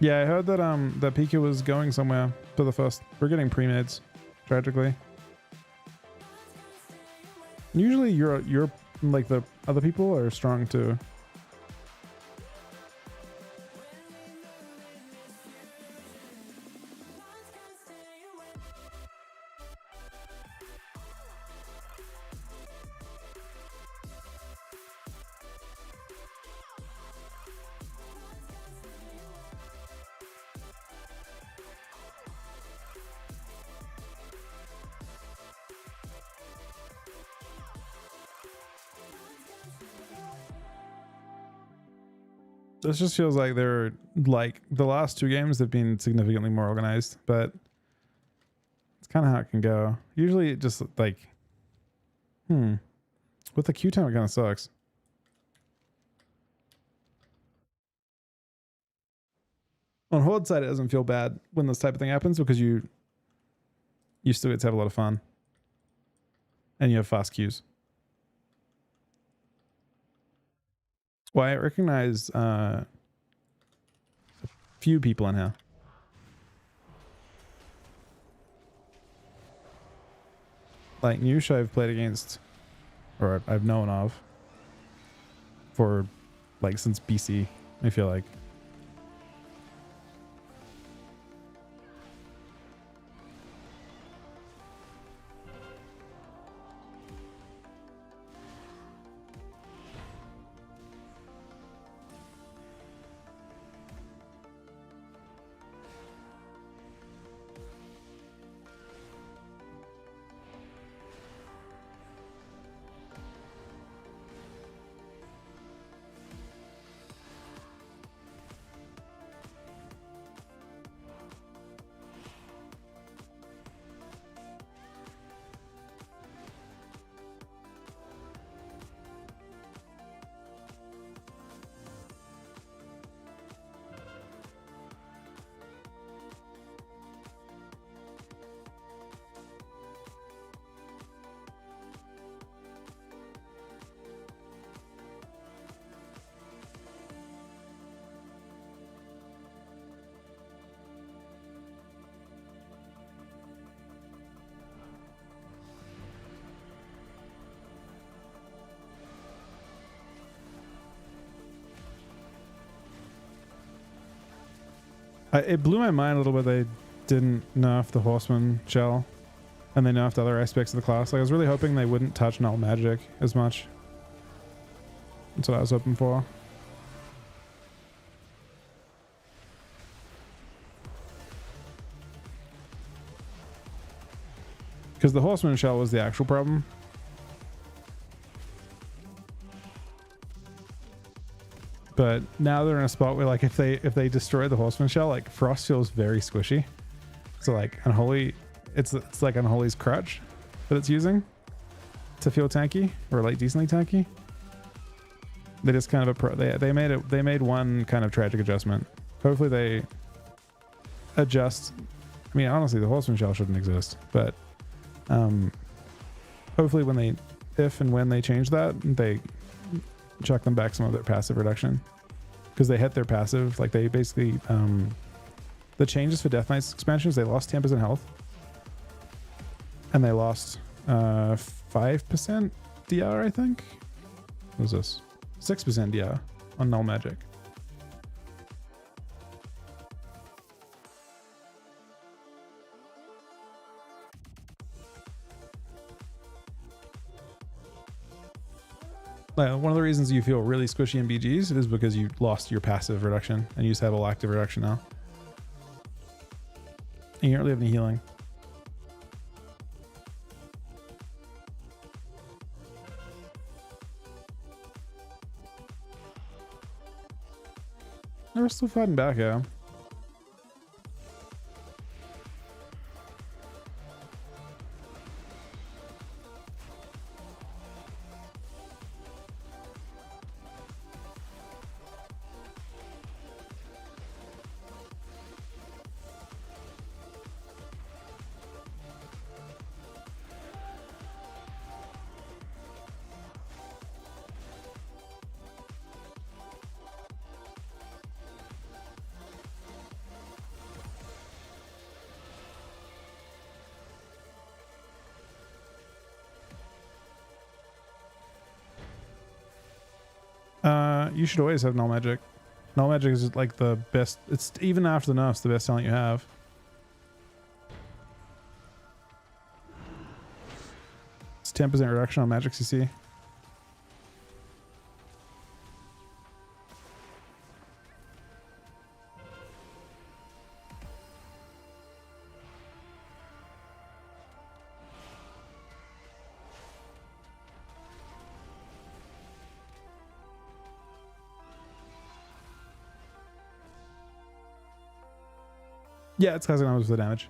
Yeah, I heard that that Pika was going somewhere for the first. We're getting pre-meds, tragically. Usually you're like the other people are strong too. This just feels like they're like the last two games have been significantly more organized, but it's kind of how it can go. Usually it just like, with the queue time, it kind of sucks. On Horde side, it doesn't feel bad when this type of thing happens because you still get to have a lot of fun and you have fast queues. Well, I recognize a few people in here. Like Nusha I've played against, or I've known of, for like since BC, I feel like. It blew my mind a little bit they didn't nerf the Horseman shell and they nerfed other aspects of the class. Like, I was really hoping they wouldn't touch null magic as much. That's what I was hoping for. Because the Horseman shell was the actual problem. But now they're in a spot where, like, if they destroy the Horseman shell, like, Frost feels very squishy. So, like, Unholy, it's like Unholy's crutch that it's using to feel tanky, or like decently tanky. They just kind of they made one kind of tragic adjustment. Hopefully they adjust. I mean, honestly, the Horseman shell shouldn't exist, but hopefully if and when they change that, they chuck them back some of their passive reduction. Because they hit their passive, like they basically, the changes for Death Knight's expansions, they lost 10% health. And they lost 5% DR, I think. What was this? 6% DR on null magic. Like, one of the reasons you feel really squishy in BGs is because you lost your passive reduction and you just have all active reduction now. And you don't really have any healing. We're still fighting back, yeah. You should always have null magic. Null magic is like the best. It's even after the nerfs, the best talent you have. It's 10% reduction on magic CC. Yeah, it's classic numbers for the damage.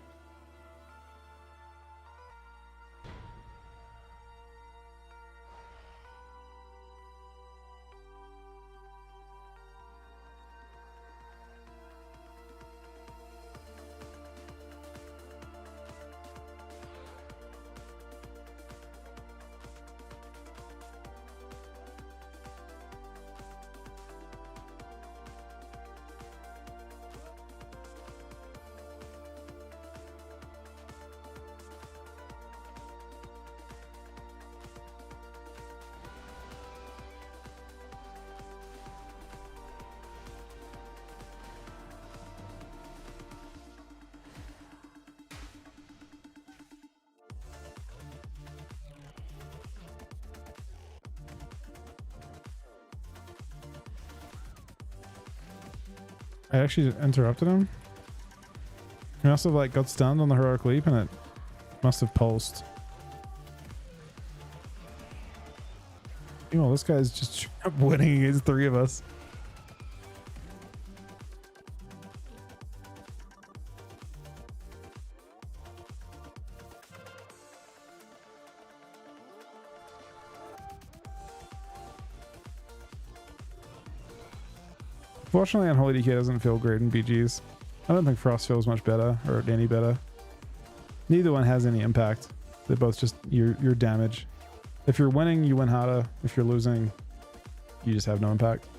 I actually interrupted him. He must have like got stunned on the heroic leap and it must have pulsed. You know, this guy's just winning against 3 of us. Fortunately, Unholy DK doesn't feel great in BGs. I don't think Frost feels much better or any better. Neither one has any impact. They're both just your damage. If you're winning, you win harder. If you're losing, you just have no impact.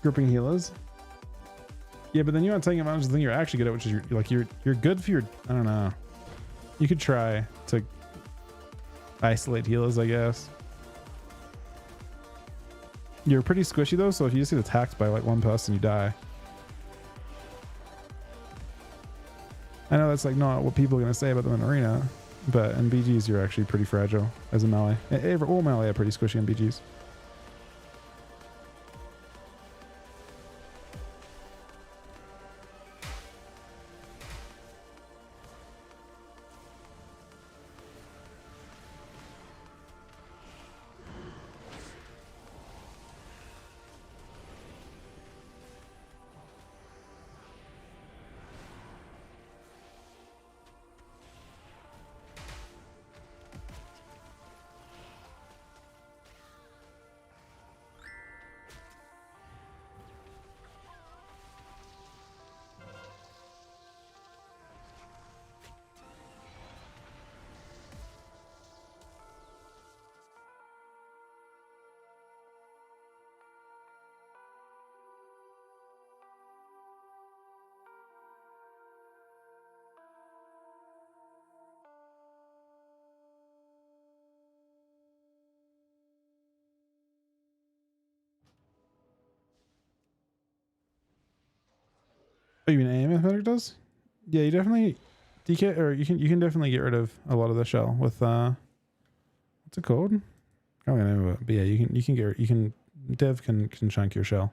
Gripping healers. Yeah, but then you aren't taking advantage of the thing you're actually good at, which is you're good for your, I don't know. You could try to isolate healers, I guess. You're pretty squishy though, so if you just get attacked by like one person, you die. I know that's like not what people are gonna say about them in arena, but in BGs you're actually pretty fragile as a melee. All melee are pretty squishy in BGs. Oh, you mean AMF medic does? Yeah, you definitely DK, or you can definitely get rid of a lot of the shell with what's it called? I don't know, but yeah, you can dev can chunk your shell.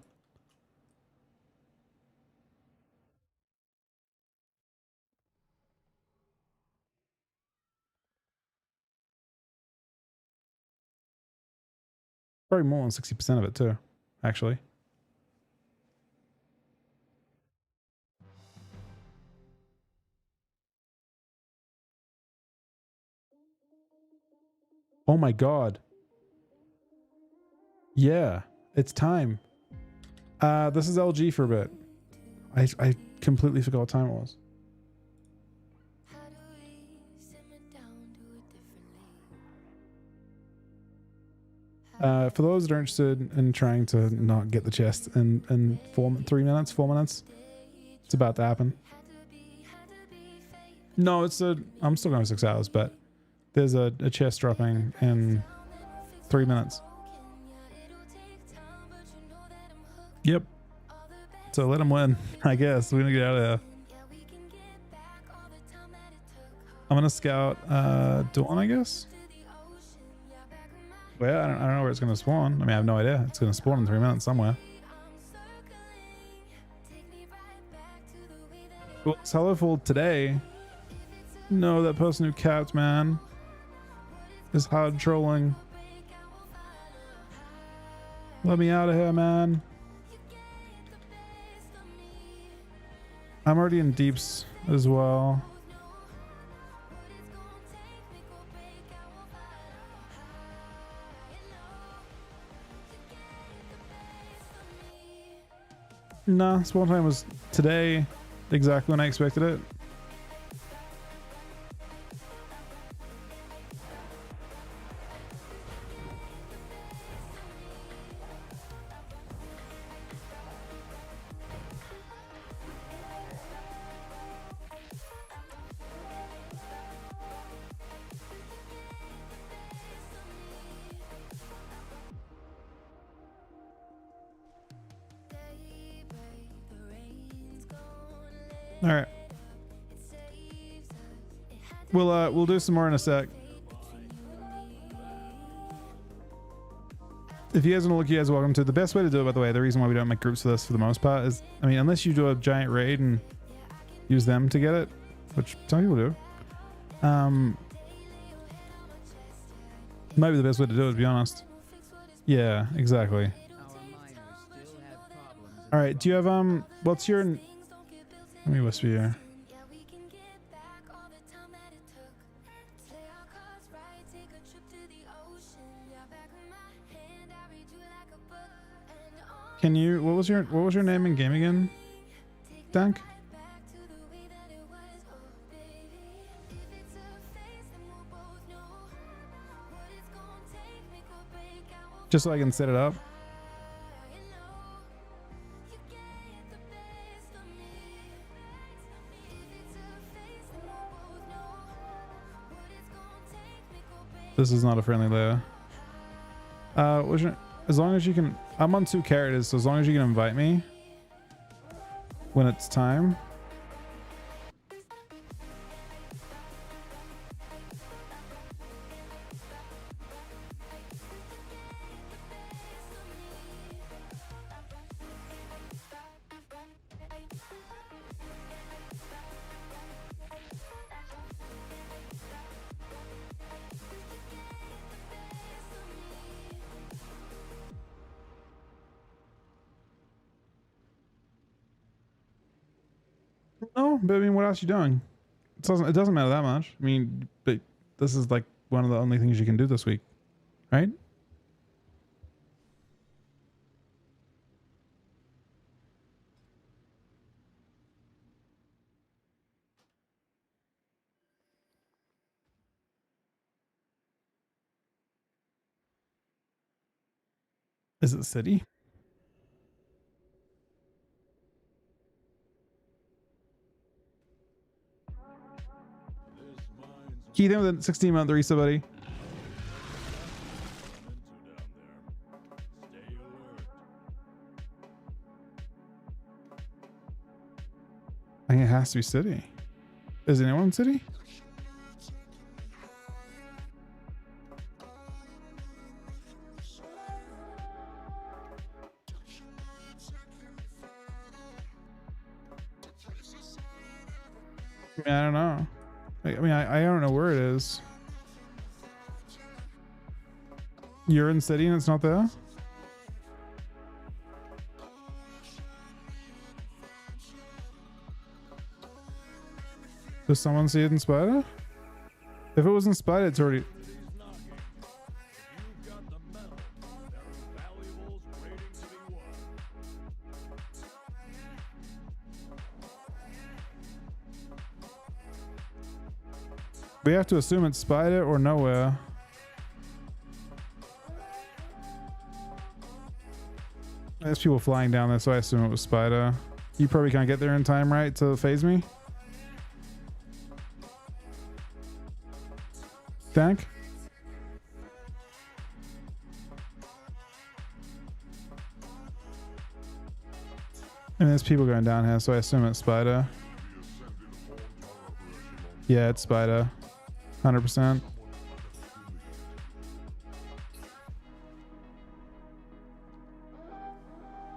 Probably more than 60% of it too, actually. Oh my god. Yeah, it's time. This is LG for a bit. I completely forgot what time it was. For those that are interested in trying to not get the chest in 4 minutes, it's about to happen. No, I'm still going 6 hours, but there's a chest dropping in 3 minutes. Yep. So let him win, I guess. We're gonna get out of there. I'm gonna scout Dawn, I guess. Well, I don't know where it's gonna spawn. I mean, I have no idea. It's gonna spawn in 3 minutes somewhere. Well, it's Hellowful today. No, that person who capped, man, is hard trolling. Let me out of here, man. I'm already in deeps as well. Nah, spawn time was today, exactly when I expected it. All right, we'll do some more in a sec. If you guys want to look, you guys are welcome to. The best way to do it, by the way, the reason why we don't make groups for this for the most part is, I mean, unless you do a giant raid and use them to get it, which some people do, might be the best way to do it, to be honest. Yeah, exactly. All right, do you have what's your? Let me whisper here. Can you? What was your name in game again, Dank? Just so I can set it up. This is not a friendly layer. As long as you can, I'm on 2 characters, so as long as you can invite me when it's time. No, but I mean, what else are you doing? It doesn't matter that much. I mean, but this is like one of the only things you can do this week, right? Is it city? Keith in with a 16-month resub, buddy. it has to be city. Is anyone in city? I don't know. I don't know where it is. You're in city and it's not there? Does someone see it in Spider? If it was in Spider, it's already... We have to assume it's Spider or nowhere. There's people flying down there, so I assume it was Spider. You probably can't get there in time, right, to phase me? Tank? And there's people going down here, so I assume it's Spider. Yeah, it's Spider. 100%.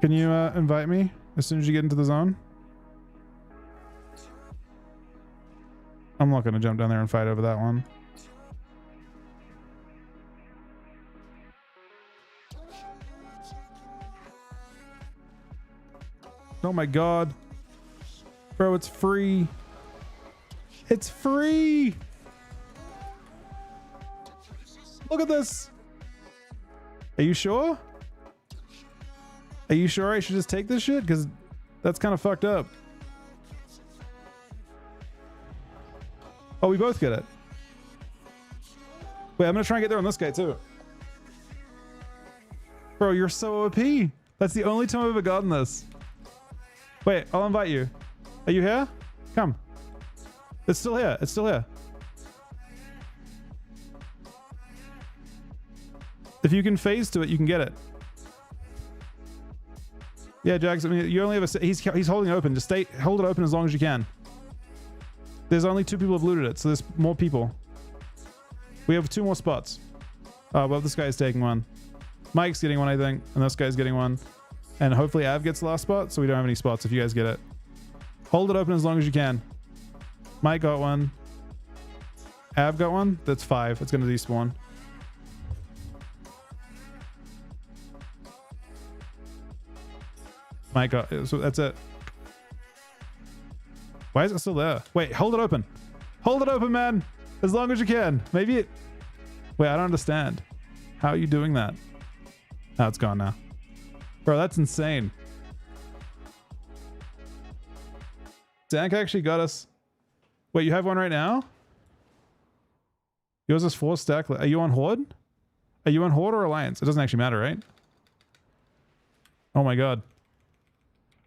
Can you invite me as soon as you get into the zone? I'm not going to jump down there and fight over that one. Oh my god. Bro, it's free. It's free. Look at this. Are you sure? Are you sure I should just take this shit? Because that's kind of fucked up. Oh, we both get it. Wait, I'm going to try and get there on this guy too. Bro, you're so OP. That's the only time I've ever gotten this. Wait, I'll invite you. Are you here? Come. It's still here. It's still here. If you can phase to it, you can get it. Yeah, Jags, I mean, you only have a... He's holding it open. Just hold it open as long as you can. There's only 2 people who have looted it, so there's more people. We have 2 more spots. Oh, well, this guy's taking one. Mike's getting one, I think, and this guy's getting one. And hopefully Av gets the last spot, so we don't have any spots if you guys get it. Hold it open as long as you can. Mike got one. Av got one. That's 5. It's going to despawn. Mike got it. So that's it. Why is it still there? Wait, hold it open. Hold it open, man. As long as you can. Maybe it... Wait, I don't understand. How are you doing that? Oh, it's gone now. Bro, that's insane. Dank actually got us... Wait, you have one right now? Yours is 4 stack. Are you on Horde? Are you on Horde or Alliance? It doesn't actually matter, right? Oh my god.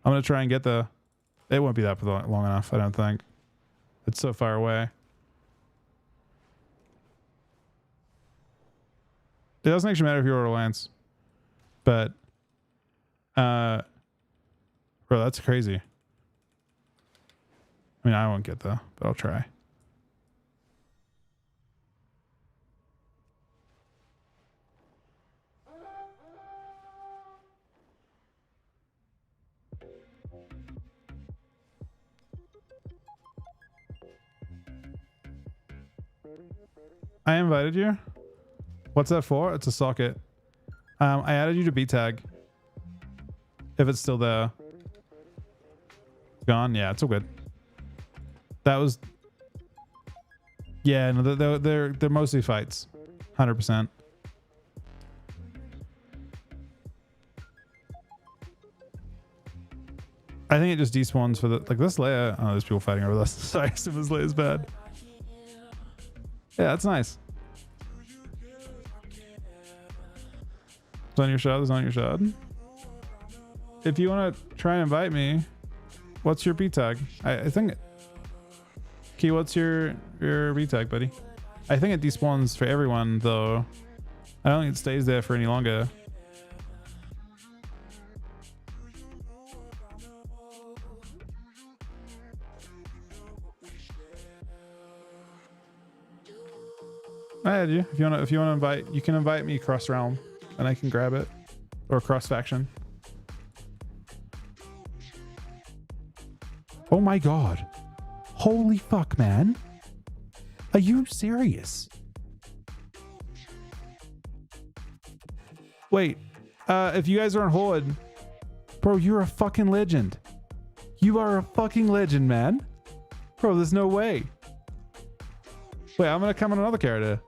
I'm going to try and get the... It won't be that long enough, I don't think. It's so far away. It doesn't actually matter if you're Alliance. But... Bro, that's crazy. I mean, I won't get there, but I'll try. I invited you. What's that for? It's a socket. I added you to B tag. If it's still there. Gone? Yeah, it's all good. That was... Yeah, no, they're mostly fights. 100%. I think it just despawns for the... Like this layer... Oh, there's people fighting over this. Sorry, this layer is bad. Yeah, that's nice. It's on your shard. It's on your shard. If you want to try and invite me, what's your B tag? I think... Key, what's your B tag, buddy? I think it despawns for everyone, though. I don't think it stays there for any longer. I add you. If you want to invite, you can invite me cross realm and I can grab it, or cross faction. Oh my God. Holy fuck, man. Are you serious? Wait, if you guys are on Horde, bro, you're a fucking legend. You are a fucking legend, man. Bro, there's no way. Wait, I'm gonna come on another character.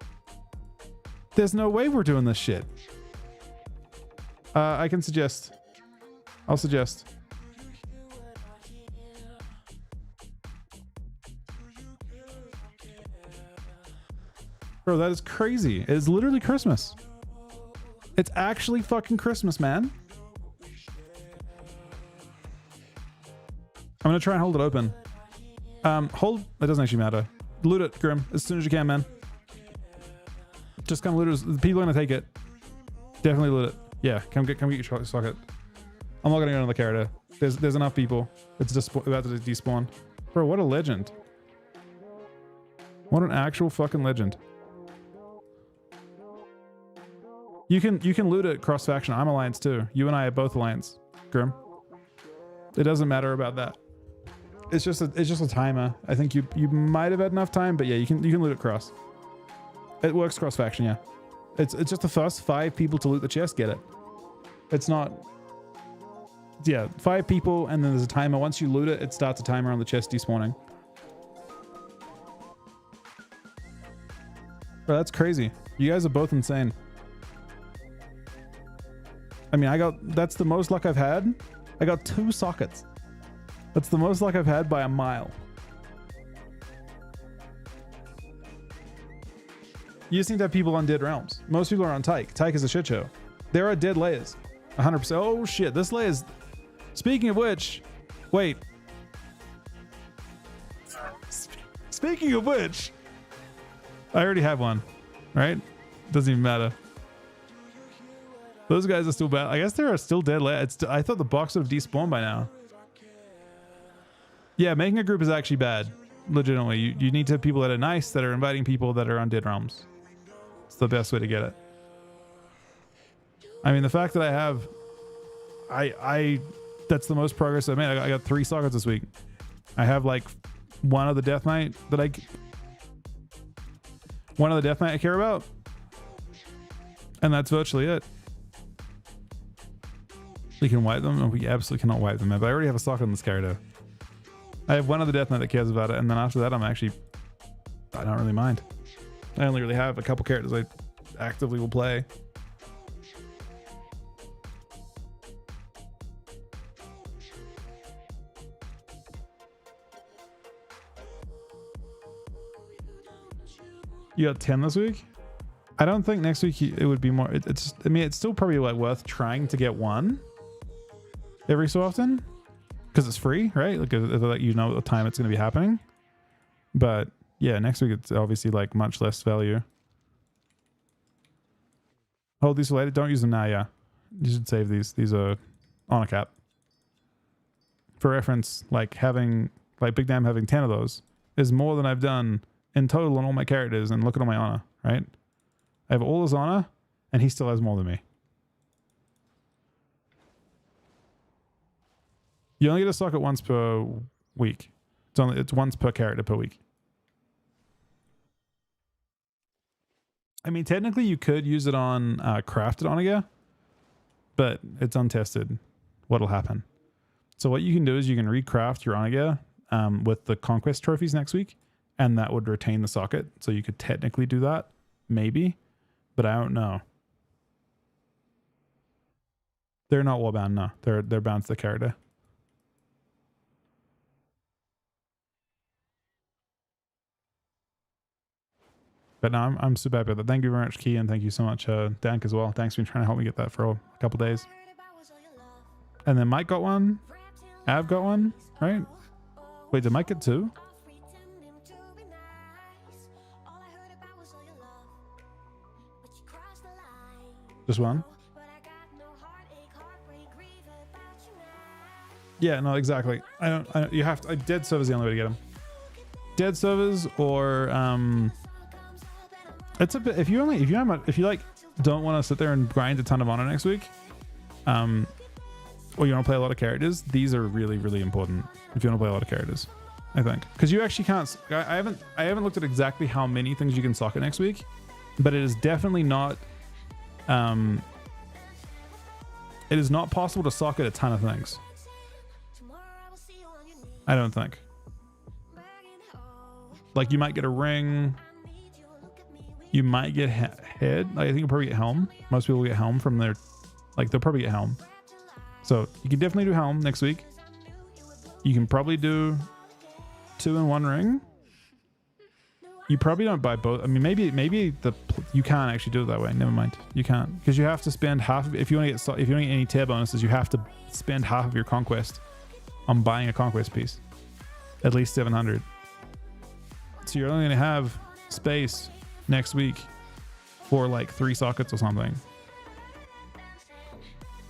There's no way we're doing this shit. I can suggest. I'll suggest. Bro, that is crazy. It is literally Christmas. It's actually fucking Christmas, man. I'm gonna try and hold it open. Hold. It doesn't actually matter. Loot it, Grim, as soon as you can, man. Just come loot it. People are gonna take it. Definitely loot it. Yeah, come get your socket. I'm not gonna go another character. There's enough people. It's just about to despawn. Bro, what a legend. What an actual fucking legend. You can loot it cross faction. I'm alliance too. You and I are both alliance, Grim. It doesn't matter about that. It's just a timer. I think you might have had enough time, but yeah, you can loot it cross. It works cross faction, yeah. It's just the first 5 people to loot the chest get it. It's not. Yeah, 5 people, and then there's a timer. Once you loot it, it starts a timer on the chest despawning. Bro, that's crazy. You guys are both insane. I mean, that's the most luck I've had. I got 2 sockets. That's the most luck I've had by a mile. You just need to have people on dead realms. Most people are on Tyke. Tyke is a shit show. There are dead layers. 100%. Oh shit, this layer is... Speaking of which... Wait. Speaking of which... I already have one. Right? Doesn't even matter. Those guys are still bad. I guess there are still dead layers. I thought the box would have despawned by now. Yeah, making a group is actually bad. Legitimately. You need to have people that are nice, that are inviting people that are on dead realms. It's the best way to get it. I mean, the fact that I have... that's the most progress I've made. I got 3 sockets this week. I have like one other Death Knight that one other Death Knight I care about. And that's virtually it. We can wipe them. No, we absolutely cannot wipe them. But I already have a socket on this character. I have one other Death Knight that cares about it, and then after that, I don't really mind. I only really have a couple characters I actively will play. You got 10 this week? I don't think next week it would be more. I mean, it's still probably like worth trying to get one every so often. Because it's free, right? Like, you know the time it's going to be happening. But yeah, next week it's obviously like much less value. Hold these for later. Don't use them now. Yeah, you should save these. These are on a cap. For reference, like Big Damn having 10 of those is more than I've done in total on all my characters. And look at all my honor, right? I have all his honor, and he still has more than me. You only get a socket once per week. It's once per character per week. I mean, technically you could use it on crafted Onager, but it's untested what'll happen. So what you can do is you can recraft your Onager with the conquest trophies next week, and that would retain the socket. So you could technically do that, maybe, but I don't know. They're not warbound, no. They're bound to the character. But no, I'm super happy with that. Thank you very much, Key, and thank you so much, Dank, as well. Thanks for trying to help me get that for a couple days. And then Mike got one. Av got one, right? Wait, did Mike get 2? Just one? Yeah, no, exactly. You have to. Dead servers is the only way to get them. Dead servers or It's a bit, if you like don't want to sit there and grind a ton of honor next week, or you want to play a lot of characters, these are really, really important if you want to play a lot of characters, I think. Because you actually can't, I haven't looked at exactly how many things you can socket next week, but it is definitely not, it is not possible to socket a ton of things. I don't think. Like you might get a ring, you might get head. I think you'll probably get helm. Most people get helm from their, like they'll probably get helm. So you can definitely do helm next week. You can probably do 2 in 1 ring. You probably don't buy both. I mean, maybe you can't actually do it that way. Never mind, you can't, because you have to spend half of, if you want to get any tier bonuses, you have to spend half of your conquest on buying a conquest piece, at least 700. So you're only going to have space next week for like 3 sockets or something.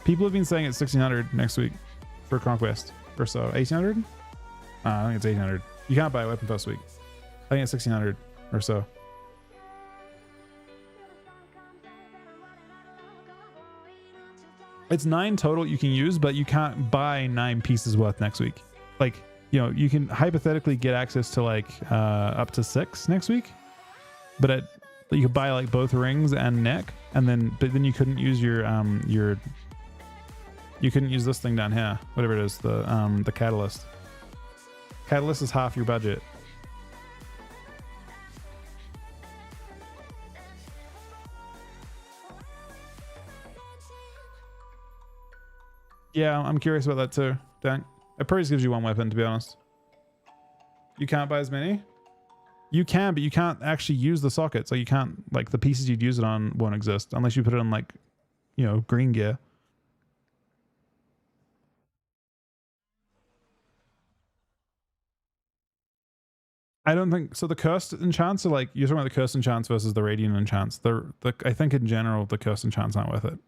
People have been saying it's 1600 next week for conquest or so. 1800? I think it's 800. You can't buy a weapon first week. I think it's 1600 or so. It's 9 total you can use, but you can't buy 9 pieces worth next week. Like, you know, you can hypothetically get access to like up to 6 next week, but you could buy like both rings and neck, and then you couldn't use you couldn't use this thing down here, whatever it is, the catalyst. Catalyst is half your budget. Yeah, I'm curious about that too. Dang. It probably just gives you 1 weapon, to be honest. You can't buy as many? You can, but you can't actually use the socket. So you can't, like, the pieces you'd use it on won't exist unless you put it on, like, you know, green gear. I don't think so. The cursed enchants are like, you're talking about the cursed enchants versus the radiant enchants. I think in general the cursed enchants aren't worth it.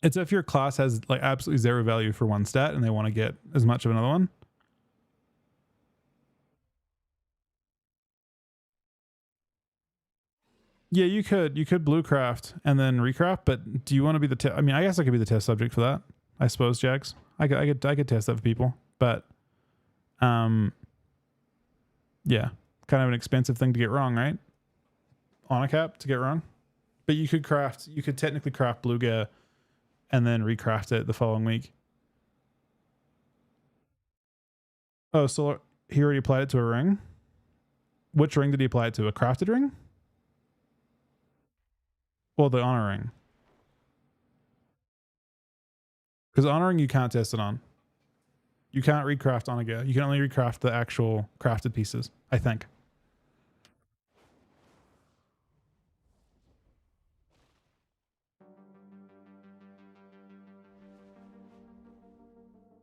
It's if your class has like absolutely 0 value for 1 stat and they want to get as much of another one. Yeah, you could blue craft and then recraft, but do you want to be the I mean, I guess I could be the test subject for that. I suppose, Jags. I could test that for people, but yeah, kind of an expensive thing to get wrong, right? On a cap to get wrong. But you could technically craft blue gear and then recraft it the following week. Oh, so he already applied it to a ring? Which ring did he apply it to? A crafted ring? Well, the honor ring. Because honor ring you can't test it on. You can't recraft honor gear. You can only recraft the actual crafted pieces, I think.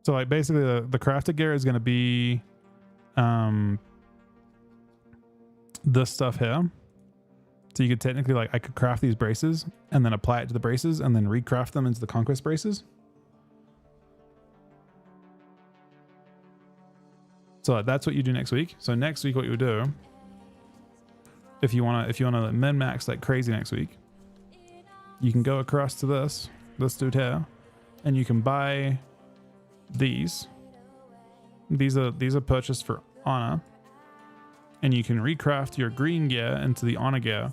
So like basically the crafted gear is going to be this stuff here. So you could technically, like, I could craft these braces and then apply it to the braces and then recraft them into the conquest braces. So that's what you do next week. So next week what you would do, if you want to min max like crazy next week, you can go across to this dude here, and you can buy these are purchased for honor, and you can recraft your green gear into the honor gear,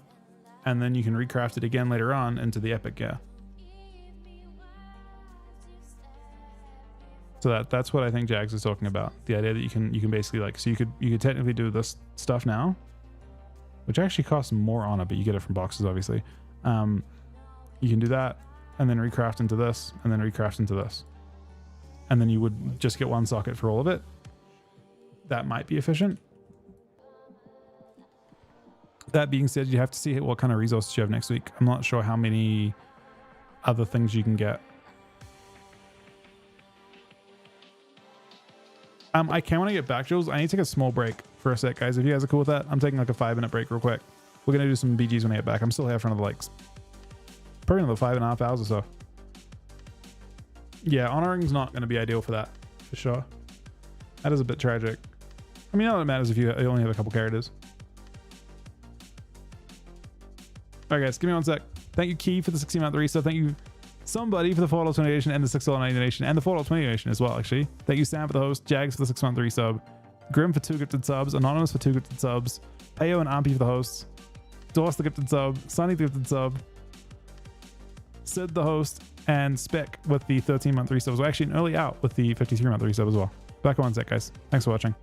and then you can recraft it again later on into the epic gear. So that's what I think Jags is talking about, the idea that you can basically, like, so you could technically do this stuff now, which actually costs more honor, but you get it from boxes obviously. You can do that and then recraft into this and then recraft into this. And then you would just get 1 socket for all of it. That might be efficient. That being said, you have to see what kind of resources you have next week. I'm not sure how many other things you can get. I can want to get back, Jules. I need to take a small break for a sec, guys. If you guys are cool with that, I'm taking like a 5-minute break real quick. We're going to do some BGs when I get back. I'm still here for another, like, probably another 5.5 hours or so. Yeah, honoring's not going to be ideal for that, for sure. That is a bit tragic. I mean, all that matters if you only have a couple characters. All right, guys, give me 1 sec. Thank you, Key, for the 16-month resub. Thank you, somebody, for the $4 donation and the $6 donation and the $4 donation as well, actually. Thank you, Sam, for the host, Jags for the 6-month resub, Grim for 2 gifted subs, Anonymous for 2 gifted subs, Ayo and Ampy for the hosts, Doss the gifted sub, Sunny the gifted sub, Sid the host, and Spec with the 13-month resub. We're actually an early out with the 53-month resub as well. Back in 1 sec, guys. Thanks for watching.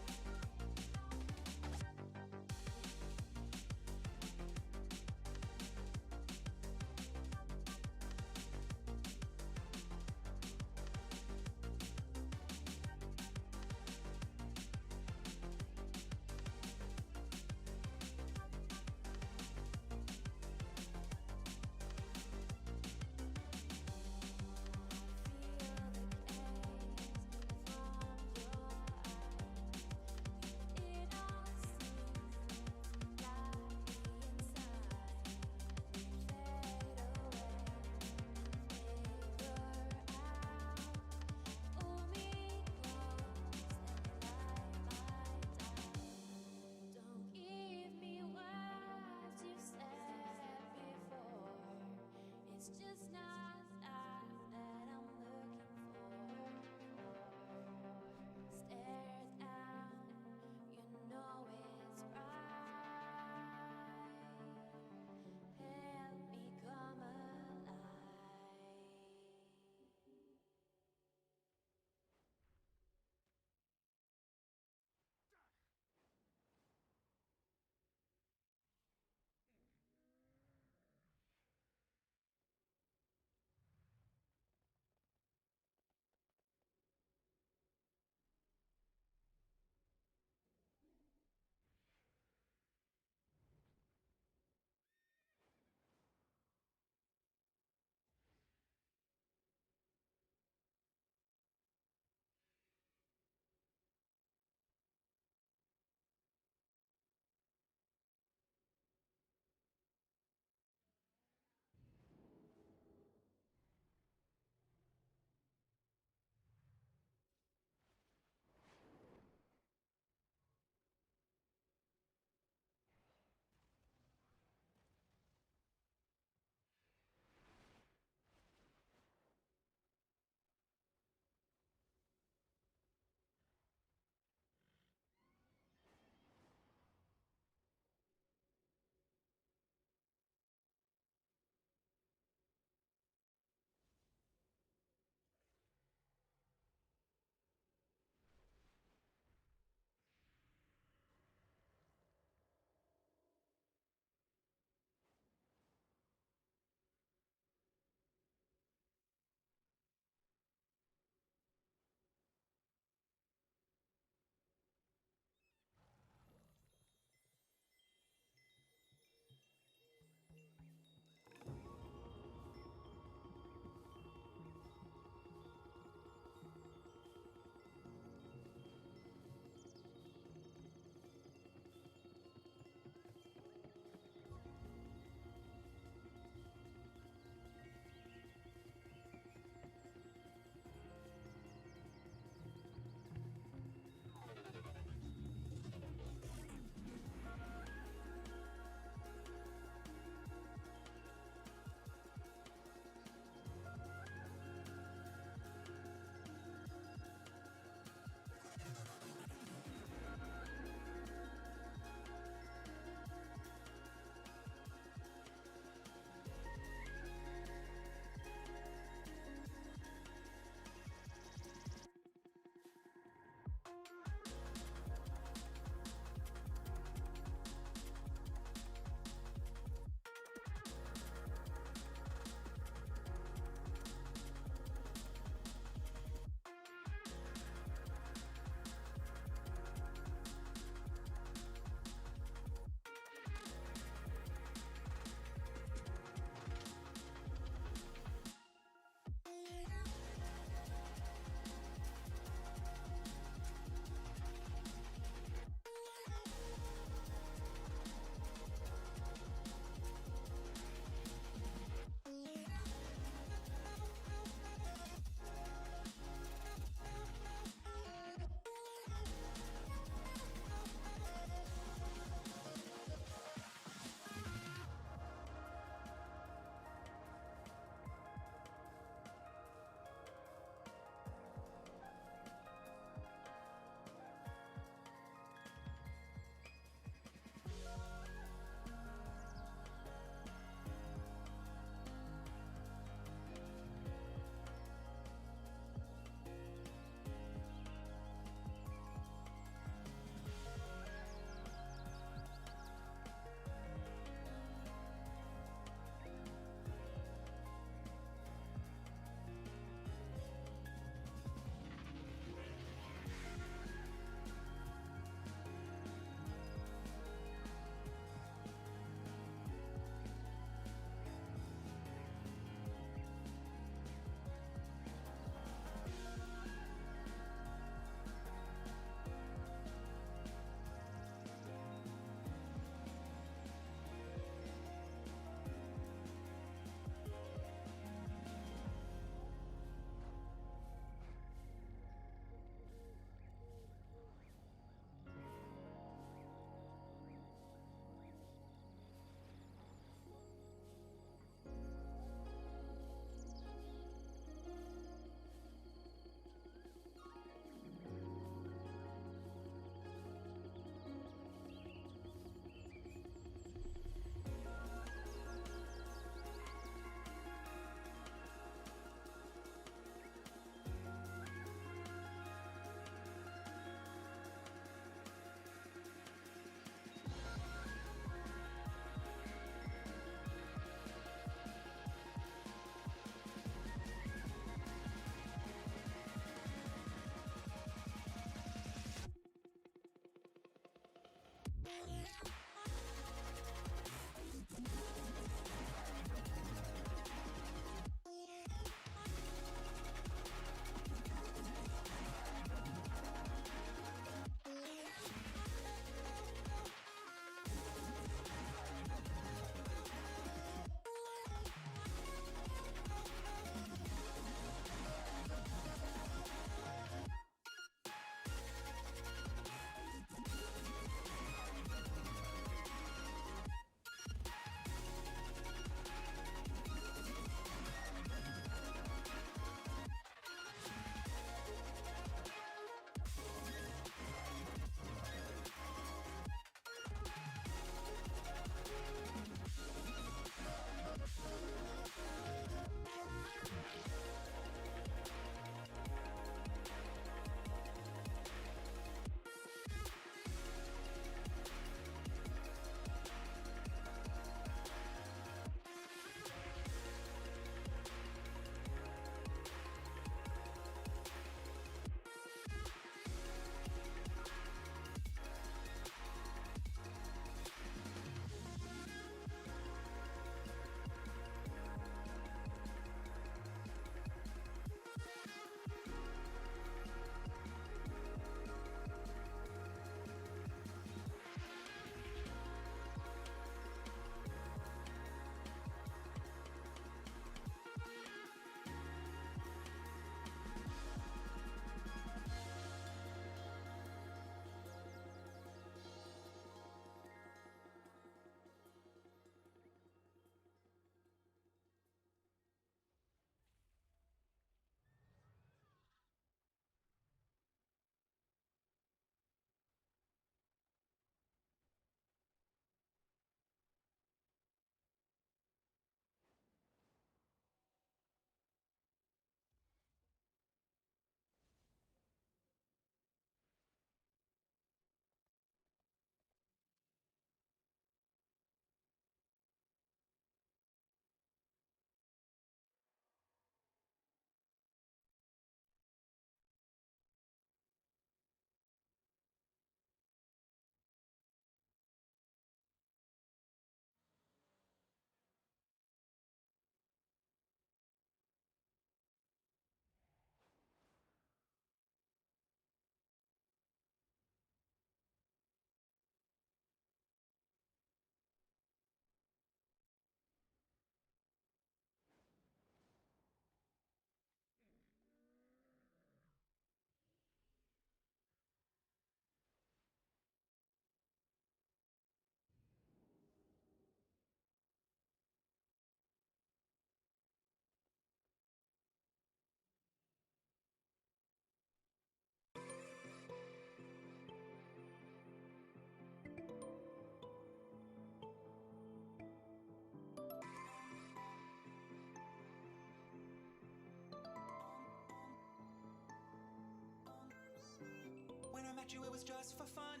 met you, it was just for fun.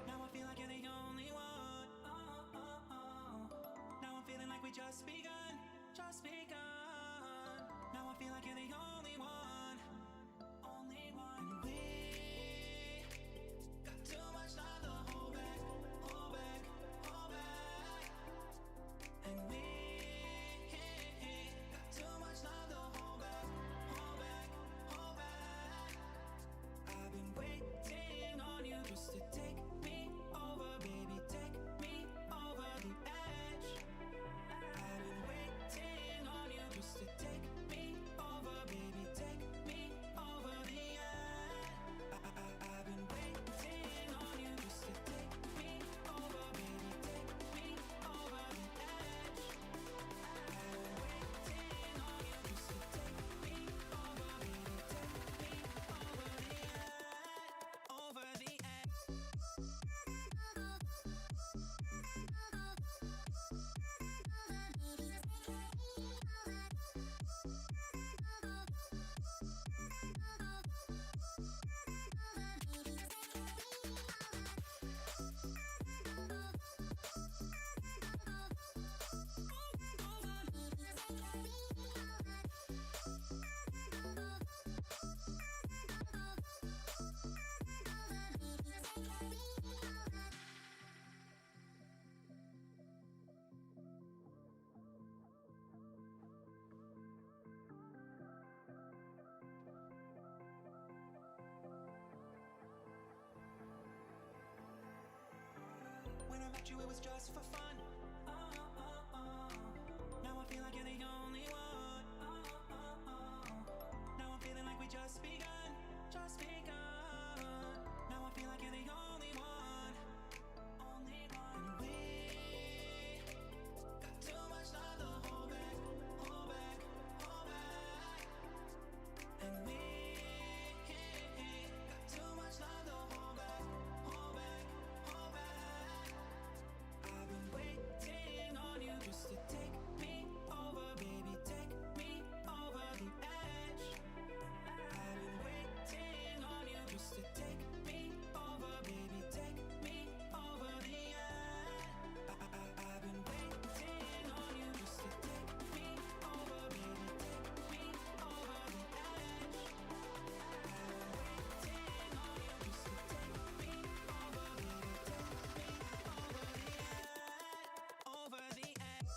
Now I feel like you're the only one. Now I'm feeling like we just begun, just begun. Now I feel like you're the only one, only one. And we got too much time to hold back, hold back, hold back. And we got too much time to hold back, hold back, hold back. I've been waiting on you just to take me over, baby, take me over the edge. I've been waiting on you just to take me over, baby, take liked you, it was just for fun. Now I feel like you're the only one. Now I'm feeling like we just begun, just begun. Now I feel like you're the only one, only one. And we got too much love to hold back, hold back, hold back. And we got too much love to hold back, hold back, hold back. I've been waiting on you just to take me over, baby, take me over the edge. I've been waiting on you just to take me over, baby, take me over the edge. I've been waiting on you just to take me over, baby, take me over the edge. I've been waiting on you just to take me over, baby, take me over the edge, over the edge.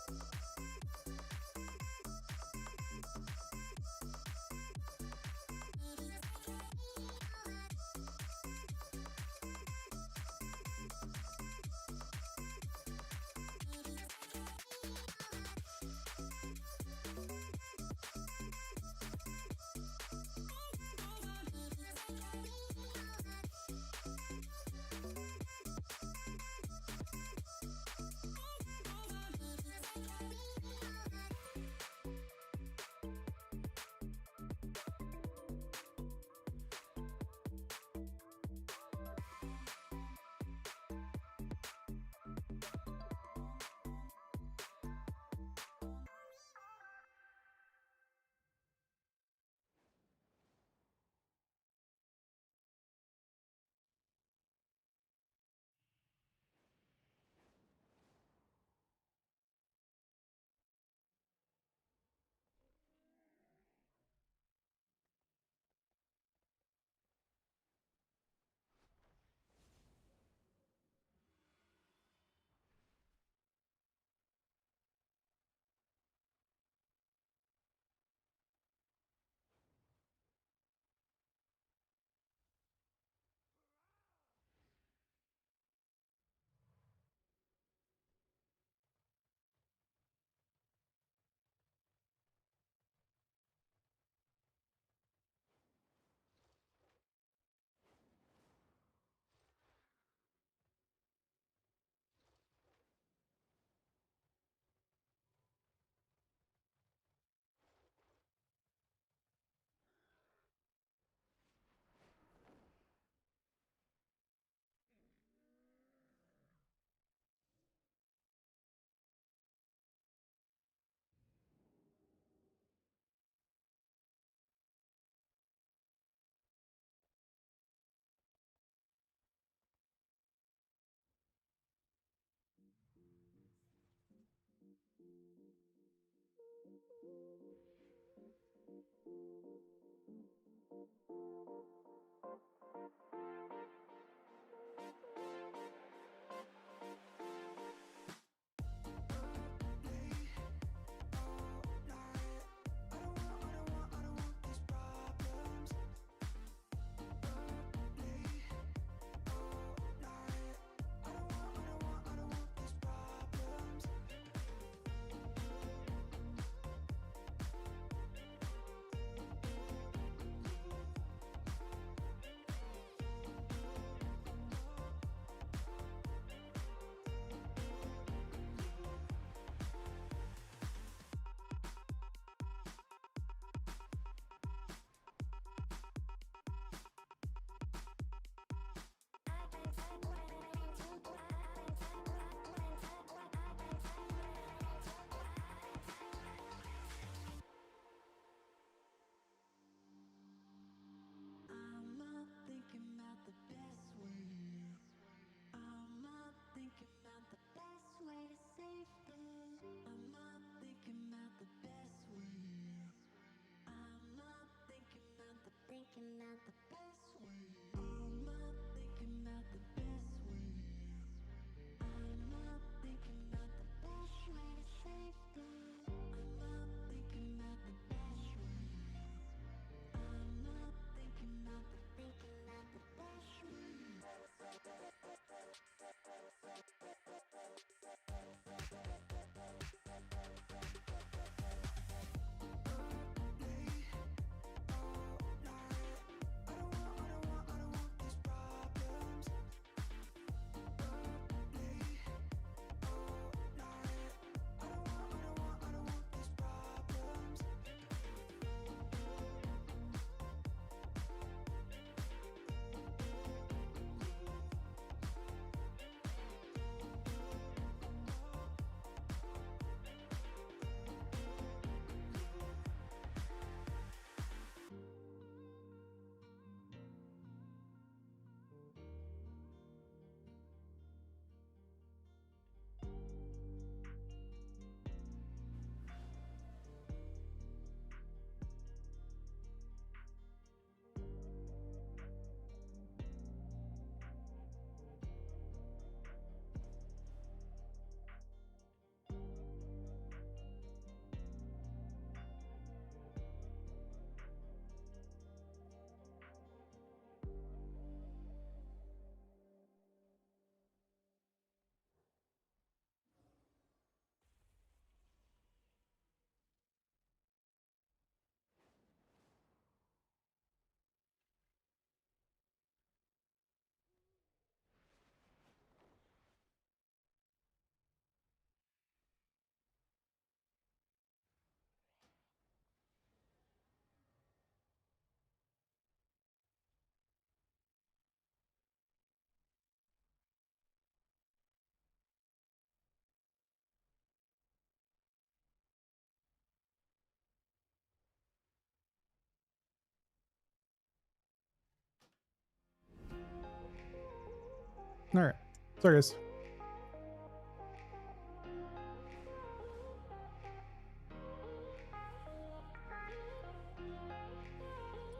All right. Sorry, guys.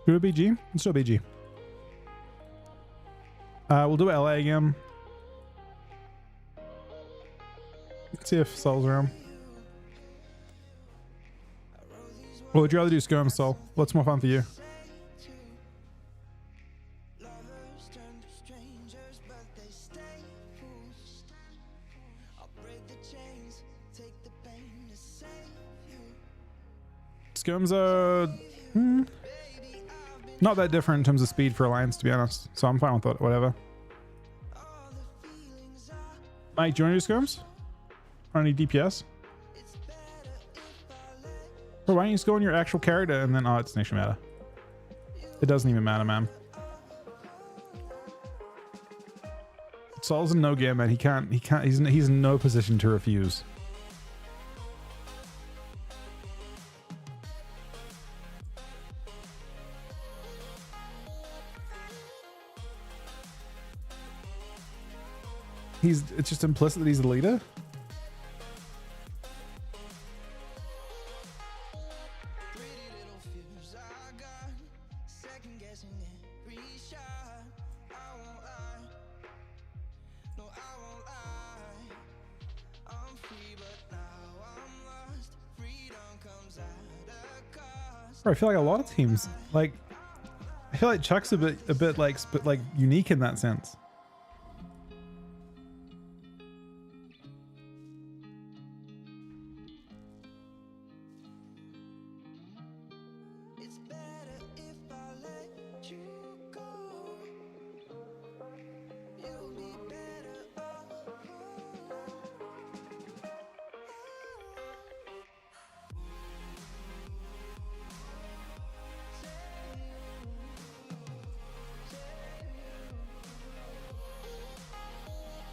Do a BG? Let's do a BG. We'll do LA again. Let's see if Sol's around. Or would you rather do Skirm, Sol? What's more fun for you? Lovers turn to strangers, but they stay fools. I'll break the chains, take the pain to save you. Skirms are not that different in terms of speed for Alliance, to be honest. So I'm fine with it, whatever. Mike, do you want to do Skirms? Or any DPS? Or why don't you just go on your actual character and then... Oh, it's Nation Matter. It doesn't even matter, man. Sol's in no gear, man. He can't, he's in no position to refuse. It's just implicit that he's the leader. I feel like a lot of teams, like, I feel like Chuck's a bit like unique in that sense.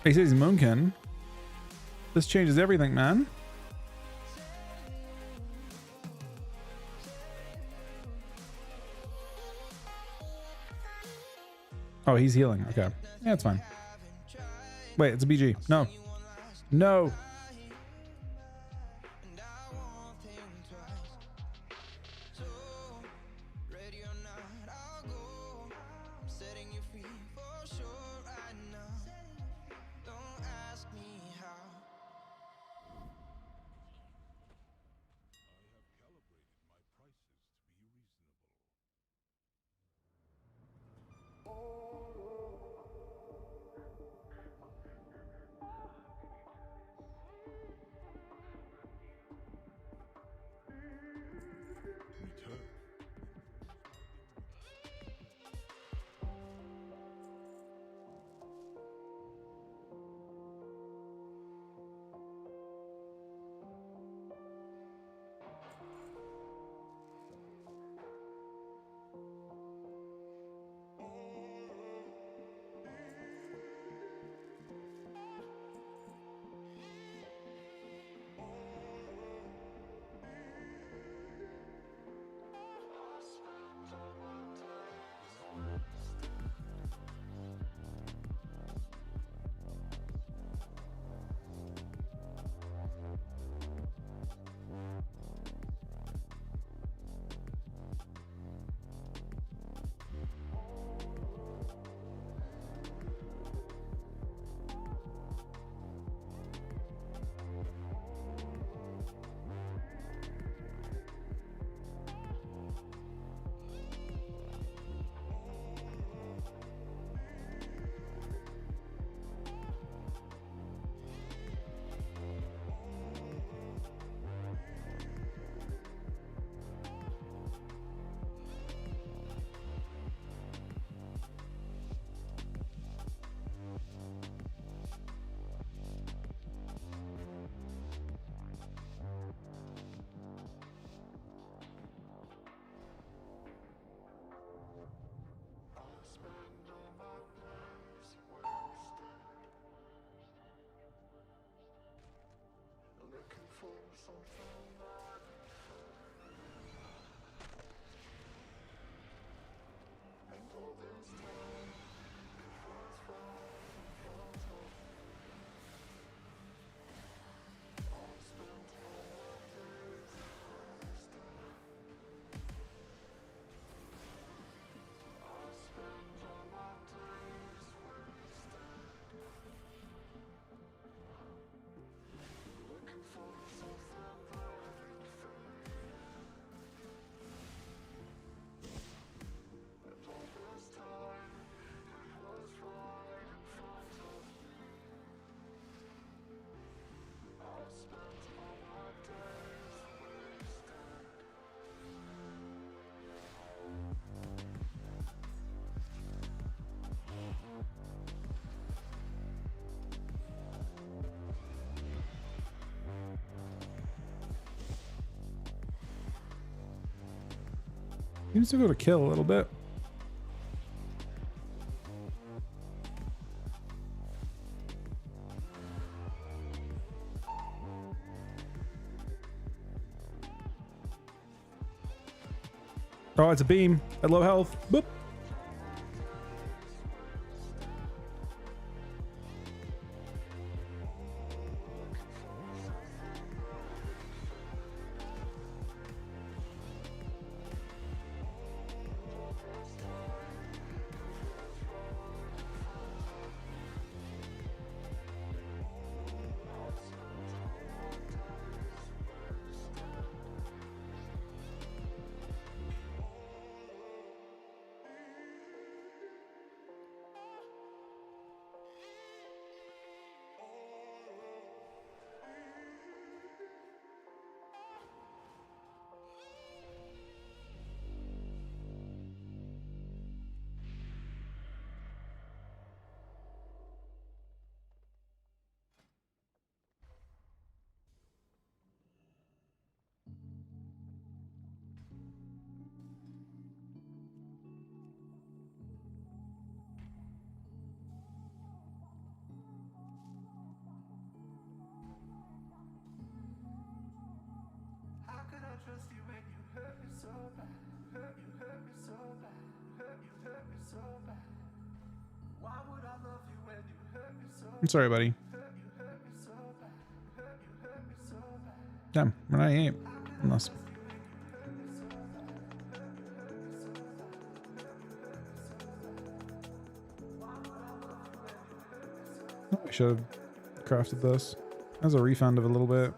He says Moonkin. This changes everything, man. Oh, he's healing. Okay. Yeah, it's fine. Wait, it's a BG. No. No. Seems to go to kill a little bit. Oh, it's a beam at low health. Boop. I'm sorry, buddy. Damn, when I ain't. Unless. Oh, I should have crafted this as a refund of a little bit.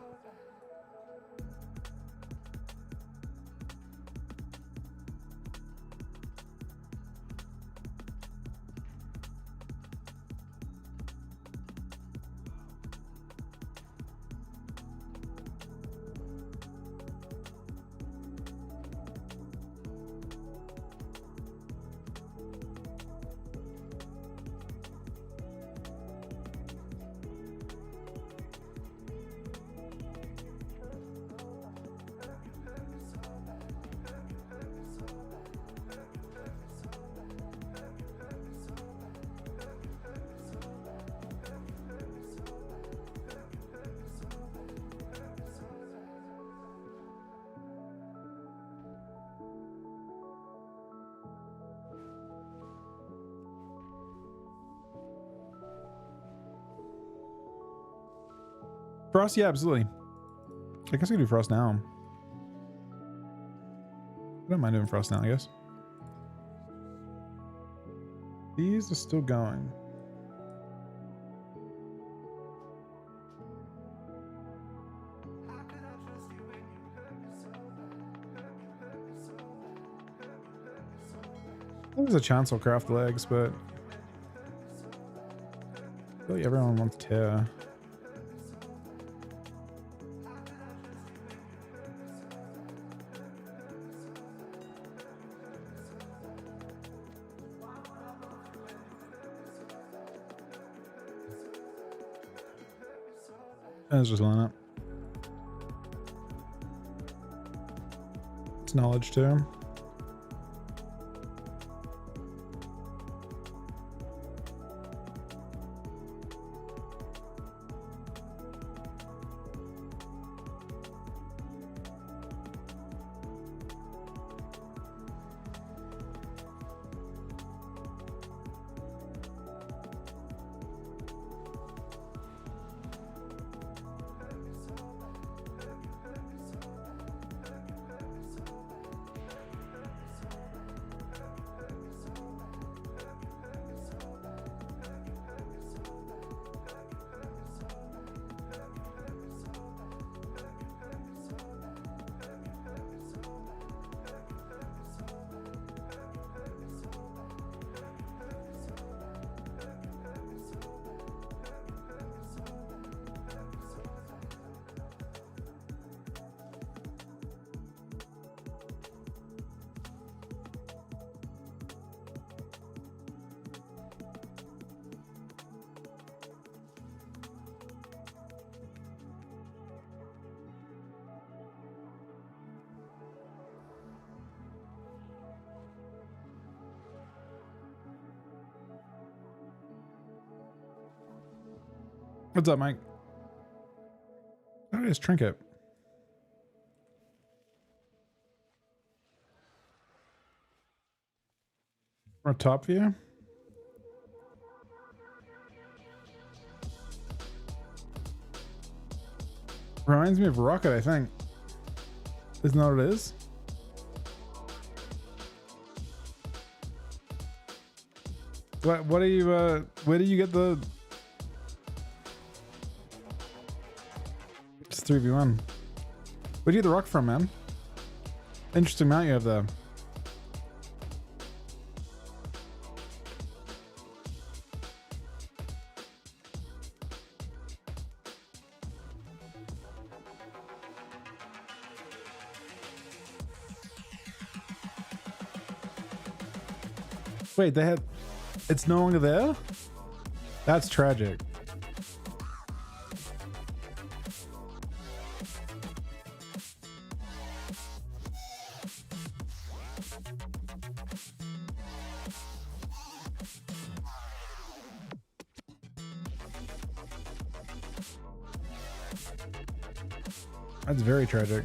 Frost? Yeah, absolutely. I guess I can do Frost now. I don't mind doing Frost now, I guess. These are still going. There's a chance I'll craft the legs, but I feel like everyone wants tear. Let's just line up. It's knowledge too. What's up, Mike? Oh, it's trinket. Or top view. Reminds me of Rocket, I think. Isn't that what it is? What are you, where do you get the... It's 3v1. Where'd you get the rock from, man? Interesting mount you have there. Wait, they had... It's no longer there? That's tragic. That's very tragic.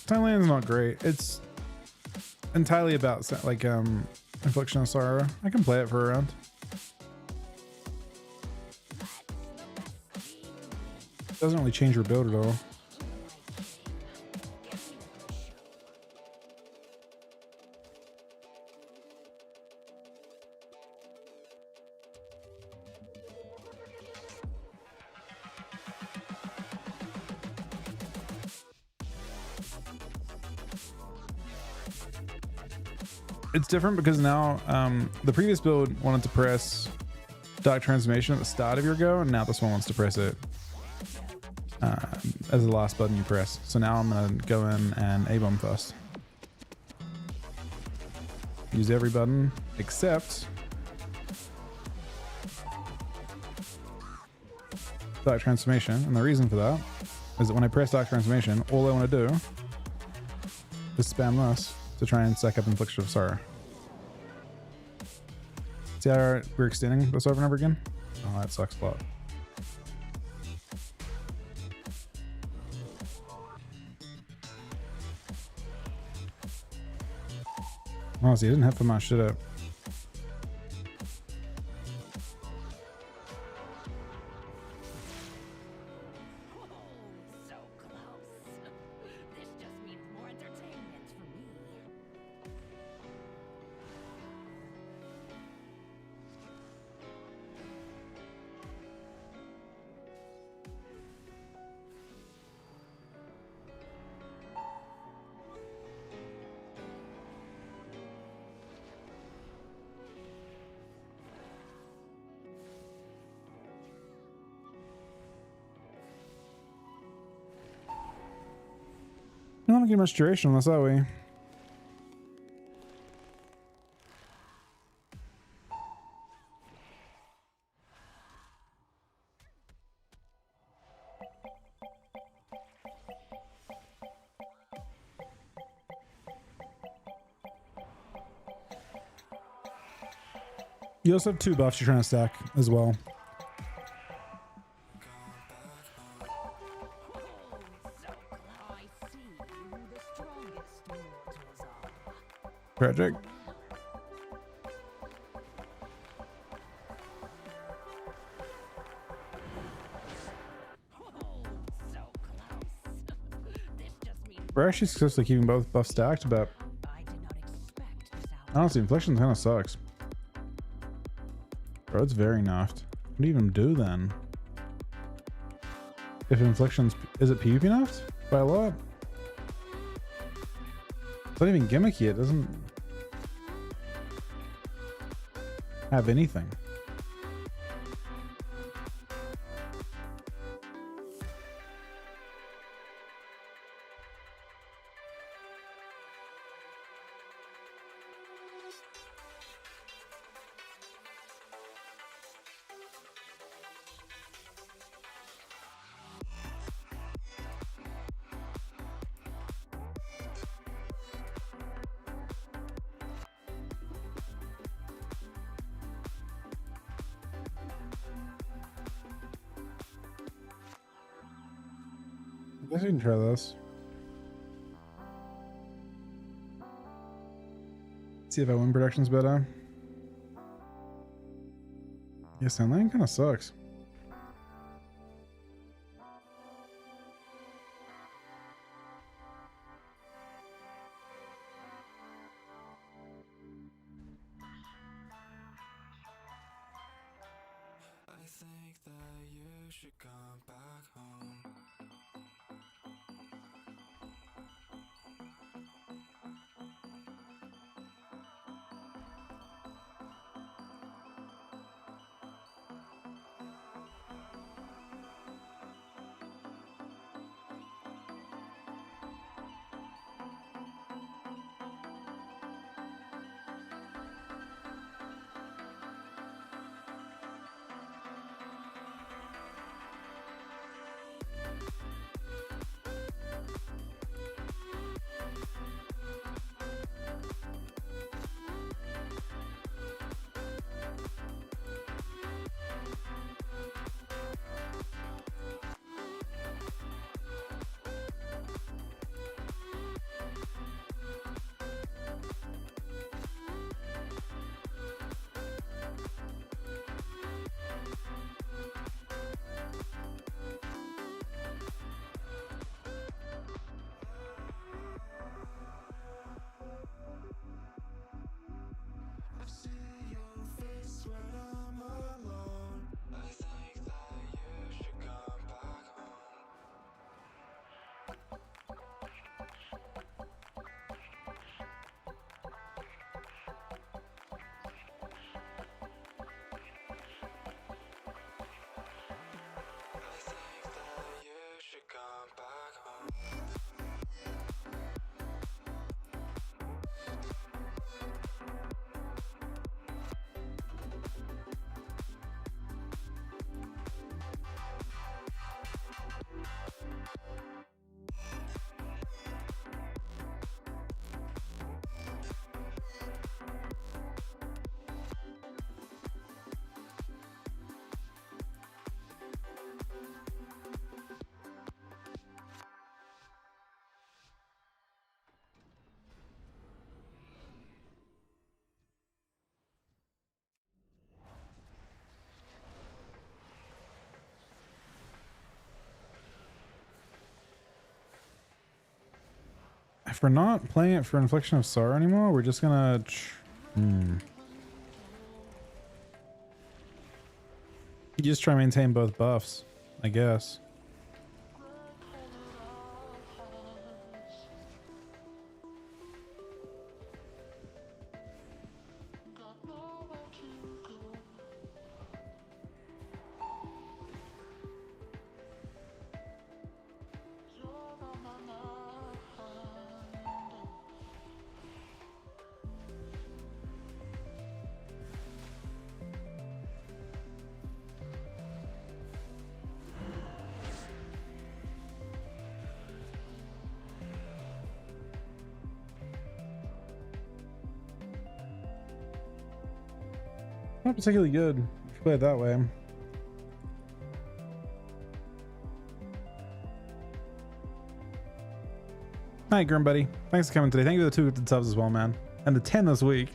Thailand's not great. It's entirely about like Infliction of Sorrow. I can play it for a round. Doesn't really change your build at all. It's different because now the previous build wanted to press Dark Transformation at the start of your go, and now this one wants to press it as the last button you press. So now I'm going to go in and A-bomb first. Use every button except Dark Transformation, and the reason for that is that when I press Dark Transformation, all I want to do is spam this to try and stack up Infliction of Sorrow. See how we're extending this over and over again? Oh, that sucks a lot. Oh, see, he didn't have for much, did it? So close. This just means more entertainment for me. We don't get much duration on this, are we? You also have 2 buffs you're trying to stack as well. I see who the strongest mortals are. Tragic. We're actually successfully keeping both buffs stacked, but honestly, infliction kind of sucks. Bro, it's very naft. What do you even do then? If infliction's, is it PvP naft? By a lot? It's not even gimmicky, it doesn't have anything. I guess we can try this. See if our win production's better. Yeah, Sunlight kind of sucks. I think that you should come back home. If we're not playing it for Infliction of Sorrow anymore, we're just gonna... You just try to maintain both buffs, I guess. Not particularly good if you play it that way. Hi, Grim Buddy. Thanks for coming today. Thank you for the 2 gifted subs as well, man. and the 10 this week.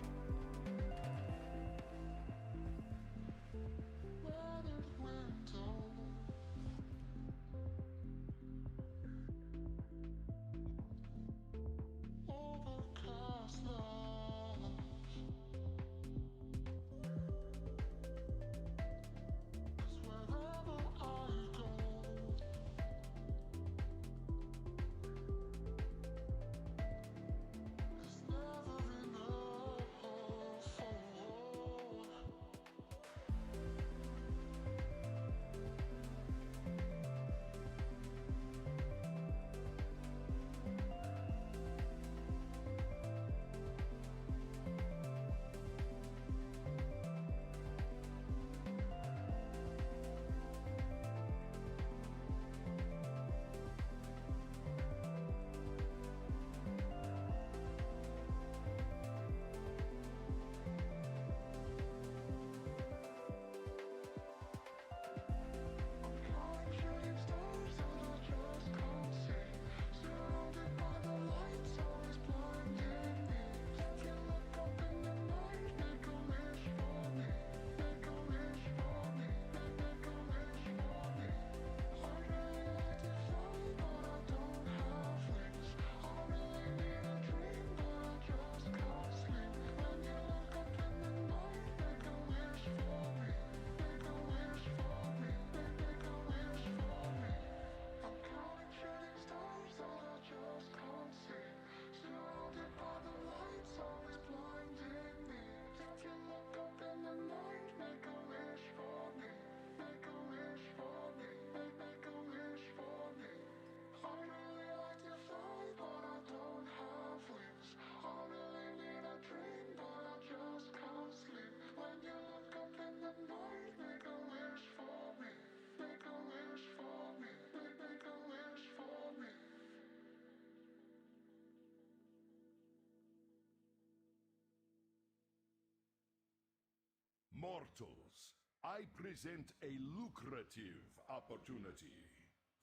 Mortals, I present a lucrative opportunity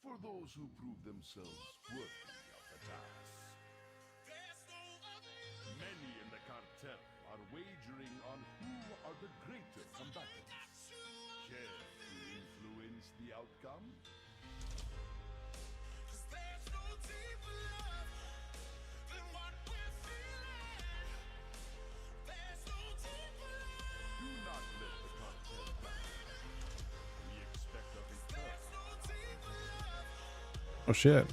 for those who prove themselves worthy of the task. Many in the cartel are wagering on who are the greater combatants. Care to influence the outcome? Do not let the cartel down. We expect a return. Oh shit.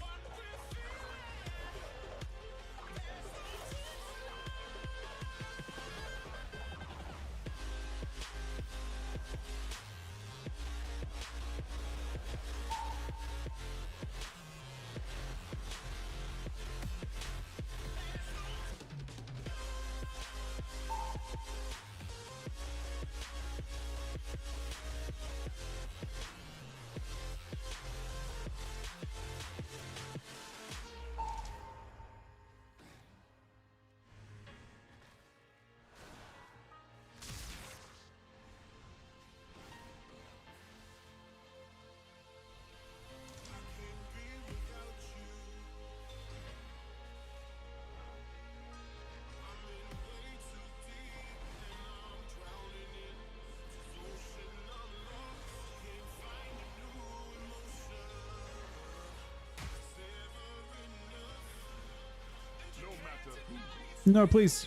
No, please.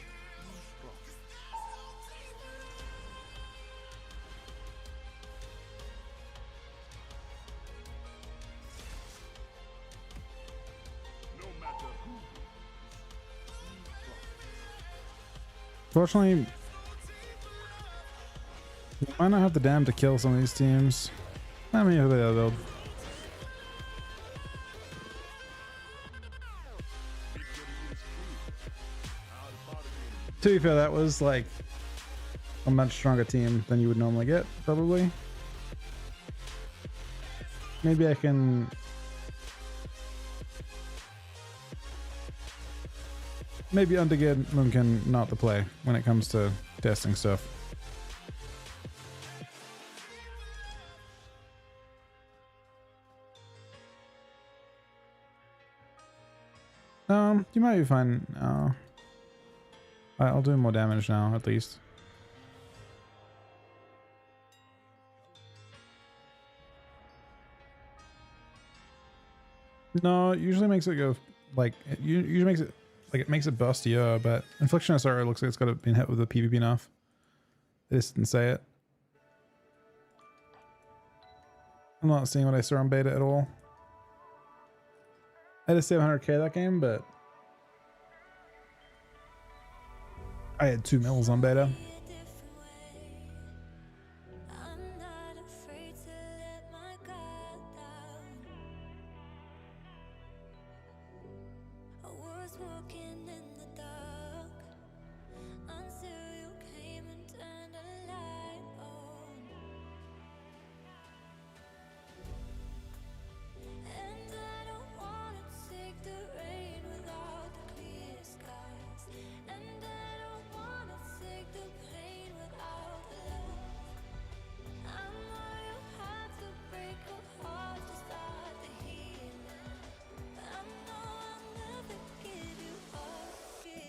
Fortunately, we might not have the dam to kill some of these teams. I mean, they build. To be fair, that was like a much stronger team than you would normally get, probably. Maybe I can... Maybe Undergid mungkin not the play when it comes to testing stuff. You might be fine. I'll do more damage now, at least. No, it usually makes it go like it usually makes it like it makes it bustier, but Infliction of Sorrow looks like it's got to been hit with the PvP enough. They just didn't say it. I'm not seeing what I saw on beta at all. I had a 700k that game, but I had 2 mils on beta.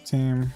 Team.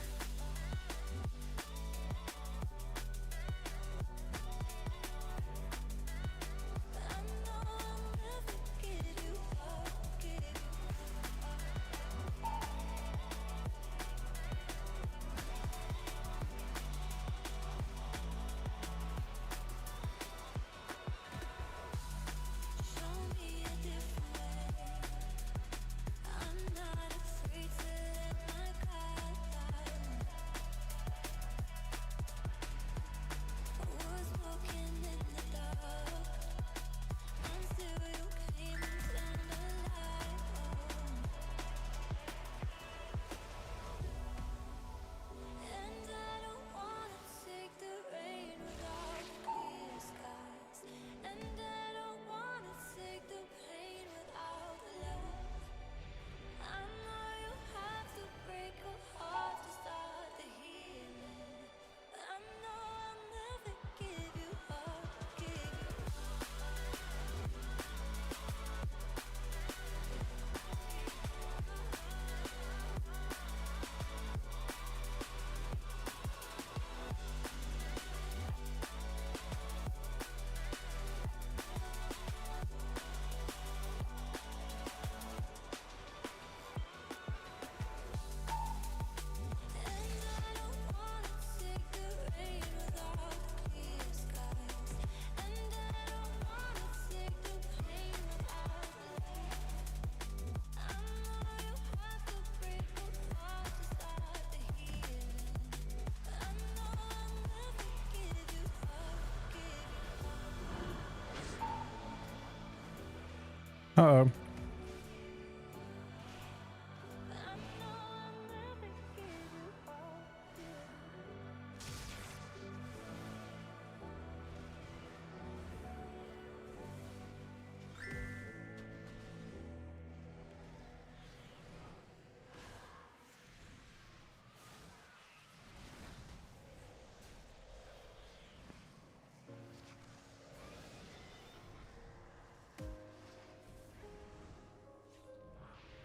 Uh-oh.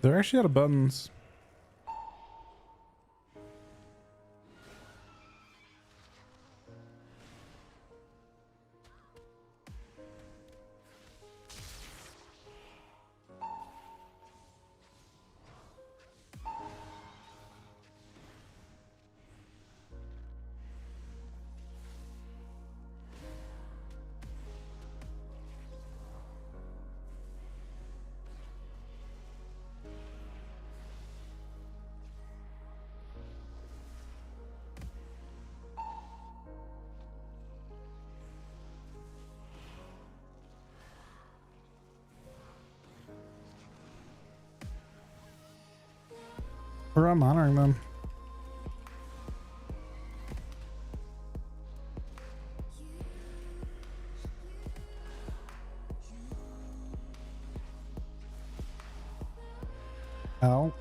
They're actually out of buttons. Or I'm honoring them. Ow.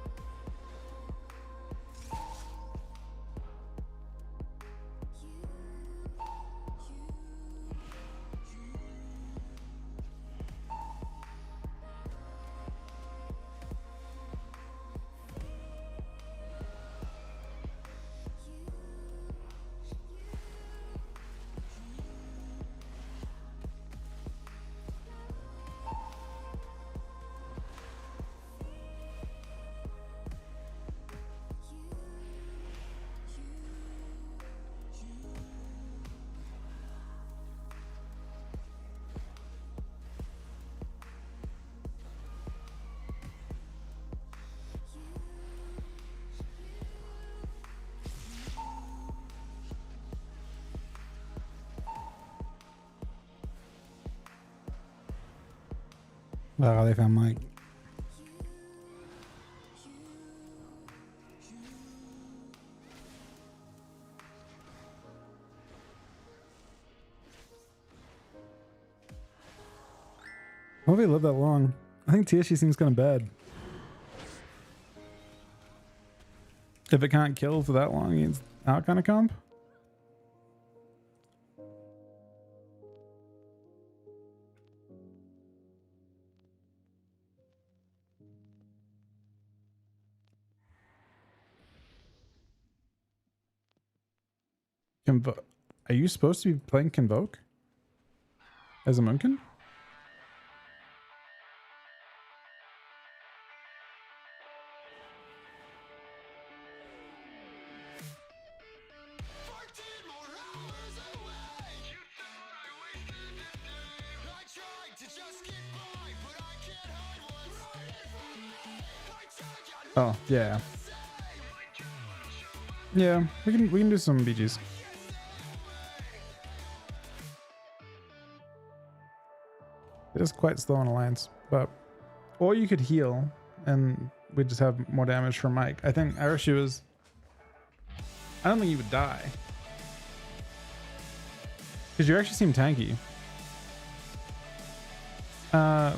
Oh, they found Mike. How have they lived that long? I think Tieshi seems kind of bad. If it can't kill for that long, it's out kind of comp. Are you supposed to be playing Convoke as a Munkin? Oh, yeah. Yeah, we can do some BGs. It is quite slow on Alliance, but or you could heal and we just have more damage from Mike. I think Arishu is. I don't think you would die because you actually seem tanky.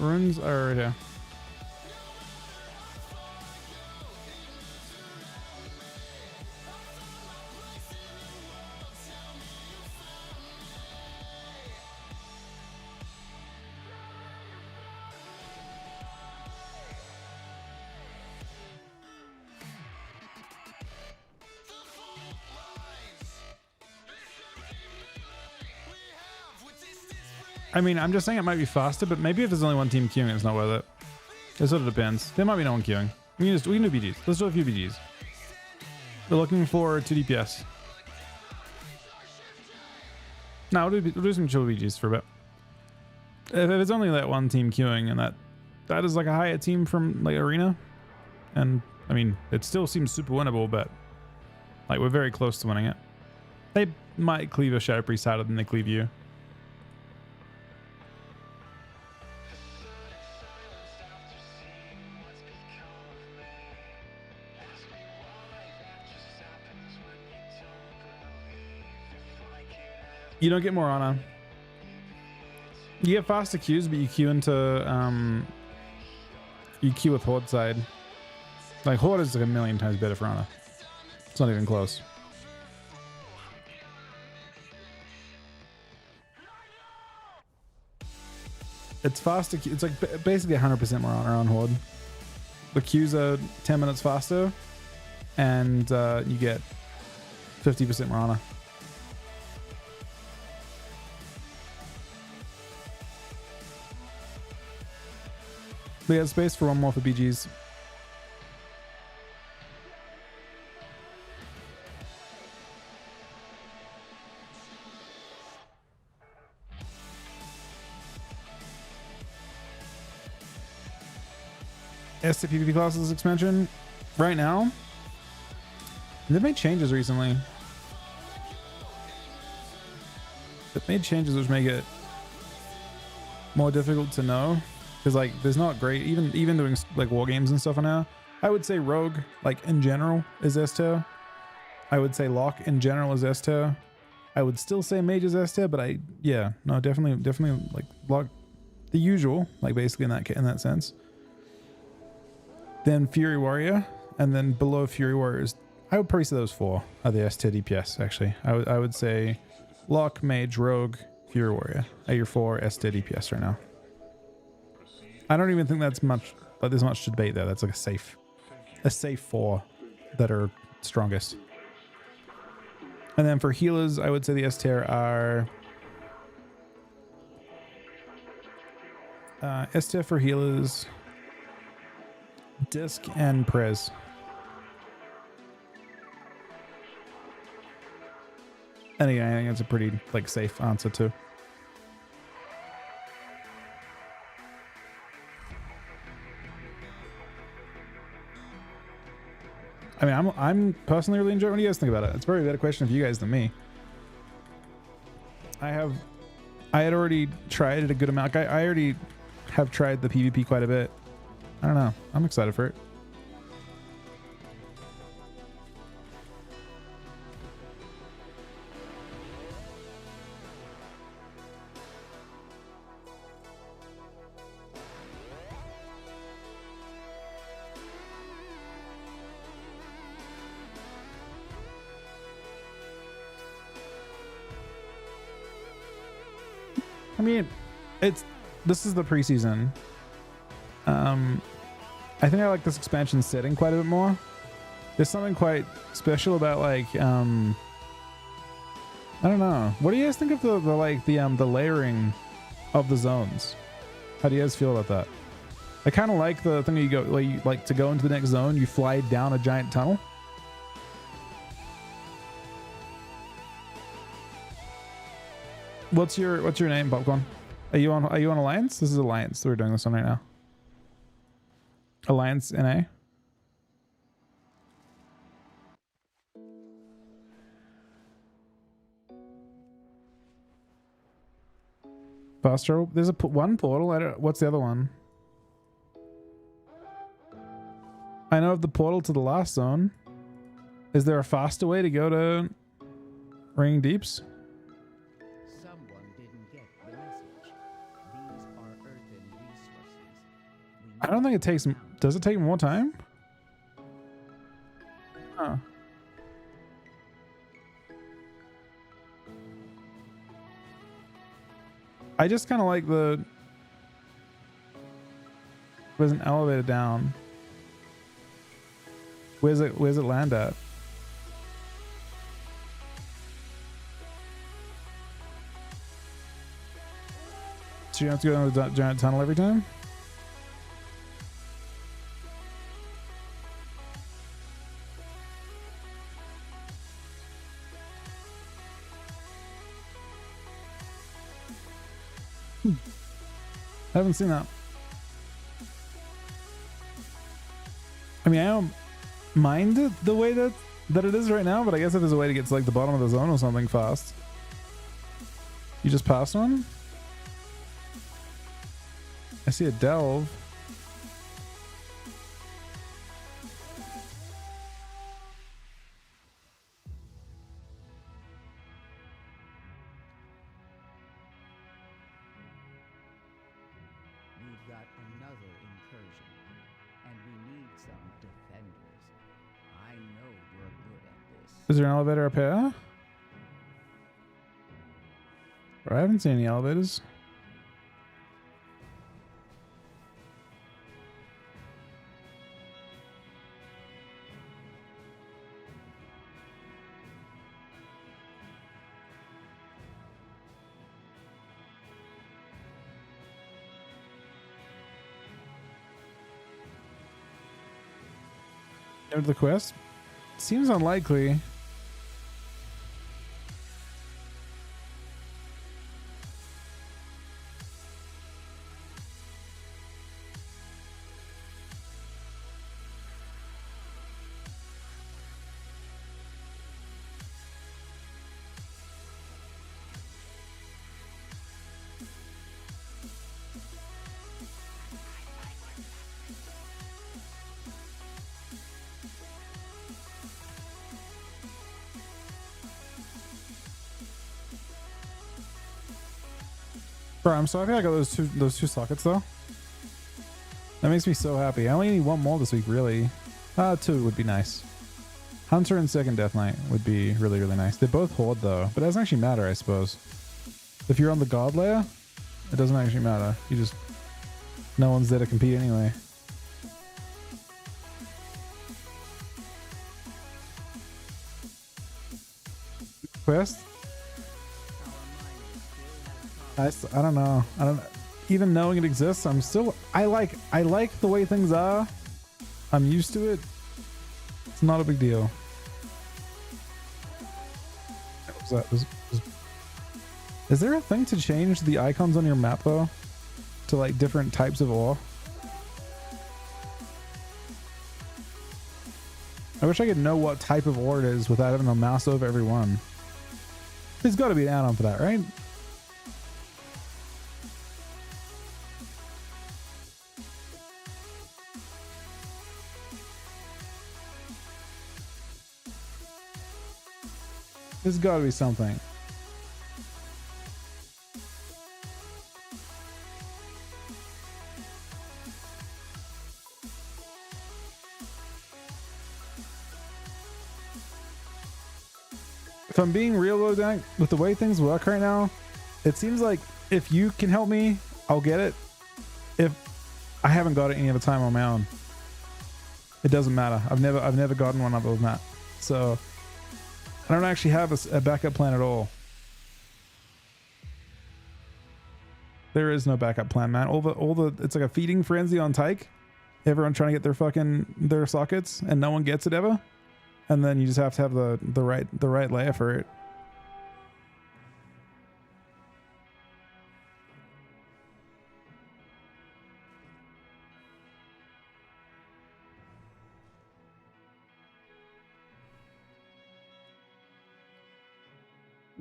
Runes are right here. I mean, I'm just saying it might be faster, but maybe if there's only one team queuing, it's not worth it. It sort of depends. There might be no one queuing. We can do BGs. Let's do a few BGs. We're looking for 2 DPS. No, we'll do some chill BGs for a bit. If it's only that one team queuing and that is like a higher team from like Arena, and I mean, it still seems super winnable, but like we're very close to winning it. They might cleave a Shadow Priest harder than they cleave you. You don't get more honor. You get faster queues, but you queue into you queue with Horde side. Like Horde is like a million times better for honor. It's not even close. It's faster. It's like basically 100% more honor on Horde. The queues are 10 minutes faster, and you get 50% more honor. We have space for one more for BGs. ST PvP classes expansion. Right now, they've made changes recently. They've made changes which make it more difficult to know. Because like there's not great even doing like war games and stuff now. I would say Rogue like in general is S tier. I would say Lock in general is S tier. I would still say Mage is S tier, but definitely like Lock the usual, like basically in that sense. Then Fury Warrior, and then below Fury Warriors, I would probably say those 4 are the S tier DPS actually. I would say Lock, Mage, Rogue, Fury Warrior are your 4 S tier DPS right now. I don't even think that's much, but there's much to debate there. That's like a safe 4 that are strongest. And then for healers, I would say the S tier are S tier for healers, Disc and Prez. And again, I think it's a pretty like safe answer too. I mean, I'm personally really enjoying. What do you guys think about it? It's probably a better question for you guys than me. I had already tried it a good amount. I already have tried the PvP quite a bit. I don't know. I'm excited for it. I mean, this is the preseason. I think I like this expansion setting quite a bit more. There's something quite special about like I don't know. What do you guys think of the layering of the zones? How do you guys feel about that? I kind of like the thing that you go like to go into the next zone, you fly down a giant tunnel. What's your name, Popcorn? Are you on Alliance? This is Alliance. We're doing this one right now. Alliance NA. Faster. There's one portal. What's the other one? I know of the portal to the last zone. Is there a faster way to go to Ringing Deeps? Someone didn't get the message. These are earthen resources. I don't think it takes... Does it take more time? Huh. I just kind of like the... There's an elevator down. Where's it land at? So you have to go into the giant tunnel every time? I haven't seen that. I mean, I don't mind it the way that it is right now, but I guess if there's a way to get to like the bottom of the zone or something fast. You just passed one? I see a delve. We've got another incursion, and we need some defenders. I know you're good at this. Is there an elevator up here? I haven't seen any elevators. Go to the quest? Seems unlikely. Bro, I'm so happy I got those two sockets though. That makes me so happy. I only need one more this week, really. Two would be nice. Hunter and Second Death Knight would be really, really nice. They're both Horde though, but it doesn't actually matter, I suppose. If you're on the God layer, it doesn't actually matter. You just... No one's there to compete anyway. Quest? I don't know. I don't even knowing it exists. I'm still. I like the way things are. I'm used to it. It's not a big deal. What was that? Is there a thing to change the icons on your map though, to like different types of ore? I wish I could know what type of ore it is without having to mouse over every one. There's got to be an add-on for that, right? There's got to be something. If I'm being real though, Dank, with the way things work right now, it seems like if you can help me, I'll get it. If I haven't got it any other time on my own, it doesn't matter. I've never gotten one other than that. So I don't actually have a backup plan at all. There is no backup plan, man. All the it's like a feeding frenzy on Tyke. Everyone trying to get their sockets, and no one gets it ever. And then you just have to have the right layer for it.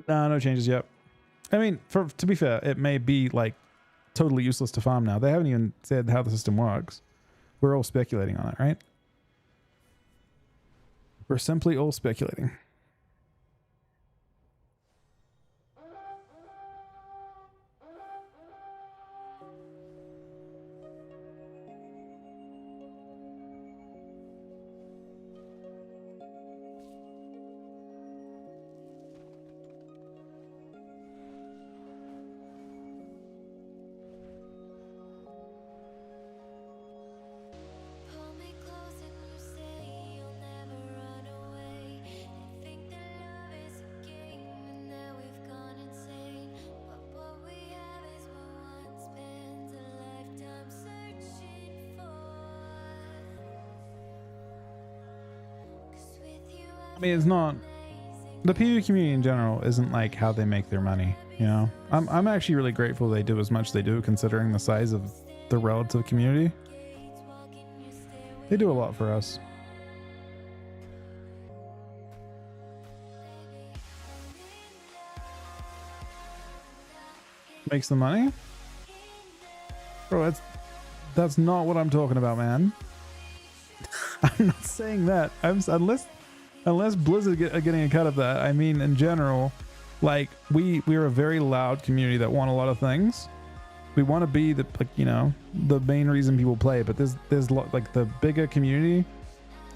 No changes yet. I mean, to be fair, it may be like totally useless to farm now. They haven't even said how the system works. We're all speculating on it, right? We're simply all speculating. I mean, it's not, the PvP community in general isn't like how they make their money, you know? I'm actually really grateful they do as much as they do, considering the size of the relative community. They do a lot for us. Makes the money? Bro, that's not what I'm talking about, man. I'm not saying that. Unless Blizzard are getting a cut of that. I mean, in general, like we're a very loud community that want a lot of things. We want to be the, like, you know, the main reason people play. But there's like the bigger community,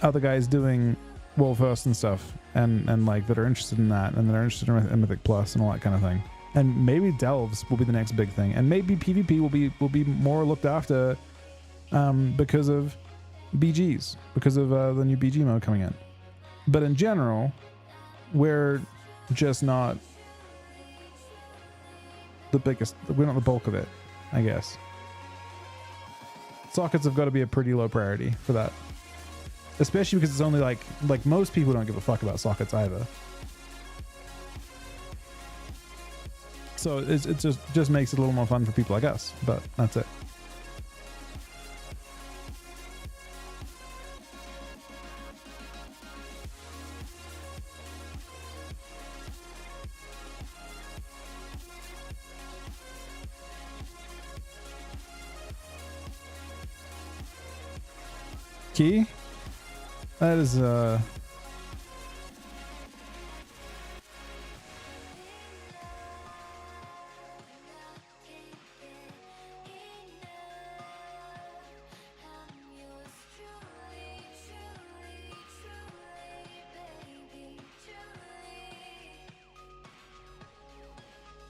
other guys doing World First and stuff, and like that are interested in that, and that are interested in Mythic Plus and all that kind of thing. And maybe Delves will be the next big thing, and maybe PvP will be more looked after because of BGs, because of the new BG mode coming in. But in general, we're just not the biggest. We're not the bulk of it, I guess. Sockets have got to be a pretty low priority for that, especially because it's only like most people don't give a fuck about sockets either. So it just makes it a little more fun for people like us. But that's it. Key? That is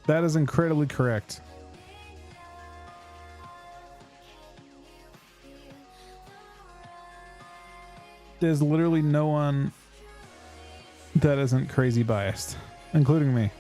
that is incredibly correct. There's literally no one that isn't crazy biased, including me.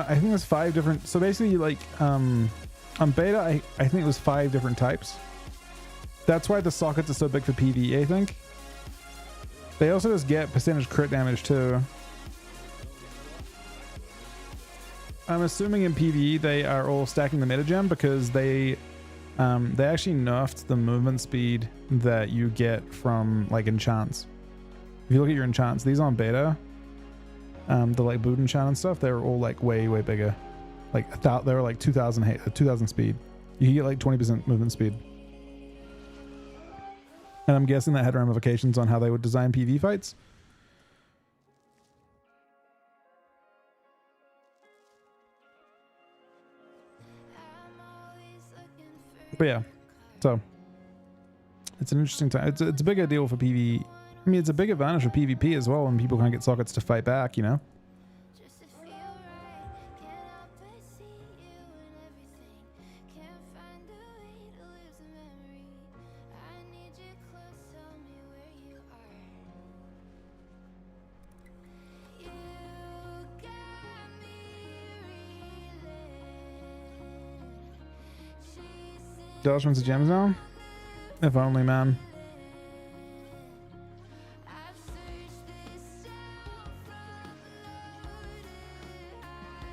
I think there's 5 different. So basically, like, on beta, I think it was 5 different types. That's why the sockets are so big for PvE, I think. They also just get percentage crit damage too. I'm assuming in PvE they are all stacking the meta gem because they They actually nerfed the movement speed that you get from like enchants. If you look at your enchants, these on beta, the like boot enchant and stuff, they're all like way bigger. Like they were like 2000 speed. You can get like 20% movement speed. And I'm guessing that had ramifications on how they would design PV fights. But yeah, so it's an interesting time. It's a bigger deal for PV. I mean, it's a big advantage for PvP as well when people can't get sockets to fight back, you know? Josh wants the gems now? If only, man.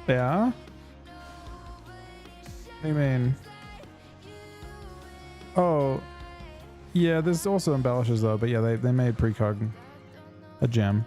Yeah? What do you mean? Oh, yeah, there's also embellishes though, but yeah, they made precog a gem.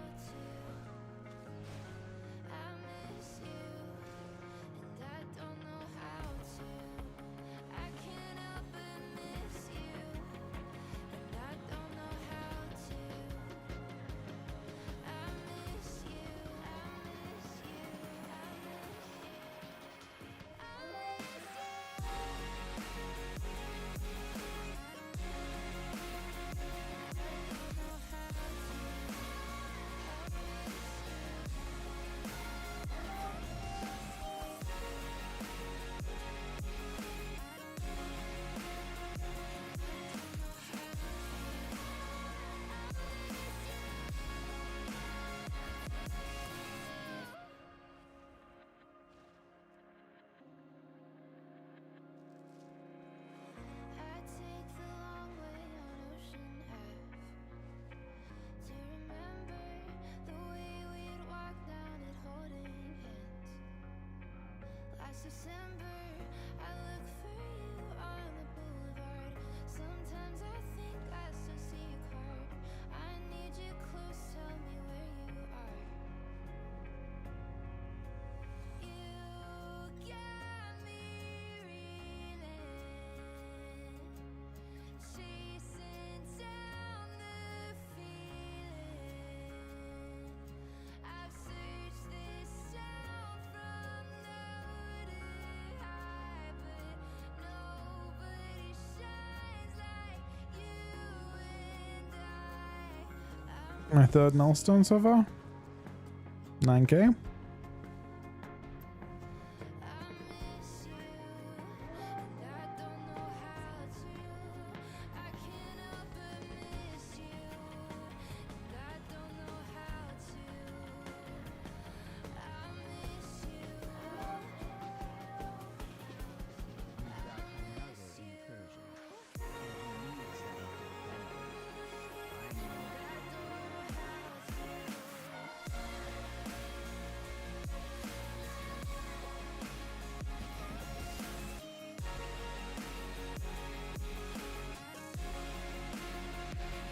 My third nullstone so far. 9k.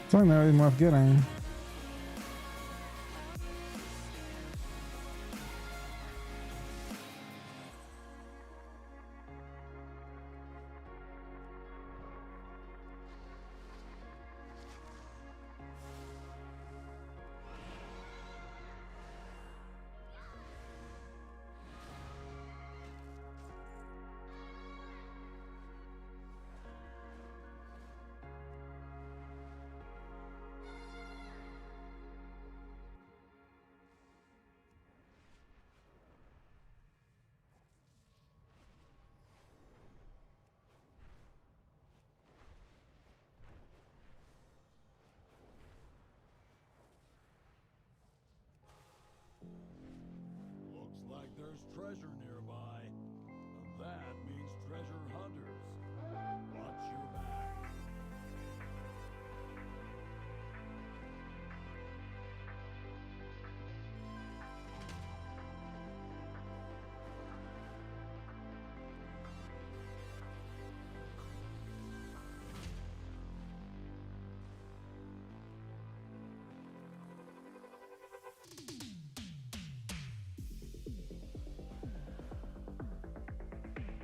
Something that isn't worth getting.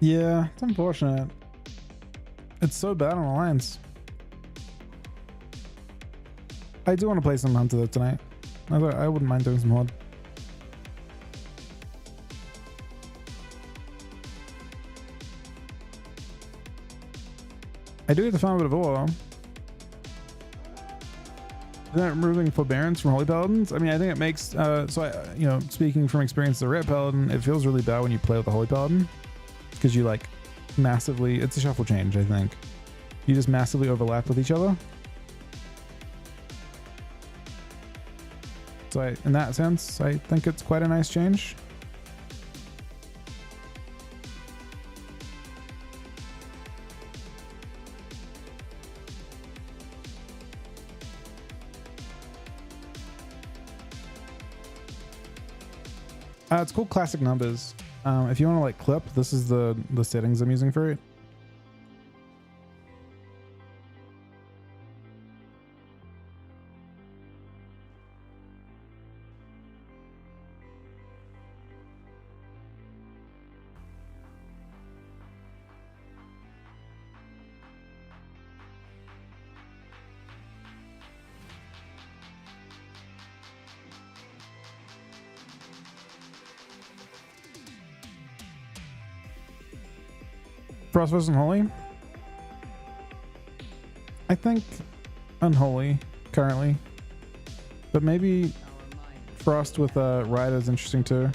Yeah, it's unfortunate. It's so bad on Alliance. I do want to play some Hunter though tonight. I wouldn't mind doing some Horde. I do get to find a bit of ore. Isn't that removing forbearance from Holy Paladins? I mean, I think it makes, you know, speaking from experience as a Ret Paladin, it feels really bad when you play with a Holy Paladin. Because you like massively, it's a shuffle change, I think. You just massively overlap with each other. So in that sense, I think it's quite a nice change. It's called Classic Numbers. If you want to like clip, this is the settings I'm using for it. Frost vs. Unholy? I think Unholy currently. But maybe Frost with Rider is interesting too.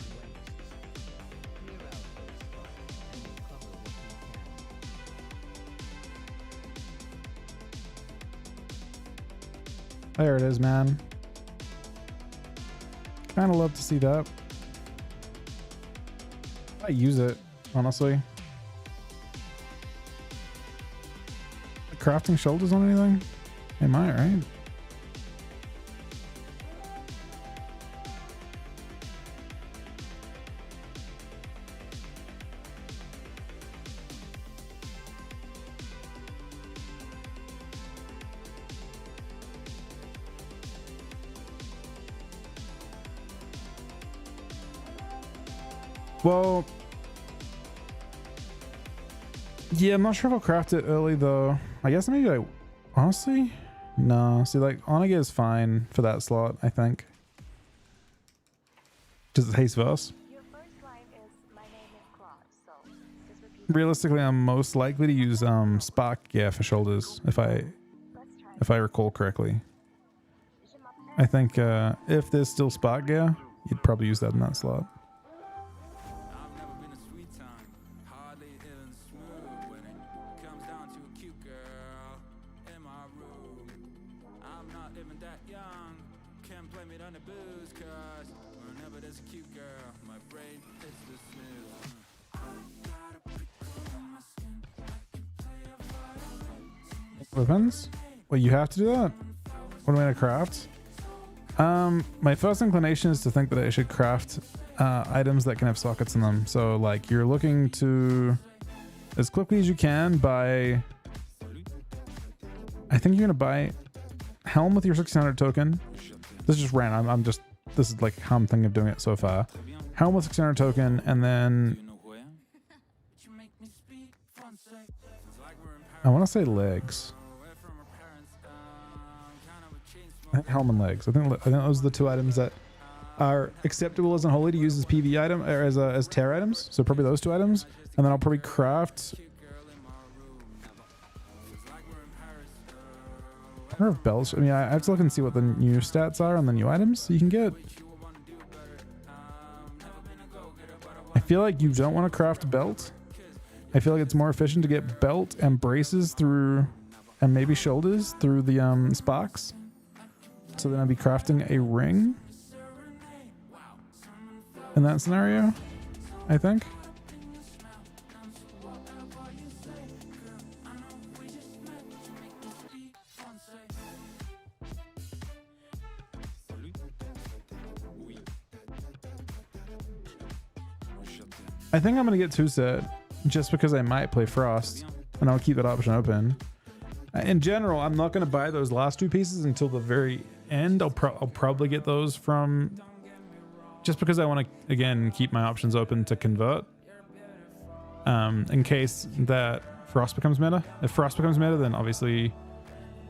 There it is, man. Kind of love to see that. I use it, honestly. Crafting shoulders on anything? It might, right? Well, yeah, I'm not sure if I'll craft it early though. I guess maybe I, honestly, no. See, like Onega is fine for that slot, I think. Does it haste verse? Realistically, I'm most likely to use Spark, yeah, for shoulders if I recall correctly. I think if there's still Spark gear, you'd probably use that in that slot. Weapons? Well, you have to do that? What am I gonna craft? My first inclination is to think that I should craft items that can have sockets in them. So like you're looking to, as quickly as you can, buy, I think you're gonna buy Helm with your 1600 token. This is just random. This is like how I'm thinking of doing it so far. Helm with 1600 token, and then I want to say legs. I think helm and legs. I think those are the two items that are acceptable as Unholy to use as PV item or as tear items. So probably those two items, and then I'll probably craft. I wonder if bells. I mean, I have to look and see what the new stats are on the new items you can get. I feel like you don't want to craft a belt. I feel like it's more efficient to get belt and braces through, and maybe shoulders through the sparks. So then I'd be crafting a ring in that scenario, I think. I think I'm going to get 2 set just because I might play Frost, and I'll keep that option open. In general, I'm not going to buy those last 2 pieces until the very end. I'll probably get those from, just because I want to, again, keep my options open to convert. in case that Frost becomes meta. If Frost becomes meta, then obviously,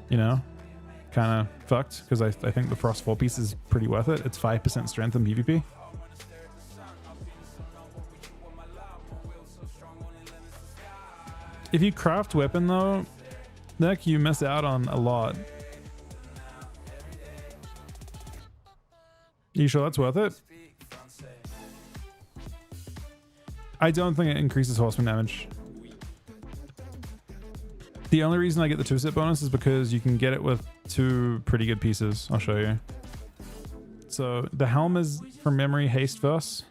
you know, kind of fucked, because I think the Frost 4 piece is pretty worth it. It's 5% strength in PvP. If you craft weapon though, Nick, you miss out on a lot. You sure that's worth it? I don't think it increases horseman damage. The only reason I get the 2-step bonus is because you can get it with 2 pretty good pieces. I'll show you. So the helm is from memory haste verse.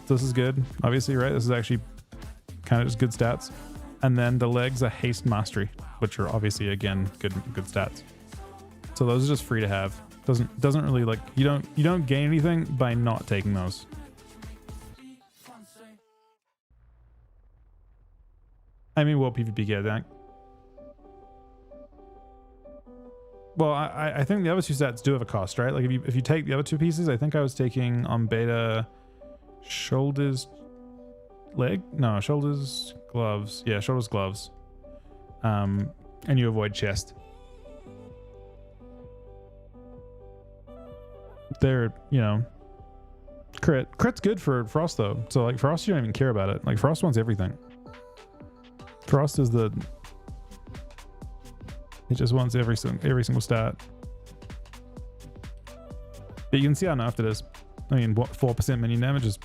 This is good, obviously, right? This is actually kind of just good stats. And then the legs are haste mastery, which are obviously again good stats. So those are just free to have. Doesn't really, like, you don't gain anything by not taking those. I mean, what PvP get, Dank? Well, I think the other 2 stats do have a cost, right? Like if you take the other 2 pieces, I think I was taking on beta shoulders, shoulders, gloves. Yeah, shoulders, gloves. And you avoid chest. They're, you know, crit's good for Frost though. So like Frost, you don't even care about it. Like Frost wants everything. Frost is it just wants every single stat. But you can see how nerfed it is. I mean, what, 4% minion damage is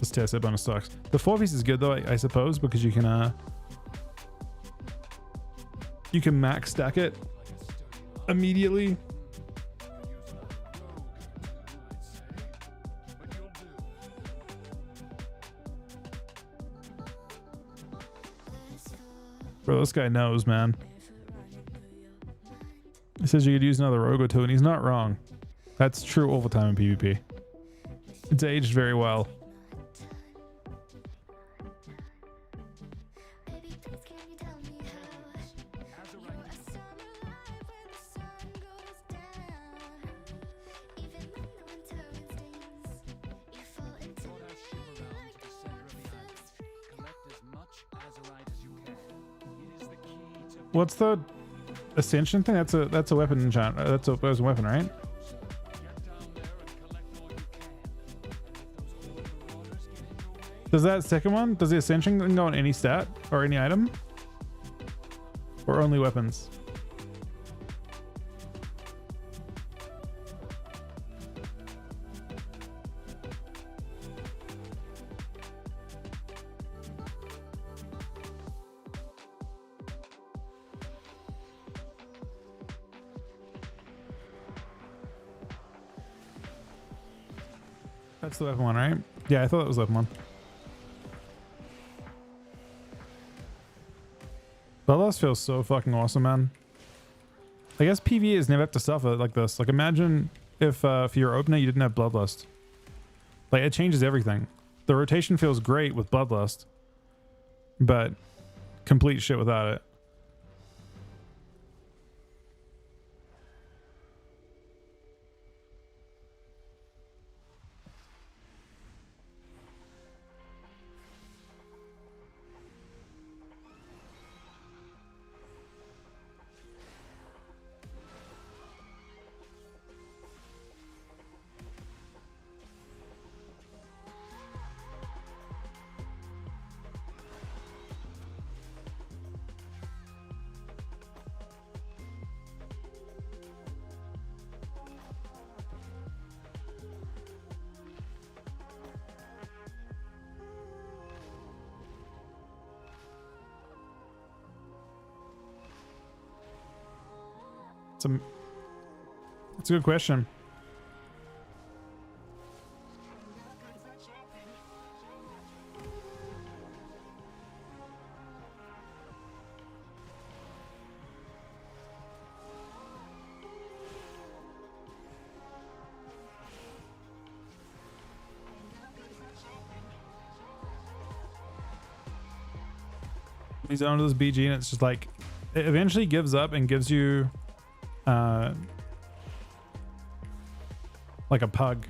this tier set bonus sucks. The 4 piece is good though, I suppose, because you can max stack it immediately. Bro, this guy knows, man. He says you could use another rogue or 2, and he's not wrong. That's true all the time in PvP. It's aged very well. What's the ascension thing? That's a weapon enchant. That's a weapon, right? Does that second one? Does the ascension go on any stat or any item, or only weapons? That's the weapon one, right? Yeah, I thought it was weapon one. Bloodlust feels so fucking awesome, man. I guess PvE is never have to suffer like this. Like imagine if for your opener you didn't have Bloodlust. Like it changes everything. The rotation feels great with Bloodlust, but complete shit without it. It's a good question. He's onto this BG and it's just like it eventually gives up and gives you like a pug,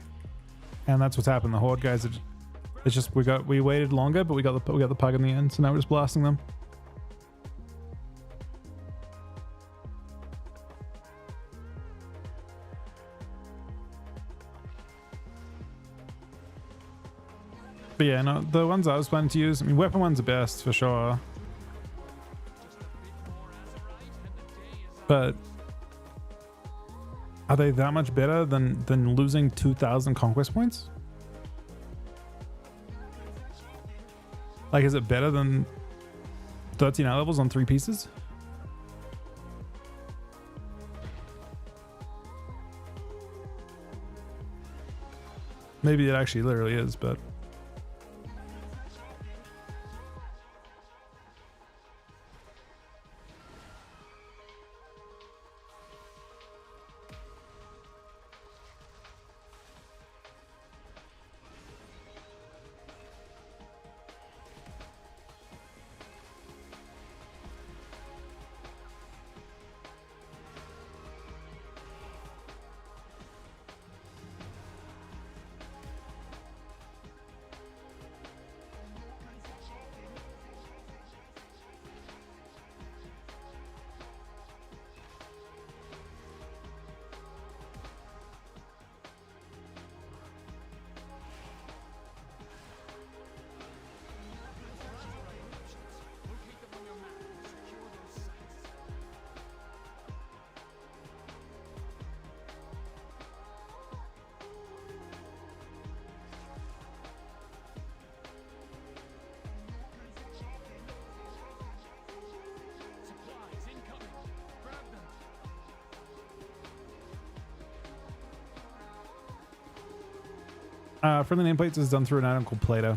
and that's what's happened. The horde guys are It's just we waited longer, but we got the pug in the end, so now we're just blasting them. But yeah, no, the ones I was planning to use, I mean, weapon one's the best for sure. But are they that much better than losing 2,000 conquest points? Like, is it better than 13 eye levels on 3 pieces? Maybe it actually literally is, but friendly nameplates is done through an item called Play-Doh.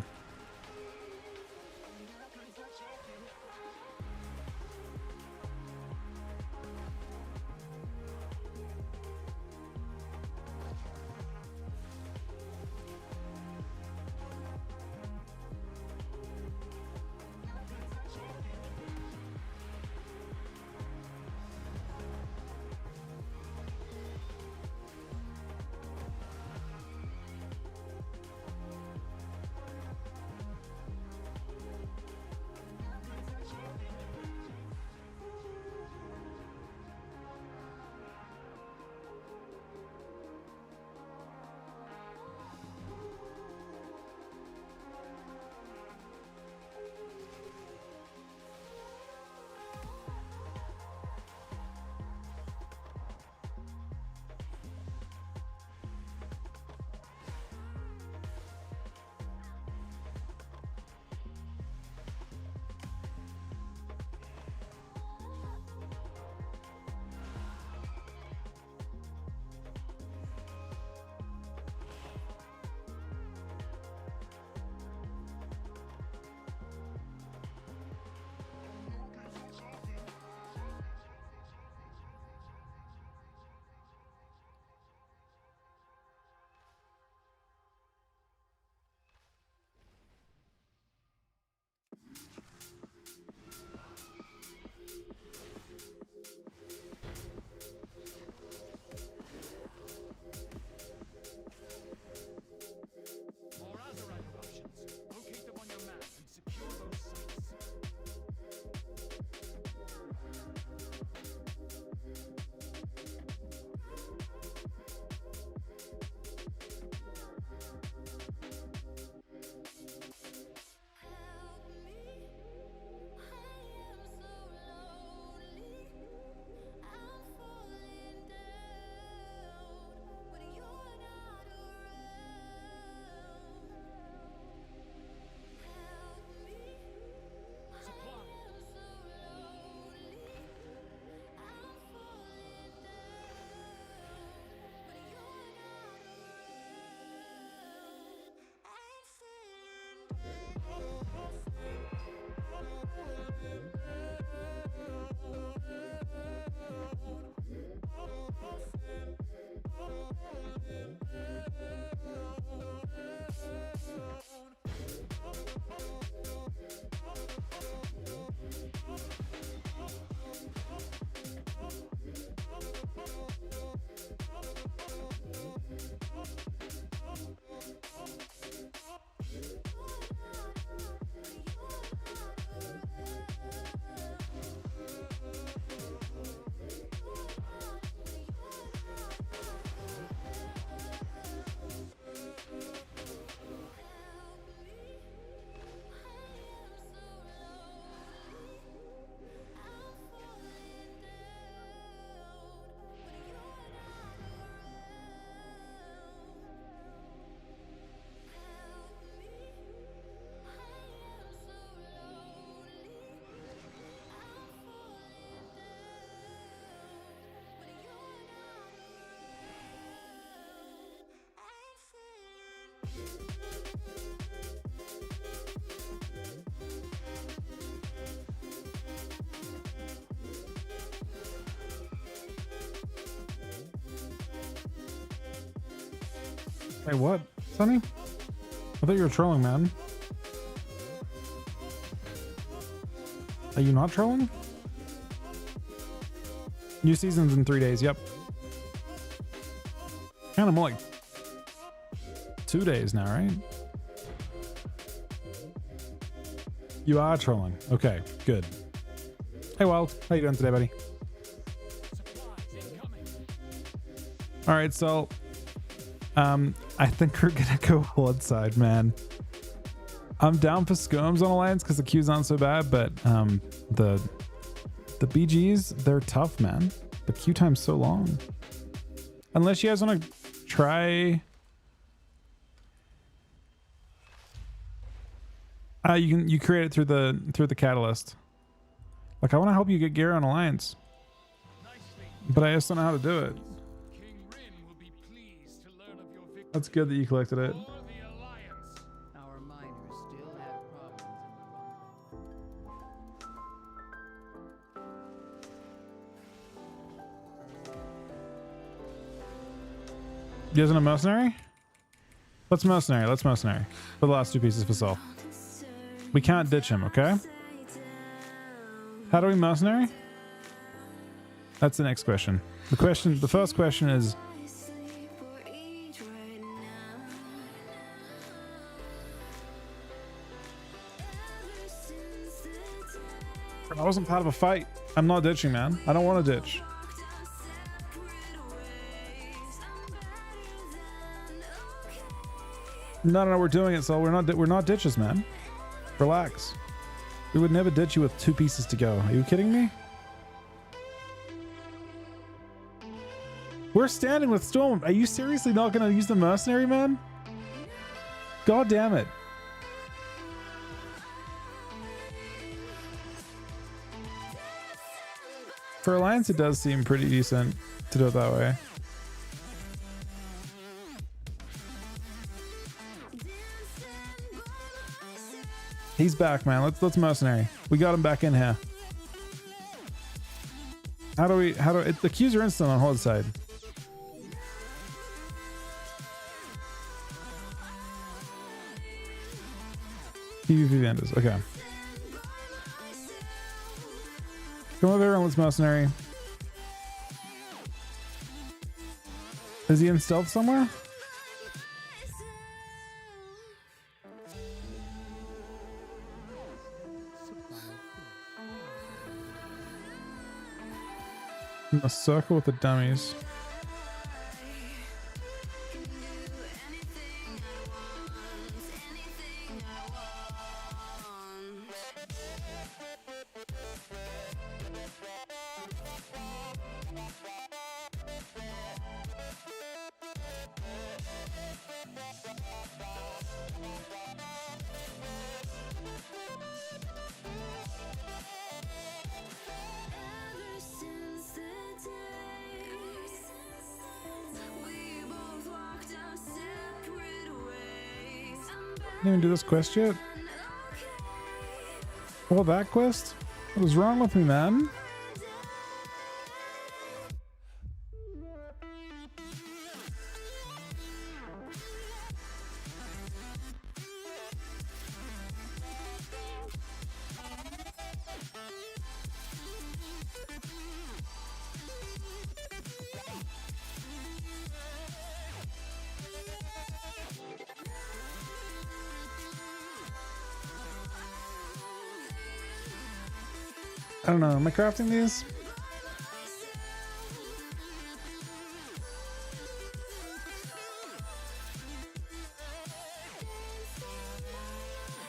Hey, what, Sonny? I thought you were trolling, man. Are you not trolling? New season's in 3 days. Yep. Kind of more like 2 days now, right? You are trolling. Okay, good. Hey, Wild. How you doing today, buddy? All right, so I think we're gonna go Horde side, man. I'm down for Skirms on Alliance because the queues aren't so bad, but the BGs, they're tough, man. The queue time's so long. Unless you guys want to try, you create it through the catalyst. Like, I want to help you get gear on Alliance, but I just don't know how to do it. That's good that you collected it. Our miners still have problems in the You guys want a mercenary? Let's mercenary. Let's mercenary. For the last 2 pieces for Sol. We can't ditch him, okay? How do we mercenary? That's the next question. The first question is, I wasn't part of a fight. I'm not ditching, man. I don't want to ditch. No, we're doing it, so we're not ditches, man. Relax. We would never ditch you with 2 pieces to go. Are you kidding me? We're standing with Storm. Are you seriously not going to use the mercenary, man? God damn it. For Alliance, it does seem pretty decent to do it that way. He's back, man. Let's mercenary. We got him back in here. The queues are instant on Horde side. PvP vendors. Okay. Come over here and let's mercenary. Is he in stealth somewhere? In a circle with the dummies. Didn't even do this quest yet. Oh, that quest? What was wrong with me, man? I don't know. Am I crafting these?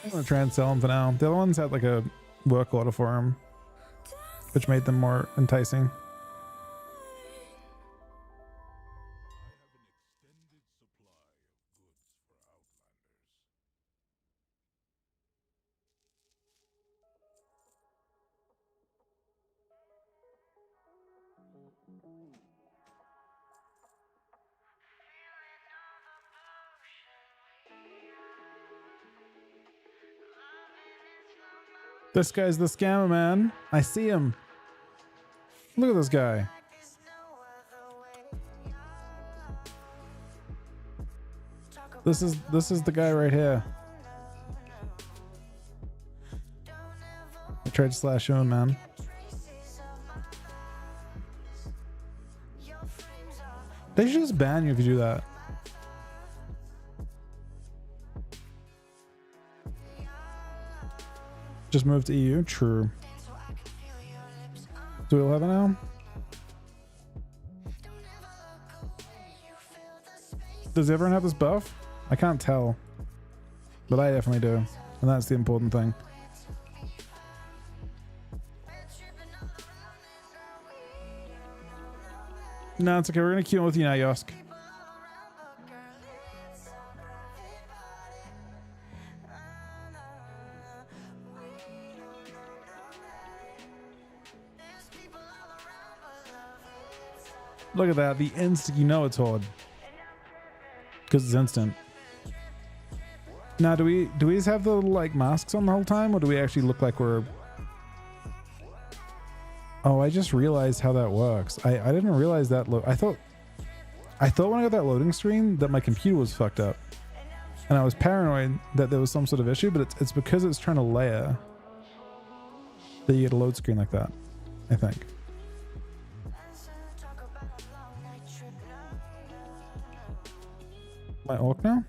I'm gonna try and sell them for now. The other ones had like a work order for them, which made them more enticing. This guy's the scammer, man. I see him. Look at this guy. This is the guy right here. I tried to slash him, man. They should just ban you if you do that. Just move to EU? True. Do we all have it now? Does everyone have this buff? I can't tell. But I definitely do. And that's the important thing. No, it's okay. We're going to queue in with you now, Yosk. Look at that. The instant, you know it's hard. Because it's instant. Now, do we just have the like masks on the whole time, or do we actually look like we're... Oh, I just realized how that works. I didn't realize that. I thought when I got that loading screen that my computer was fucked up, and I was paranoid that there was some sort of issue. But it's because it's trying to layer that you get a load screen like that, I think. My orc now?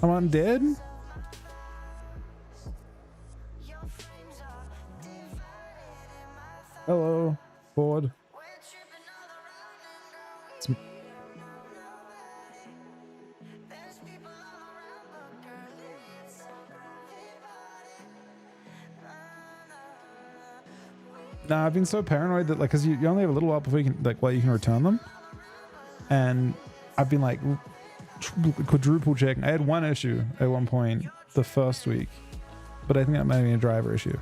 I'm undead? Hello, board. Nah, I've been so paranoid that like, cause you only have a little while before you can like, you can return them, and I've been like quadruple checking. I had one issue at one point the first week, but I think that might be a driver issue.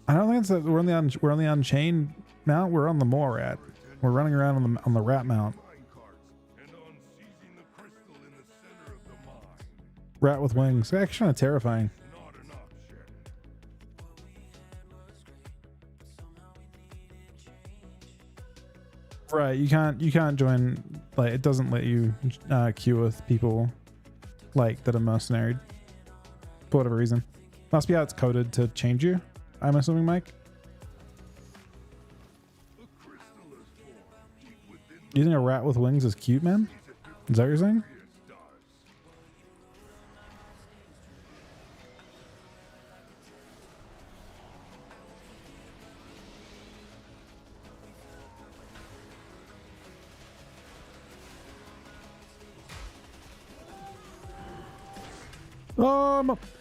I don't think it's that we're on the Unchained mount. We're on the Morat. We're running around on the Rat mount. Rat with wings. Actually, kind of terrifying. Right, you can't join. Like, it doesn't let you queue with people like that are mercenary for whatever reason. Must be how it's coded to change you, I'm assuming, Mike. Using a rat with wings is cute, man? Is that what you're saying?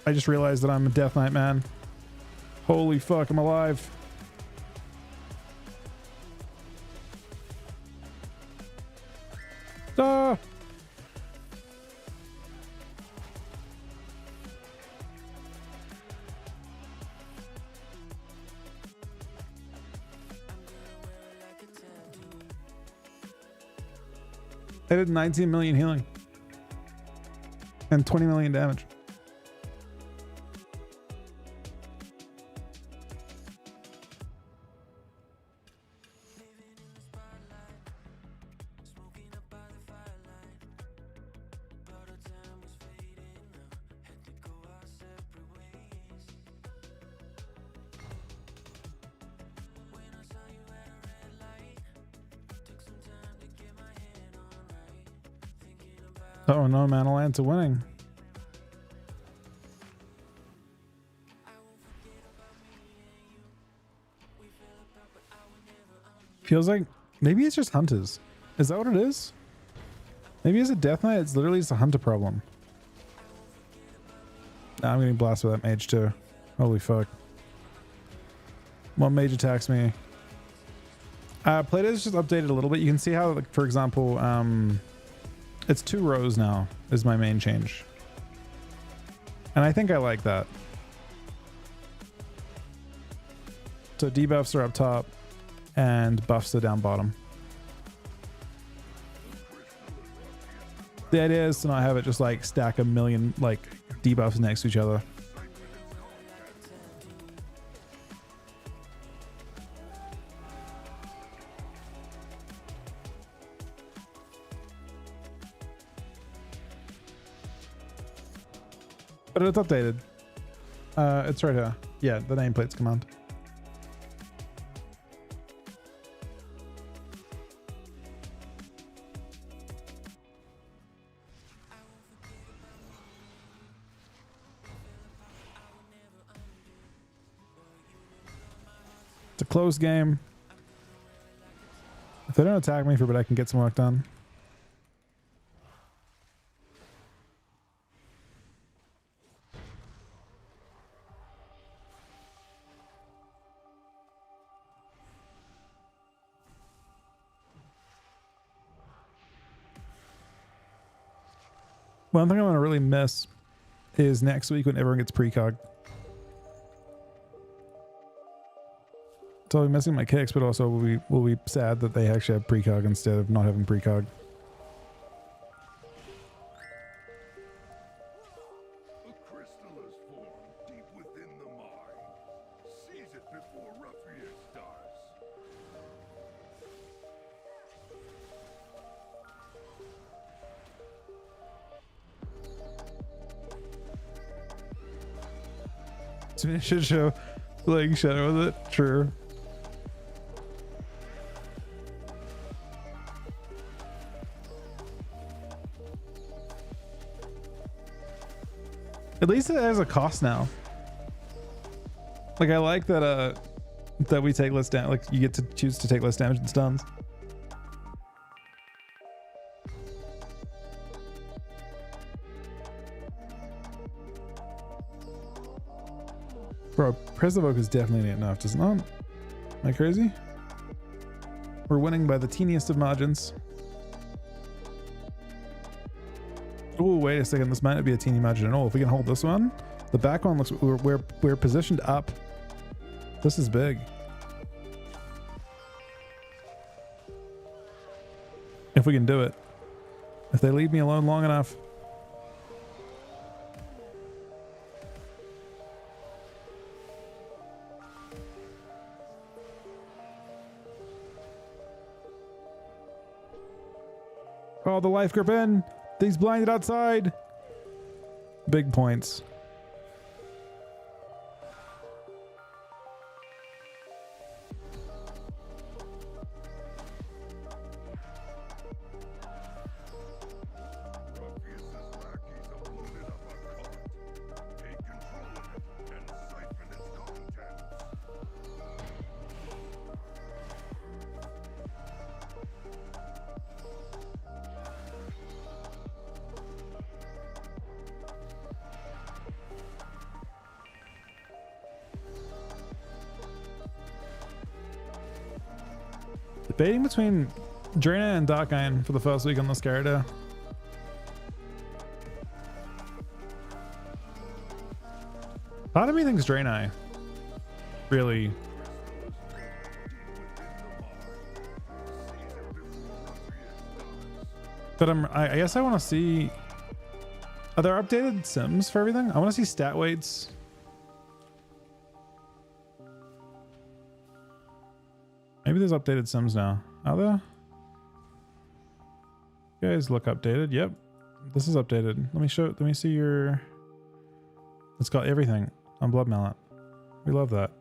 I just realized that I'm a Death Knight, man. Holy fuck, I'm alive. Ah! I did 19 million healing and 20 million damage. Oh no, man, Alliance are winning. Feels like maybe it's just hunters. Is that what it is? Maybe as a death knight, it's literally just a hunter problem. Nah, I'm getting blasted with that mage too. Holy fuck. One mage attacks me. Playda's is just updated a little bit. You can see how, like, for example, it's 2 rows now is my main change. And I think I like that. So debuffs are up top and buffs are down bottom. The idea is to not have it just like stack a million like debuffs next to each other. But it's updated. It's right here. Yeah, the nameplate's command. It's a close game. If they don't attack me for a bit, I can get some work done. One thing I'm gonna really miss is next week when everyone gets precog. So I'll be missing my kicks, but also will be sad that they actually have precog instead of not having precog. A crystal is formed deep within the mind. Seize it before ruffian starts. So it should show like shadow with it. True. At least it has a cost now. Like I like that that we take less damage. Like you get to choose to take less damage than stuns. Bro, Press Evoke is definitely enough, does it not? Am I crazy? We're winning by the teeniest of margins. Oh, wait a second. This might not be a teeny margin at all. If we can hold this one, the back one looks. We're positioned up. This is big. If we can do it. If they leave me alone long enough. Oh, the life grip in. He's blinded outside. Big points. Debating between Draenei and Dark Iron for the first week on this character. Part of me thinks Draenei. Really. But I guess I want to see. Are there updated sims for everything? I want to see stat weights. Maybe there's updated sims now. Are there? You guys look updated. Yep. This is updated. Let me see your. It's got everything on Blood Mallet. We love that.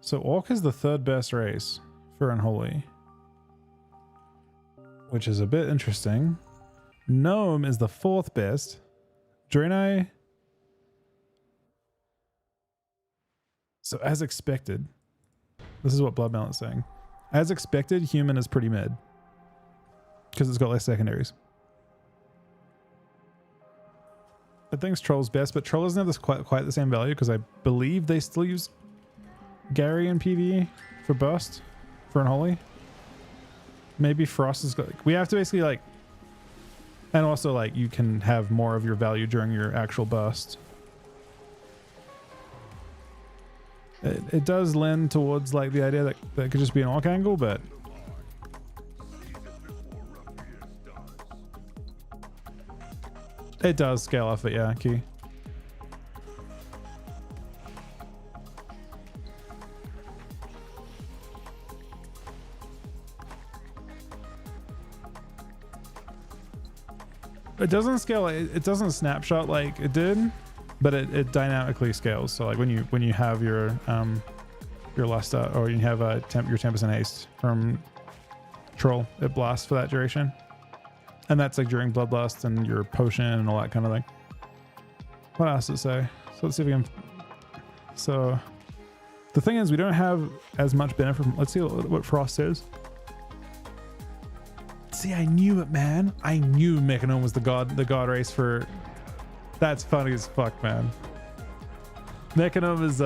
So Orc is the 3rd best race for Unholy, which is a bit interesting. Gnome is the 4th best. Draenei. So as expected, this is what Blood Mallet's saying. As expected, human is pretty mid because it's got less secondaries. I think Troll's best, but Troll doesn't have this quite the same value because I believe they still use Gary in PvE for burst for Unholy. Maybe Frost is got. We have to basically like, and also like you can have more of your value during your actual burst. It does lend towards like the idea that that could just be an arc angle, but it does scale off it, yeah, Key. It doesn't scale, it doesn't snapshot like it did, but it dynamically scales. So like when you have your luster, or you have your 10% haste from Troll, it blasts for that duration. And that's like during Bloodlust and your potion and all that kind of thing. What else does it say? So let's see if we can. So the thing is, we don't have as much benefit from. Let's see what Frost is. See, I knew it, man. I knew Mechanome was the god race for. That's funny as fuck, man. Mechanome is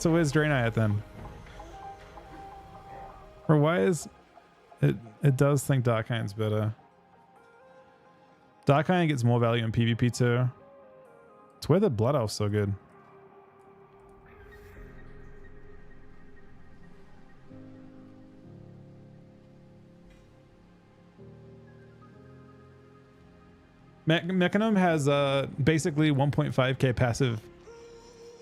So where's Draenei at then? Or why is it? It does think Darkine's better. Darkine gets more value in PvP too. It's where the Blood Elf's so good. Mechanome has basically 1.5k passive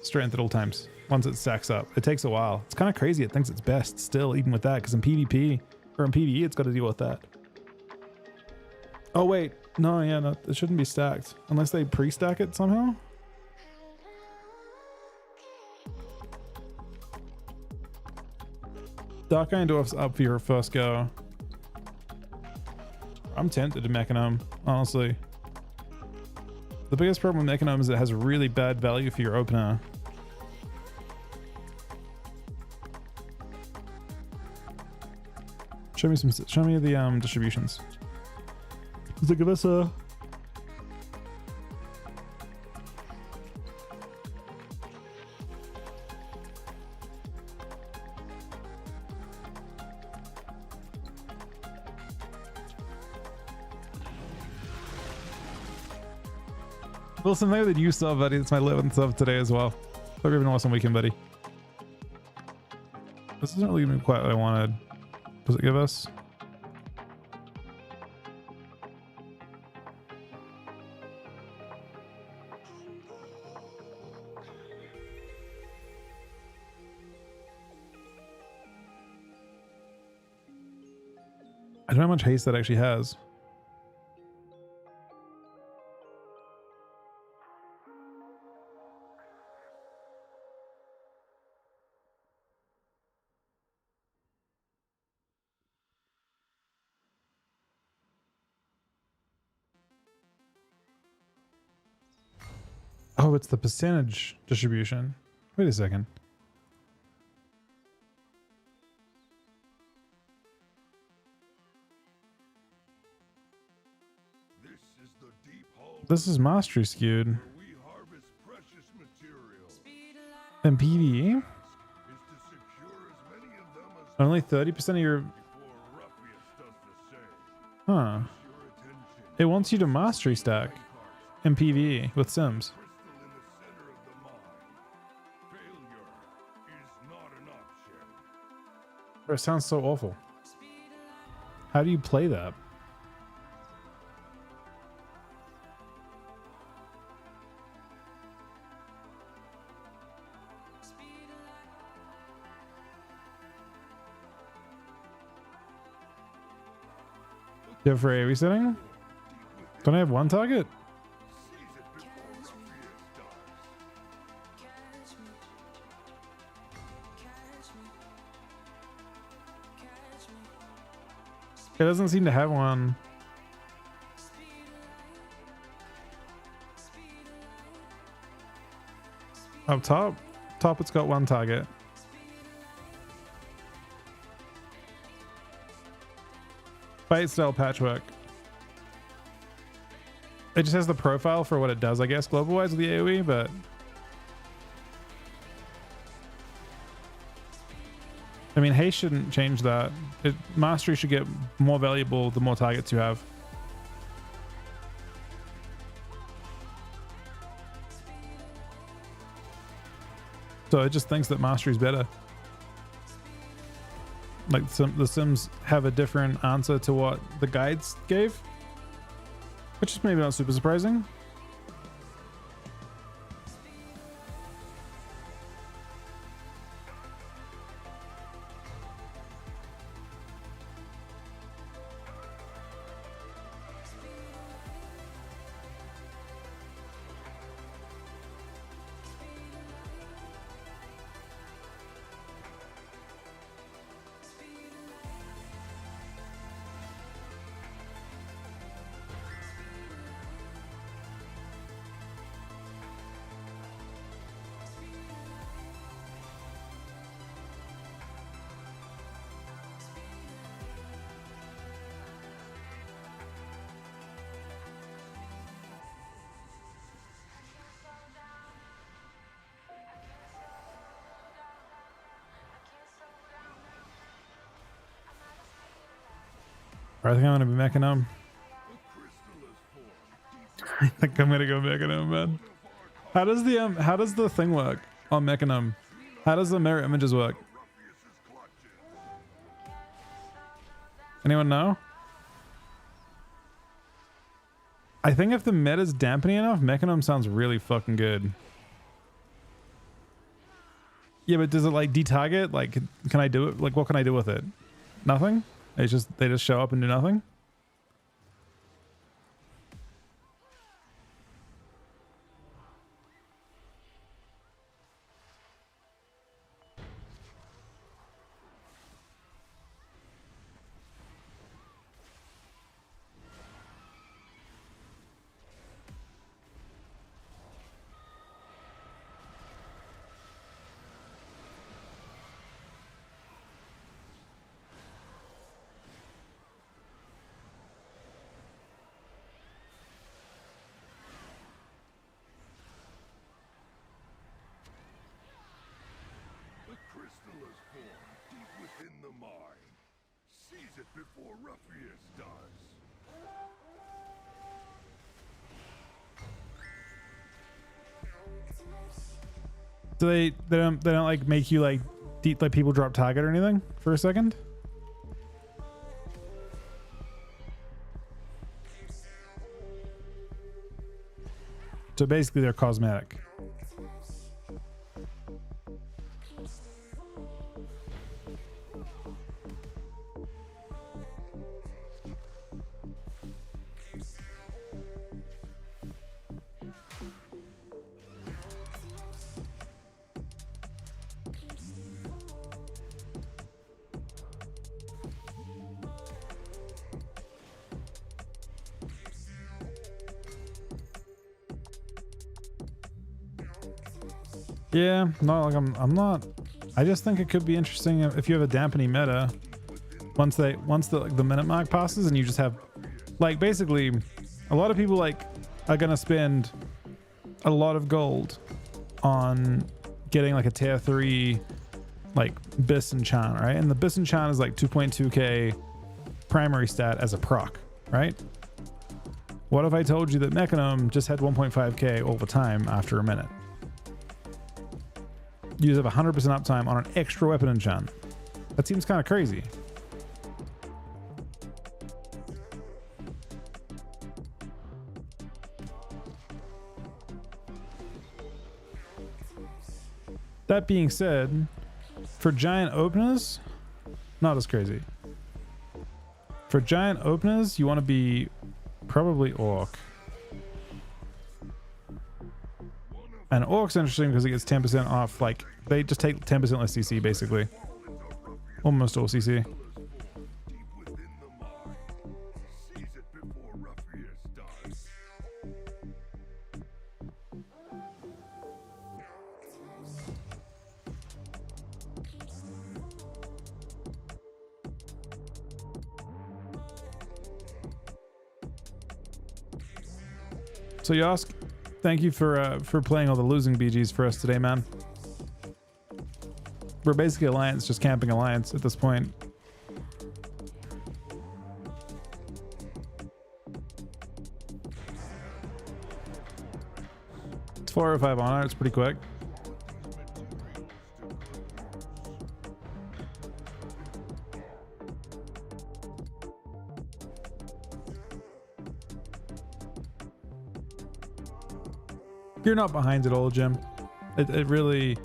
strength at all times once it stacks up. It takes a while. It's kind of crazy. It thinks it's best still, even with that, because in PvP or in PvE, it's got to deal with that. Oh wait, no, yeah, no, it shouldn't be stacked unless they pre-stack it somehow. Darkine Dwarf's up for your first go. I'm tempted to Mechanome, honestly. The biggest problem with Mechanome is it has really bad value for your opener. Show me the distributions. Does it give us a Wilson, thank you for the new sub, buddy. It's my 11th sub today as well. Hope you're having an awesome weekend, buddy. This isn't really even quite what I wanted. Does it give us? I don't know how much haste that actually has. Oh, it's the percentage distribution. Wait a second. This is mastery skewed. And PvE? Only 30% of your... Huh. It wants you to mastery stack in PvE with Sims. It sounds so awful. How do you play that? Yeah, for AoE setting? Don't I have one target? It doesn't seem to have one. Up top? Top, it's got one target. Fight style patchwork. It just has the profile for what it does, I guess, global wise with the AoE, but I mean, haste shouldn't change that. Mastery should get more valuable the more targets you have. So it just thinks that mastery is better. Like the Sims have a different answer to what the guides gave, which is maybe not super surprising. I think I'm gonna be Mechanum. I think I'm gonna go Mechanum, man. How does the thing work on Mechanum? How does the mirror images work? Anyone know? I think if the meta's dampening enough, Mechanum sounds really fucking good. Yeah, but does it like detarget? Like, can I do it? Like, what can I do with it? Nothing? They just show up and do nothing? Before Ruffius does. So they don't like make you like like people drop target or anything for a second? So basically they're cosmetic. Yeah, not like I'm not. I just think it could be interesting if you have a dampening meta. Once the minute mark passes and you just have, like, basically, a lot of people like are gonna spend a lot of gold on getting like a tier 3 like Bis enchant, right? And the Bis enchant is like 2.2k primary stat as a proc, right? What if I told you that Mechanum just had 1.5k all the time after a minute? You have 100% uptime on an extra weapon enchant. That seems kind of crazy. That being said, for giant openers, not as crazy. For giant openers, you want to be probably Orc. And Orc's interesting because it gets 10% off. Like, they just take 10% less CC, basically. Almost all CC. So Yosk, thank you for playing all the losing BGs for us today, man. We're basically Alliance, just camping Alliance at this point. It's 4:05 on it. It's pretty quick. You're not behind at all, Jim. It really,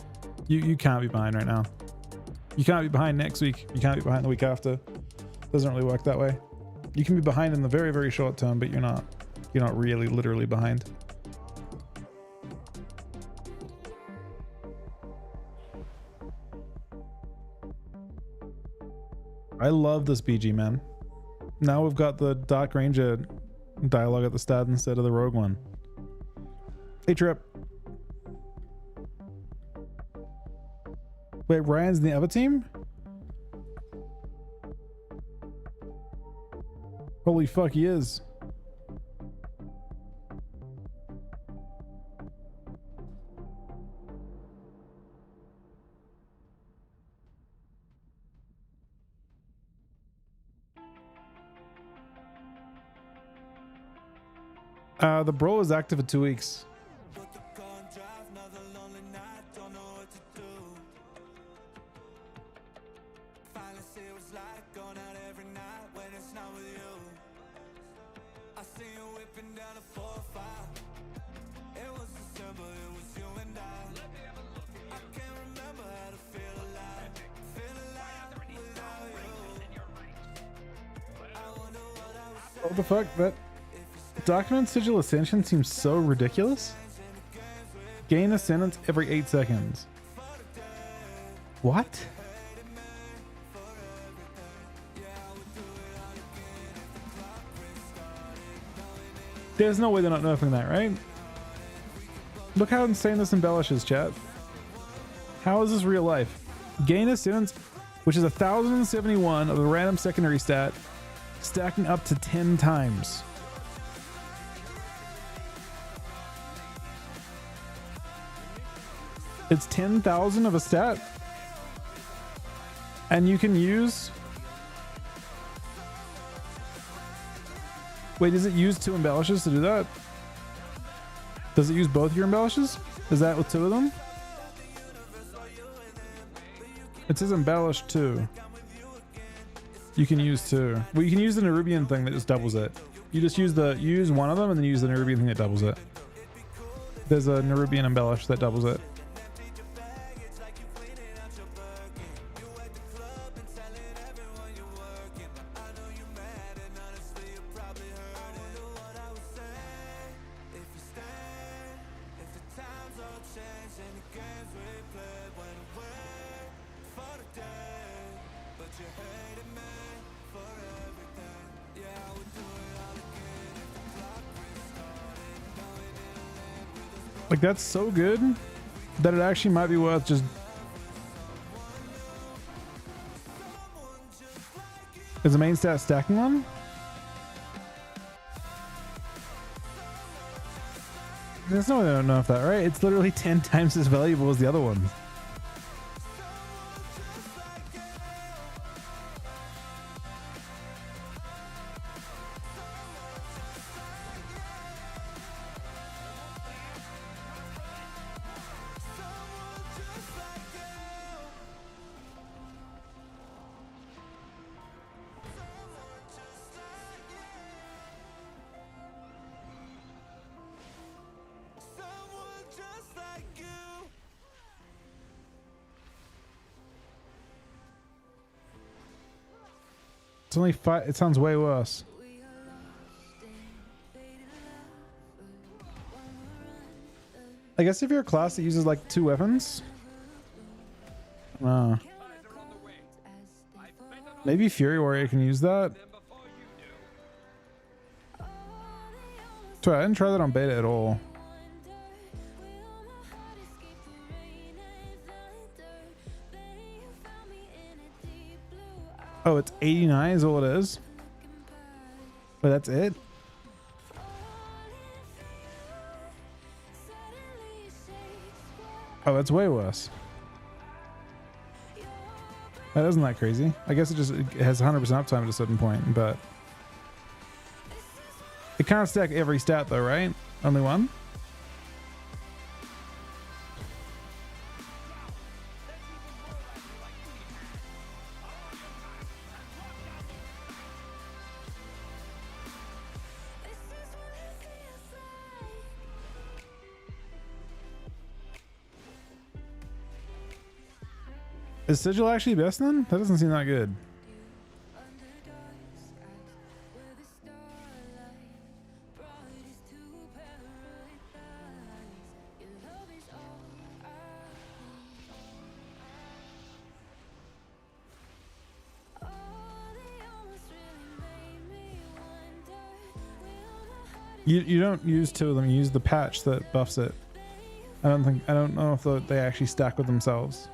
you can't be behind right now. You can't be behind next week. You can't be behind the week after. Doesn't really work that way. You can be behind in the very, very short term, but you're not really literally behind. I love this BG, man. Now we've got the Dark Ranger dialogue at the start instead of the Rogue one. Hey, Trip. Wait, Ryan's in the other team? Holy fuck, he is. The bro is active for 2 weeks. What the fuck? That document sigil ascension seems so ridiculous. Gain a sentence every 8 seconds. What? There's no way they're not nerfing that, right? Look how insane this embellishes, chat. How is this real life? Gain a sentence, which is 1071 of the random secondary stat, stacking up to 10 times. It's 10,000 of a stat. And you can use... Wait, does it use 2 embellishes to do that? Does it use both your embellishes? Is that with 2 of them? It says embellish 2. You can use 2. Well, you can use the Nerubian thing that just doubles it. You just use one of them and then use the Nerubian thing that doubles it. There's a Nerubian embellish that doubles it. Like, that's so good that it actually might be worth just... Is the main stat stacking one? There's no way I don't know if that, right? It's literally 10 times as valuable as the other ones. It's only 5. It sounds way worse. I guess if you're a class that uses like 2 weapons, maybe Fury Warrior can use that. Sorry, I didn't try that on beta at all. Oh, it's 89 is all it is? But that's it? Oh, that's way worse. That isn't that crazy. I guess it has 100% uptime at a certain point, but it can't stack every stat though, right? Only one? Is Sigil actually best then? That doesn't seem that good. You don't use two of them, you use the patch that buffs it. I don't know if they actually stack with themselves.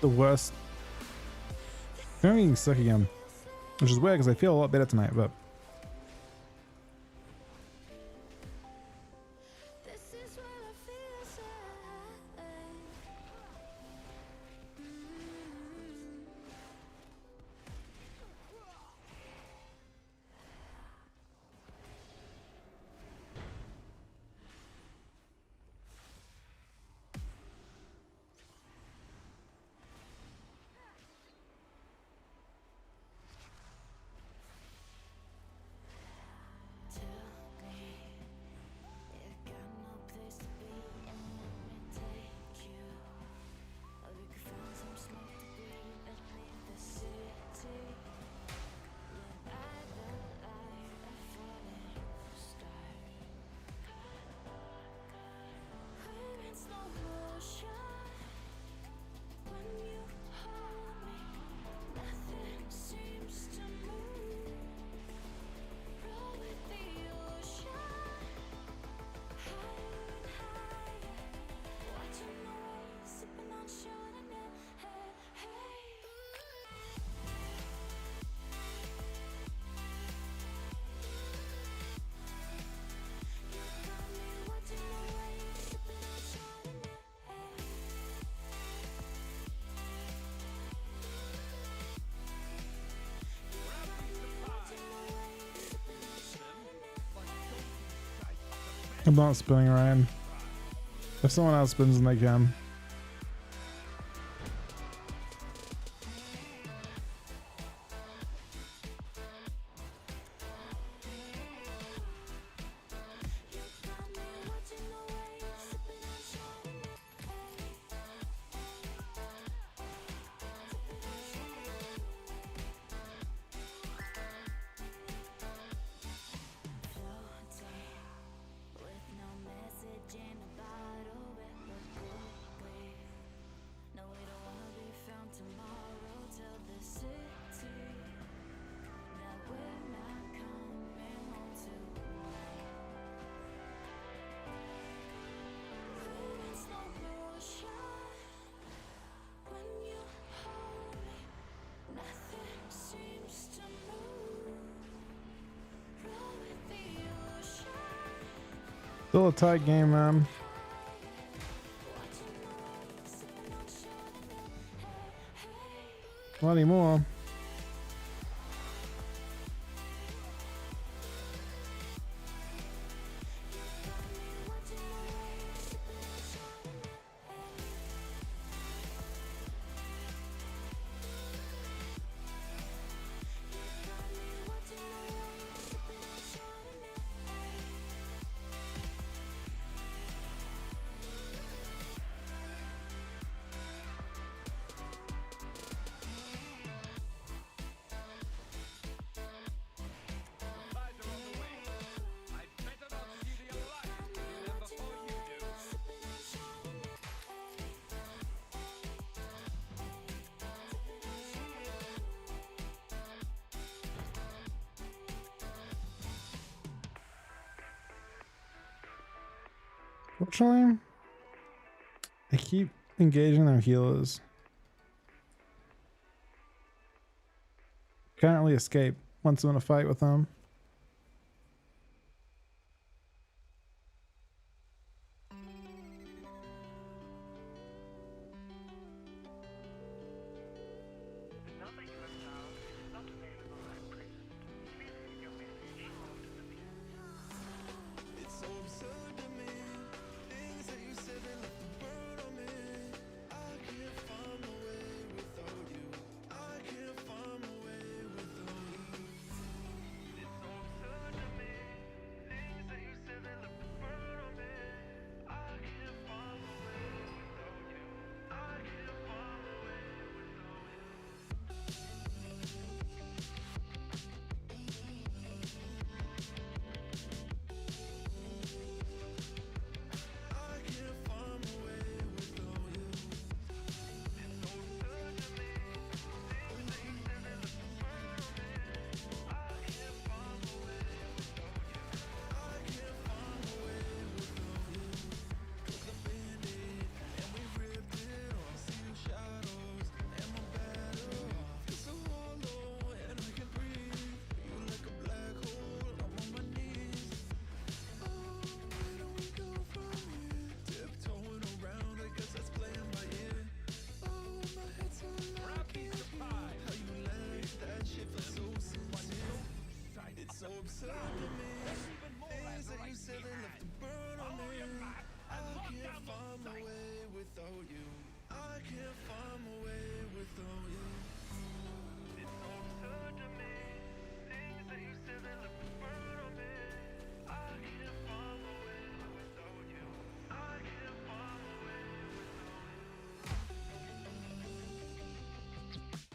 The worst. I'm getting sick again, which is weird because I feel a lot better tonight, but I'm not spinning around. If someone else spins, then they can. Still a tight game, man. Not anymore. Unfortunately, I keep engaging their healers. Can't really escape once I'm in a fight with them.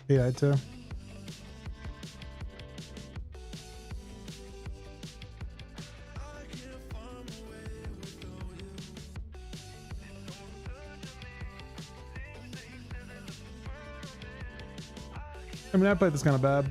Yeah, I too. I mean, I played this kind of bad.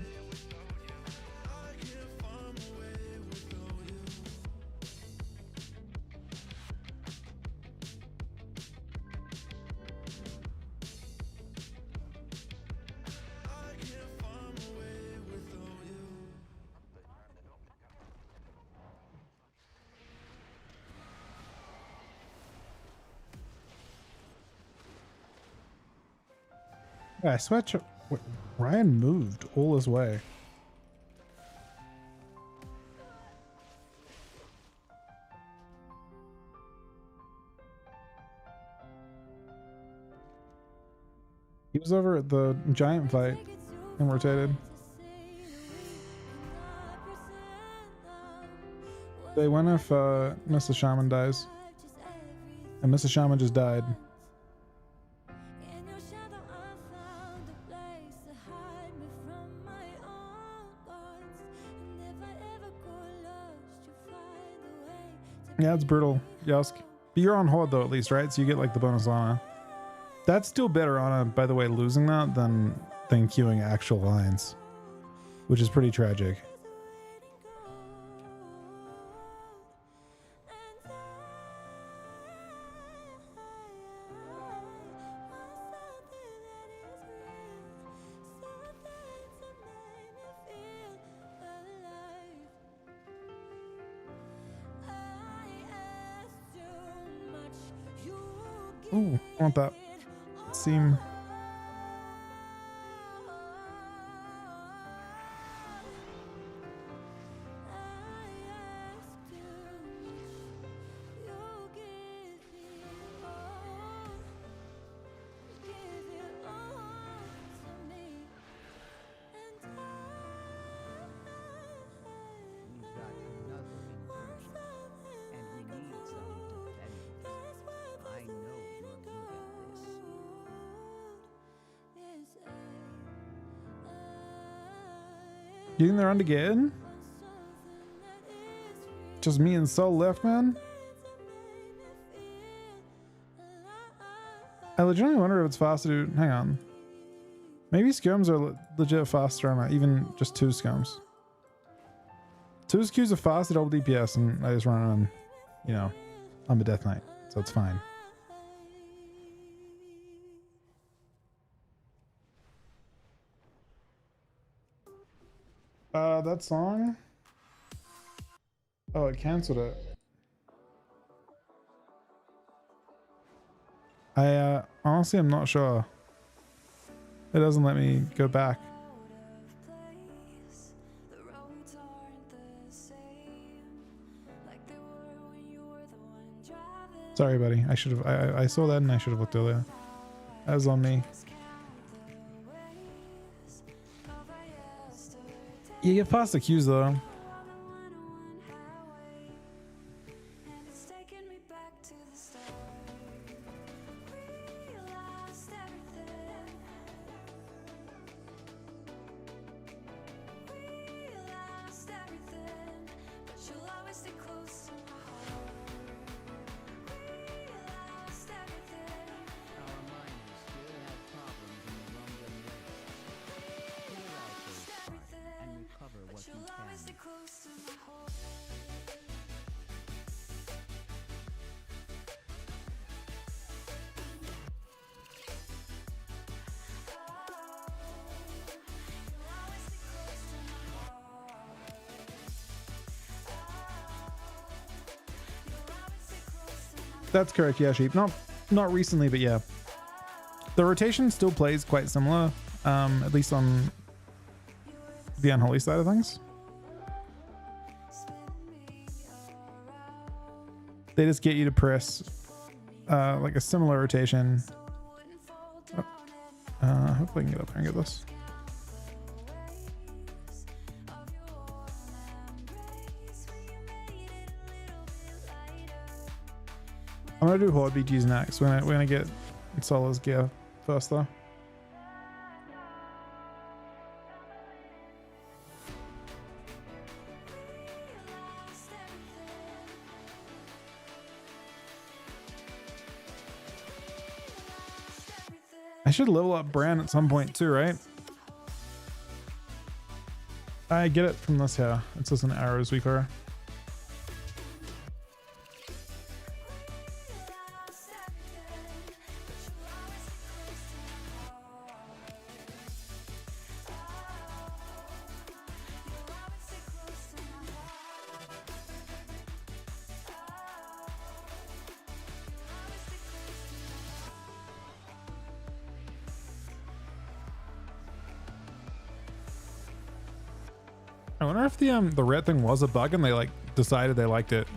Yeah, I swear Ryan moved all his way. He was over at the giant fight and rotated. They went if Mr. Shaman dies. And Mr. Shaman just died. Yeah, it's brutal, Yosk. But you're on Horde though, at least, right? So you get like the bonus Lana. That's still better on a, by the way, losing that than queuing actual lines, which is pretty tragic. Ooh, I want that. Seam. You think they're on again? Just me and Soul left, man? I legitimately wonder if it's fast to do. Hang on. Maybe scums are legit faster on even just 2 scums. 2 skews are fast at double DPS, and I just run on, you know, I'm a Death Knight. so it's fine. That song? Oh, it canceled it. I honestly I'm not sure. It doesn't let me go back. Sorry, buddy. I should have. I saw that and I should have looked earlier. That was on me. You get past the queues though. That's correct, yeah, Sheep. Not recently, but yeah. The rotation still plays quite similar, at least on the Unholy side of things. They just get you to press like a similar rotation. Hopefully I can get up there and get this. I'm gonna do Horde BGs next. We're gonna get Solo's gear first though. I should level up Bran at some point too, right? I get it from this here. It says an arrows weaker. I wonder if the red thing was a bug and they like decided they liked it.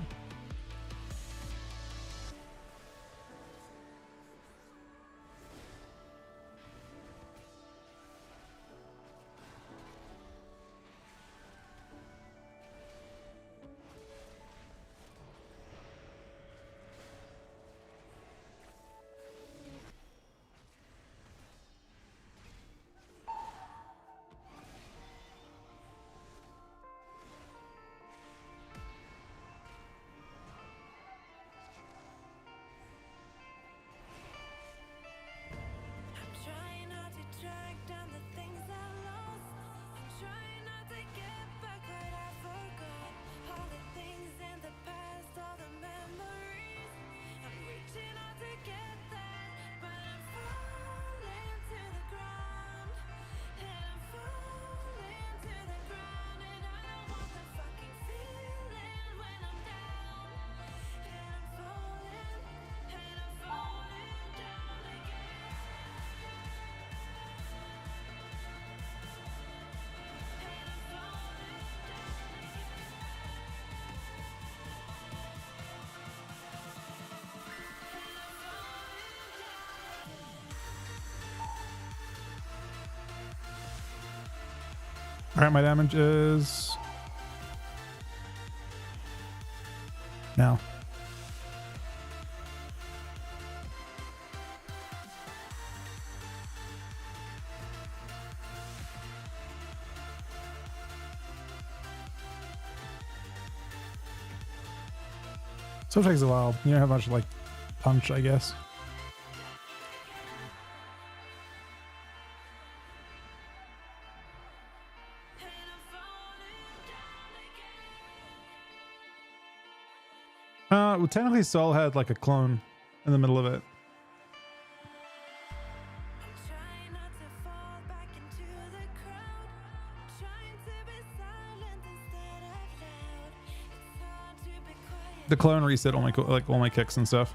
All right, my damage is now. So it takes a while. You don't have much like punch, I guess. Well, technically Sol had like a clone in the middle of it. The clone reset all my kicks and stuff.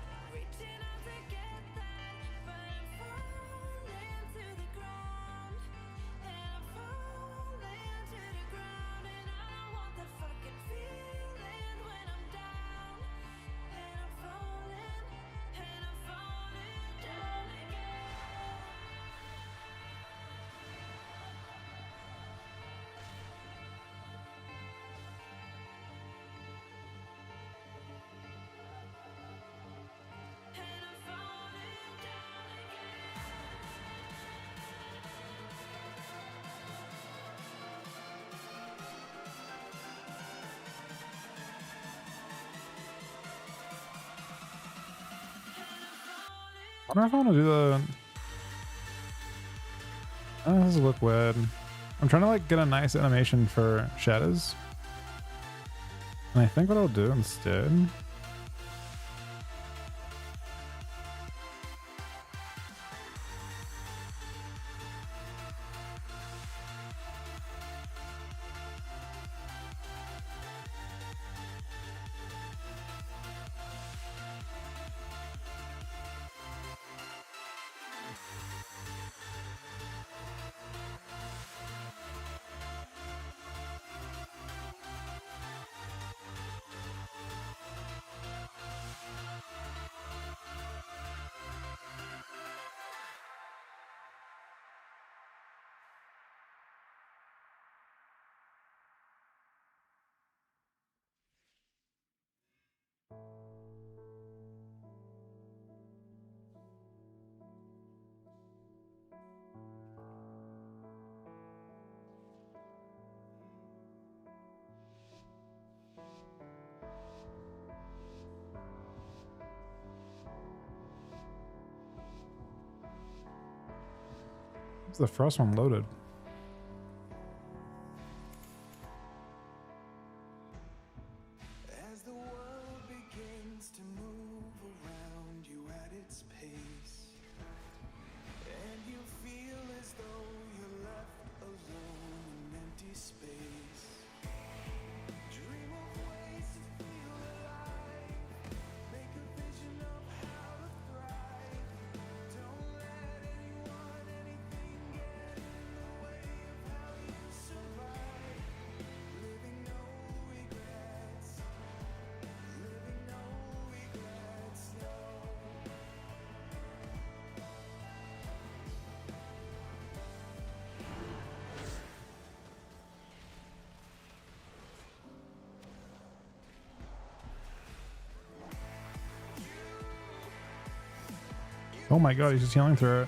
I wonder if I want to do the... Oh, this look weird. I'm trying to like get a nice animation for shadows. And I think what I'll do instead... What's the first one loaded? As the world begins to move around you at its pace, and you feel as though you're left alone in empty space, dream of ways to feel alive, make a vision of how to thrive, don't let anyone, anything get in the way of how you survive, living no regrets, living no regrets, no. Oh my god, he's just healing through it.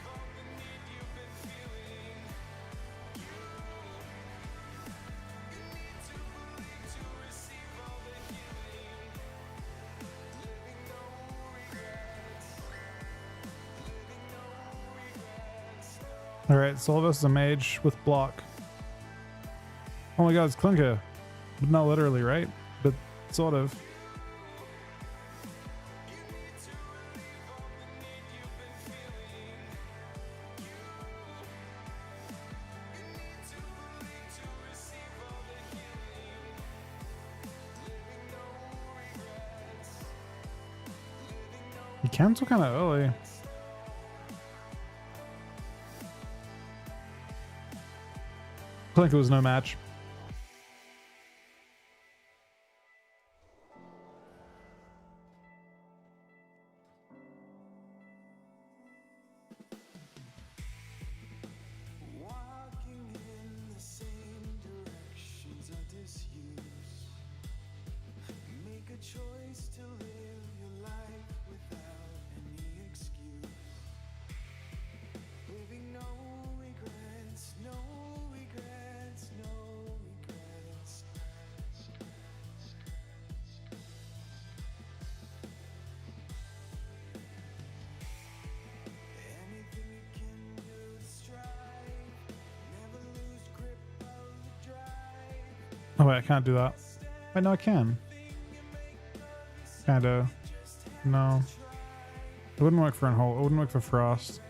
Alright, Solvus is a mage with block. Oh my god, it's Clinker. But not literally, right? But sort of. He cancel kind of early. I think it was no match. Walking in the same directions of disuse. Make a choice to live your life without any excuse. Living no regrets, no regrets, no regrets. Anything you can do to strive, never lose grip of the drive. Oh wait, I can't do that. Wait, no, I can. Kinda. No. It wouldn't work for Unhold. It wouldn't work for Frost.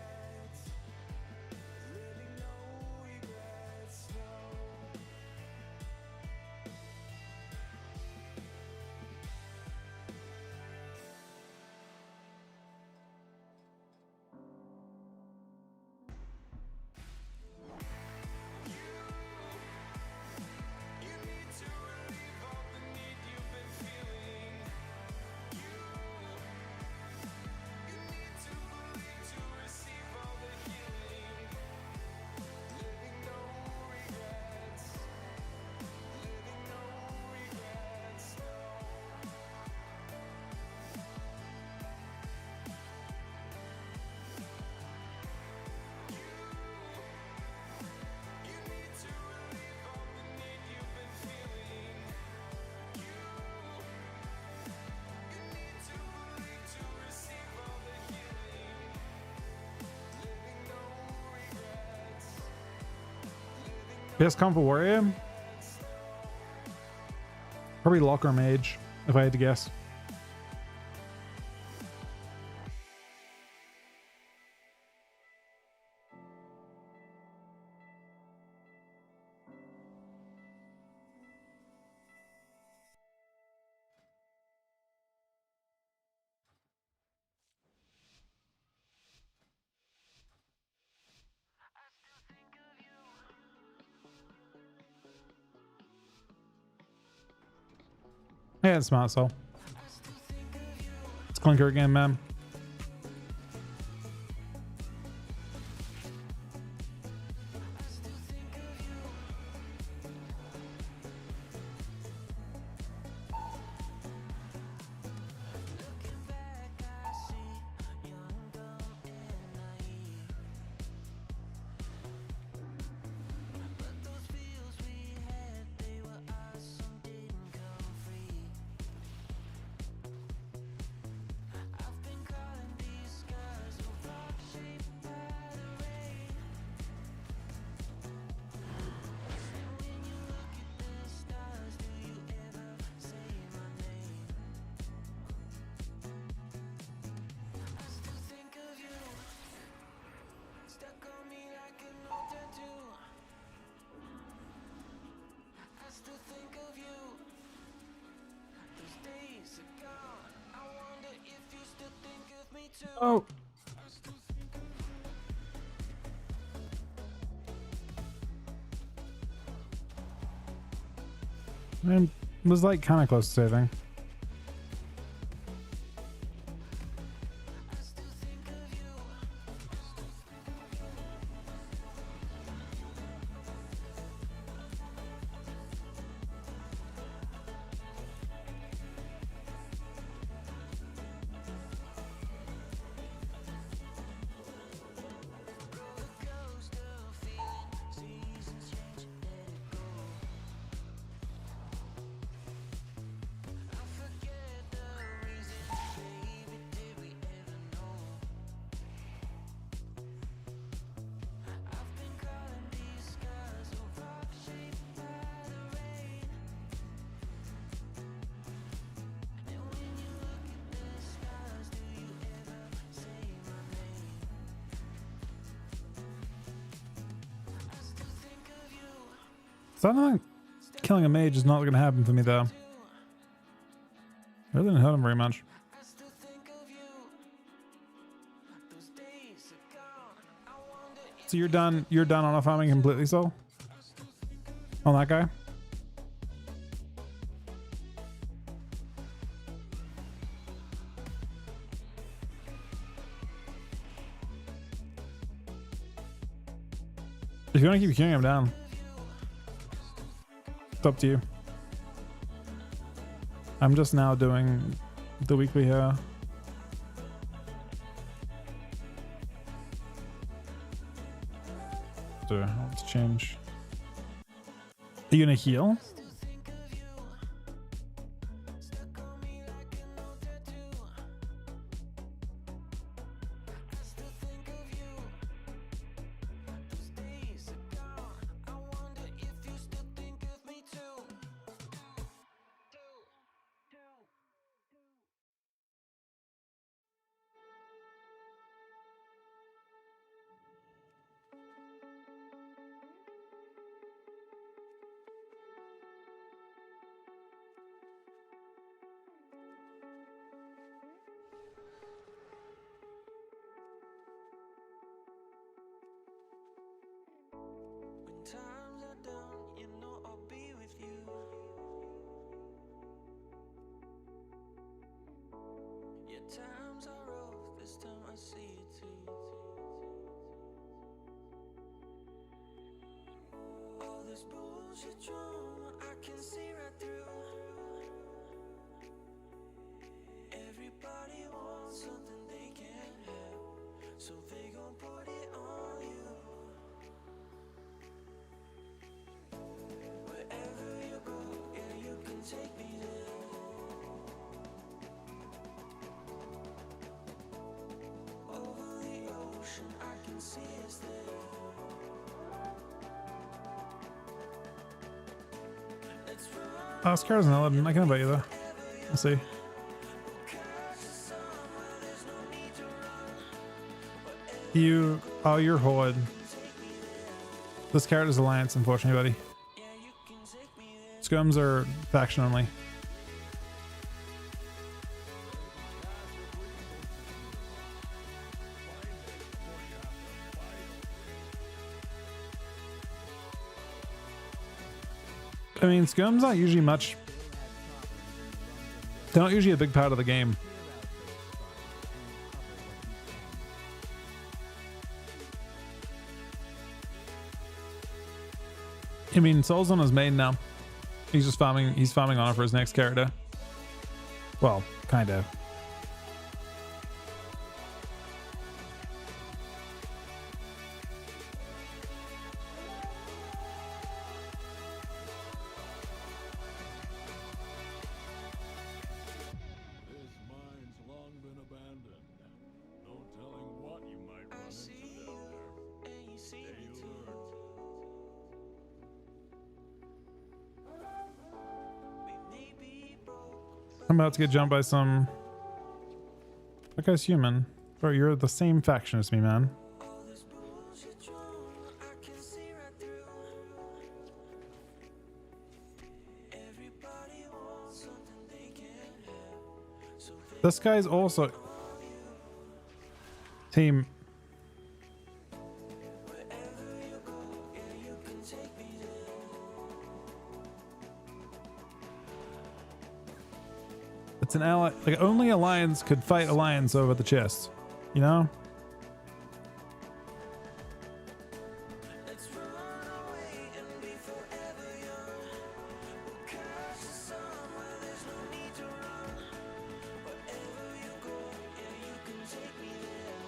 Best comp for Warrior? Probably Lock or Mage, if I had to guess. Yeah, it's smart soul. It's Clinker again, man. Oh. I was like kind of close to saving. So I don't think killing a mage is not going to happen for me though. Really didn't hurt him very much. So you're done on a farming completely, Soul? On that guy? If you want to keep queuing him down, it's up to you. I'm just now doing the weekly here. So let's change. Are you gonna heal? times are down, you know I'll be with you. Your times are rough, this time I see it too. All this bullshit drama, I can see right through. Everybody wants something they can't have, so they gon' put it on you. Wherever you go, yeah, you can take me there. Over the ocean, I can see us there. Let's run. Scar's an 11. I can invite you though. We'll see. You're Horde. This character's Alliance, unfortunately, buddy. Scums are faction only. I mean, Scums aren't usually much. They're not usually a big part of the game. I mean, Soul's on his main now. He's just farming. He's farming honor for his next character. Well, kind of. This mine's long been abandoned. No telling what you might run into down there. And you see Day me you too. learn. We may be broke, I'm about to get jumped by some. That guy's human. Bro, you're the same faction as me, man. all this bullshit drama, I can see right through. Everybody wants something they can't have, so they This guy's also team. wherever you go, yeah, you can take me there. It's an ally. Like only Alliance could fight Alliance over the chest. You know? Let's run away and be forever young. We'll catch the sun where there's no need to run. Wherever you go, yeah, you can take me there.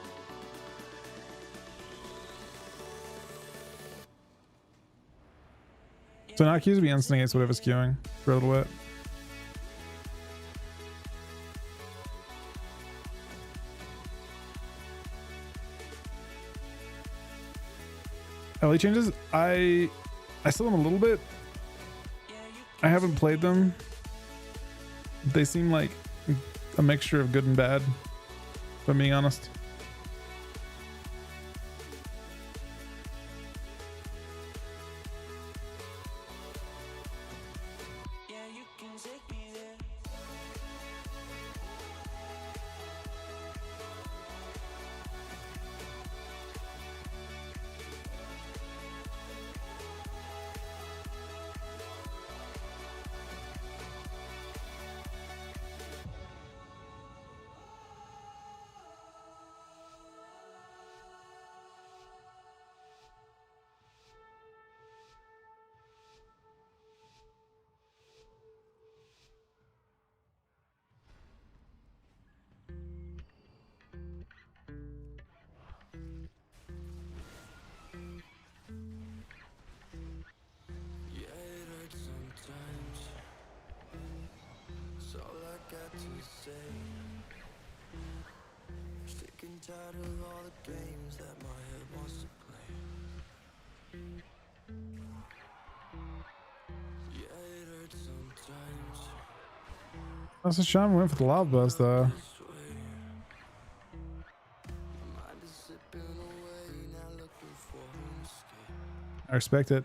So now Q's be instant against whatever's queuing for a little bit. LA changes. I still am a little bit. I haven't played them. They seem like a mixture of good and bad, if I'm being honest. Yeah, you can take me there. Yeah, it hurts sometimes. It's all I got to say. Sick and tired of all the games that my head wants to play. Yeah, it hurts sometimes. That's a shame we went for the loud buzz though. This way. My mind is slipping away, now looking for an escape. I respect it.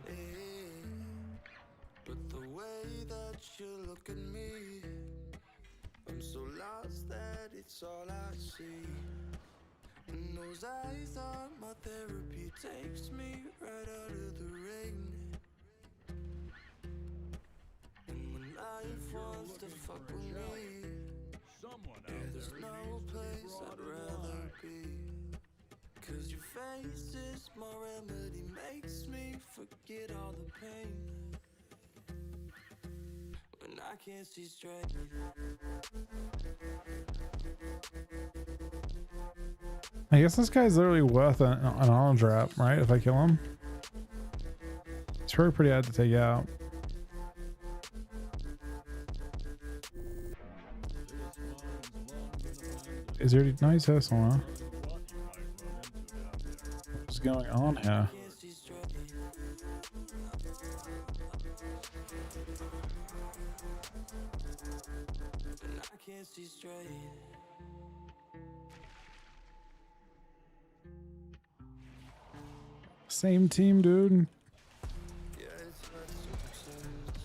But the way that you look at me, I'm so lost that it's all I see. And those eyes are my therapy, takes me right out of the rain. And when life wants to fuck with me, there's no place I'd rather be. Cause your face is my remedy, makes me forget all the pain. When I can't see straight. I guess this guy's literally worth an auto drop, right? If I kill him. It's probably pretty hard to take out. Is there no, he's here somewhere. What's going on here? Same team, dude. Yeah, it's not so sense.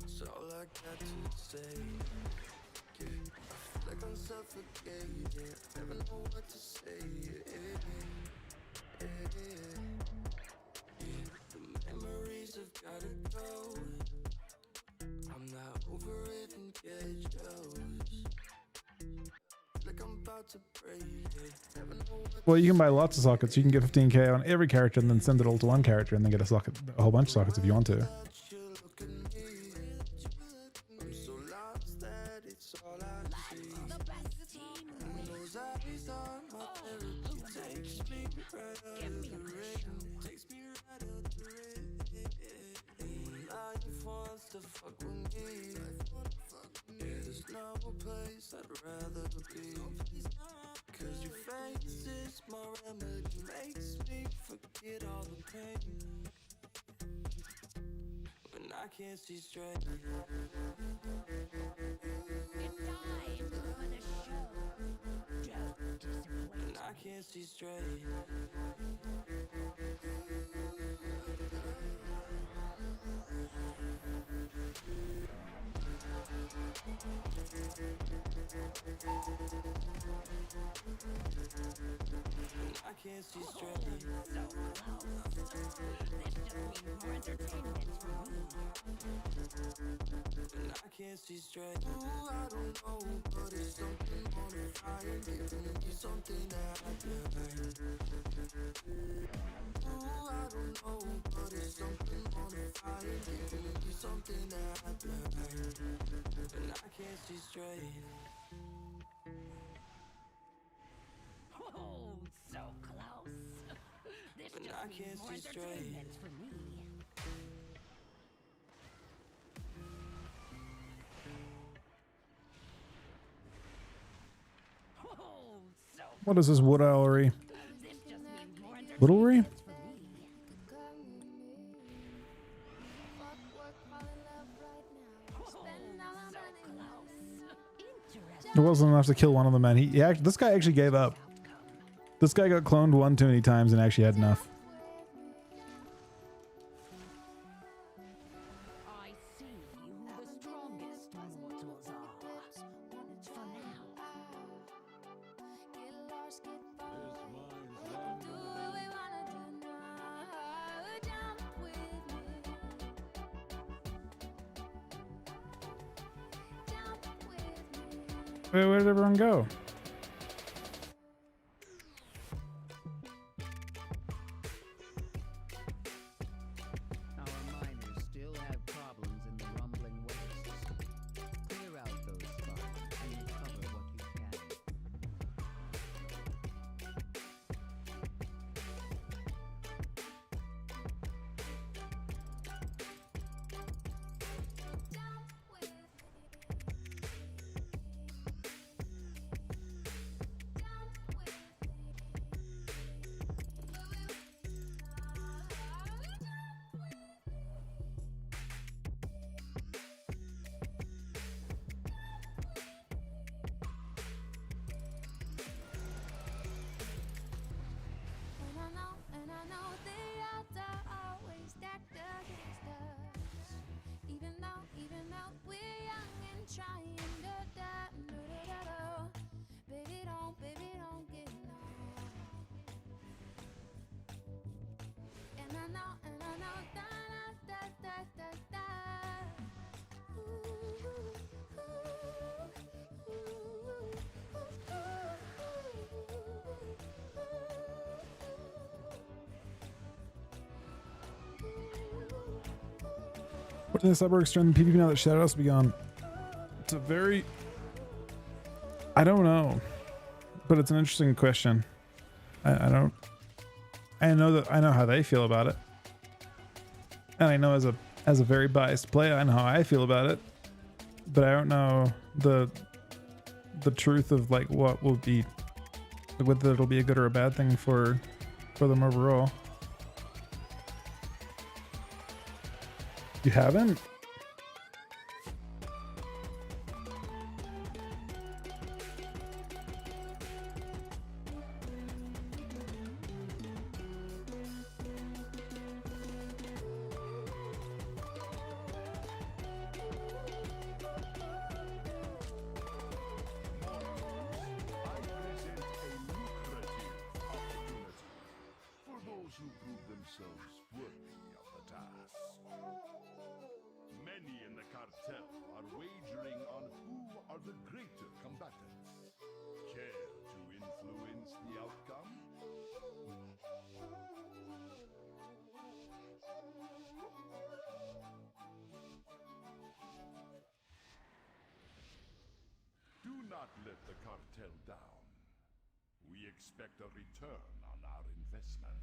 It's all I got to say. Yeah, I feel like I'm suffocating. Never know what to say. Yeah, the memories have gotta go. I'm not over it and get jealous. Like I'm about to break it. Never know what. Well, you can buy lots of sockets. You can get 15k on every character and then send it all to one character and then get a socket, a whole bunch of sockets if you want to. I'm so lost that it's all I see. And those eyes are my therapy, takes me right out of the rain. Takes me right out of the rain. And life wants to fuck with me. Yeah, there's no place I'd rather be. Cause your face is my remedy, makes me forget all the pain. When I can't see straight. It's time for the show. Don't disappoint. When I can't see straight. I can't see straight. So close. This just means more entertainment for me. And I can't see straight. Ooh, I don't know, but it's something on the fire, giving me something that I like. Ooh, I don't know, but it's something on the fire, giving me something that I like. And I can't see straight. Oh, so close. This And just I means can't more see straight. entertainment for me. Oh, so What is this wood owlery? this just means more Woodlery? entertainment for me. Oh, so close. Interesting. It wasn't enough to kill one of the men. This guy actually gave up. This guy got cloned one too many times and actually had enough. I see who the strongest mortals are. For now. Wait, where did everyone go? Our miners still have problems in the rumbling wastes. Clear out those scars and recover what you can. What did the cyborgs turn the PvP now that Shadow has begun? It's a very... I don't know. But it's an interesting question. I don't... I know how they feel about it. And I know as a very biased player, I know how I feel about it. But I don't know the truth of like what will be, whether it'll be a good or a bad thing for them overall. You haven't? Who prove themselves worthy of the task. Many in the cartel are wagering on who are the greater combatants. Care to influence the outcome? Do not let the cartel down. We expect a return on our investment.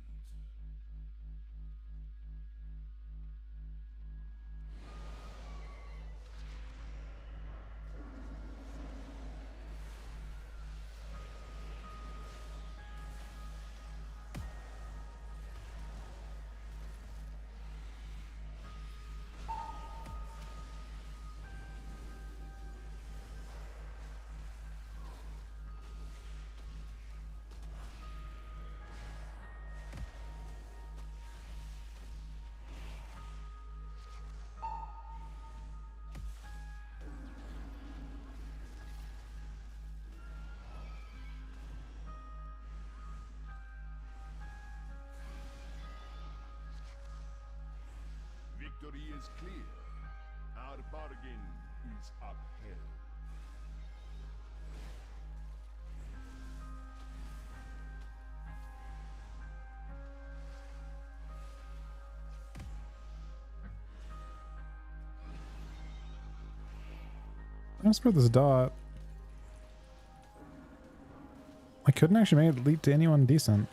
Victory is clear. Our bargain is upheld. Let's put this dot. I couldn't actually make it leap to anyone decent.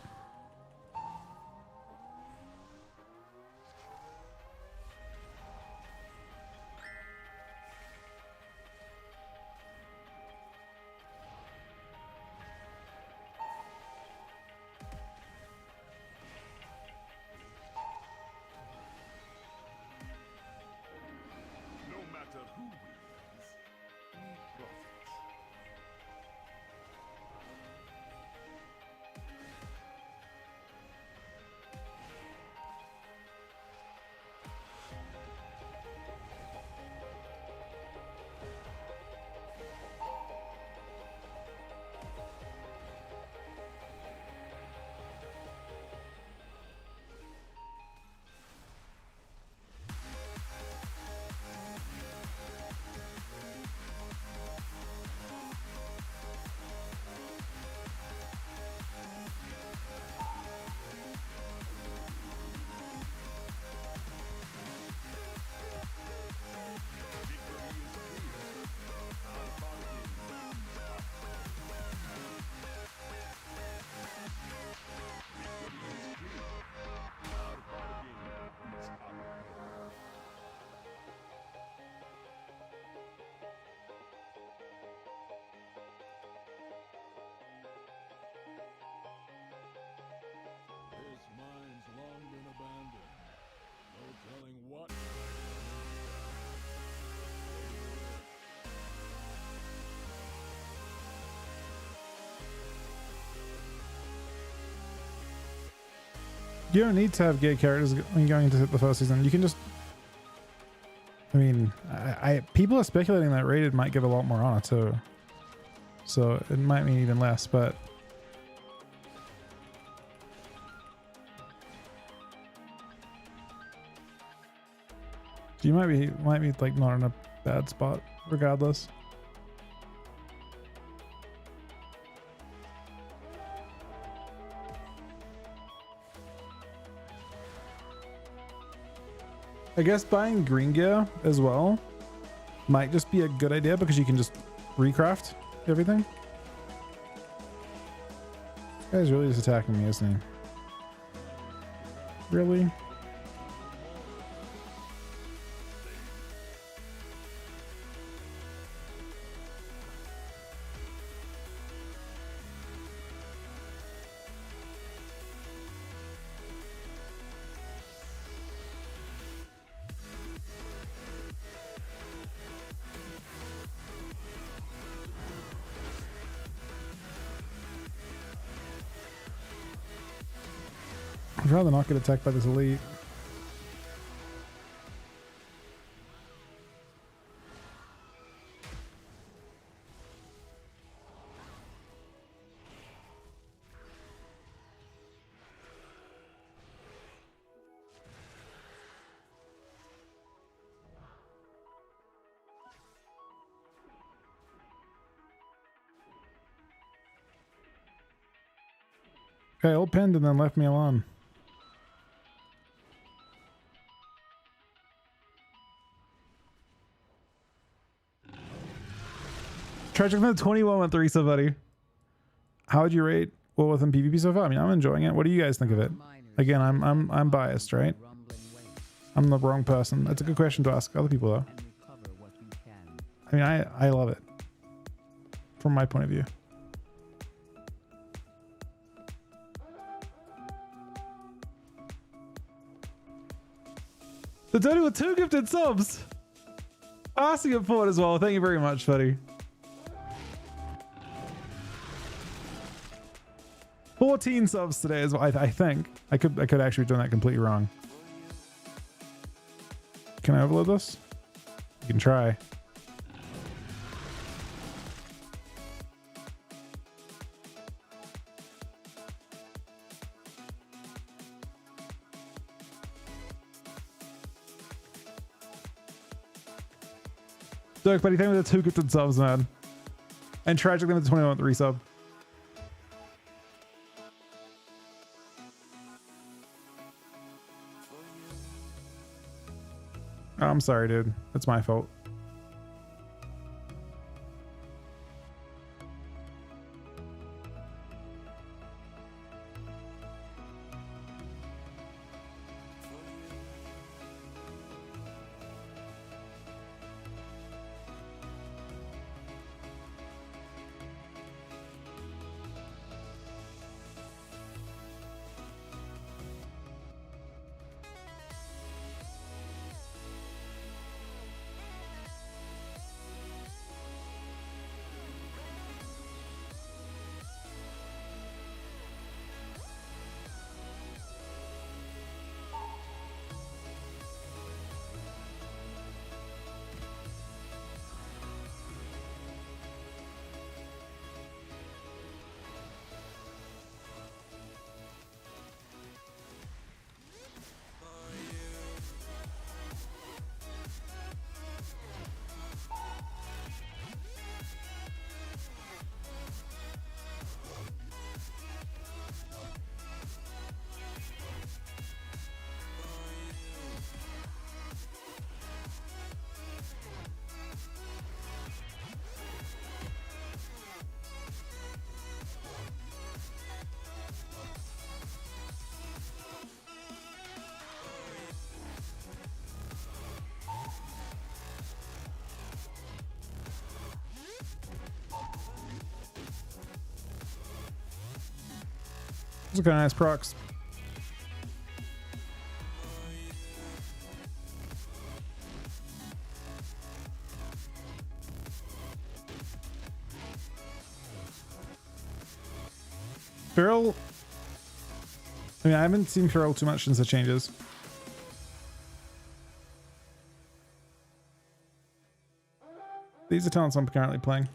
No matter who wins, we profit. This mine's long been abandoned. No telling what. You don't need to have gay characters when you're going into the first season. You can just... I mean, people are speculating that rated might give a lot more honor too. So it might mean even less, but... You might be like not in a bad spot regardless. I guess buying green gear as well might just be a good idea because you can just recraft everything. This guy's really just attacking me, isn't he? Really? I'd rather not get attacked by this elite. Okay, ult pinned and then left me alone. Tragic from the 21 went 3 so buddy. How would you rate Will Within PvP so far? I mean, I'm enjoying it. What do you guys think of it? Again, I'm biased, right? I'm the wrong person. That's a good question to ask other people though. I mean, I love it from my point of view. The Dirty with 2 gifted subs. Asking it forward as well. Thank you very much, buddy. 14 subs today as well. I think I could actually be doing that completely wrong. Can I overload this? You can try. Dirk, buddy, thank you for the 2 gifted subs, man. And Tragic, thank you for the 21 resub. Oh, I'm sorry, dude. It's my fault. Those are kind of nice procs. Feral. I mean, I haven't seen Feral too much since the changes. These are talents I'm currently playing.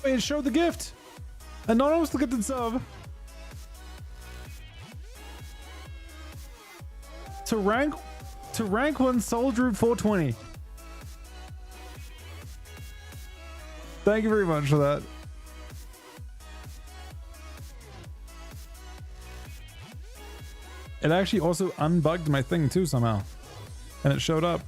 Wait, it showed the gift. Anonymous gifted sub. To rank 1 Soldier 420. Thank you very much for that. It actually also unbugged my thing too somehow. And it showed up.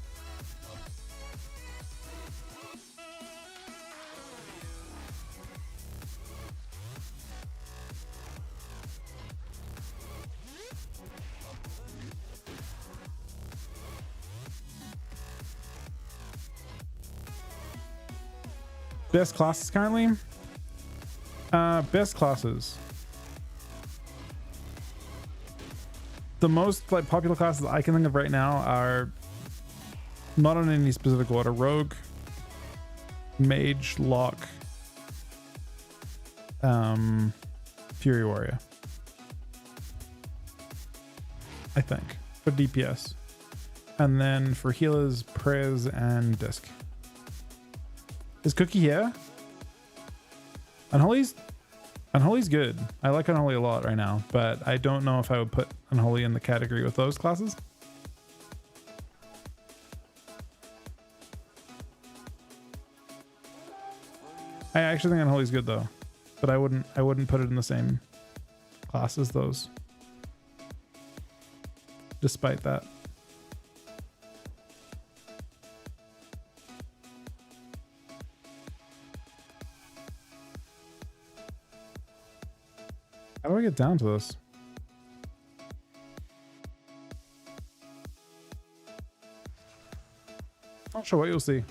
Best classes currently? Best classes. The most like popular classes I can think of right now are not in any specific order: Rogue, Mage, Lock, Fury Warrior. I think for DPS, and then for healers, Prez and Disc. Is Cookie here? Unholy's good. I like Unholy a lot right now, but I don't know if I would put Unholy in the category with those classes. I actually think Unholy's good though, but I wouldn't put it in the same class as those. Despite that. How do I get down to this? Not sure what you'll see.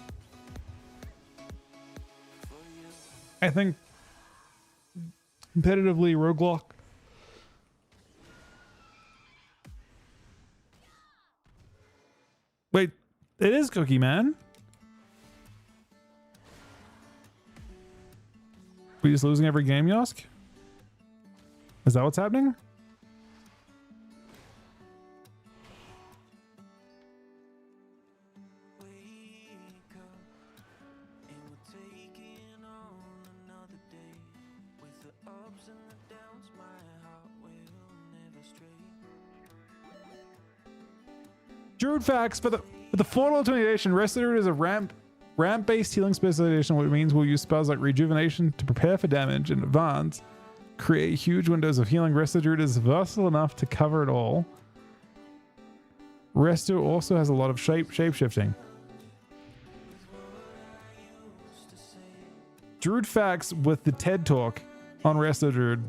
I think competitively Roguelock. Wait, it is Cookie Man. We just losing every game, Yosk? Is that what's happening? Druid facts for the Fall Alternation. Restored is a ramp-based healing specialization, which means we'll use spells like Rejuvenation to prepare for damage in advance. Create huge windows of healing. Resto is versatile enough to cover it all. Resto also has a lot of shape-shifting. Druid facts with the TED Talk on Resto Druid.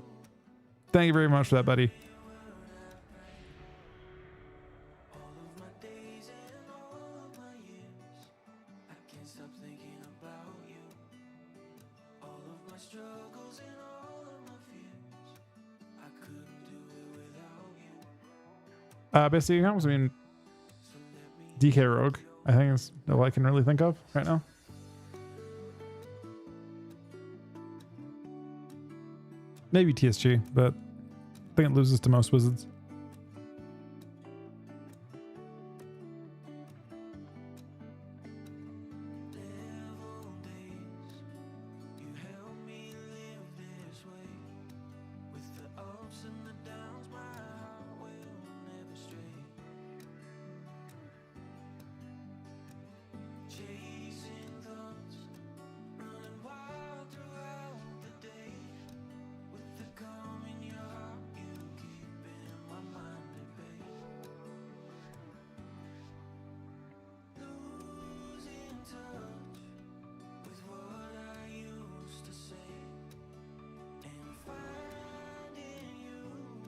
Thank you very much for that, buddy. Best DK comes, I mean, DK Rogue, I think is all I can really think of right now. Maybe TSG, but I think it loses to most wizards.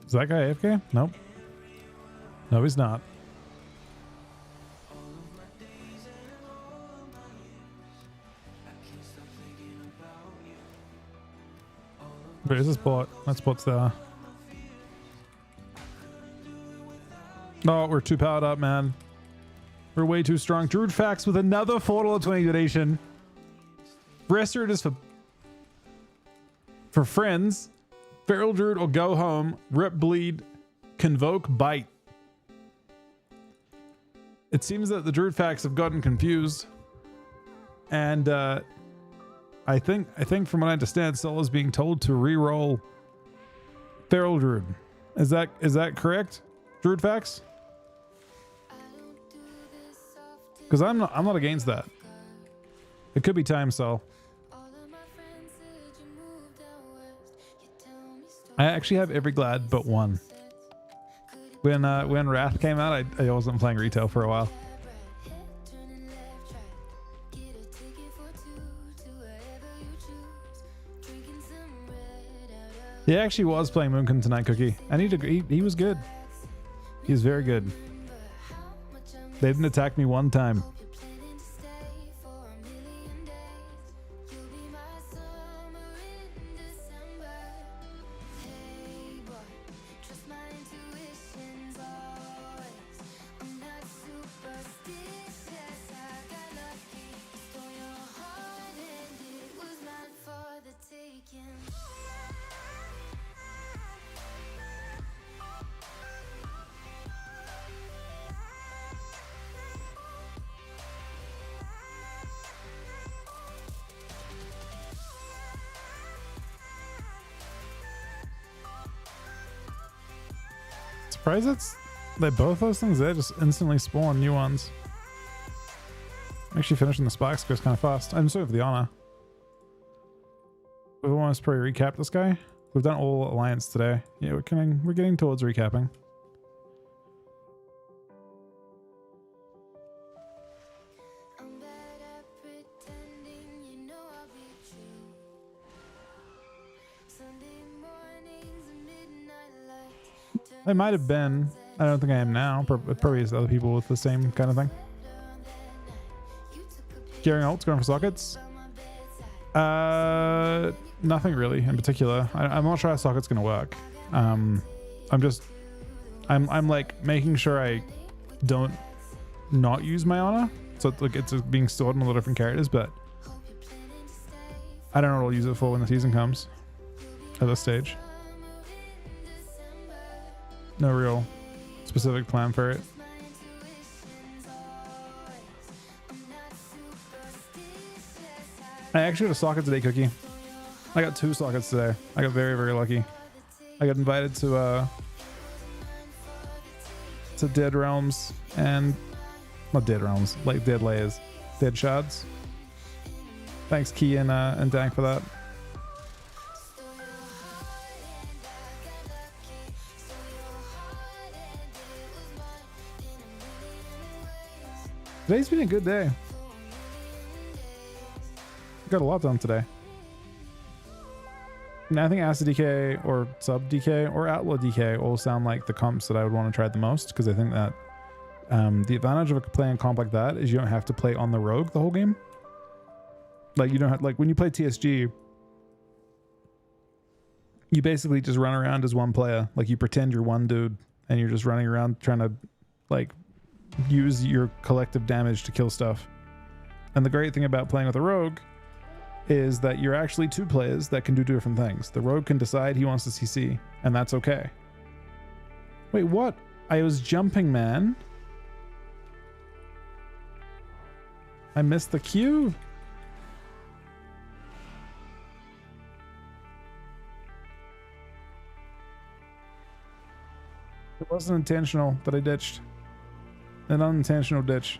Is that guy AFK? Nope. No, he's not. Where is this bot? That spot's there. No, we're too powered up, man. We're way too strong. Druid Facts with another $4.20 donation. Restored is for friends. Feral Druid or go home. Rip, bleed, convoke, bite. It seems that the Druid facts have gotten confused. And I think from what I understand, Sol is being told to re-roll Feral Druid. Is that correct? Druid facts? Because I'm not against that. It could be time, Sol. I actually have every glad but one. When Wrath came out, I wasn't playing retail for a while. He actually was playing Moonkin tonight, Cookie, and he was good. He was very good. They didn't attack me one time. Surprised that both those things there just instantly spawn new ones. Actually finishing the sparks goes kind of fast. I'm sorry for the honor. We've almost probably recapped this guy. We've done all alliance today. Yeah, we're getting towards recapping. I might have been. I don't think I am now. Probably is other people with the same kind of thing. Gearing ults, going for sockets. Nothing really in particular. I'm not sure how socket's gonna work. I'm like making sure I don't not use my honor. So like it's being stored in all the different characters, but I don't know what I'll use it for when the season comes. At this stage. No real specific plan for it. I actually got a socket today, Cookie. I got 2 sockets today. I got very, very lucky. I got invited to Dead Realms and not Dead Realms, like Dead Layers, Dead Shards. Thanks, Key and Dank for that. Today's been a good day. Got a lot done today. And I think Acid DK or Sub DK or Outlaw DK all sound like the comps that I would want to try the most, because I think that the advantage of playing a comp like that is you don't have to play on the rogue the whole game. Like you don't have, like when you play TSG, you basically just run around as one player. Like you pretend you're one dude and you're just running around trying to like use your collective damage to kill stuff. And the great thing about playing with a rogue is that you're actually 2 players that can do different things. The rogue can decide he wants to CC, and that's okay. Wait, what? I was jumping, man. I missed the cue. It wasn't intentional that I ditched. An unintentional ditch.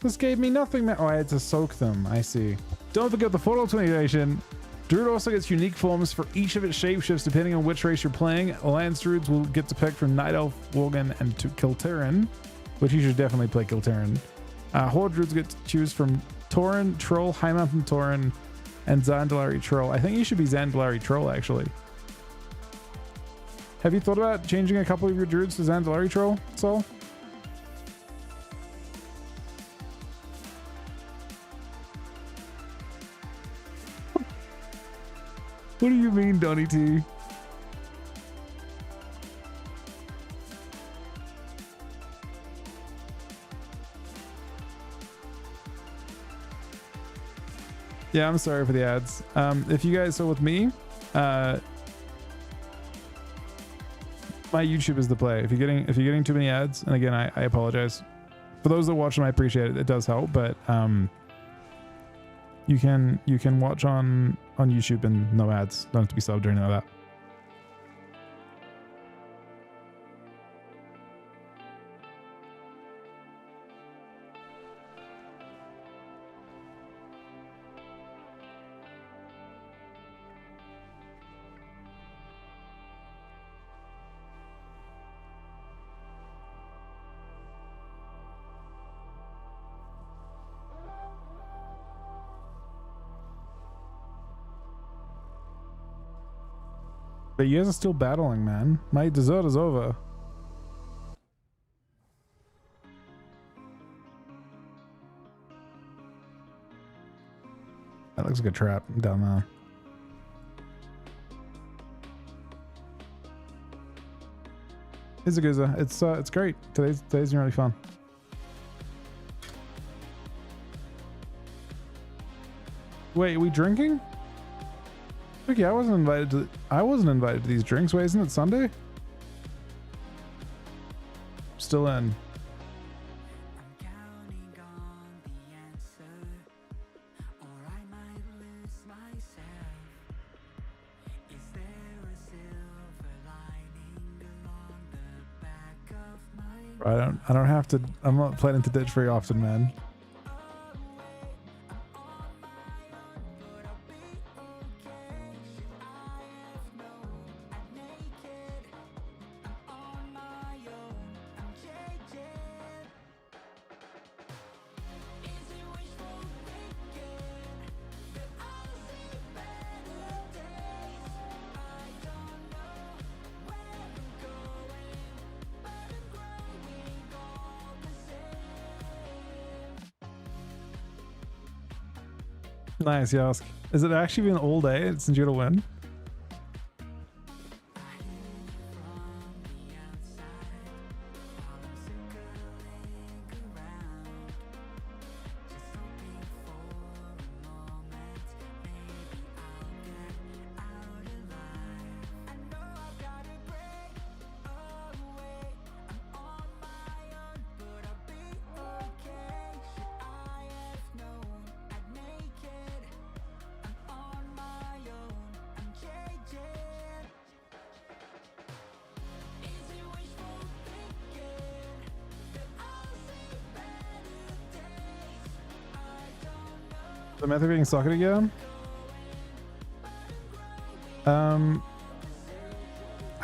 This gave me nothing, man. Oh, I had to soak them. I see. Don't forget the photo continuation. Druid also gets unique forms for each of its shapeshifts depending on which race you're playing. Alliance Druids will get to pick from Night Elf, Worgen, and Kilterran, which you should definitely play Kilterran. Horde Druids get to choose from Tauren, Troll, High Mountain Tauren, and Zandalari Troll. I think you should be Zandalari Troll, actually. Have you thought about changing a couple of your Druids to Zandalari Troll, Sol? What do you mean, Donny T? Yeah, I'm sorry for the ads. If you guys are with me, My YouTube is the play. If you're getting too many ads, and again, I apologize. For those that watch them, I appreciate it. It does help, but you can watch on YouTube and no ads. Don't have to be subbed or anything like that. But you guys are still battling, man. My dessert is over. That looks like a trap down there. It's a good. It's great. Today's been really fun. Wait, are we drinking? Okay, I wasn't invited to these drinks. Wait, isn't it Sunday? Still in. I don't have to. I'm not planning to ditch very often, man. Nice, Yask. Is it actually been all day since you had a win? The method being socket again? I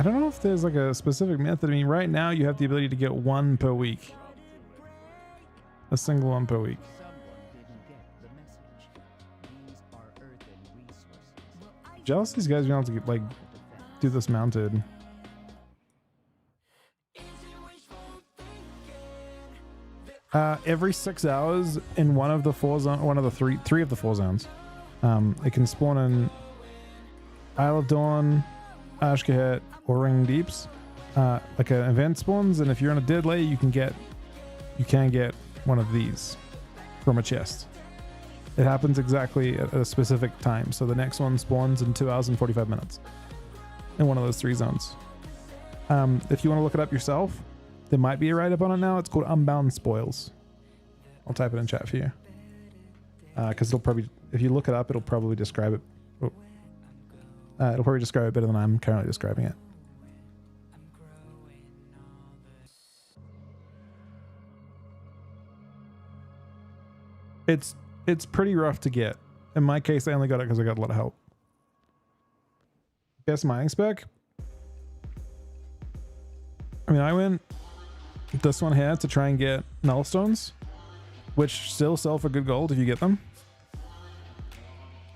don't know if there's like a specific method. I mean, right now you have the ability to get one per week. A single one per week. Jealous these guys being able to get, like, do this mounted. Every 6 hours in one of the three of the 4 zones. It can spawn in Isle of Dawn, Ashkahet, or Ring Deeps. Like an event spawns, and if you're in a dead lay, you can get one of these from a chest. It happens exactly at a specific time. So the next one spawns in 2 hours and 45 minutes in one of those 3 zones. If you want to look it up yourself, there might be a write-up on it now. It's called Unbound Spoils. I'll type it in chat for you. Because it'll probably, if you look it up, it'll probably describe it. It'll probably describe it better than I'm currently describing it. It's pretty rough to get. In my case, I only got it because I got a lot of help. Best mining spec? I mean, I went this one here to try and get nullstones, which still sell for good gold if you get them.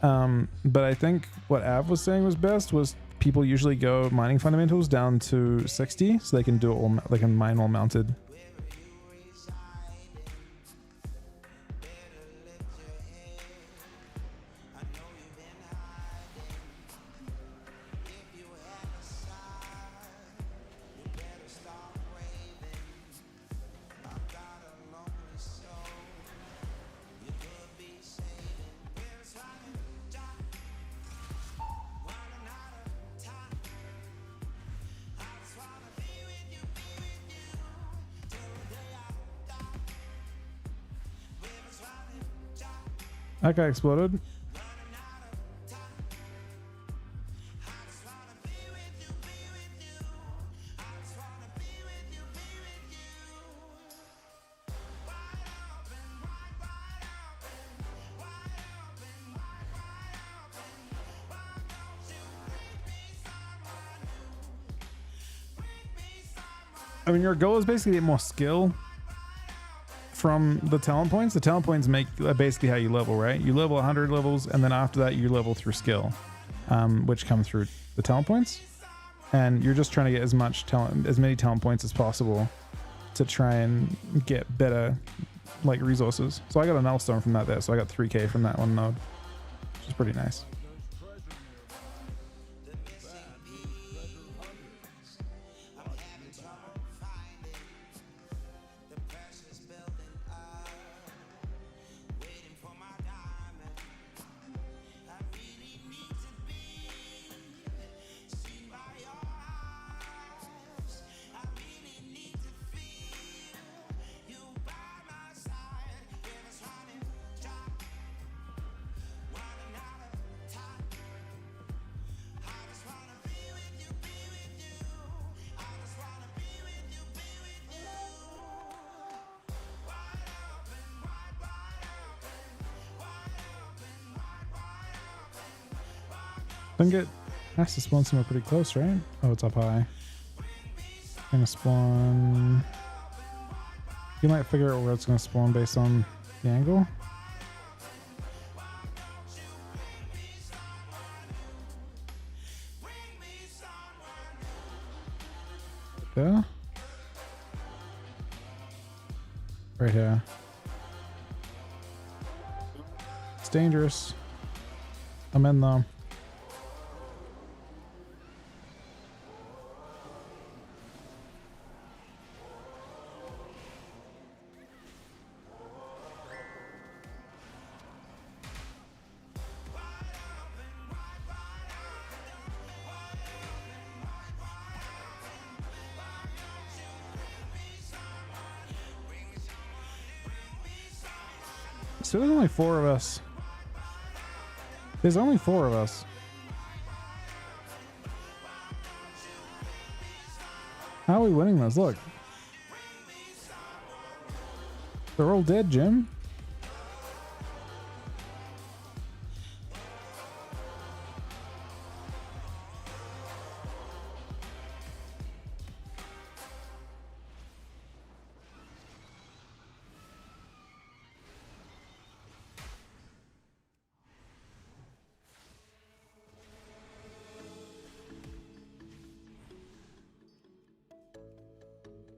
But I think what Av was saying was best was people usually go mining fundamentals down to 60 so they can do it all, they can mine all mounted. That guy exploded. I mean, your goal is basically to get more skill from the talent points. The talent points make basically how you level, right? You level 100 levels, and then after that, you level through skill, which come through the talent points. And you're just trying to get as many talent points as possible to try and get better, like, resources. So I got a null stone from that there, so I got 3k from that one node, which is pretty nice. Think it has to spawn somewhere pretty close, right? Oh, it's up high. Gonna spawn. You might figure out where it's gonna spawn based on the angle. Yeah. Right here. It's dangerous. I'm in though. So there's only 4 of us. There's only 4 of us. How are we winning this? Look. They're all dead, Jim.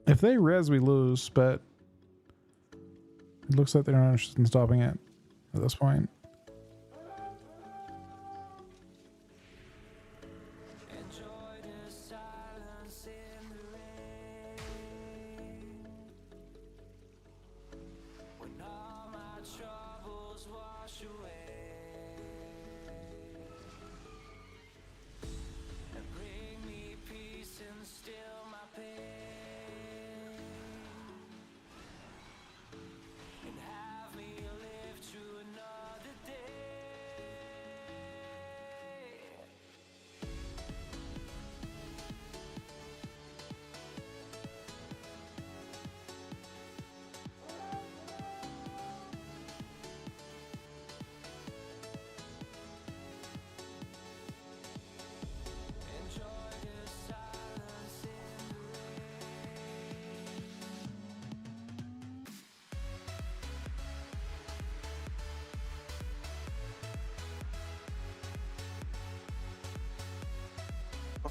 If they res, we lose, but it looks like they're not interested in stopping it at this point.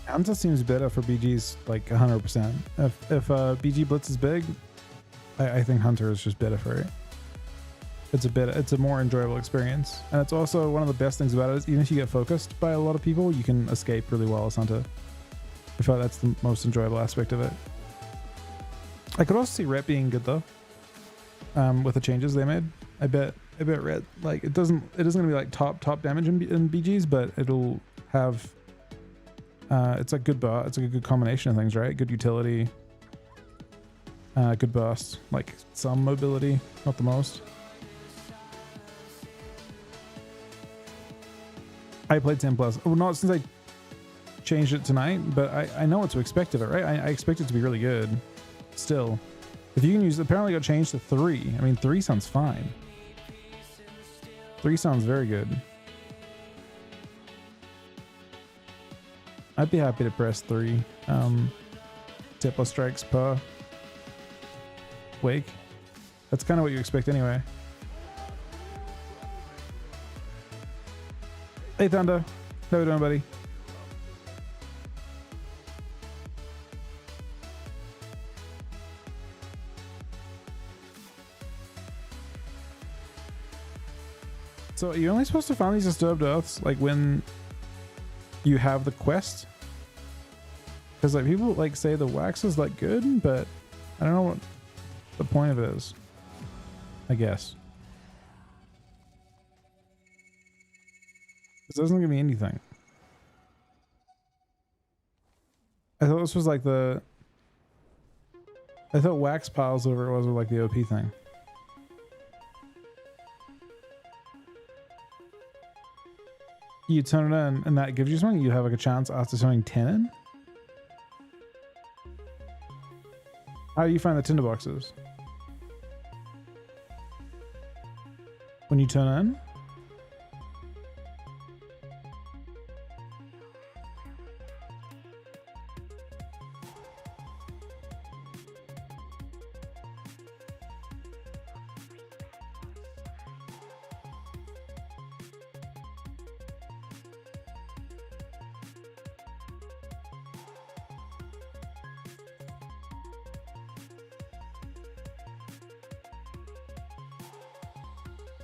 Hunter seems better for BG's like 100%. If BG Blitz is big, I think Hunter is just better for it. It's a more enjoyable experience, and it's also one of the best things about it is even if you get focused by a lot of people, you can escape really well as Hunter. I feel like that's the most enjoyable aspect of it. I could also see Ret being good though, with the changes they made. I bet Ret, like it isn't gonna be like top damage in BG's, but it'll have. It's a good it's a good combination of things, right? Good utility, good burst, like some mobility, not the most. I played 10 plus. Well, not since I changed it tonight, but I know what to expect of it, right? I expect it to be really good. Still, if you can use, apparently it got changed to 3. I mean, 3 sounds fine. 3 sounds very good. I'd be happy to press 3. 10 plus strikes per wake. That's kind of what you expect anyway. Hey Thunder, how you doing, buddy? So you're only supposed to find these disturbed earths like when you have the quest, because like people like say the wax is like good, but I don't know what the point of it is, I guess. This doesn't give me anything. I thought this was like the, I thought wax piles, whatever it was like the OP thing. You turn it in and that gives you something. You have like a chance after turning 10 in. How do you find the tinder boxes? When you turn in?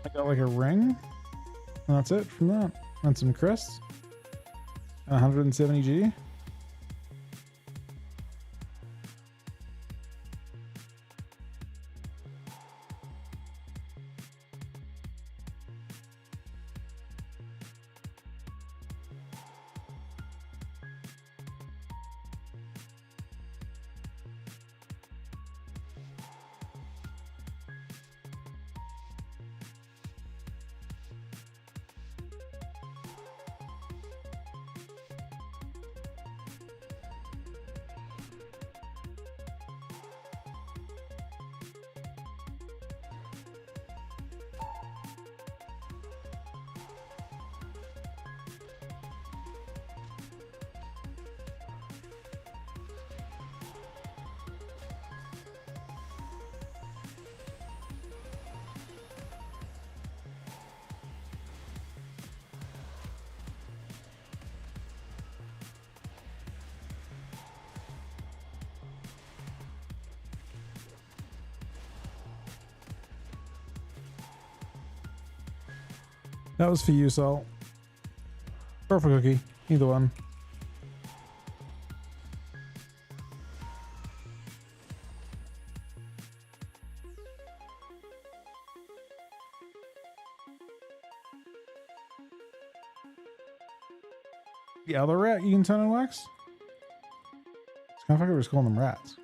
I got like a ring. And that's it from that. And some crests. 170G. That was for you, Sol. Or for Cookie. Either one. The other rat you can turn in wax? It's kind of like I was calling them rats.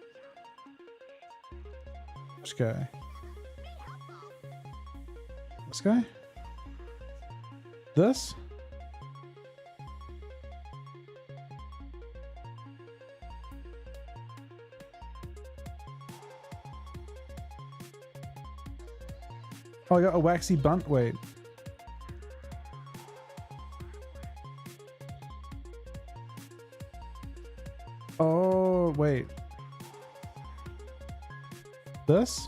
Which guy? This guy? This? Oh, I got a waxy bunt. Wait. Oh, wait. This?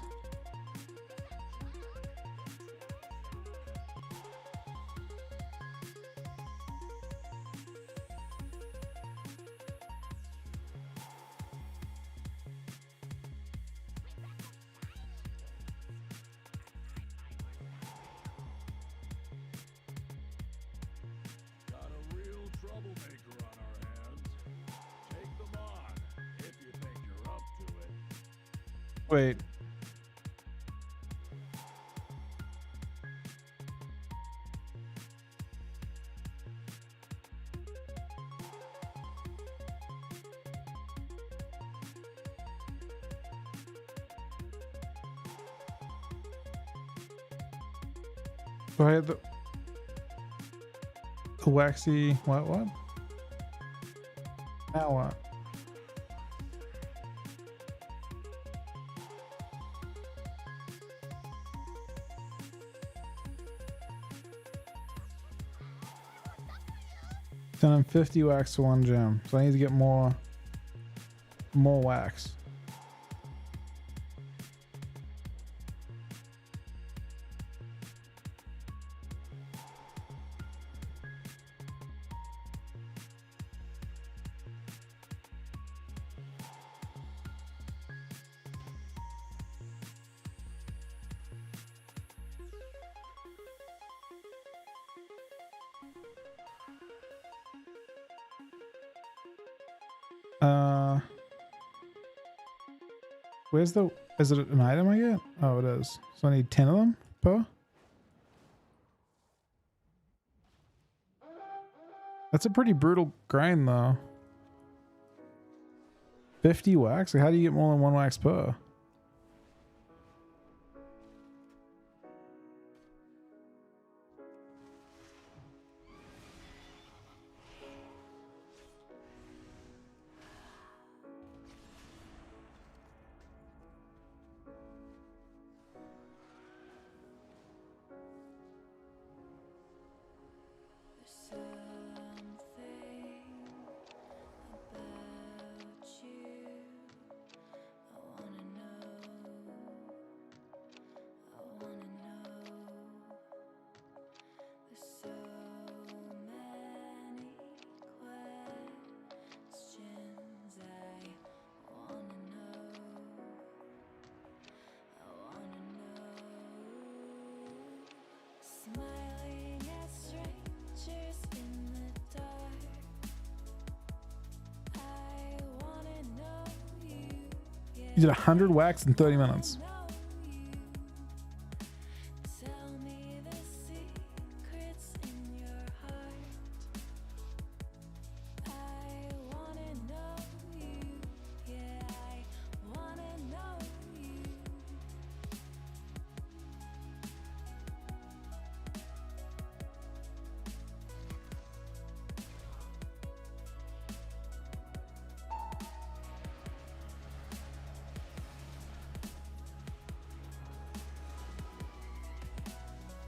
Wait. waxy. What? Now what? Then I'm 50 wax for 1 gem, so I need to get more wax. Where's the, is it an item I get? Oh, it is. So I need 10 of them per? That's a pretty brutal grind though. 50 wax? Like, how do you get more than 1 wax per? You did 100 wax in 30 minutes.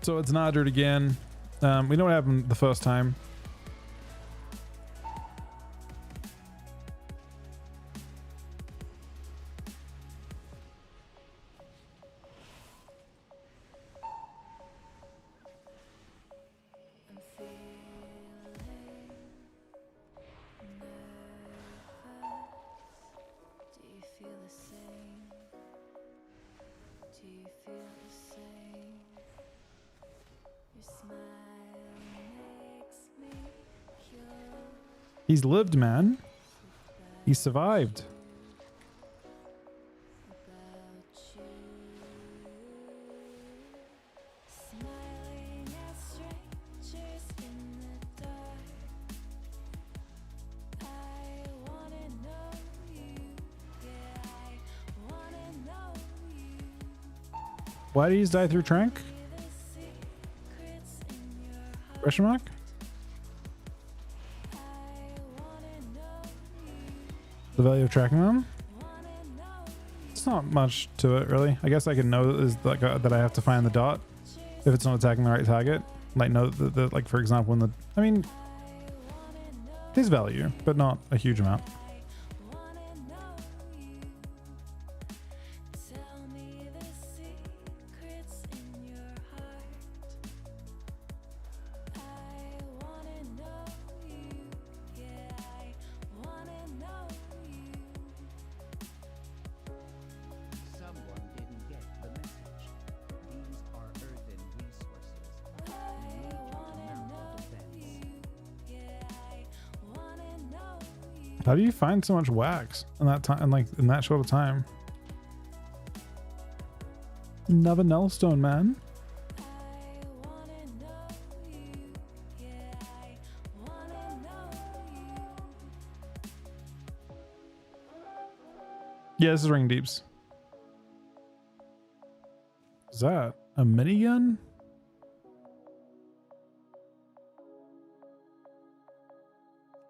So it's Nardred again. We know what happened the first time. He's lived, man. He survived. Why did he die through Trank? Question mark? The value of tracking them? It's not much to it, really. I guess I can know that I have to find the dot if it's not attacking the right target. Like, know that like, for example, when the... I mean, there's value, but not a huge amount. How do you find so much wax in that time, like in that short of time? Another Nullstone, man. Yeah, this is Ring Deeps. Is that a minigun?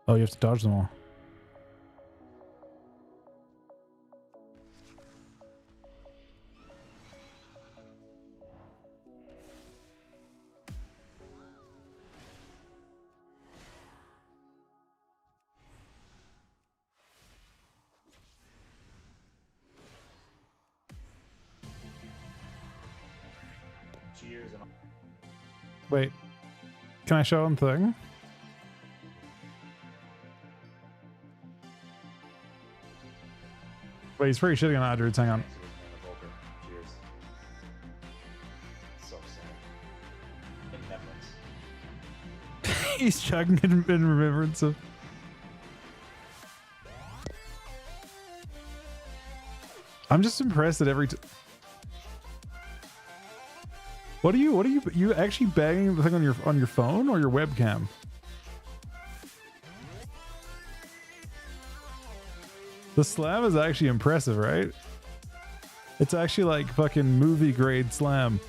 Oh, you have to dodge them all. Cheers and Wait, can I show him thing? Wait, he's pretty shitty on Androids. Hang on. Cheers. So sad. In reference. He's chugging in remembrance of. I'm just impressed that every. What are you actually banging the thing on your phone or your webcam? The slam is actually impressive, right? It's actually like fucking movie grade slam.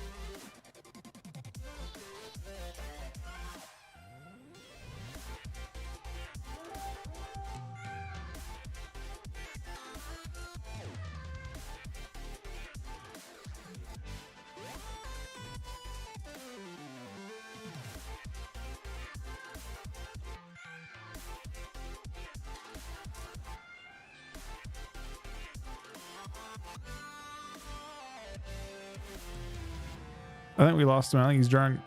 I think we lost him. I think he's drunk.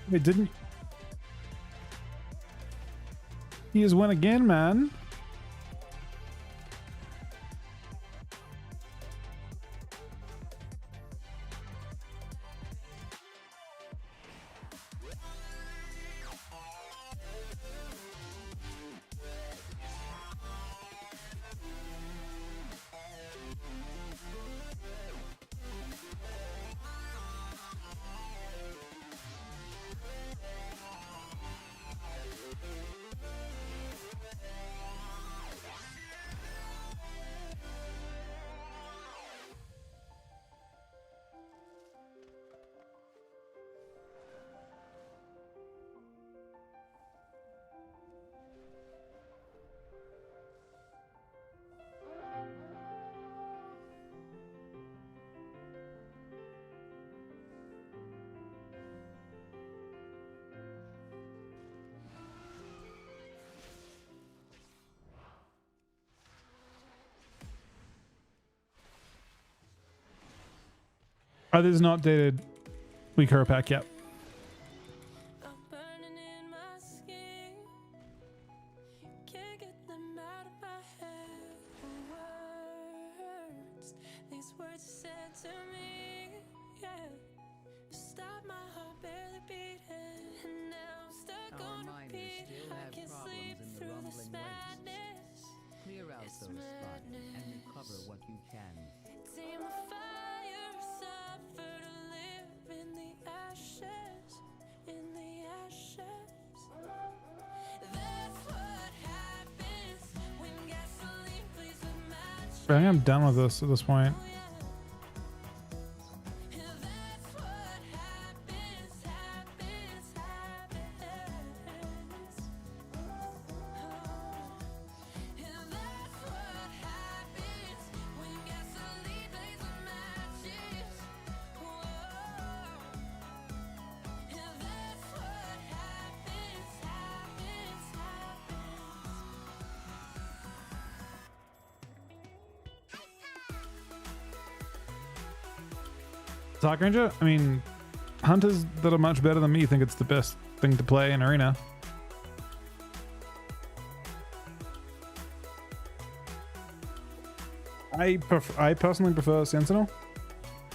Wait, didn't he just win again, man? Oh, this is not dated week hero pack yet. I think I'm done with this at this point. Dark Ranger? I mean, hunters that are much better than me think it's the best thing to play in Arena. I personally prefer Sentinel,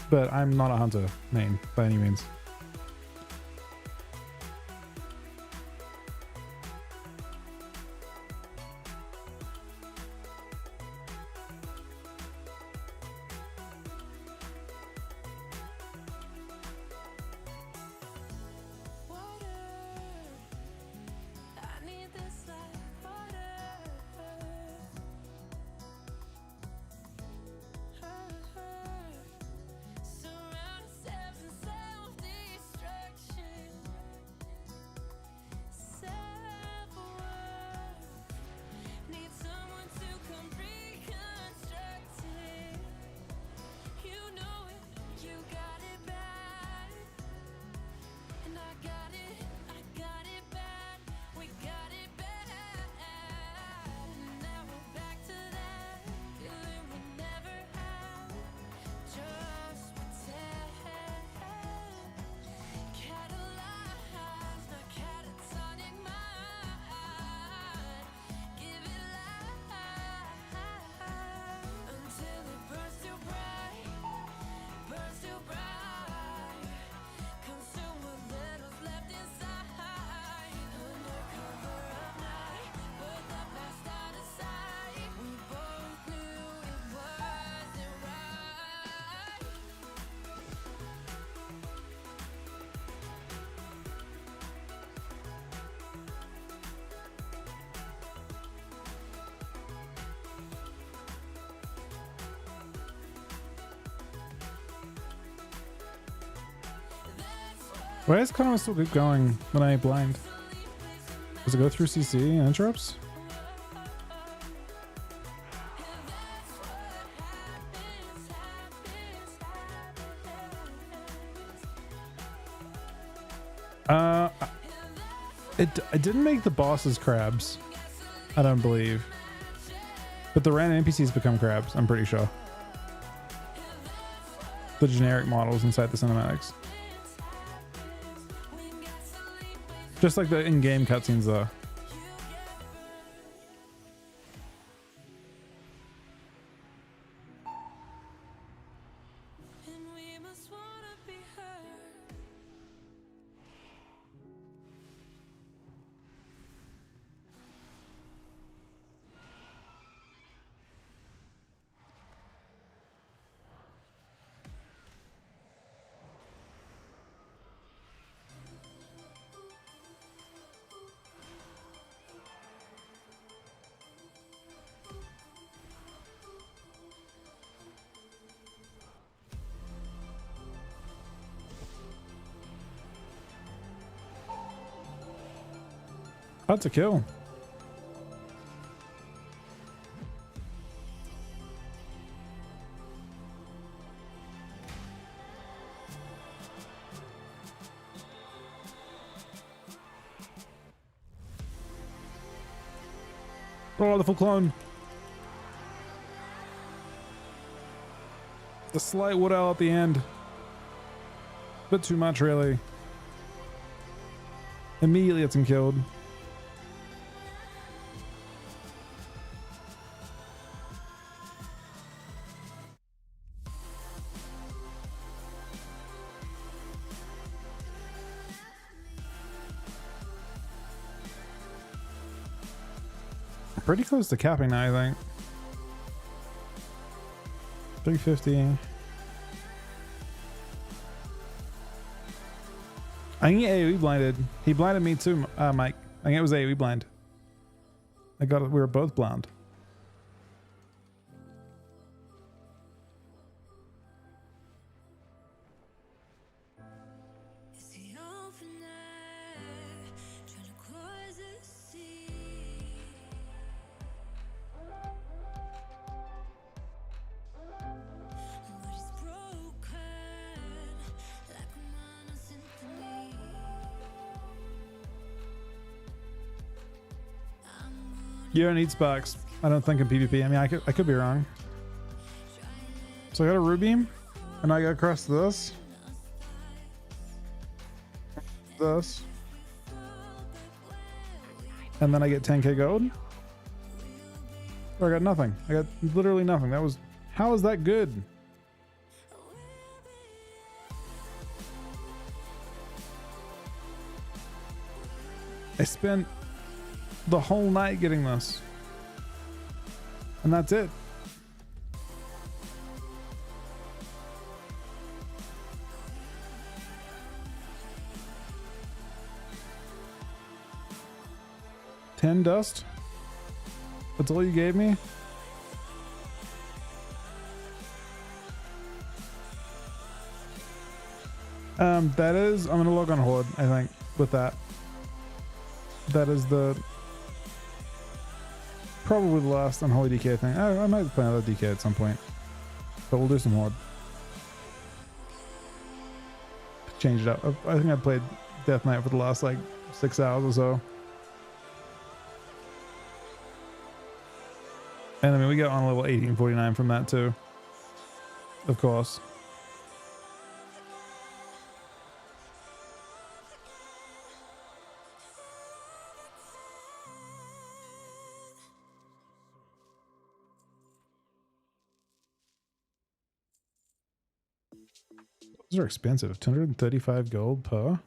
but I'm not a hunter main by any means. Why is Connor still keep going when I blind? Does it go through CC and interrupts? It didn't make the bosses crabs, I don't believe. But the random NPCs become crabs, I'm pretty sure. The generic models inside the cinematics. Just like the in-game cutscenes though. That's a kill. Oh, the full clone. The slight wood owl at the end. Bit too much, really. Immediately it's killed. Pretty close to capping now, I think. 350. I think AoE blinded. He blinded me too, Mike. I think it was AoE blind. I got it. We were both blind. You don't need sparks, I don't think, in PvP. I mean, I could be wrong. So I got a root beam, and I got across this. and then I get 10k gold? Or I got nothing. I got literally nothing. That was... How is that good? I spent the whole night getting this. And that's it. $10 dust? That's all you gave me? That is... I'm gonna log on Horde, I think, with that. That is the... Probably the last Unholy DK thing. I might play another DK at some point. But we'll do some Horde. Change it up. I think I played Death Knight for the last like 6 hours or so. And I mean, we got on level 1849 from that too. Of course. Those are expensive. 235 gold per.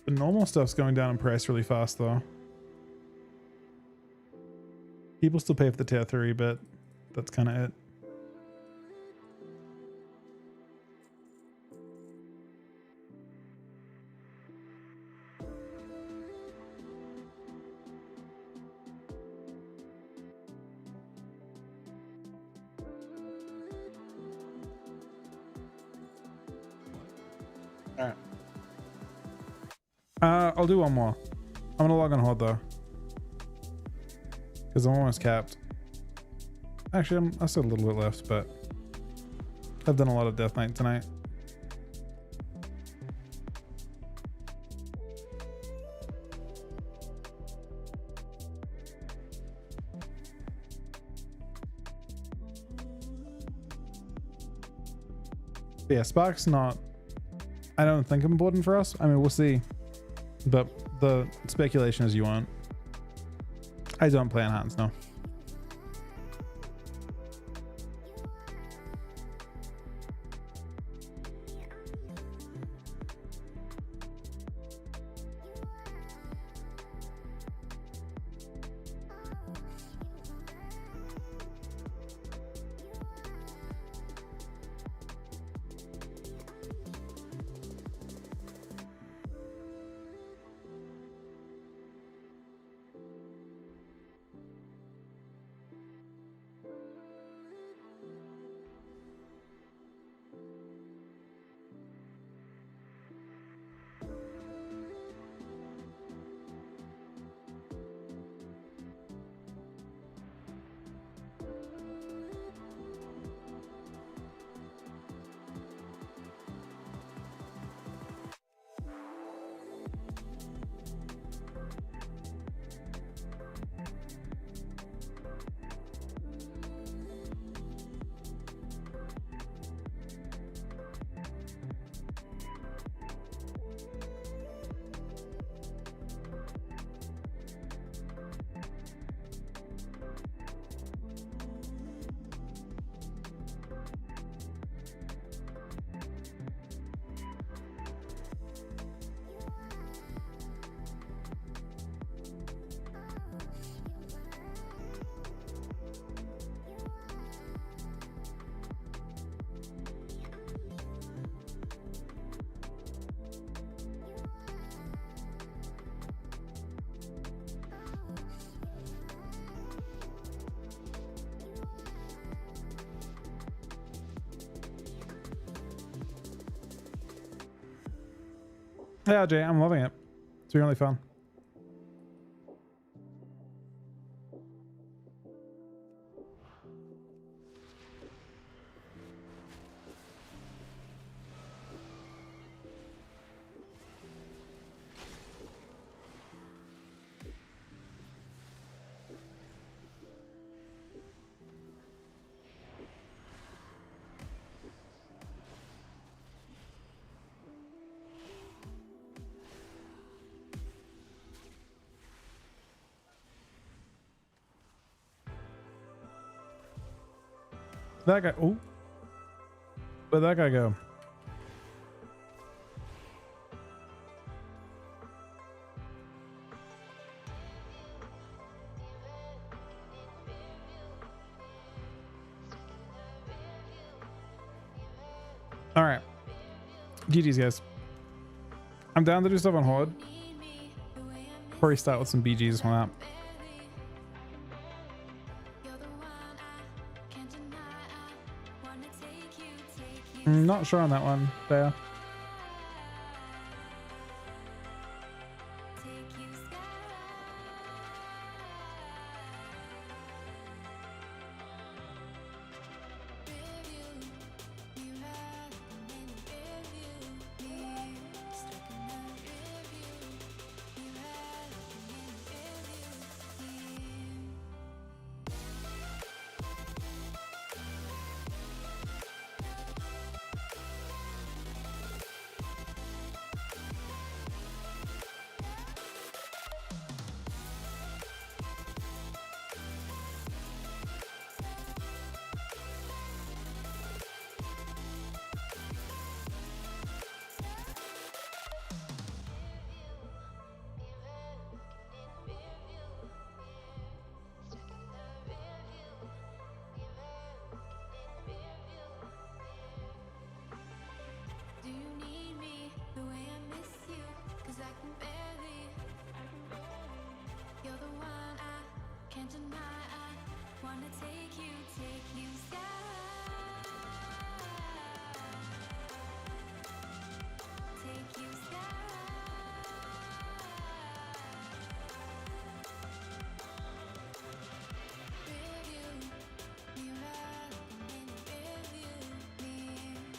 The normal stuff's going down in price really fast though. People still pay for the tier 3, but that's kind of it. Alright. I'll do one more. I'm gonna log on Horde though, because I'm almost capped. Actually, I still have a little bit left, but I've done a lot of Death Knight tonight. But yeah, Spark's not... I don't think important for us. I mean, we'll see. But the speculation is you won't. I don't play on hands, no. Yeah, Jay, I'm loving it. It's really fun. That guy. Oh. Where'd that guy go? All right. GG's, guys. I'm down to do stuff on Horde. Probably start with some BGs on that. I'm not sure on that one. There.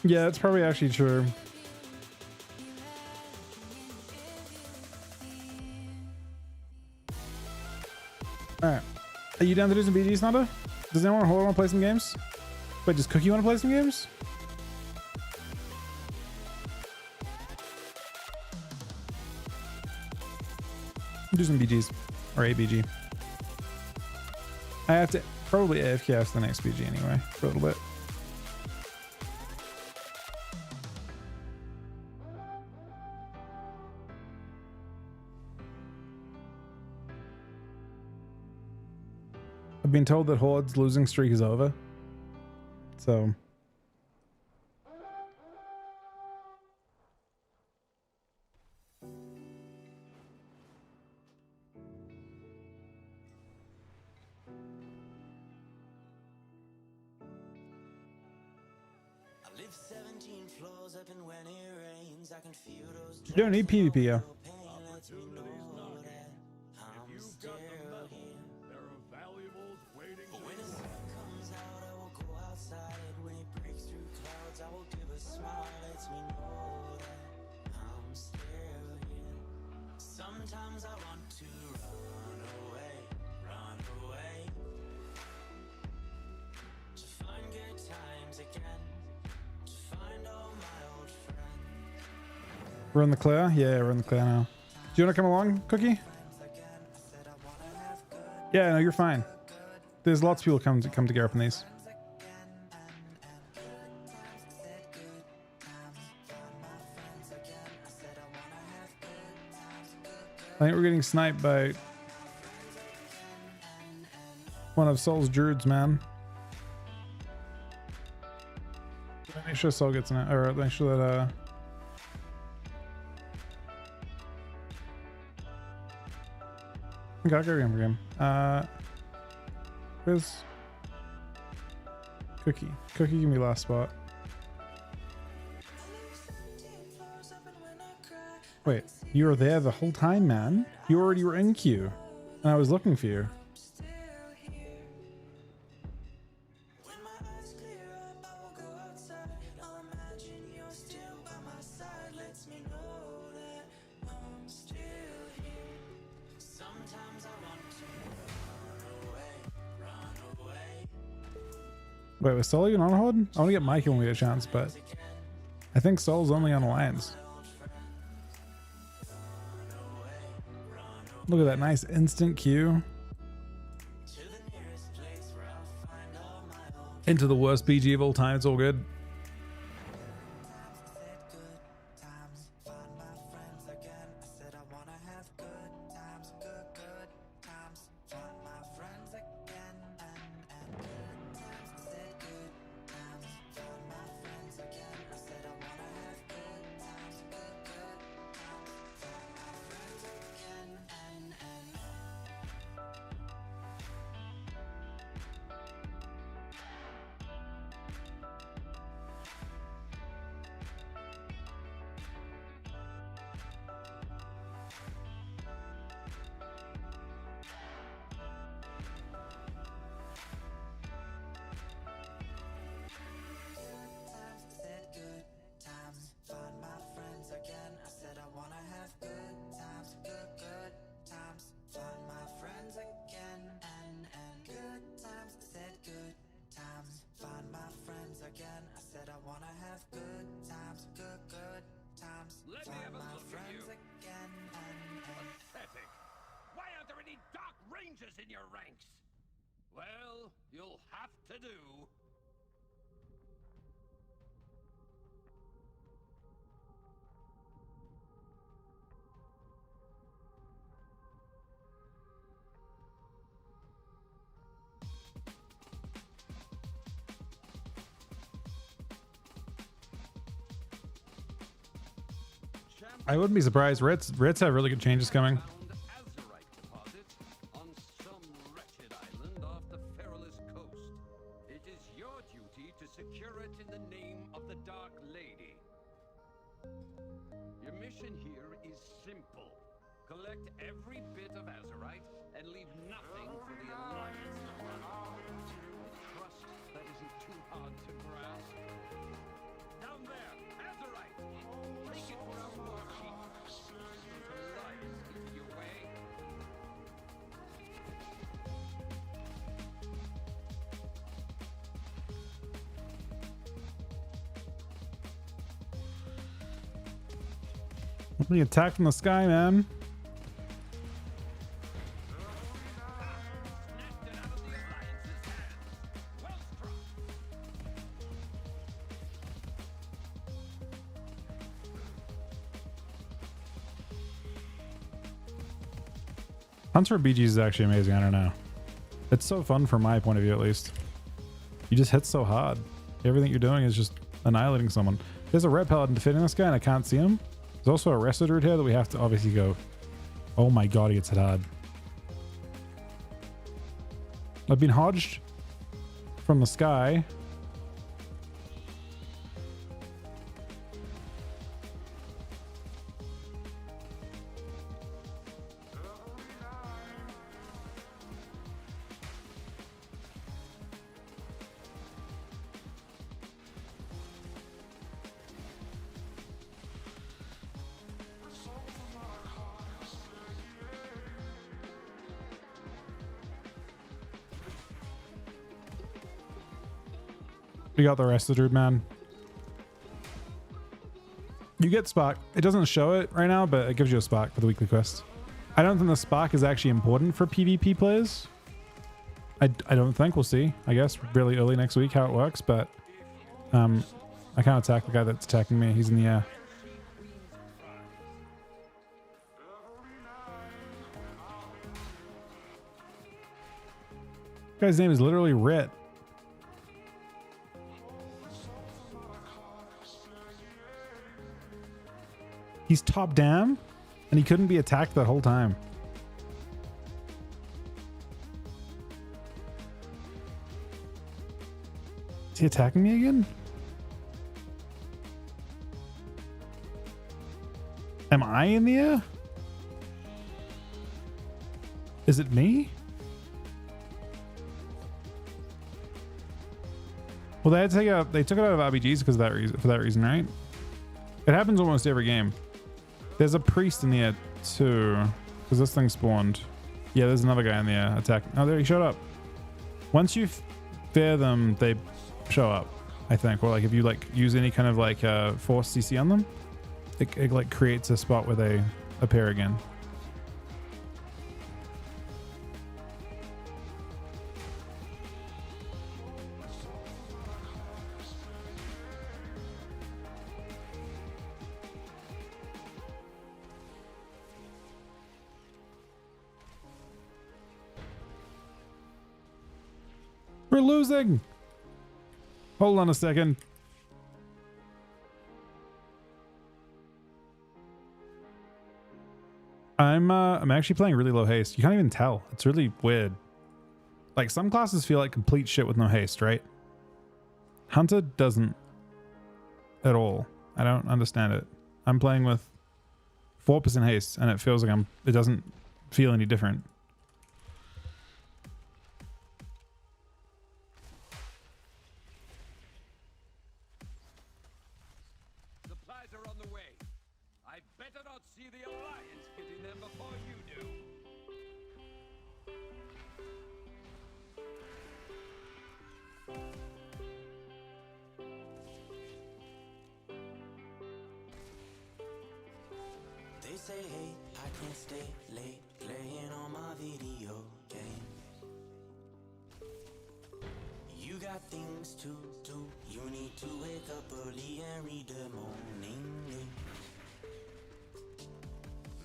Yeah, that's probably actually true. Alright. Are you down to do some BGs, Nanda? Does anyone want to play some games? Wait, does Cookie want to play some games? Do some BGs. Or ABG. I have to probably AFK after the next BG anyway, for a little bit. I've been told that Horde's losing streak is over. So. You don't need PvP, yeah. Sometimes I want to run away, to find good times again, to find all my old friends. We're in the clear? Yeah, we're in the clear now. Do you want to come along, Cookie? Yeah, no, you're fine. There's lots of people come to Gareth in these. I think we're getting sniped by one of Soul's druids, man. Make sure Soul gets in it, or make sure that okay, go game. Where's Cookie? Cookie, give me last spot. Wait, you were there the whole time, man? You already were in queue, and I was looking for you. Wait, was Soul even on Horde? I want to get Mikey when we get a chance, but I think Soul's only on Alliance. Look at that nice instant queue. Into the worst BG of all time. It's all good. Let me have a look at you. Pathetic. Why aren't there any Dark Rangers in your ranks? Well, you'll have to do. I wouldn't be surprised. Reds have really good changes coming. Azurite deposit on some wretched island off the perilous coast. It is your duty to secure it in the name of the Dark Lady. Your mission here is simple. Collect every bit of Azurite and leave nothing for the Alliance. Trust that isn't too hard to grasp. Down there, Azurite! Take it for our war chief. Alliance into your way. The attack from the sky, man. Hunts for BGs is actually amazing. I don't know. It's so fun from my point of view, at least. You just hit so hard. Everything you're doing is just annihilating someone. There's a red paladin defending this guy and I can't see him. There's also a rested route here that we have to obviously go. Oh my god, he gets hit hard. I've been hodged from the sky. We got the rest of the dude, man. You get spark. It doesn't show it right now, but it gives you a spark for the weekly quest. I don't think the spark is actually important for PvP players. I don't think. We'll see. I guess really early next week how it works, but I can't attack the guy that's attacking me. He's in the air. This guy's name is literally Rit. He's top down and he couldn't be attacked that whole time. Is he attacking me again? Am I in the air? Is it me? Well, they took it out of RBGs because of that reason, for that reason, right? It happens almost every game. There's a priest in the air too, because this thing spawned. Yeah, there's another guy in the air attack. Oh, there he showed up. Once you fear them, they show up, I think. Or like if you like use any kind of like force CC on them, it like creates a spot where they appear again. We're losing. Hold on a second. I'm actually playing really low haste. You can't even tell. It's really weird. Like some classes feel like complete shit with no haste, right? Hunter doesn't at all. I don't understand it. I'm playing with 4% haste and it feels like it doesn't feel any different. Supplies are on the way. I better not see the Alliance getting them before you do. They say, hey, I can't stay late playing on my video game. You got things to do. You need to wake up early and read the morning news.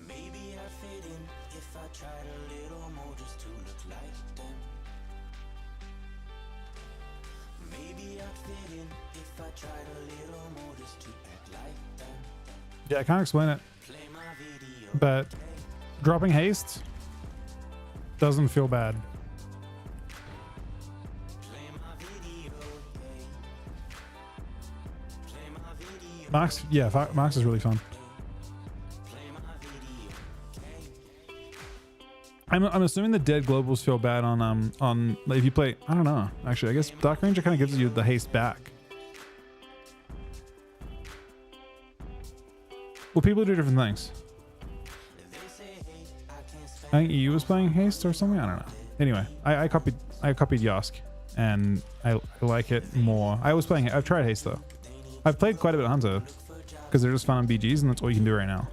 Maybe I'd fit in if I tried a little more just to look like them. Maybe I'd fit in if I tried a little more just to act like them. Yeah, I can't explain it. But dropping haste doesn't feel bad. Max, yeah, Max is really fun. I'm assuming the dead globals feel bad on if you play. I don't know. Actually, I guess Dark Ranger kind of gives you the haste back. Well, people do different things. I think EU was playing haste or something. I don't know. Anyway, I copied Yosk, and I like it more. I've tried haste though. I've played quite a bit of Hunter because they're just fun on BGs, and that's all you can do right now.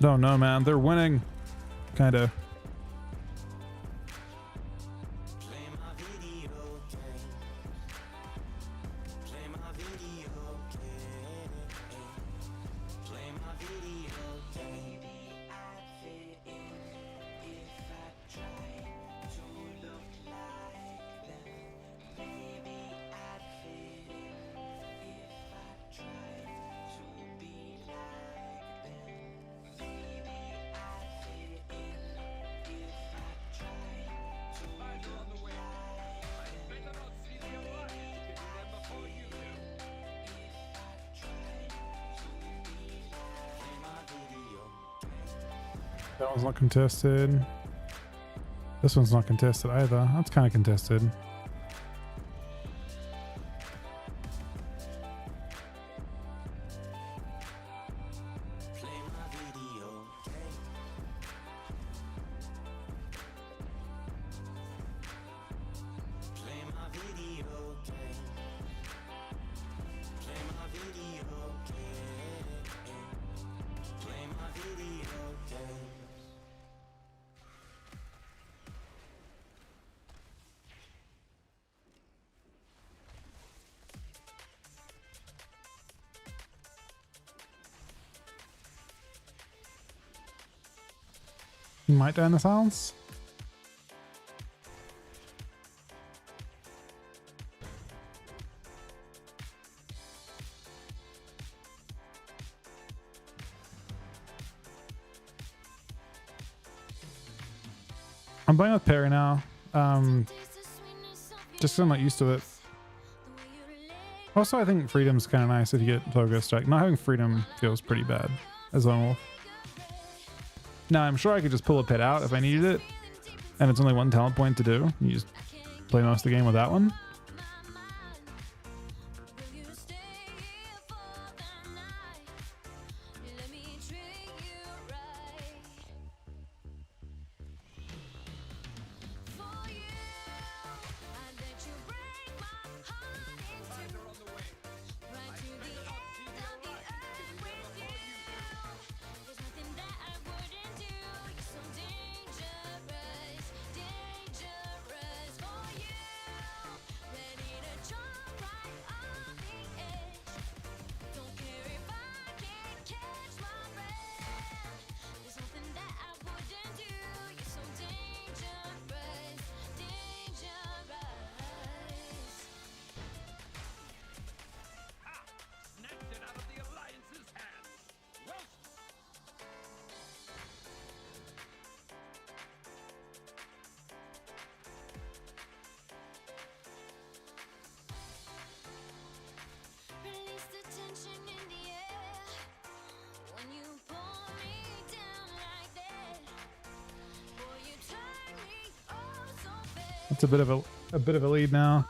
No, man, they're winning. Kinda. That one's not contested. This one's not contested either. That's kind of contested. You might die in the silence. I'm playing with Perry now. Just 'cause I'm not used to it. Also, I think freedom's kind of nice if you get Togo Strike. Not having freedom feels pretty bad as Lone Wolf. Now, I'm sure I could just pull a pet out if I needed it, and it's only one talent point to do. You just play most of the game with that one. That's a bit of a lead now.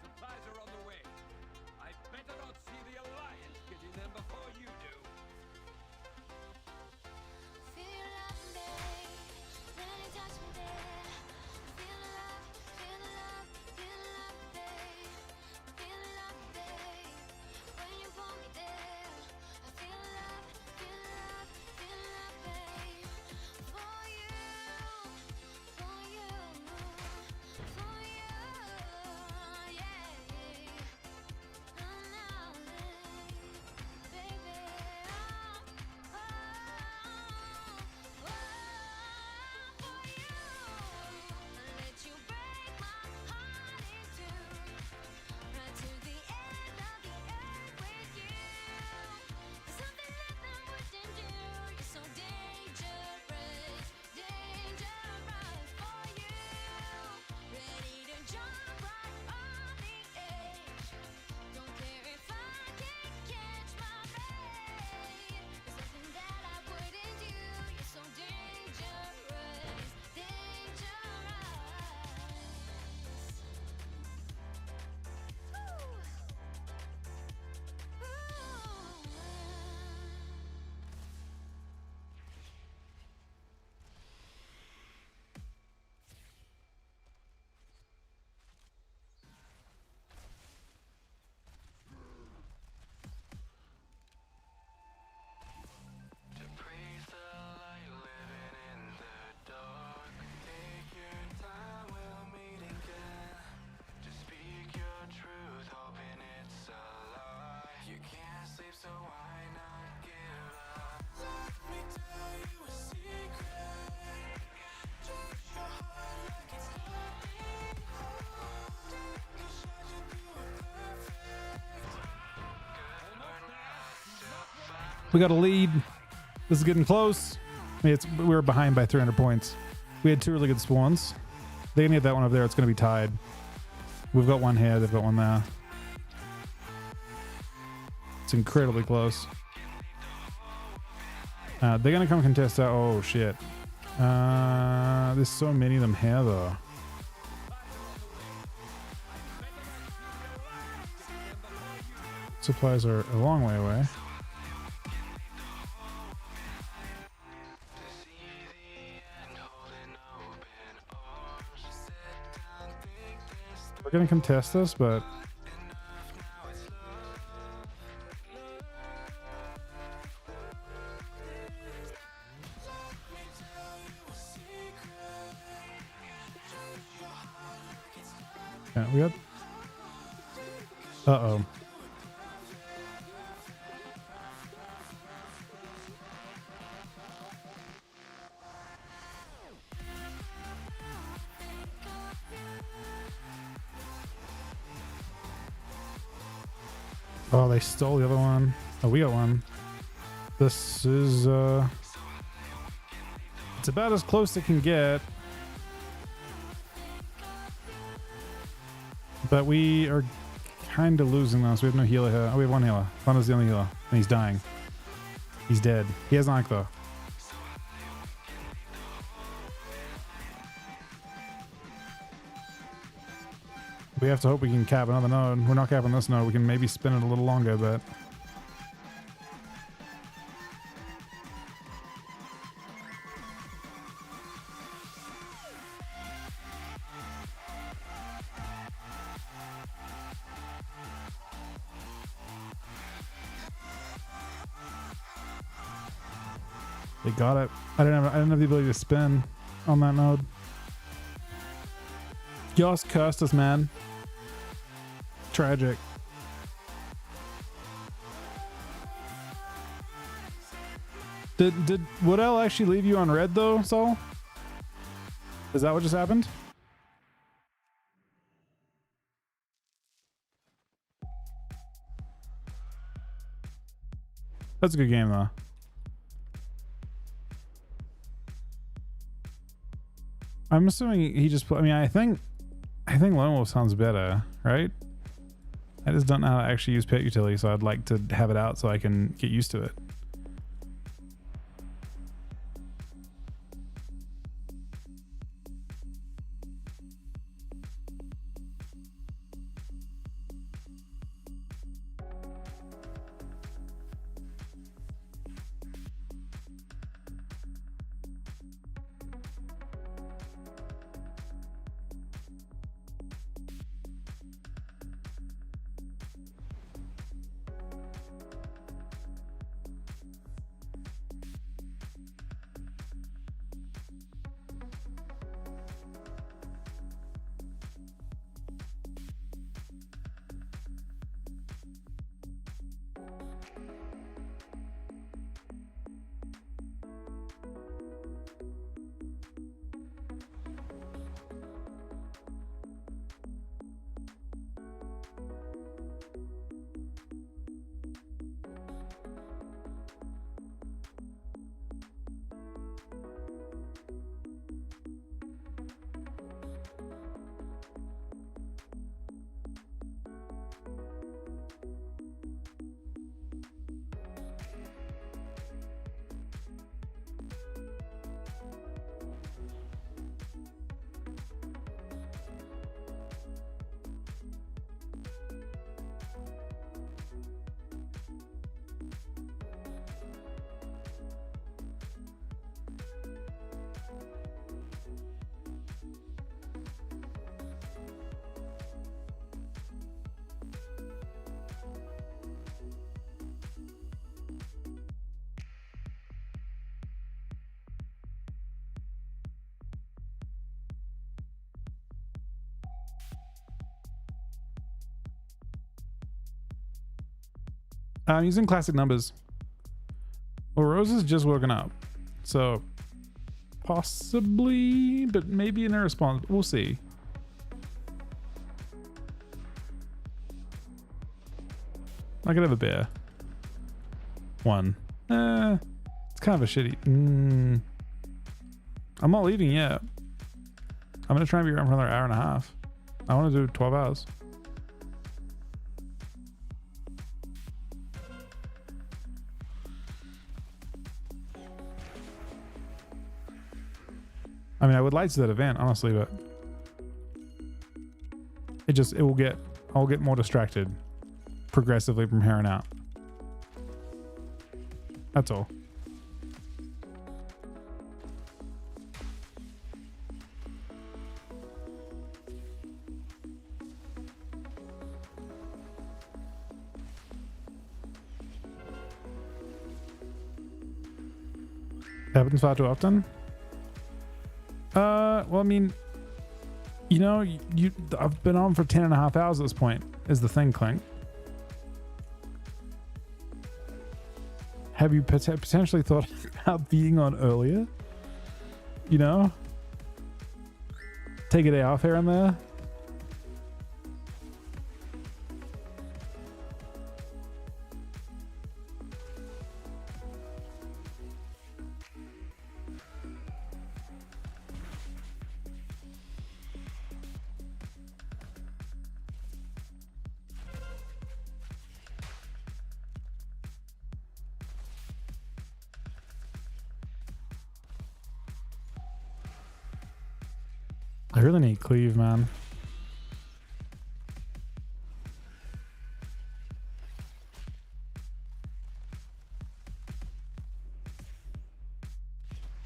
Supplies are on the way. I better not see the Alliance getting them before you do. We got a lead. This is getting close. I mean, we were behind by 300 points. We had two really good spawns. They can get that one up there. It's going to be tied. We've got one here. They've got one there. It's incredibly close. They're going to come contest that. Oh, shit. There's so many of them here, though. Supplies are a long way away. We're gonna contest this, but yeah, we got. Uh-oh. Oh, they stole the other one. Oh, we got one. This is, it's about as close as it can get. But we are kind of losing this. We have no healer here. Oh, we have one healer. Thunder's the only healer. And he's dying. He's dead. He has Arc, though. We have to hope we can cap another node. We're not capping this node. We can maybe spin it a little longer, but... They got it. I didn't have the ability to spin on that node. Yoss cursed us, man. Tragic. Did Woodell actually leave you on red though, Saul? Is that what just happened? That's a good game though. I'm assuming he just I mean, I think Lone Wolf sounds better, right? I just don't know how to actually use pet utility, so I'd like to have it out so I can get used to it. I'm using classic numbers. Well, Rose is just woken up, so possibly, but maybe in a response. We'll see. I could have a bear. One. It's kind of a shitty. I'm not leaving yet. I'm gonna try and be around for another hour and a half. I want to do 12 hours. I mean, I would like to that event, honestly, but I'll get more distracted progressively from here on out. That's all. Happens far too often. Well, I mean, you know, I've been on for 10.5 hours at this point, is the thing, Clink. Have you potentially thought about being on earlier? You know? Take a day off here and there? I really need cleave, man.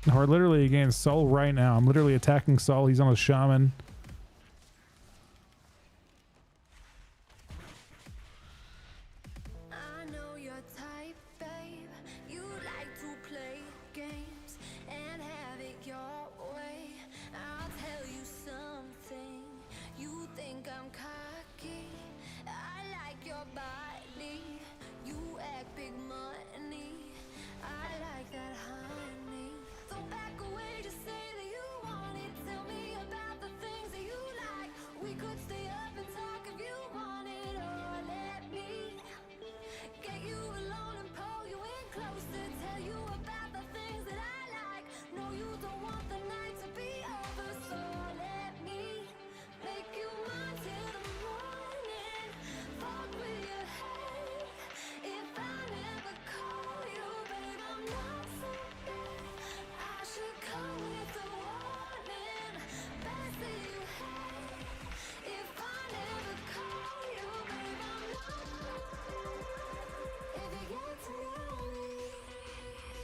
We're literally against Sol right now. I'm literally attacking Sol. He's on a shaman. I know your type, babe. You like to play games.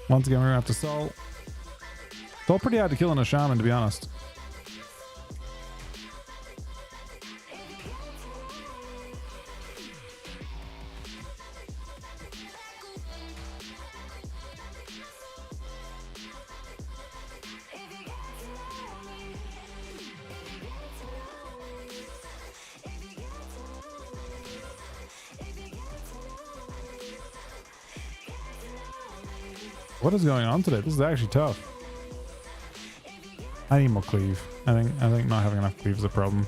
Once again, we're gonna have to Soul. It's all pretty hard to kill in a shaman, to be honest. What is going on today? This is actually tough. I need more cleave. I think not having enough cleave is a problem.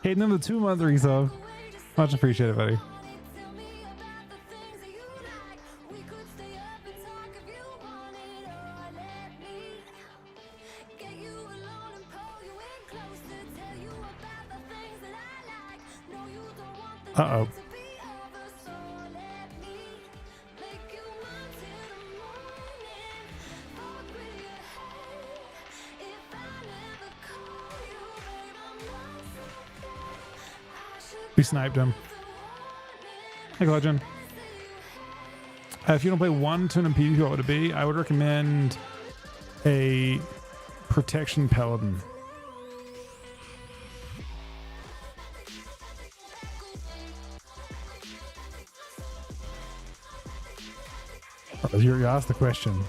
Hitting another 2-month resub. Much appreciated, buddy. Uh-oh. We sniped him. Hey, Legend. If you don't play one tournament PvP, what would it be? I would recommend a Protection Paladin. Oh, you asked the question.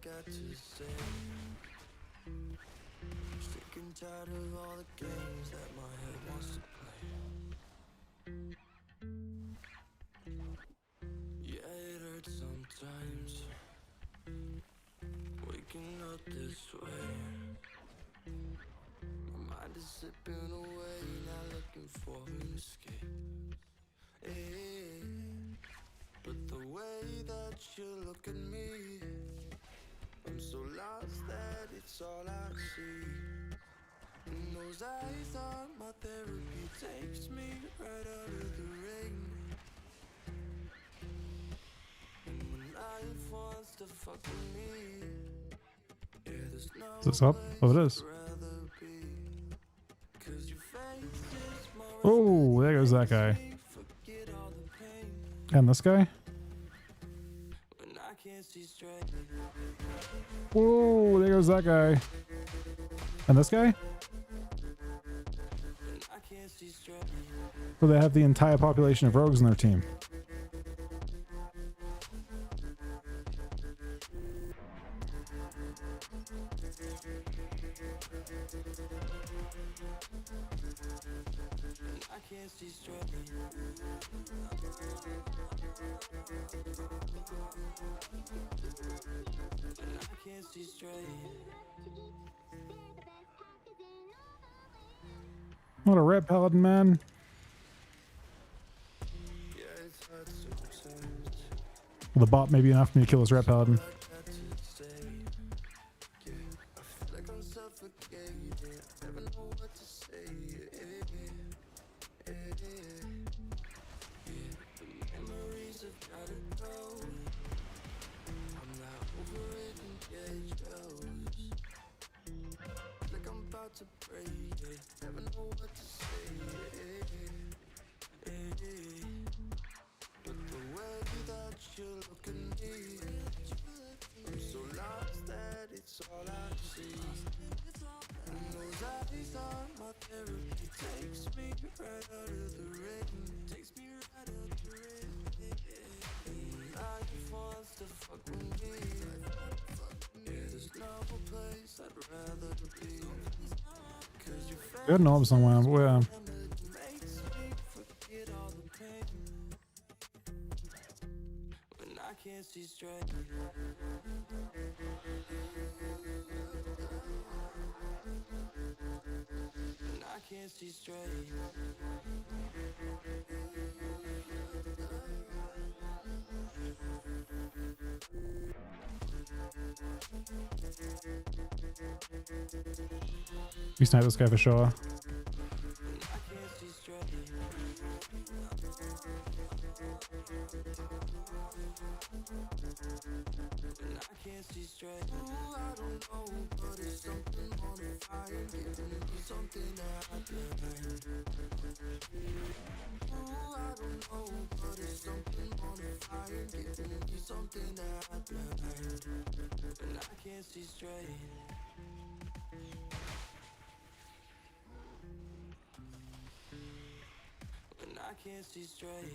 Got to say, sick and tired of all the games that my head wants to play. Yeah, it hurts sometimes, waking up this way. My mind is slipping away, not looking for an escape. Hey, but the way that you look at me, I'm so lost that it's all I see. And those eyes are my therapy, takes me right out of the rain. And when life wants to fuck with me, yeah, there's no Is this up? Oh, it is. Oh, there goes that guy. And this guy? Whoa, there goes that guy. And this guy? Well, they have the entire population of rogues in their team. What a red paladin, man. Well, the bot may be enough for me to kill this red paladin. that's all I see. And those eyes are my therapy. Takes me right out of the rain. Takes me right out of the rain. Life wants to fuck with me. Yeah, there's no place I'd rather be. 'Cause your We had an orb somewhere, but where? makes me forget all the pain. When I can't see straight. When I can't see straight. We snipe this guy for sure. When I can't see straight. When I can't see straight. Ooh, I don't know, but it's something on the fire. Giving me something that I can't. Ooh, I don't know, but it's something on the fire. Giving me something that I can't. When I can't see straight. When I can't see straight.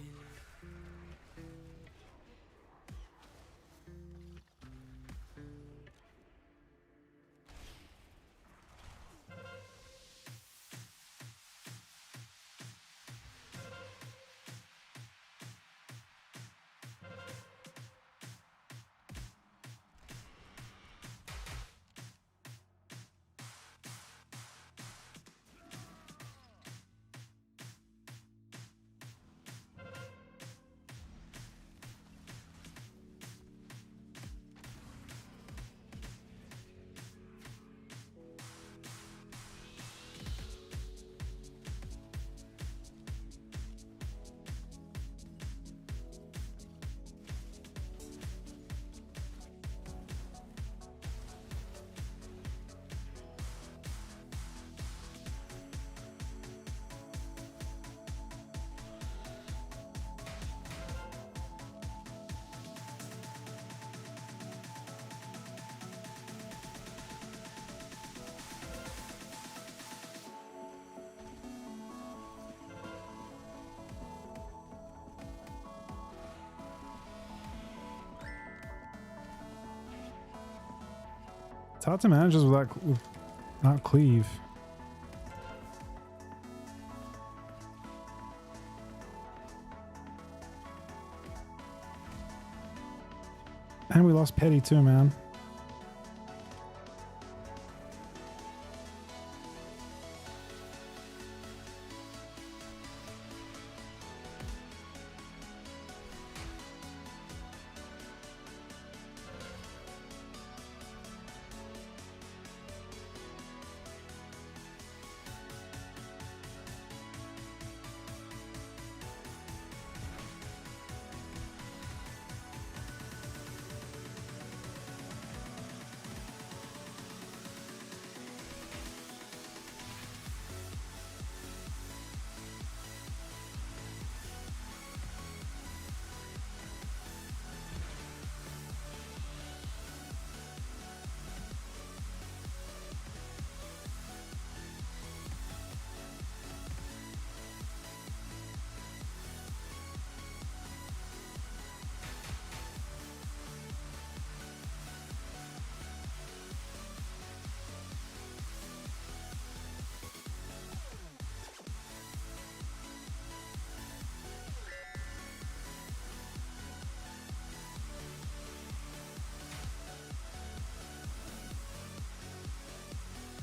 It's hard to manage this without cleave. And we lost Petty too, man.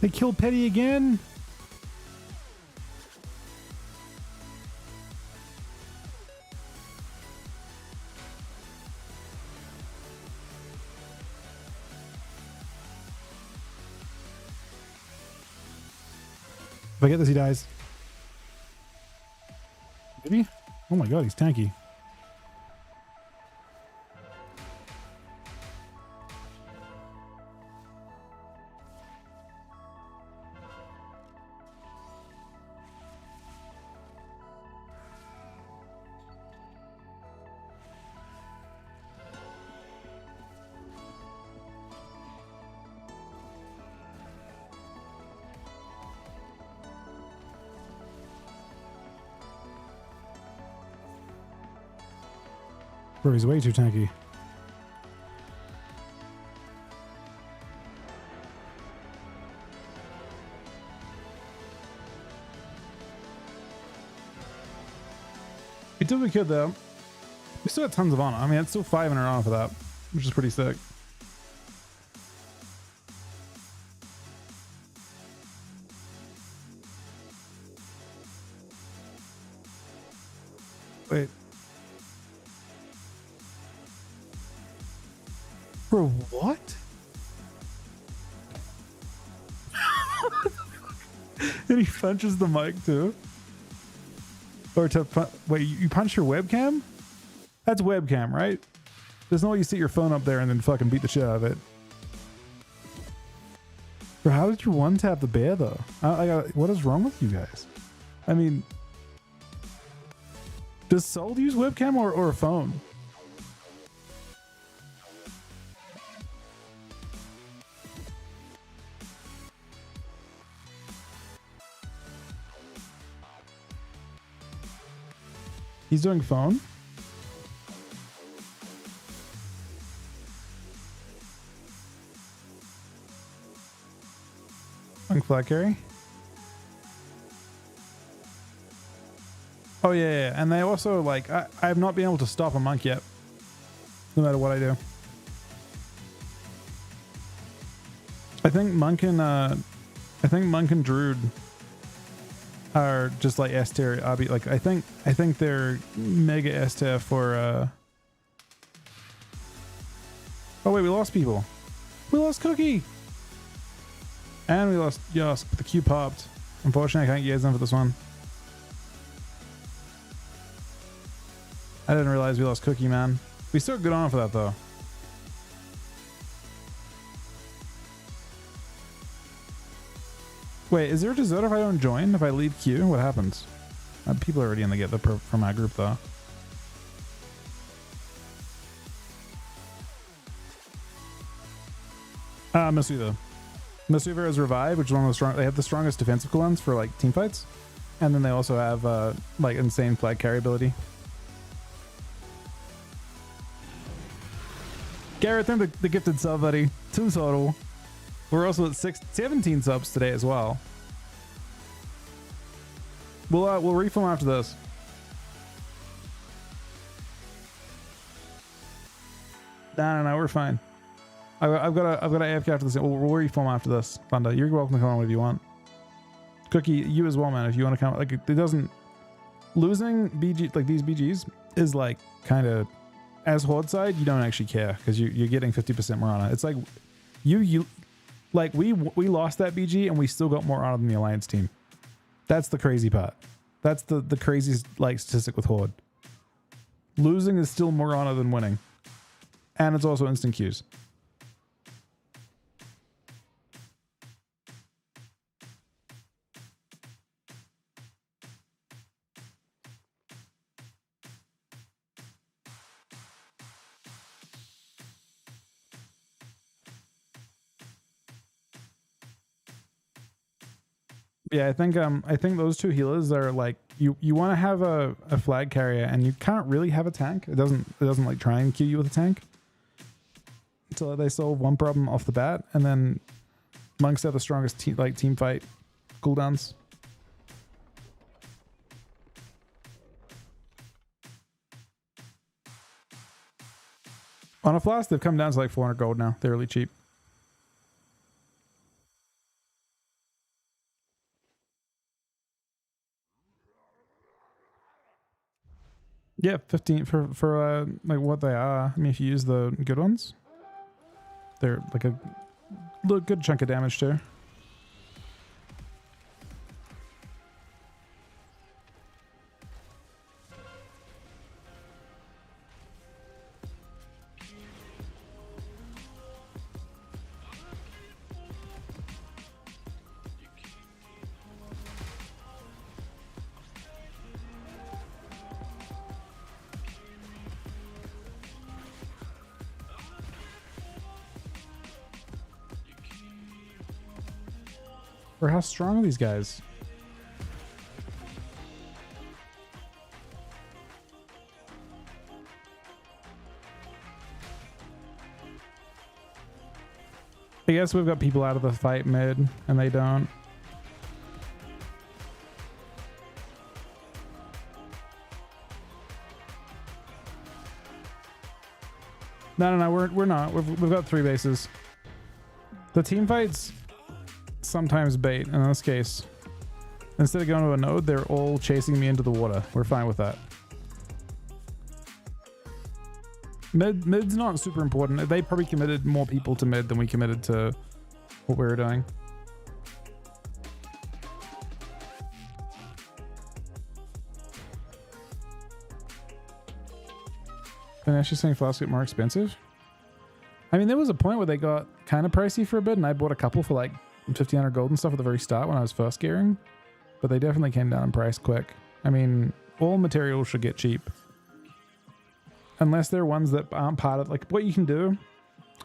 They killed Petty again. If I get this, he dies. Did he? Oh my god, he's tanky. Bro, he's way too tanky. We did what we could though. We still got tons of honor. I mean, it's still 500 honor for that, which is pretty sick. Wait. Bro, what? And he punches the mic too. Or to wait, you punch your webcam? That's webcam, right? There's no way you sit your phone up there and then fucking beat the shit out of it. Bro, how did you one tap the bear though? What is wrong with you guys? I mean, does Soul use webcam or a phone? He's doing phone? On flat carry? Oh yeah, and they also like I have not been able to stop a monk yet. No matter what I do. I think monk and druid are just like S tier RB. Like I think they're mega S tier for oh wait, we lost people. We lost Cookie. And we lost Yosk, but the queue popped. Unfortunately I can't use them for this one. I didn't realize we lost Cookie, man. We still good on for that though. Wait, is there a deserter if I don't join? If I leave queue, what happens? People are already in the get from my group though. Masuva. Masuva is revived, which is one of the strong. They have the strongest defensive cooldowns for like team fights, and then they also have like insane flag carry ability. Garrett, thank the gifted sub, buddy. 2 total. We're also at 17 subs today as well. We'll refilm after this. No, we're fine. I've got a AFK after this. We'll refilm after this. Thunder, you're welcome to come on if you want. Cookie, you as well, man. If you want to come, like it doesn't losing BG like these BGs is like kind of as Horde side. You don't actually care because you're getting 50% more honor. It's like you like we lost that BG and we still got more honor than the Alliance team. That's the crazy part. That's the craziest like statistic with Horde. Losing is still more honor than winning, and it's also instant queues. Yeah, I think those two healers are like you want to have a flag carrier and you can't really have a tank. It doesn't like try and queue you with a tank. So they solve one problem off the bat, and then monks have the strongest team fight cooldowns. On a flask, they've come down to like 400 gold now. They're really cheap. Yeah, 15 for like what they are. I mean, if you use the good ones, they're like a good chunk of damage too. Or how strong are these guys? I guess we've got people out of the fight mid, and they don't. No, we're not. We've got 3 bases. The team fights sometimes bait. In this case, instead of going to a node, they're all chasing me into the water. We're fine with that. Mid's not super important. They probably committed more people to mid than we committed to what we were doing. And actually saying flasks get more expensive. I mean, there was a point where they got kind of pricey for a bit, and I bought a couple for like 1500 gold and stuff at the very start when I was first gearing. But they definitely came down in price quick. I mean, all materials should get cheap. Unless they're ones that aren't part of, like, what you can do,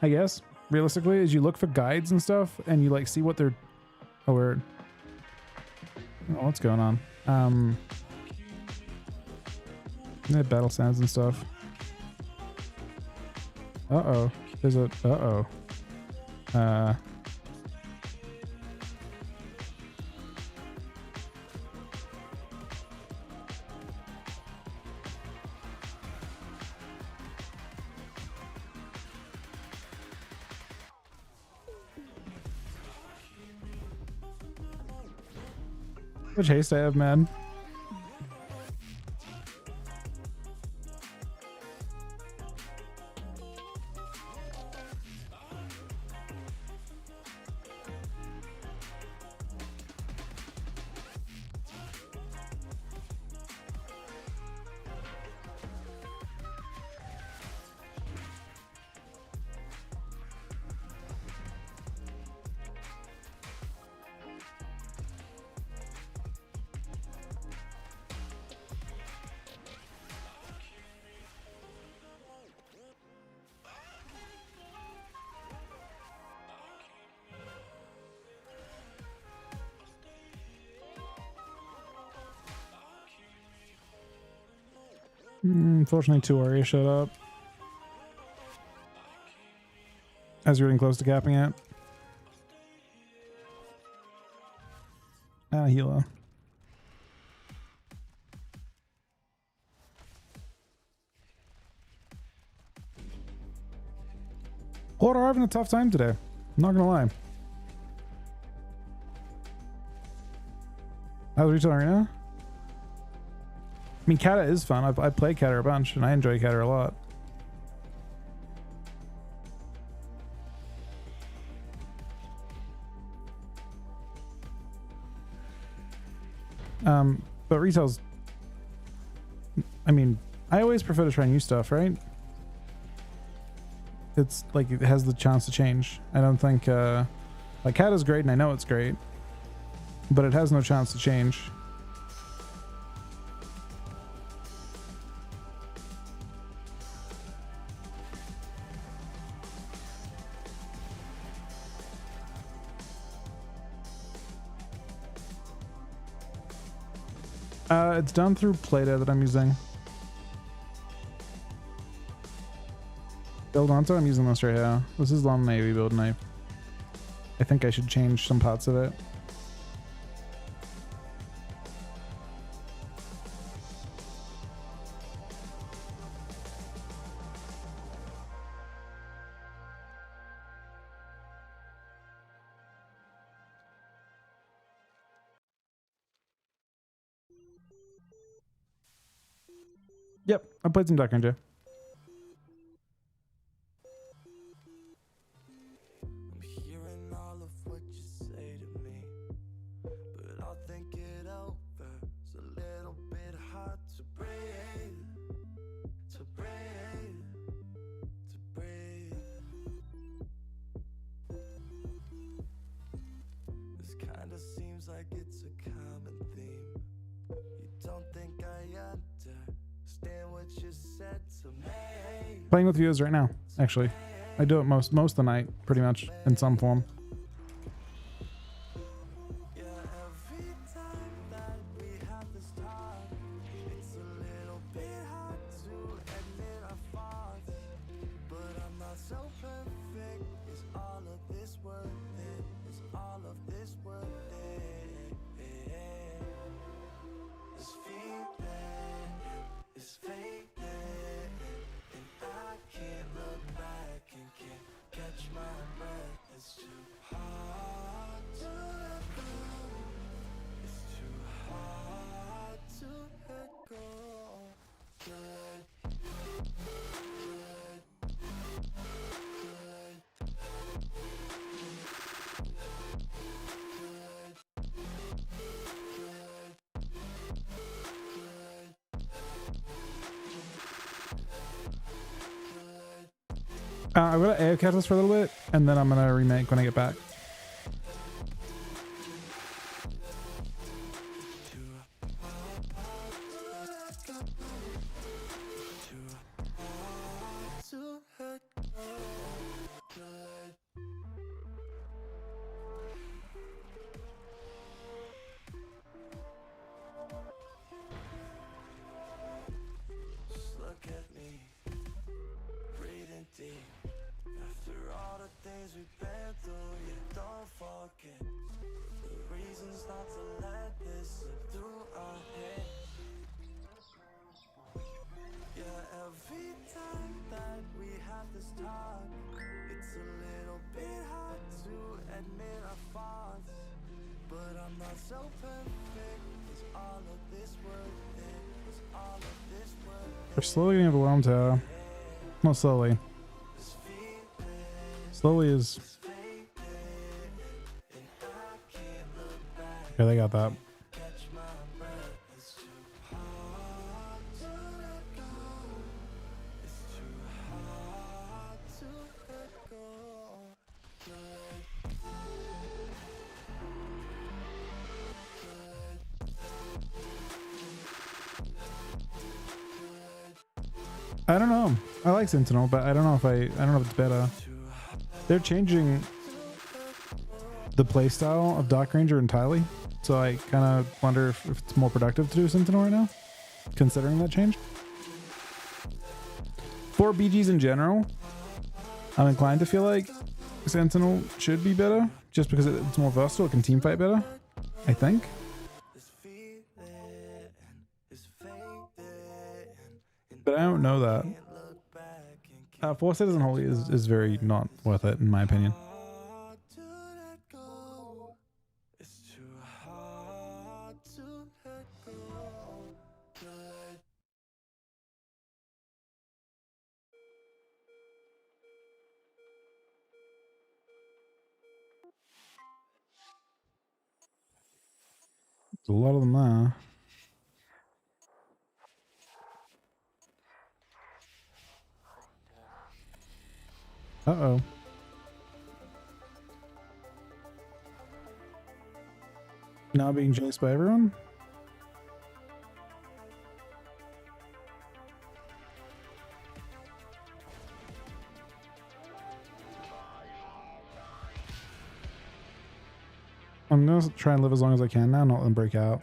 I guess, realistically, is you look for guides and stuff, and you, like, see what they're... Oh, weird. Oh, what's going on? They have battle sounds and stuff. Uh-oh. There's a... Uh-oh. Which haste I have, man. Unfortunately, 2 Warriors showed up. As we're getting close to capping it. And a healer. Horde are having a tough time today. I'm not gonna lie. How's Retail Arena? I mean, Kata is fun. I play Kata a bunch, and I enjoy Kata a lot. But Retail's... I mean, I always prefer to try new stuff, right? It's like it has the chance to change. I don't think... like, Kata's great, and I know it's great. But it has no chance to change. It's done through Play-Doh that I'm using. Build onto, I'm using this right here. This is long Navy build knife. I think I should change some parts of it. Yep, I played some Duck Ranger. I'm hearing all of what you say to me, but I'll think it over. It's a little bit hard to breathe, to breathe, to breathe. This kinda seems like it's a common theme. You don't think I understand what you said to me? Playing with viewers right now, actually. I do it most of the night, pretty much, in some form. Yeah, every time that we have this talk, it's a little bit hard to admit our faults. But I'm not so perfect, is all of this worth I'm gonna AF catalyst for a little bit, and then I'm gonna remake when I get back. Just look at me, breathing deep. After all the things we've been through, yeah, don't forget the reasons not to let this slip through our head. Yeah, every time that we have this talk, it's a little bit hard to admit our faults. But I'm not so perfect. Is all of this worth it? Is all of this worth it? We're slowly getting overwhelmed here. Not slowly. Slowly is. Yeah, they got that. I don't know. I like Sentinel, but I don't know if it's better. They're changing the playstyle of Dark Ranger entirely, so I kind of wonder if it's more productive to do Sentinel right now, considering that change. For BGs in general, I'm inclined to feel like Sentinel should be better, just because it's more versatile, it can team fight better, I think. But I don't know that. Force Citizen Holy is very not worth it, in my opinion. There's a lot of them there. Uh-oh. Now being chased by everyone? I'm gonna try and live as long as I can now, not let them break out.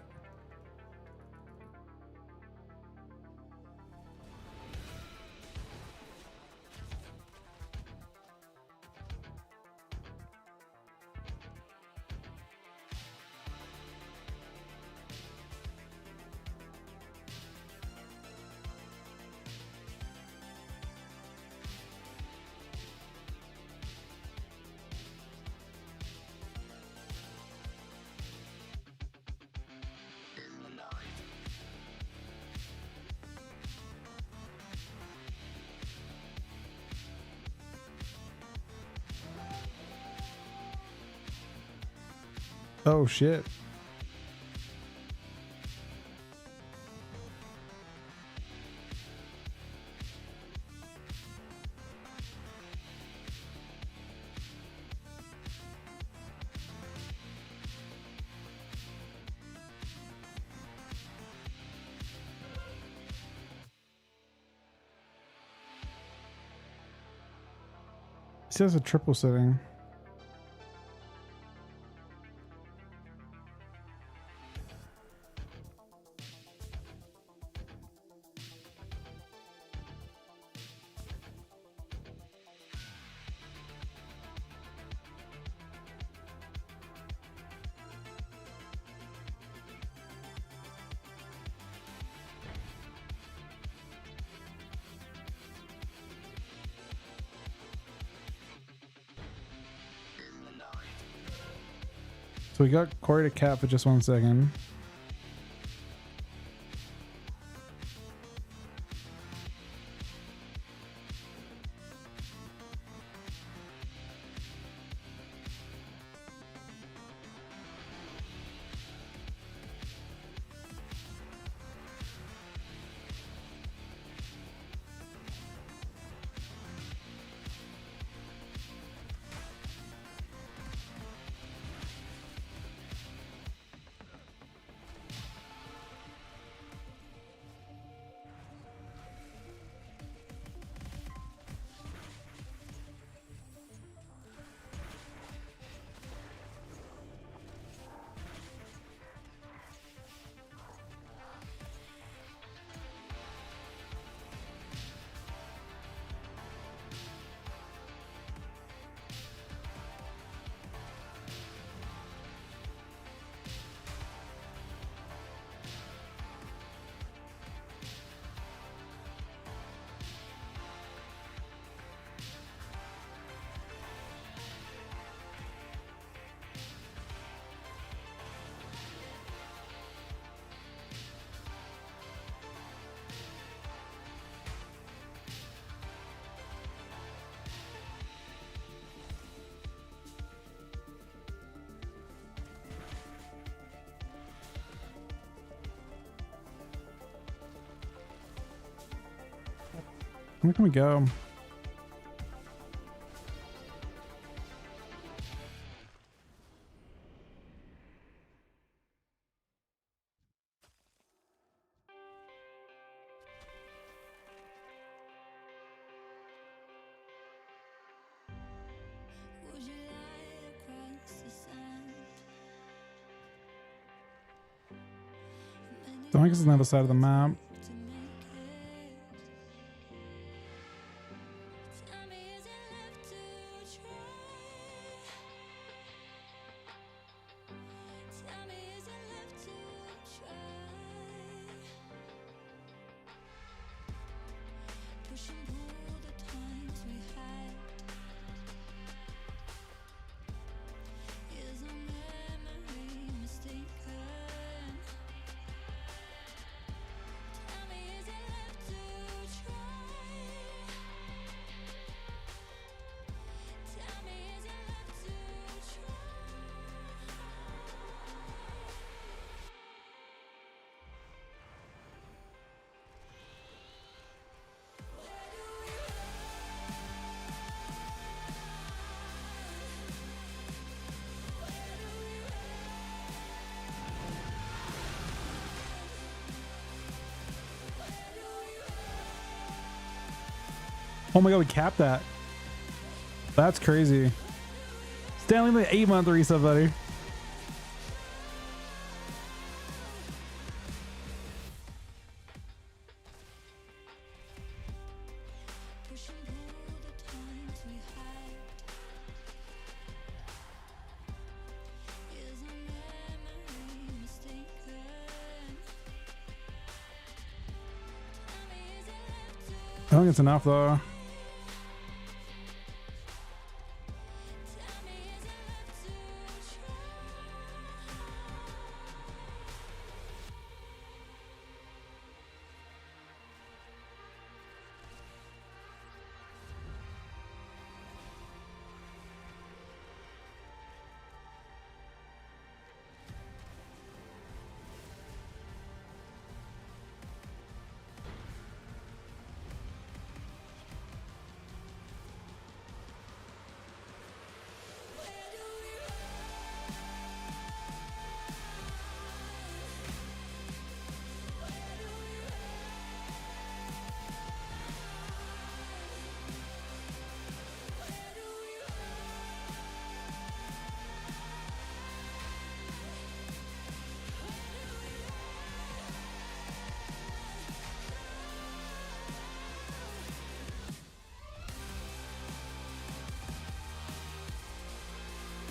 Oh shit. It says a triple setting. So we got Corey to cap for just 1 second. Where can we go? Would you lie across the sand? Don't think it's on the other side of the map. To make it. Tell me, is it left to try? Tell me, is it left to try? Push and pull the times we had. Is a memory mistaken? Tell me, is it left to try? Tell me, is it left to try? Oh my god, we capped that. That's crazy. Stanley, the 8-month reset, buddy. Push and pull the times we had. Is a memory mistaken? Tell me, is it left to I think it's enough though. tell me, is it left to try?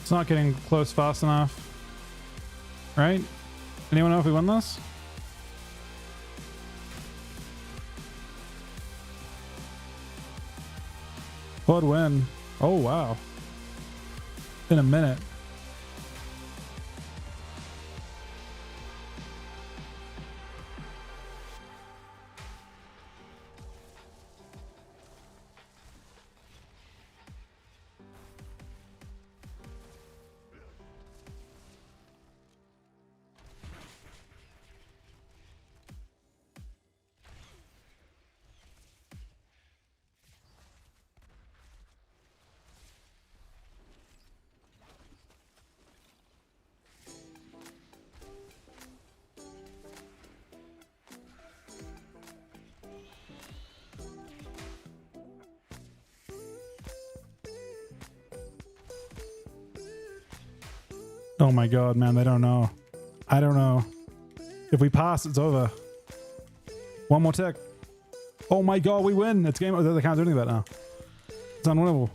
It's not getting close fast enough. Right? Anyone know if we won this? Quad win. Oh wow. In a minute. Oh my god, man, they don't know. I don't know. If we pass, it's over. One more tick. Oh my god, we win. It's game over. They can't do anything about it now. It's unwinnable.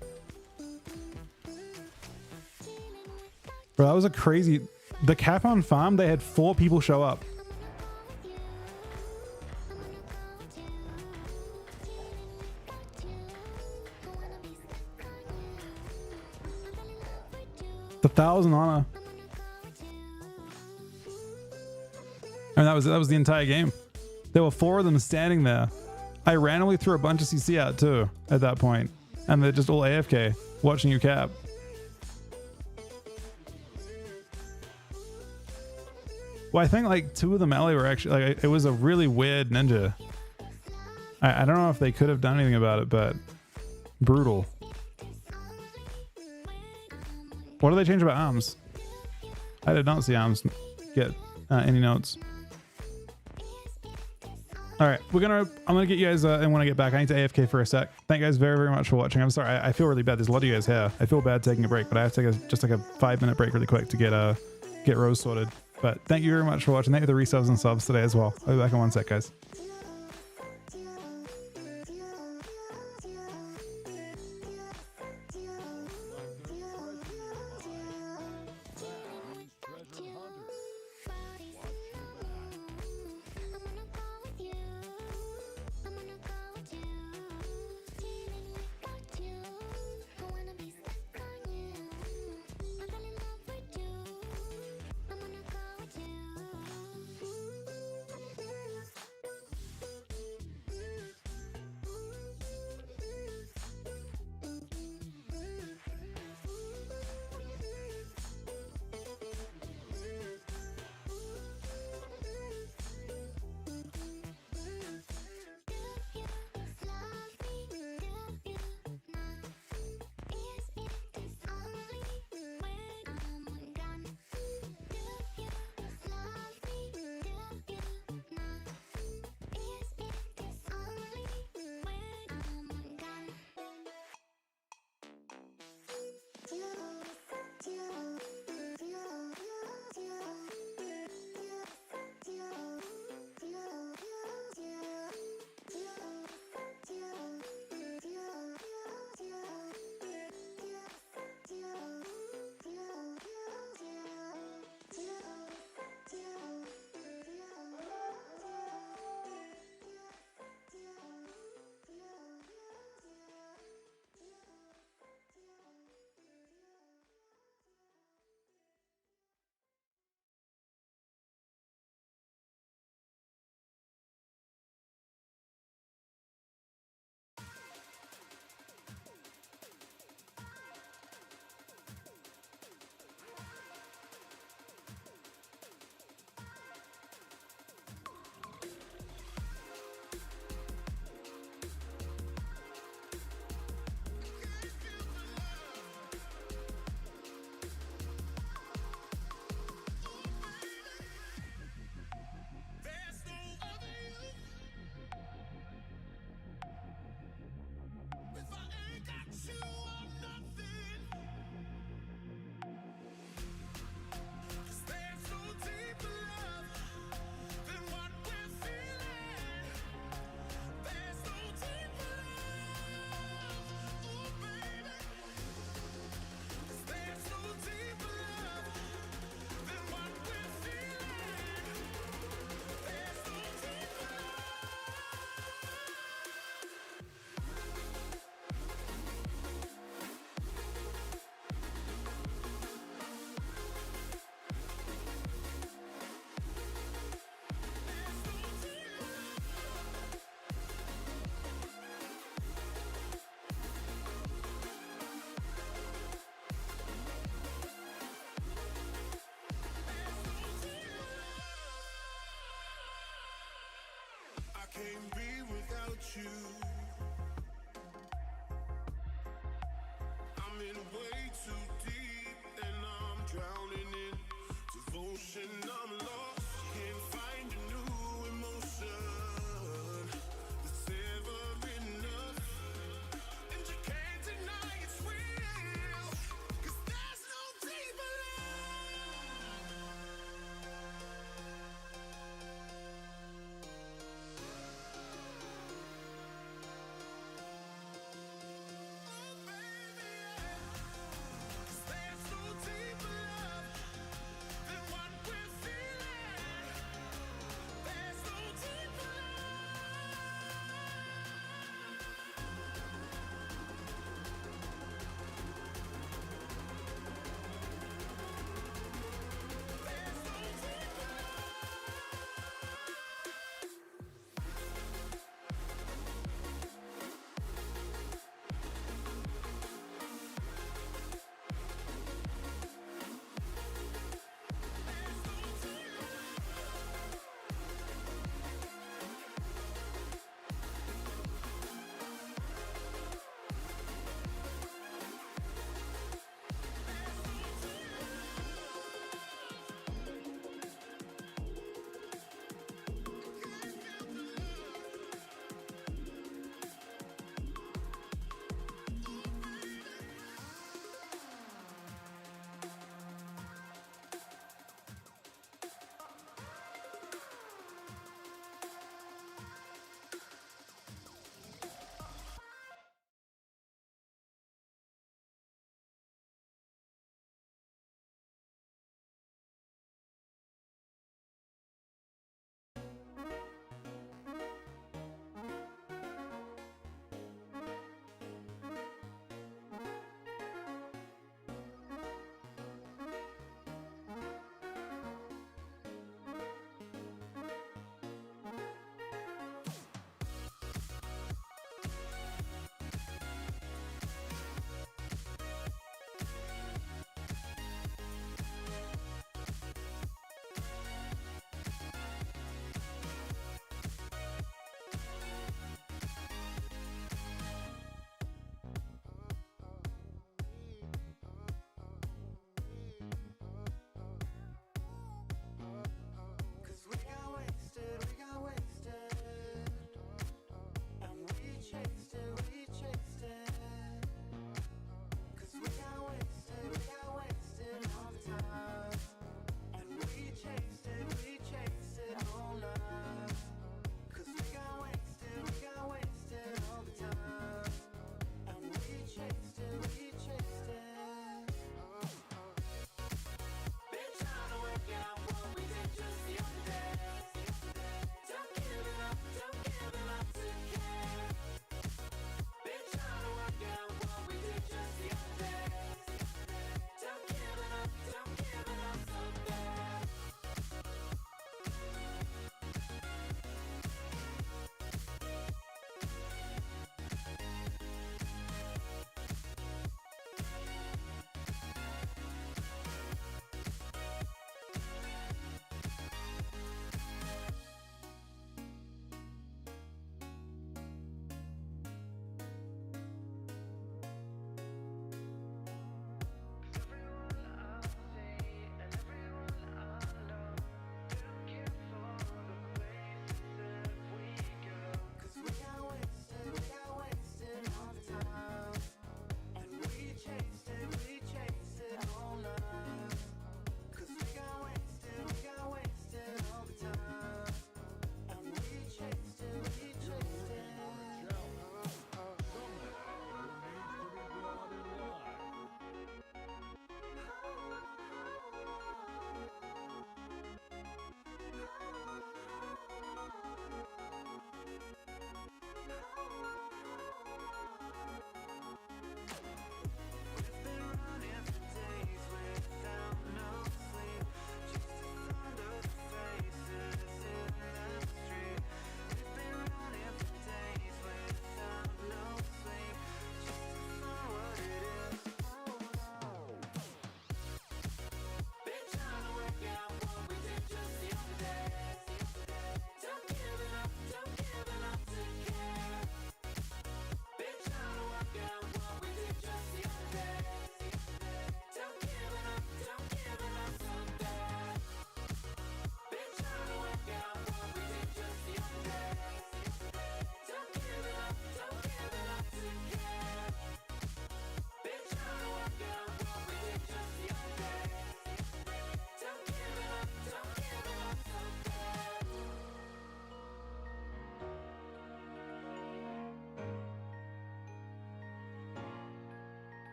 Bro, that was a crazy... The cap on farm, they had 4 people show up. The 1,000 honor. And that was the entire game. There were 4 of them standing there. I randomly threw a bunch of CC out too at that point, and they're just all AFK watching you cap. Well, I think like 2 of the melee were actually like, it was a really weird ninja. I don't know if they could have done anything about it, but brutal. What do they change about arms? I did not see arms get any notes. All right, I'm gonna get you guys and when I get back, I need to AFK for a sec. Thank you guys very, very much for watching. I'm sorry, I feel really bad. There's a lot of you guys here. I feel bad taking a break, but I have to take just like a 5-minute break really quick to get Rose sorted. But thank you very much for watching. Thank you for the resubs and subs today as well. I'll be back in 1 sec, guys. Can't be without you. I'm in way too deep and I'm drowning in devotion. I'm lost, can't find a new emotion that's ever enough. And you can't deny it's real, 'cause there's no deeper love than what we're feeling.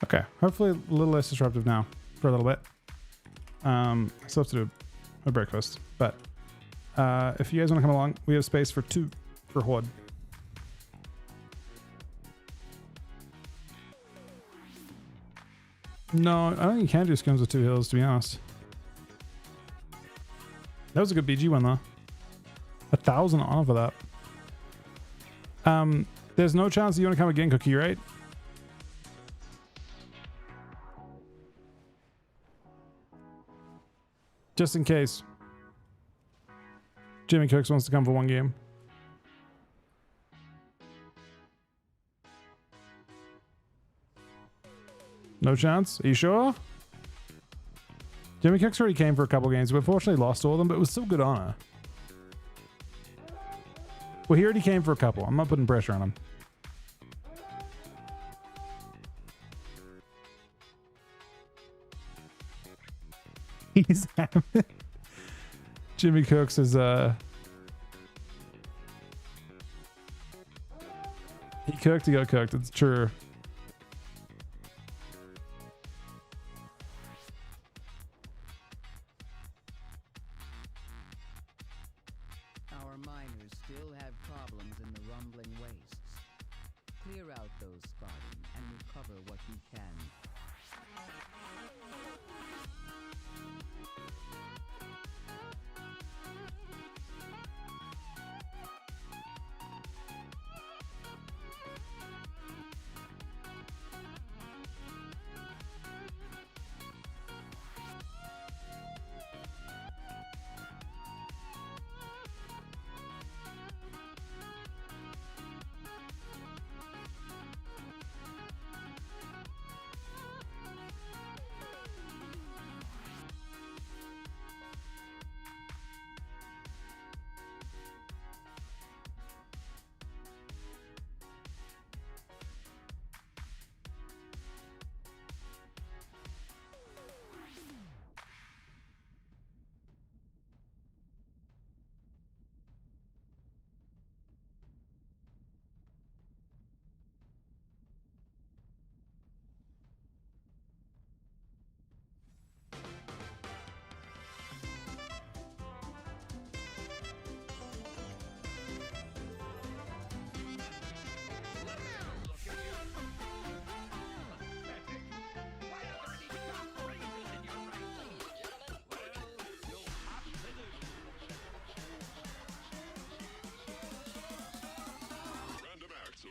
Okay, hopefully a little less disruptive now for a little bit. I still have to do a breakfast, but if you guys want to come along, we have space for 2 for Horde. No, I don't think you can do scrims with 2 heals, to be honest. That was a good BG one though. 1,000 on for that. There's no chance you want to come again, Cookie, right? Just in case. Jimmy Cooks wants to come for 1 game. No chance? Are you sure? Jimmy Cooks already came for a couple games. We unfortunately lost all of them, but it was still good honor. Well, he already came for a couple. I'm not putting pressure on him. He's having... Jimmy Cooks is he cooked, he got cooked. It's true. Our miners still have problems in the rumbling wastes. Clear out those spotting and recover what you can.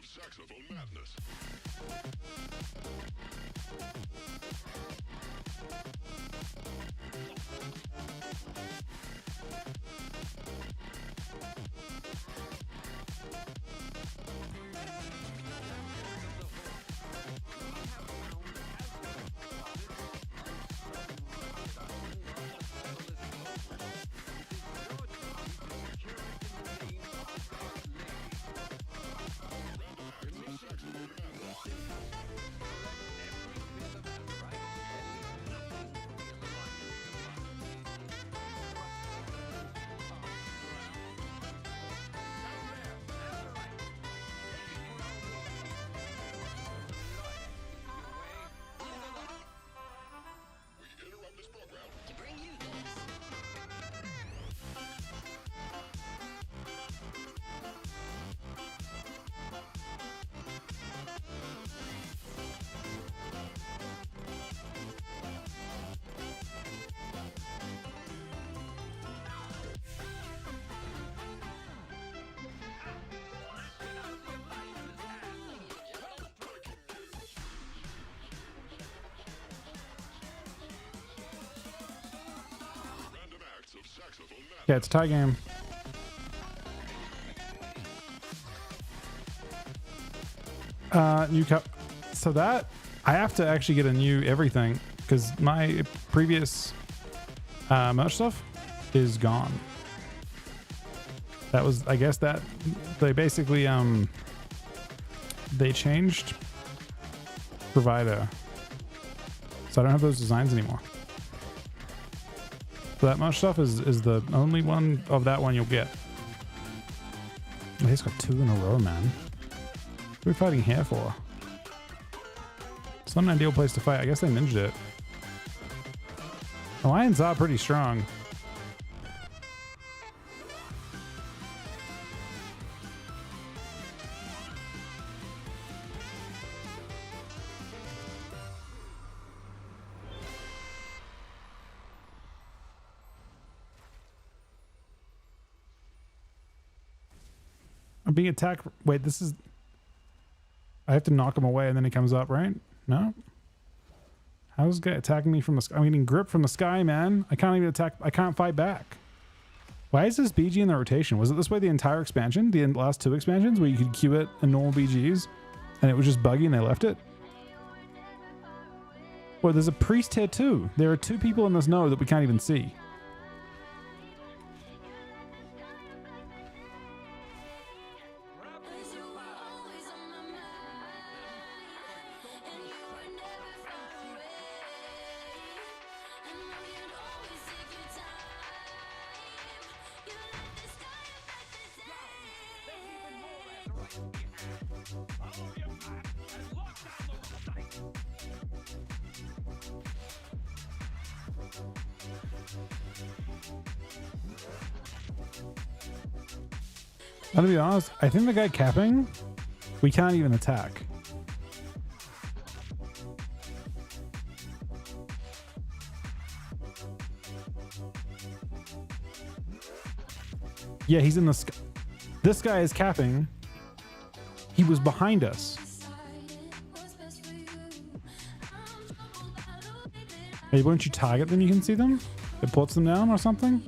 Saxophone madness. Yeah, it's a tie game. New cup. So that I have to actually get a new everything because my previous merch stuff is gone. That was, I guess that they basically they changed provider, so I don't have those designs anymore. So that much stuff is the only one of that one you'll get. Oh, he's got 2 in a row, man. What are we fighting here for? It's not an ideal place to fight. I guess they ninja'd it. The lions are pretty strong. I'm being attacked. Wait, this is... I have to knock him away and then he comes up, right? No? How's this guy attacking me from the sky? I'm getting grip from the sky, man. I can't even attack. I can't fight back. Why is this BG in the rotation? Was it this way the entire expansion? The last 2 expansions where you could queue it in normal BGs and it was just buggy and they left it? Well, there's a priest here too. There are 2 people in this node that we can't even see. I'm gonna be honest, I think the guy capping, we can't even attack. Yeah, he's in the sky. This guy is capping. He was behind us. Hey, won't you target them? You can see them? It puts them down or something?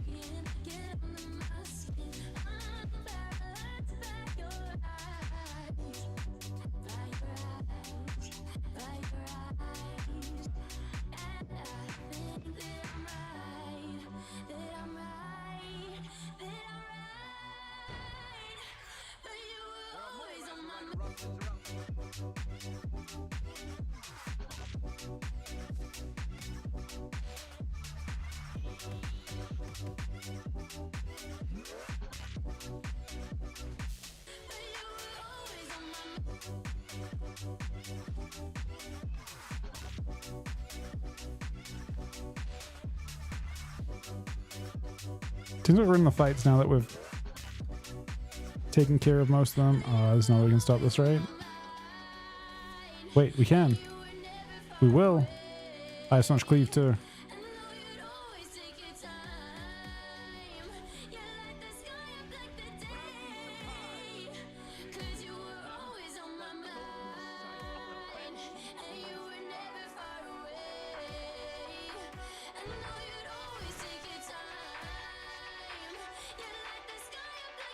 Seems like we're in the fights now that we've taken care of most of them. There's no way we can stop this, right? Wait, we can. We will. I have so much cleave too.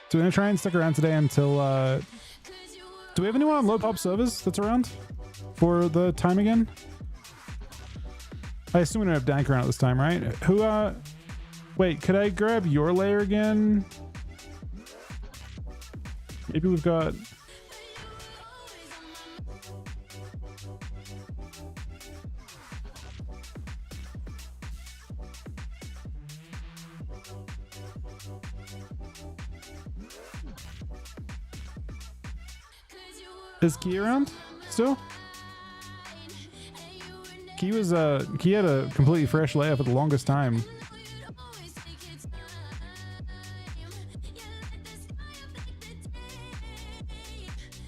So we're gonna try and stick around today until do we have anyone on low pop servers that's around for the time again? I assume we don't have Dank around at this time, right? Who wait, could I grab your layer again? Maybe we've got Is Key around still? Key was Key had a completely fresh layout for the longest time.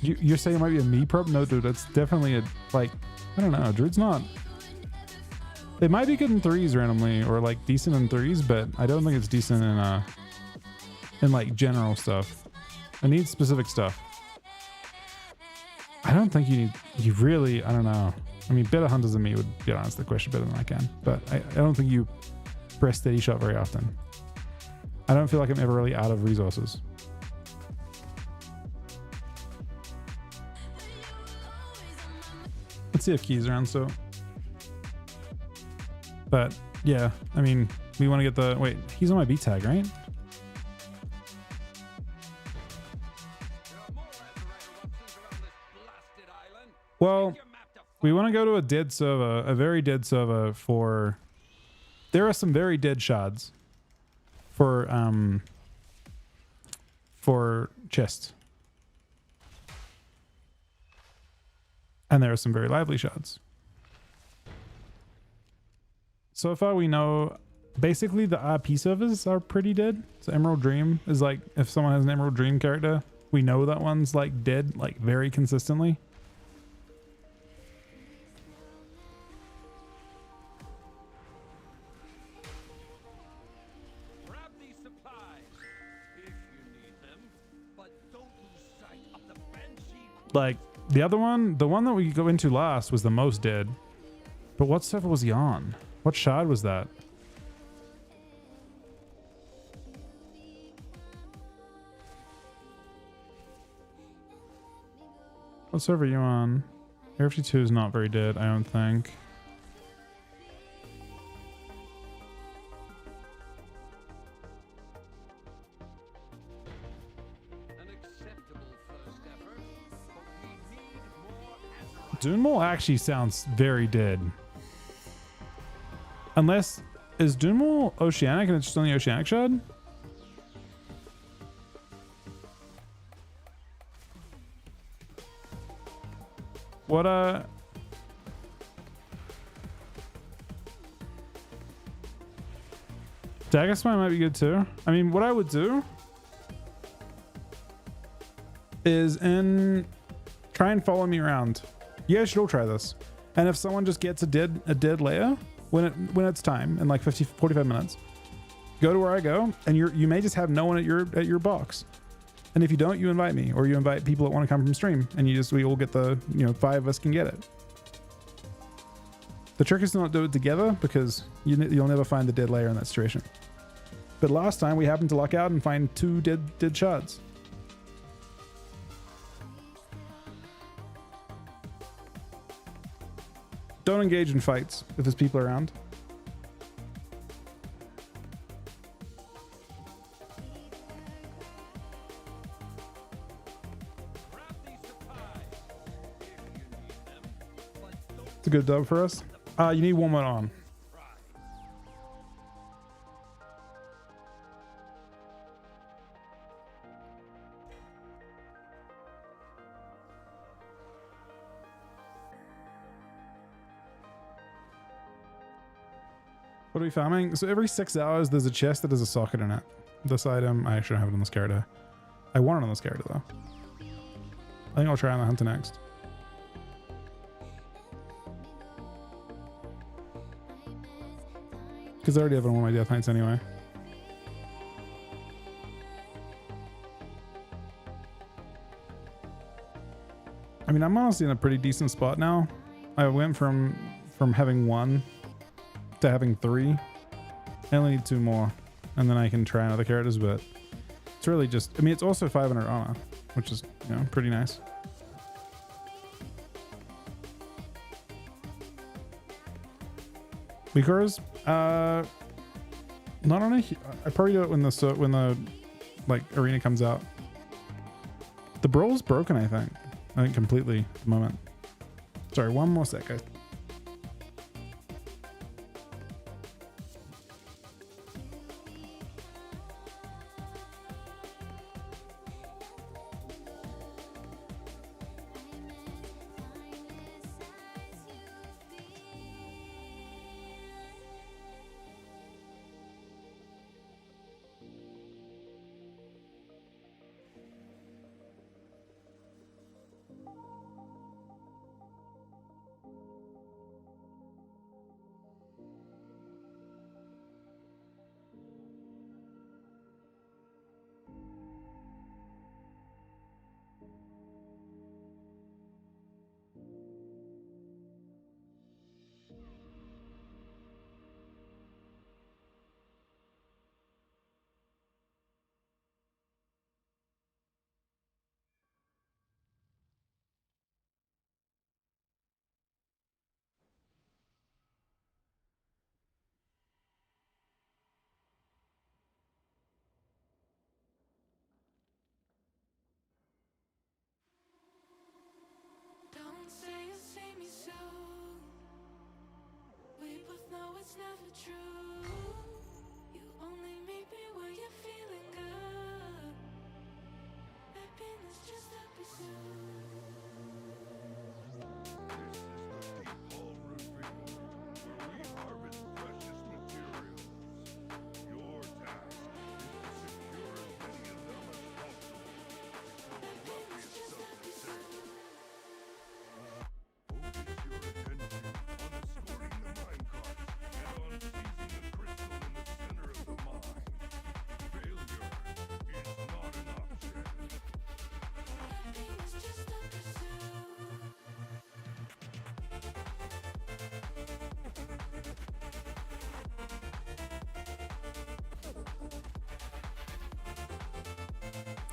You're saying it might be a me prob? No, dude, that's definitely a, like, I don't know, Druid's not. It might be good in 3s randomly, or like decent in 3s, but I don't think it's decent in like general stuff. It needs specific stuff. I don't think you really, I don't know. I mean, better hunters than me would be able to answer the question better than I can, but I don't think you press steady shot very often. I don't feel like I'm ever really out of resources. Let's see if Key's around, so. But yeah, I mean, we want to get the, wait, he's on my B tag, right? Well, we want to go to a dead server, a very dead server for, there are some very dead shards for chests. And there are some very lively shards. so far we know basically the RP servers are pretty dead. So Emerald Dream is like, if someone has an Emerald Dream character, we know that one's like dead, like very consistently. Grab these supplies if you need them, but don't lose sight of the Banshee. Like the other one, the one that we go into last was the most dead. But what server was he on? What shard was that? What server are you on? Air 52 is not very dead, I don't think. An acceptable first effort, but we need more Azerite. Dunmore actually sounds very dead. Unless, is Dunmore Oceanic and it's just on the Oceanic shard? What Dagger Smite might be good too. I mean, what I would do is try and follow me around. You guys should all try this. And if someone just gets a dead layer when it's time in like 45 minutes, go to where I go, and you may just have no one at your box. And if you don't, you invite me, or you invite people that want to come from stream, and we all get the 5 of us can get it. The trick is to not do it together because you'll never find the dead layer in that situation. But last time we happened to luck out and find 2 dead shards. Don't engage in fights if there's people around. It's a good dub for us. You need one more on. What are we farming? So every 6 hours there's a chest that has a socket in it. This item, I actually don't have it on this character. I want it on this character though. I think I'll try on the hunter next. Because I already have it on one of my Death Knights anyway. I mean, I'm honestly in a pretty decent spot now. I went from having 1 to having 3. I only need 2 more, and then I can try on other characters, but it's really just, I mean, it's also 500 armor, which is, pretty nice. Weakers, not on a, I probably do it when the like arena comes out. The brawl's broken, I think completely at the moment. Sorry, one more sec, guys.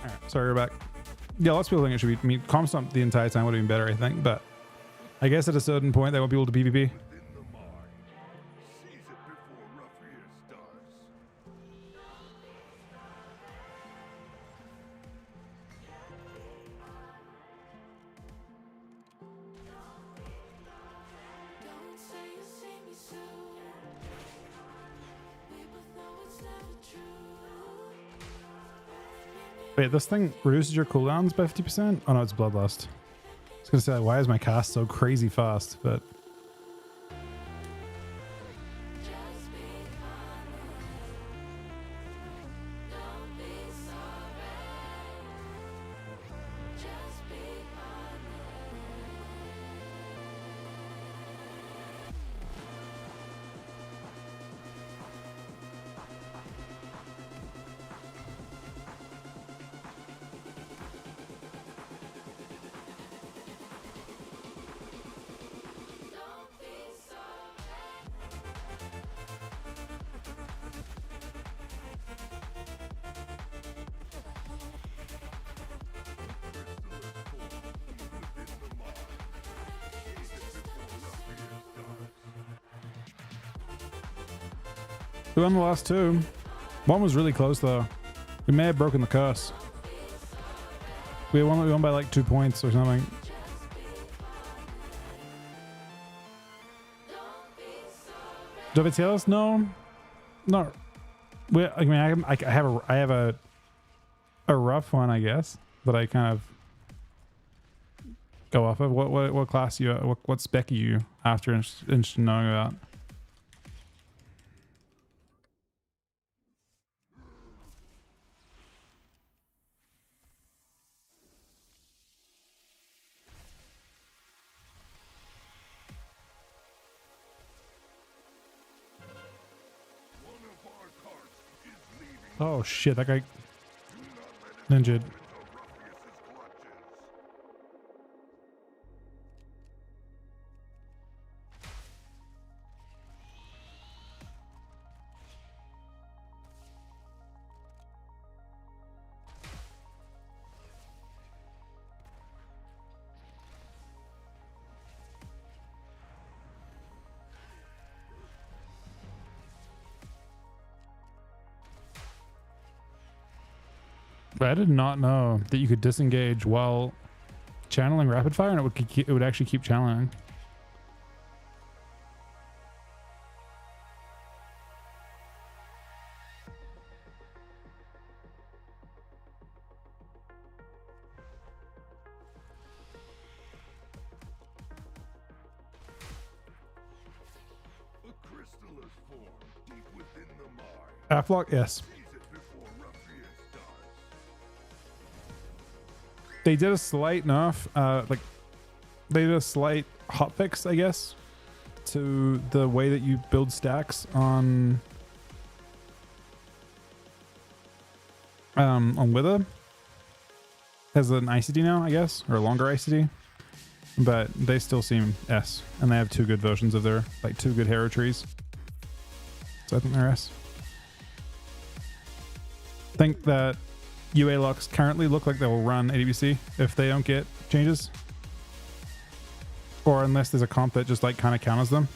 Alright, sorry, we're back. Yeah, lots of people think it should be. I mean, comp stomp the entire time would have been better, I think, but I guess at a certain point they won't be able to PvP. Wait, this thing reduces your cooldowns by 50%? Oh no, it's Bloodlust. I was gonna say, why is my cast so crazy fast? But we won the last two. One was really close though. We may have broken the curse. We won by like 2 points or something. Dovetails? No, not. I mean, I have a rough one, I guess, that I kind of go off of. What class you? What spec are you after? Interested in knowing about. Oh shit, that guy ninja'd. I did not know that you could disengage while channeling rapid fire, and it would actually keep channeling. Half-lock, yes. They did a slight nerf, they did a slight hotfix, I guess, to the way that you build stacks on Wither. Has an ICD now, I guess, or a longer ICD, but they still seem S, and they have two good versions of their, like, two good hero trees. So I think they're S. I think that UA locks currently look like they will run ADBC if they don't get changes, or unless there's a comp that just like kind of counters them.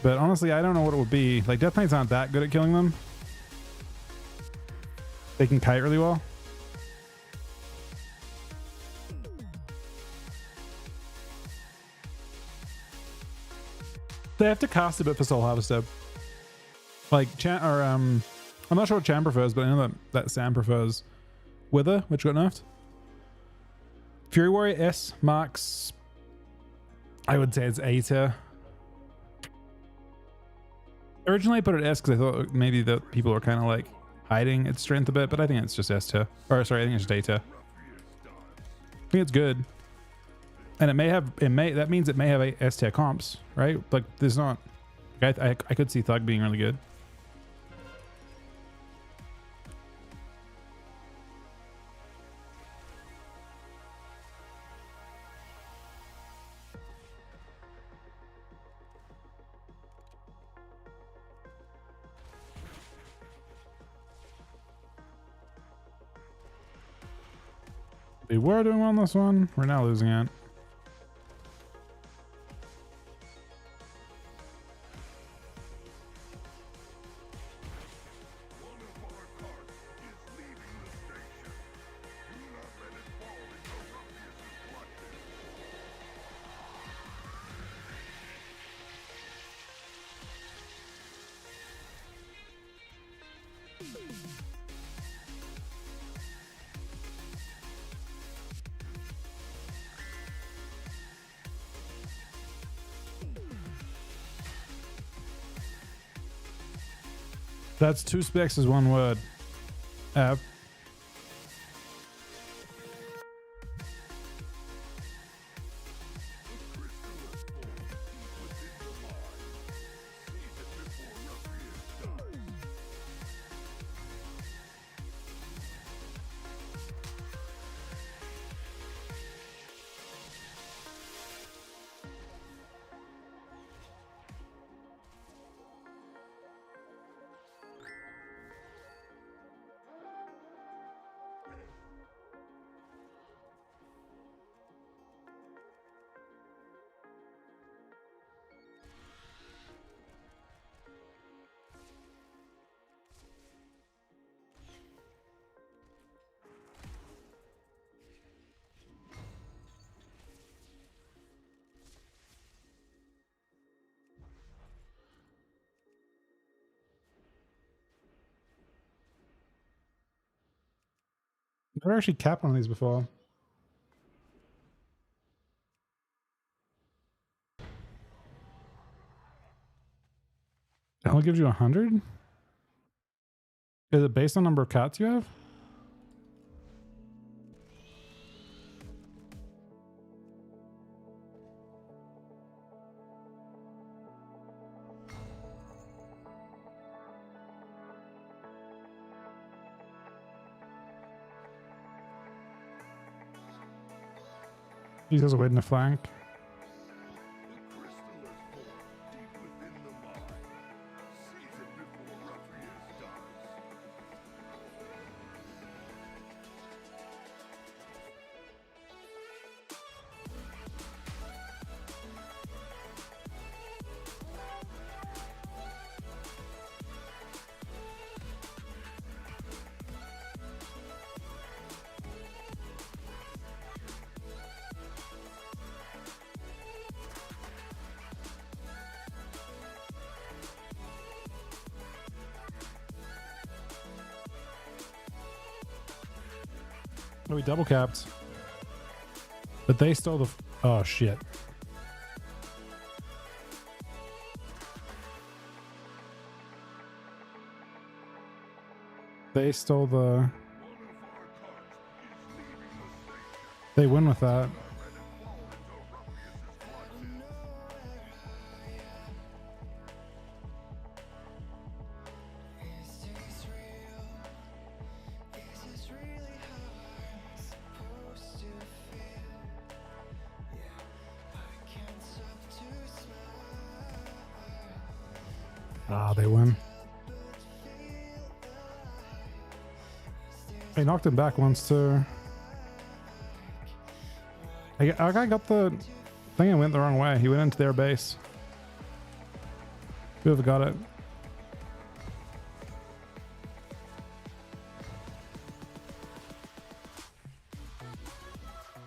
But honestly, I don't know what it would be. Like, Death Knights aren't that good at killing them. They can kite really well. They have to cast a bit for Soul Harvester. Like I'm not sure what Chan prefers, but I know that Sam prefers Wither, which got nerfed. Fury Warrior S marks, I would say it's A tier. Originally I put it S because I thought maybe that people were kind of like hiding its strength a bit, but I think it's just S tier. Or sorry, I think it's just A tier. I think it's good. And that means it may have a S tier comps, right? Like there's not, I could see Thug being really good. We were doing well on this one. We're now losing it. That's 2 specs is 1 word. App. Never actually capped one of these before. It only gives you 100? Is it based on number of cats you have? These guys are waiting to flank. Oh, we double capped. But they stole the... Oh, shit. They stole the... They win with that. Ah, they win. They knocked him back once too. Our guy got the thing and went the wrong way. He went into their base. Whoever got it.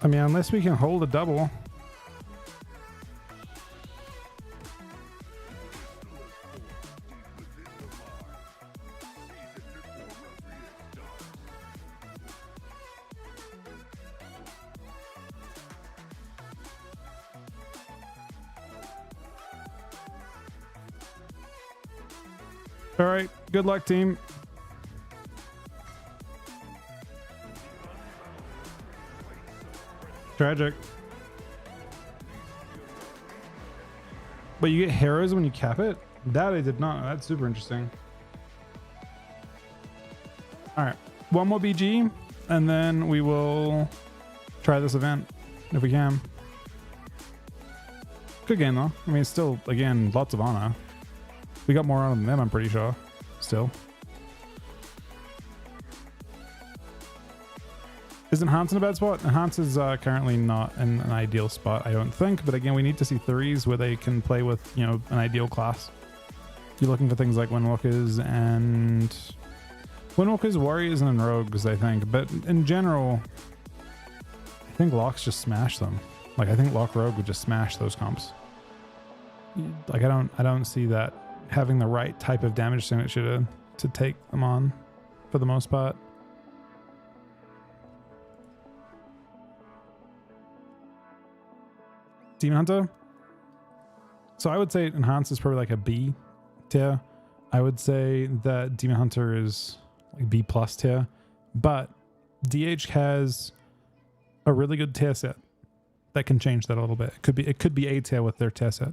I mean, unless we can hold a double. All right, good luck, team. Tragic. But you get heroes when you cap it? That I did not. That's super interesting. All right, one more BG, and then we will try this event if we can. Good game though. I mean, it's still, again, lots of honor. We got more honor than them, I'm pretty sure. Still. Is Enhance in a bad spot? Enhance is currently not in an ideal spot, I don't think. But again, we need to see threes where they can play with, you know, an ideal class. You're looking for things like Windwalkers and... Windwalkers, Warriors, and Rogues, I think. But in general, I think Locks just smash them. Like, I think Lock Rogue would just smash those comps. Like, I don't see that having the right type of damage signature to take them on for the most part. Demon Hunter. So I would say Enhance is probably like a B tier. I would say that Demon Hunter is like B plus tier, but DH has a really good tier set that can change that a little bit. It could be A tier with their tier set.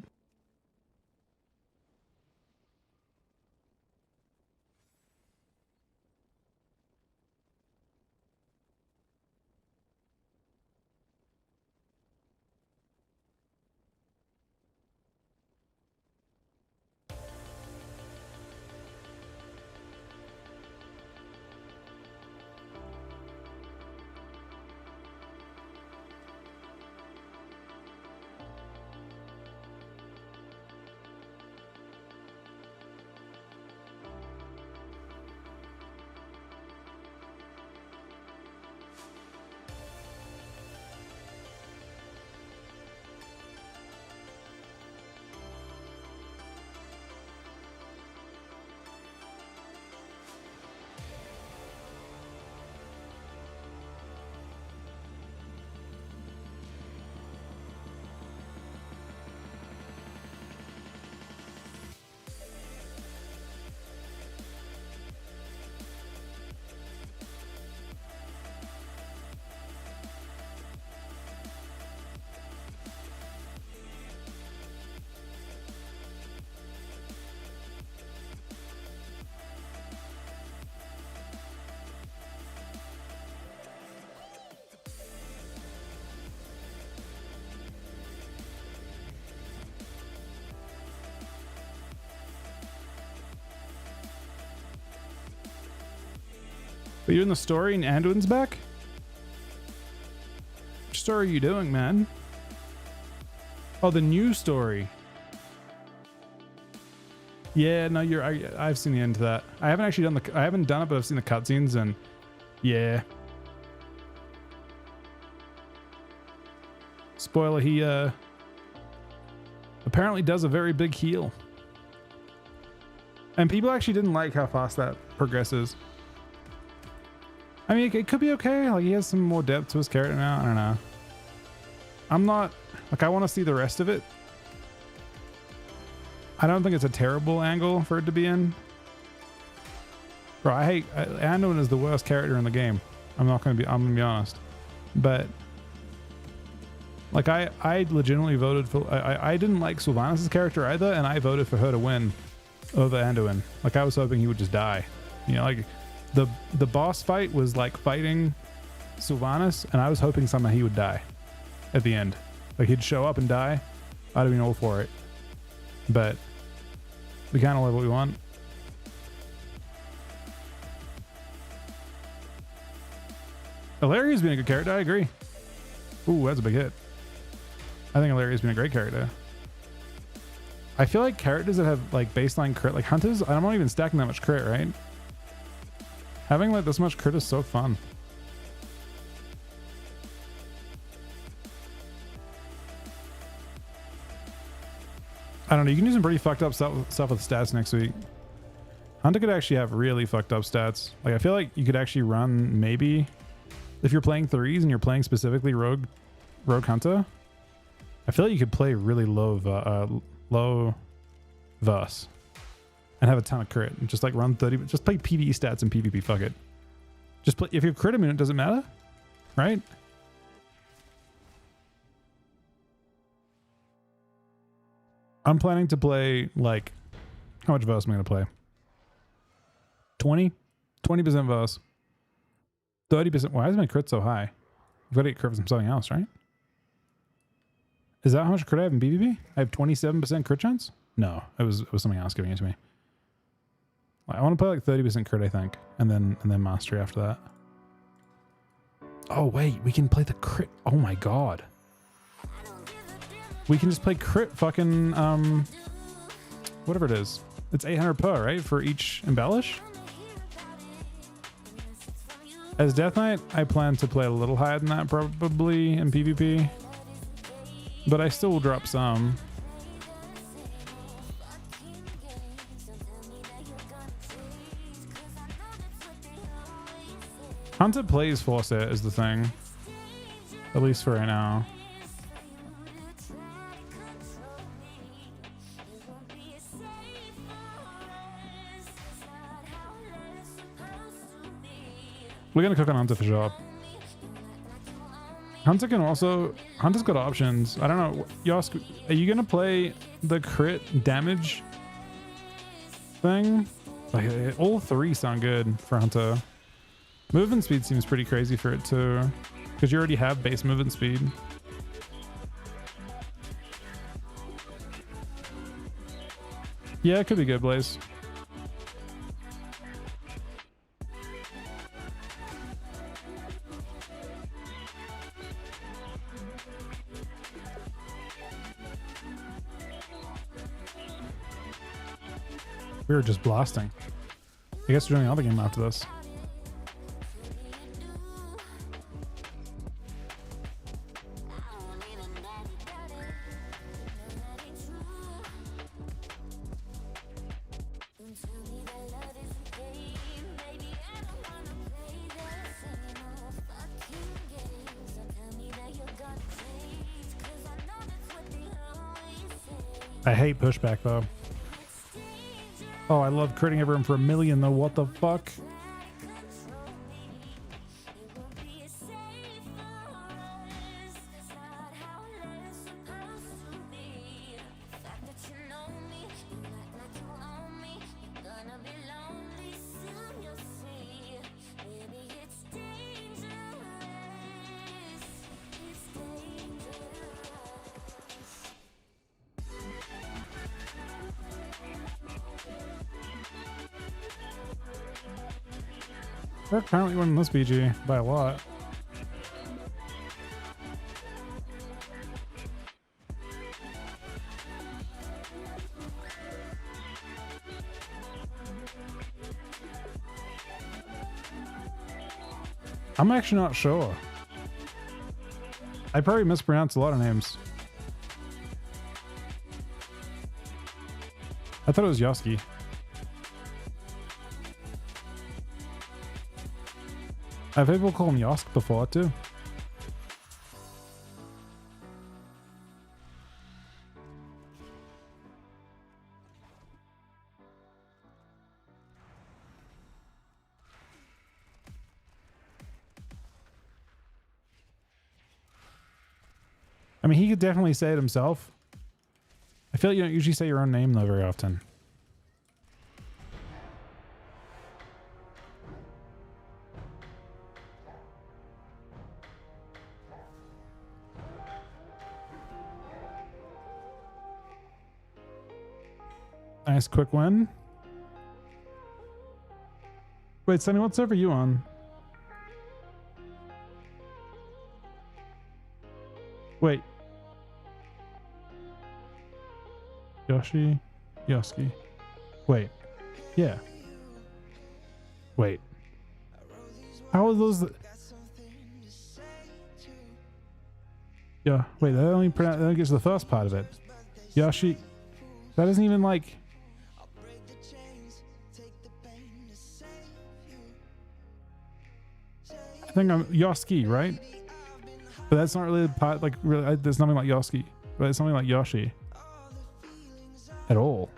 But you're in the story and Anduin's back? Which story are you doing, man? Oh, the new story. Yeah, no, I've seen the end to that. I haven't actually I haven't done it, but I've seen the cutscenes and yeah. Spoiler, he apparently does a very big heal. And people actually didn't like how fast that progresses. I mean, it could be okay. Like, he has some more depth to his character now. I don't know. I'm not... Like, I want to see the rest of it. I don't think it's a terrible angle for it to be in. Bro, I hate... Anduin is the worst character in the game. I'm gonna be honest. But... Like, I legitimately voted for... I didn't like Sylvanas' character either, and I voted for her to win over Anduin. Like, I was hoping he would just die. You know, like... The boss fight was like fighting Sylvanas, and I was hoping somehow he would die at the end. Like, he'd show up and die. I'd have been all for it. But we kind of love what we want. Ilaria's been a good character, I agree. Ooh, that's a big hit. I think Ilaria's been a great character. I feel like characters that have like baseline crit, like Hunters, I'm not even stacking that much crit, right? Having like this much crit is so fun. I don't know. You can do some pretty fucked up stuff with stats next week. Hunter could actually have really fucked up stats. Like, I feel like you could actually run maybe if you're playing threes and you're playing specifically Rogue Hunter. I feel like you could play really low verse. And have a ton of crit and just like run 30, just play PvE stats and PvP, fuck it. Just play, if you're crit immune, it doesn't matter, right? I'm planning to play like, how much verse am I going to play? 20% verse, 30%. Why is my crit so high? I've got to get crit from something else, right? Is that how much crit I have in PvP? I have 27% crit chance? No, it was something else giving it to me. I want to play like 30% crit, I think, and then mastery after that. Oh wait, we can play the crit. Oh my god. We can just play crit fucking whatever it is. It's 800 per, right? For each embellish? As Death Knight, I plan to play a little higher than that probably in PvP. But I still will drop some. Hunter plays Fawcett is the thing. At least for right now. We're gonna cook on Hunter for sure. Hunter can also... Hunter's got options. I don't know. Yosk, are you gonna play the crit damage thing? Like, all three sound good for Hunter. Movement speed seems pretty crazy for it too. Because you already have base movement speed. Yeah, it could be good, Blaze. We were just blasting. I guess we're doing another game after this. I hate pushback though. Oh, I love critting everyone for 1,000,000 though. What the fuck? We're currently winning this BG by a lot. I'm actually not sure. I probably mispronounced a lot of names. I thought it was Yoski. I've heard people call him Yosk before too. I mean, he could definitely say it himself. I feel like you don't usually say your own name though very often. Nice quick win. Wait, Sunny, what server are you on? Wait. Yoshi? Yoski. Wait. Yeah. Wait. How are those? Yeah. Wait, that only gets the first part of it. Yoshi. That isn't even like... I think I'm Yoski, right? But that's not really the part, like, really, there's nothing like Yoski. But it's something like Yoshi. At all.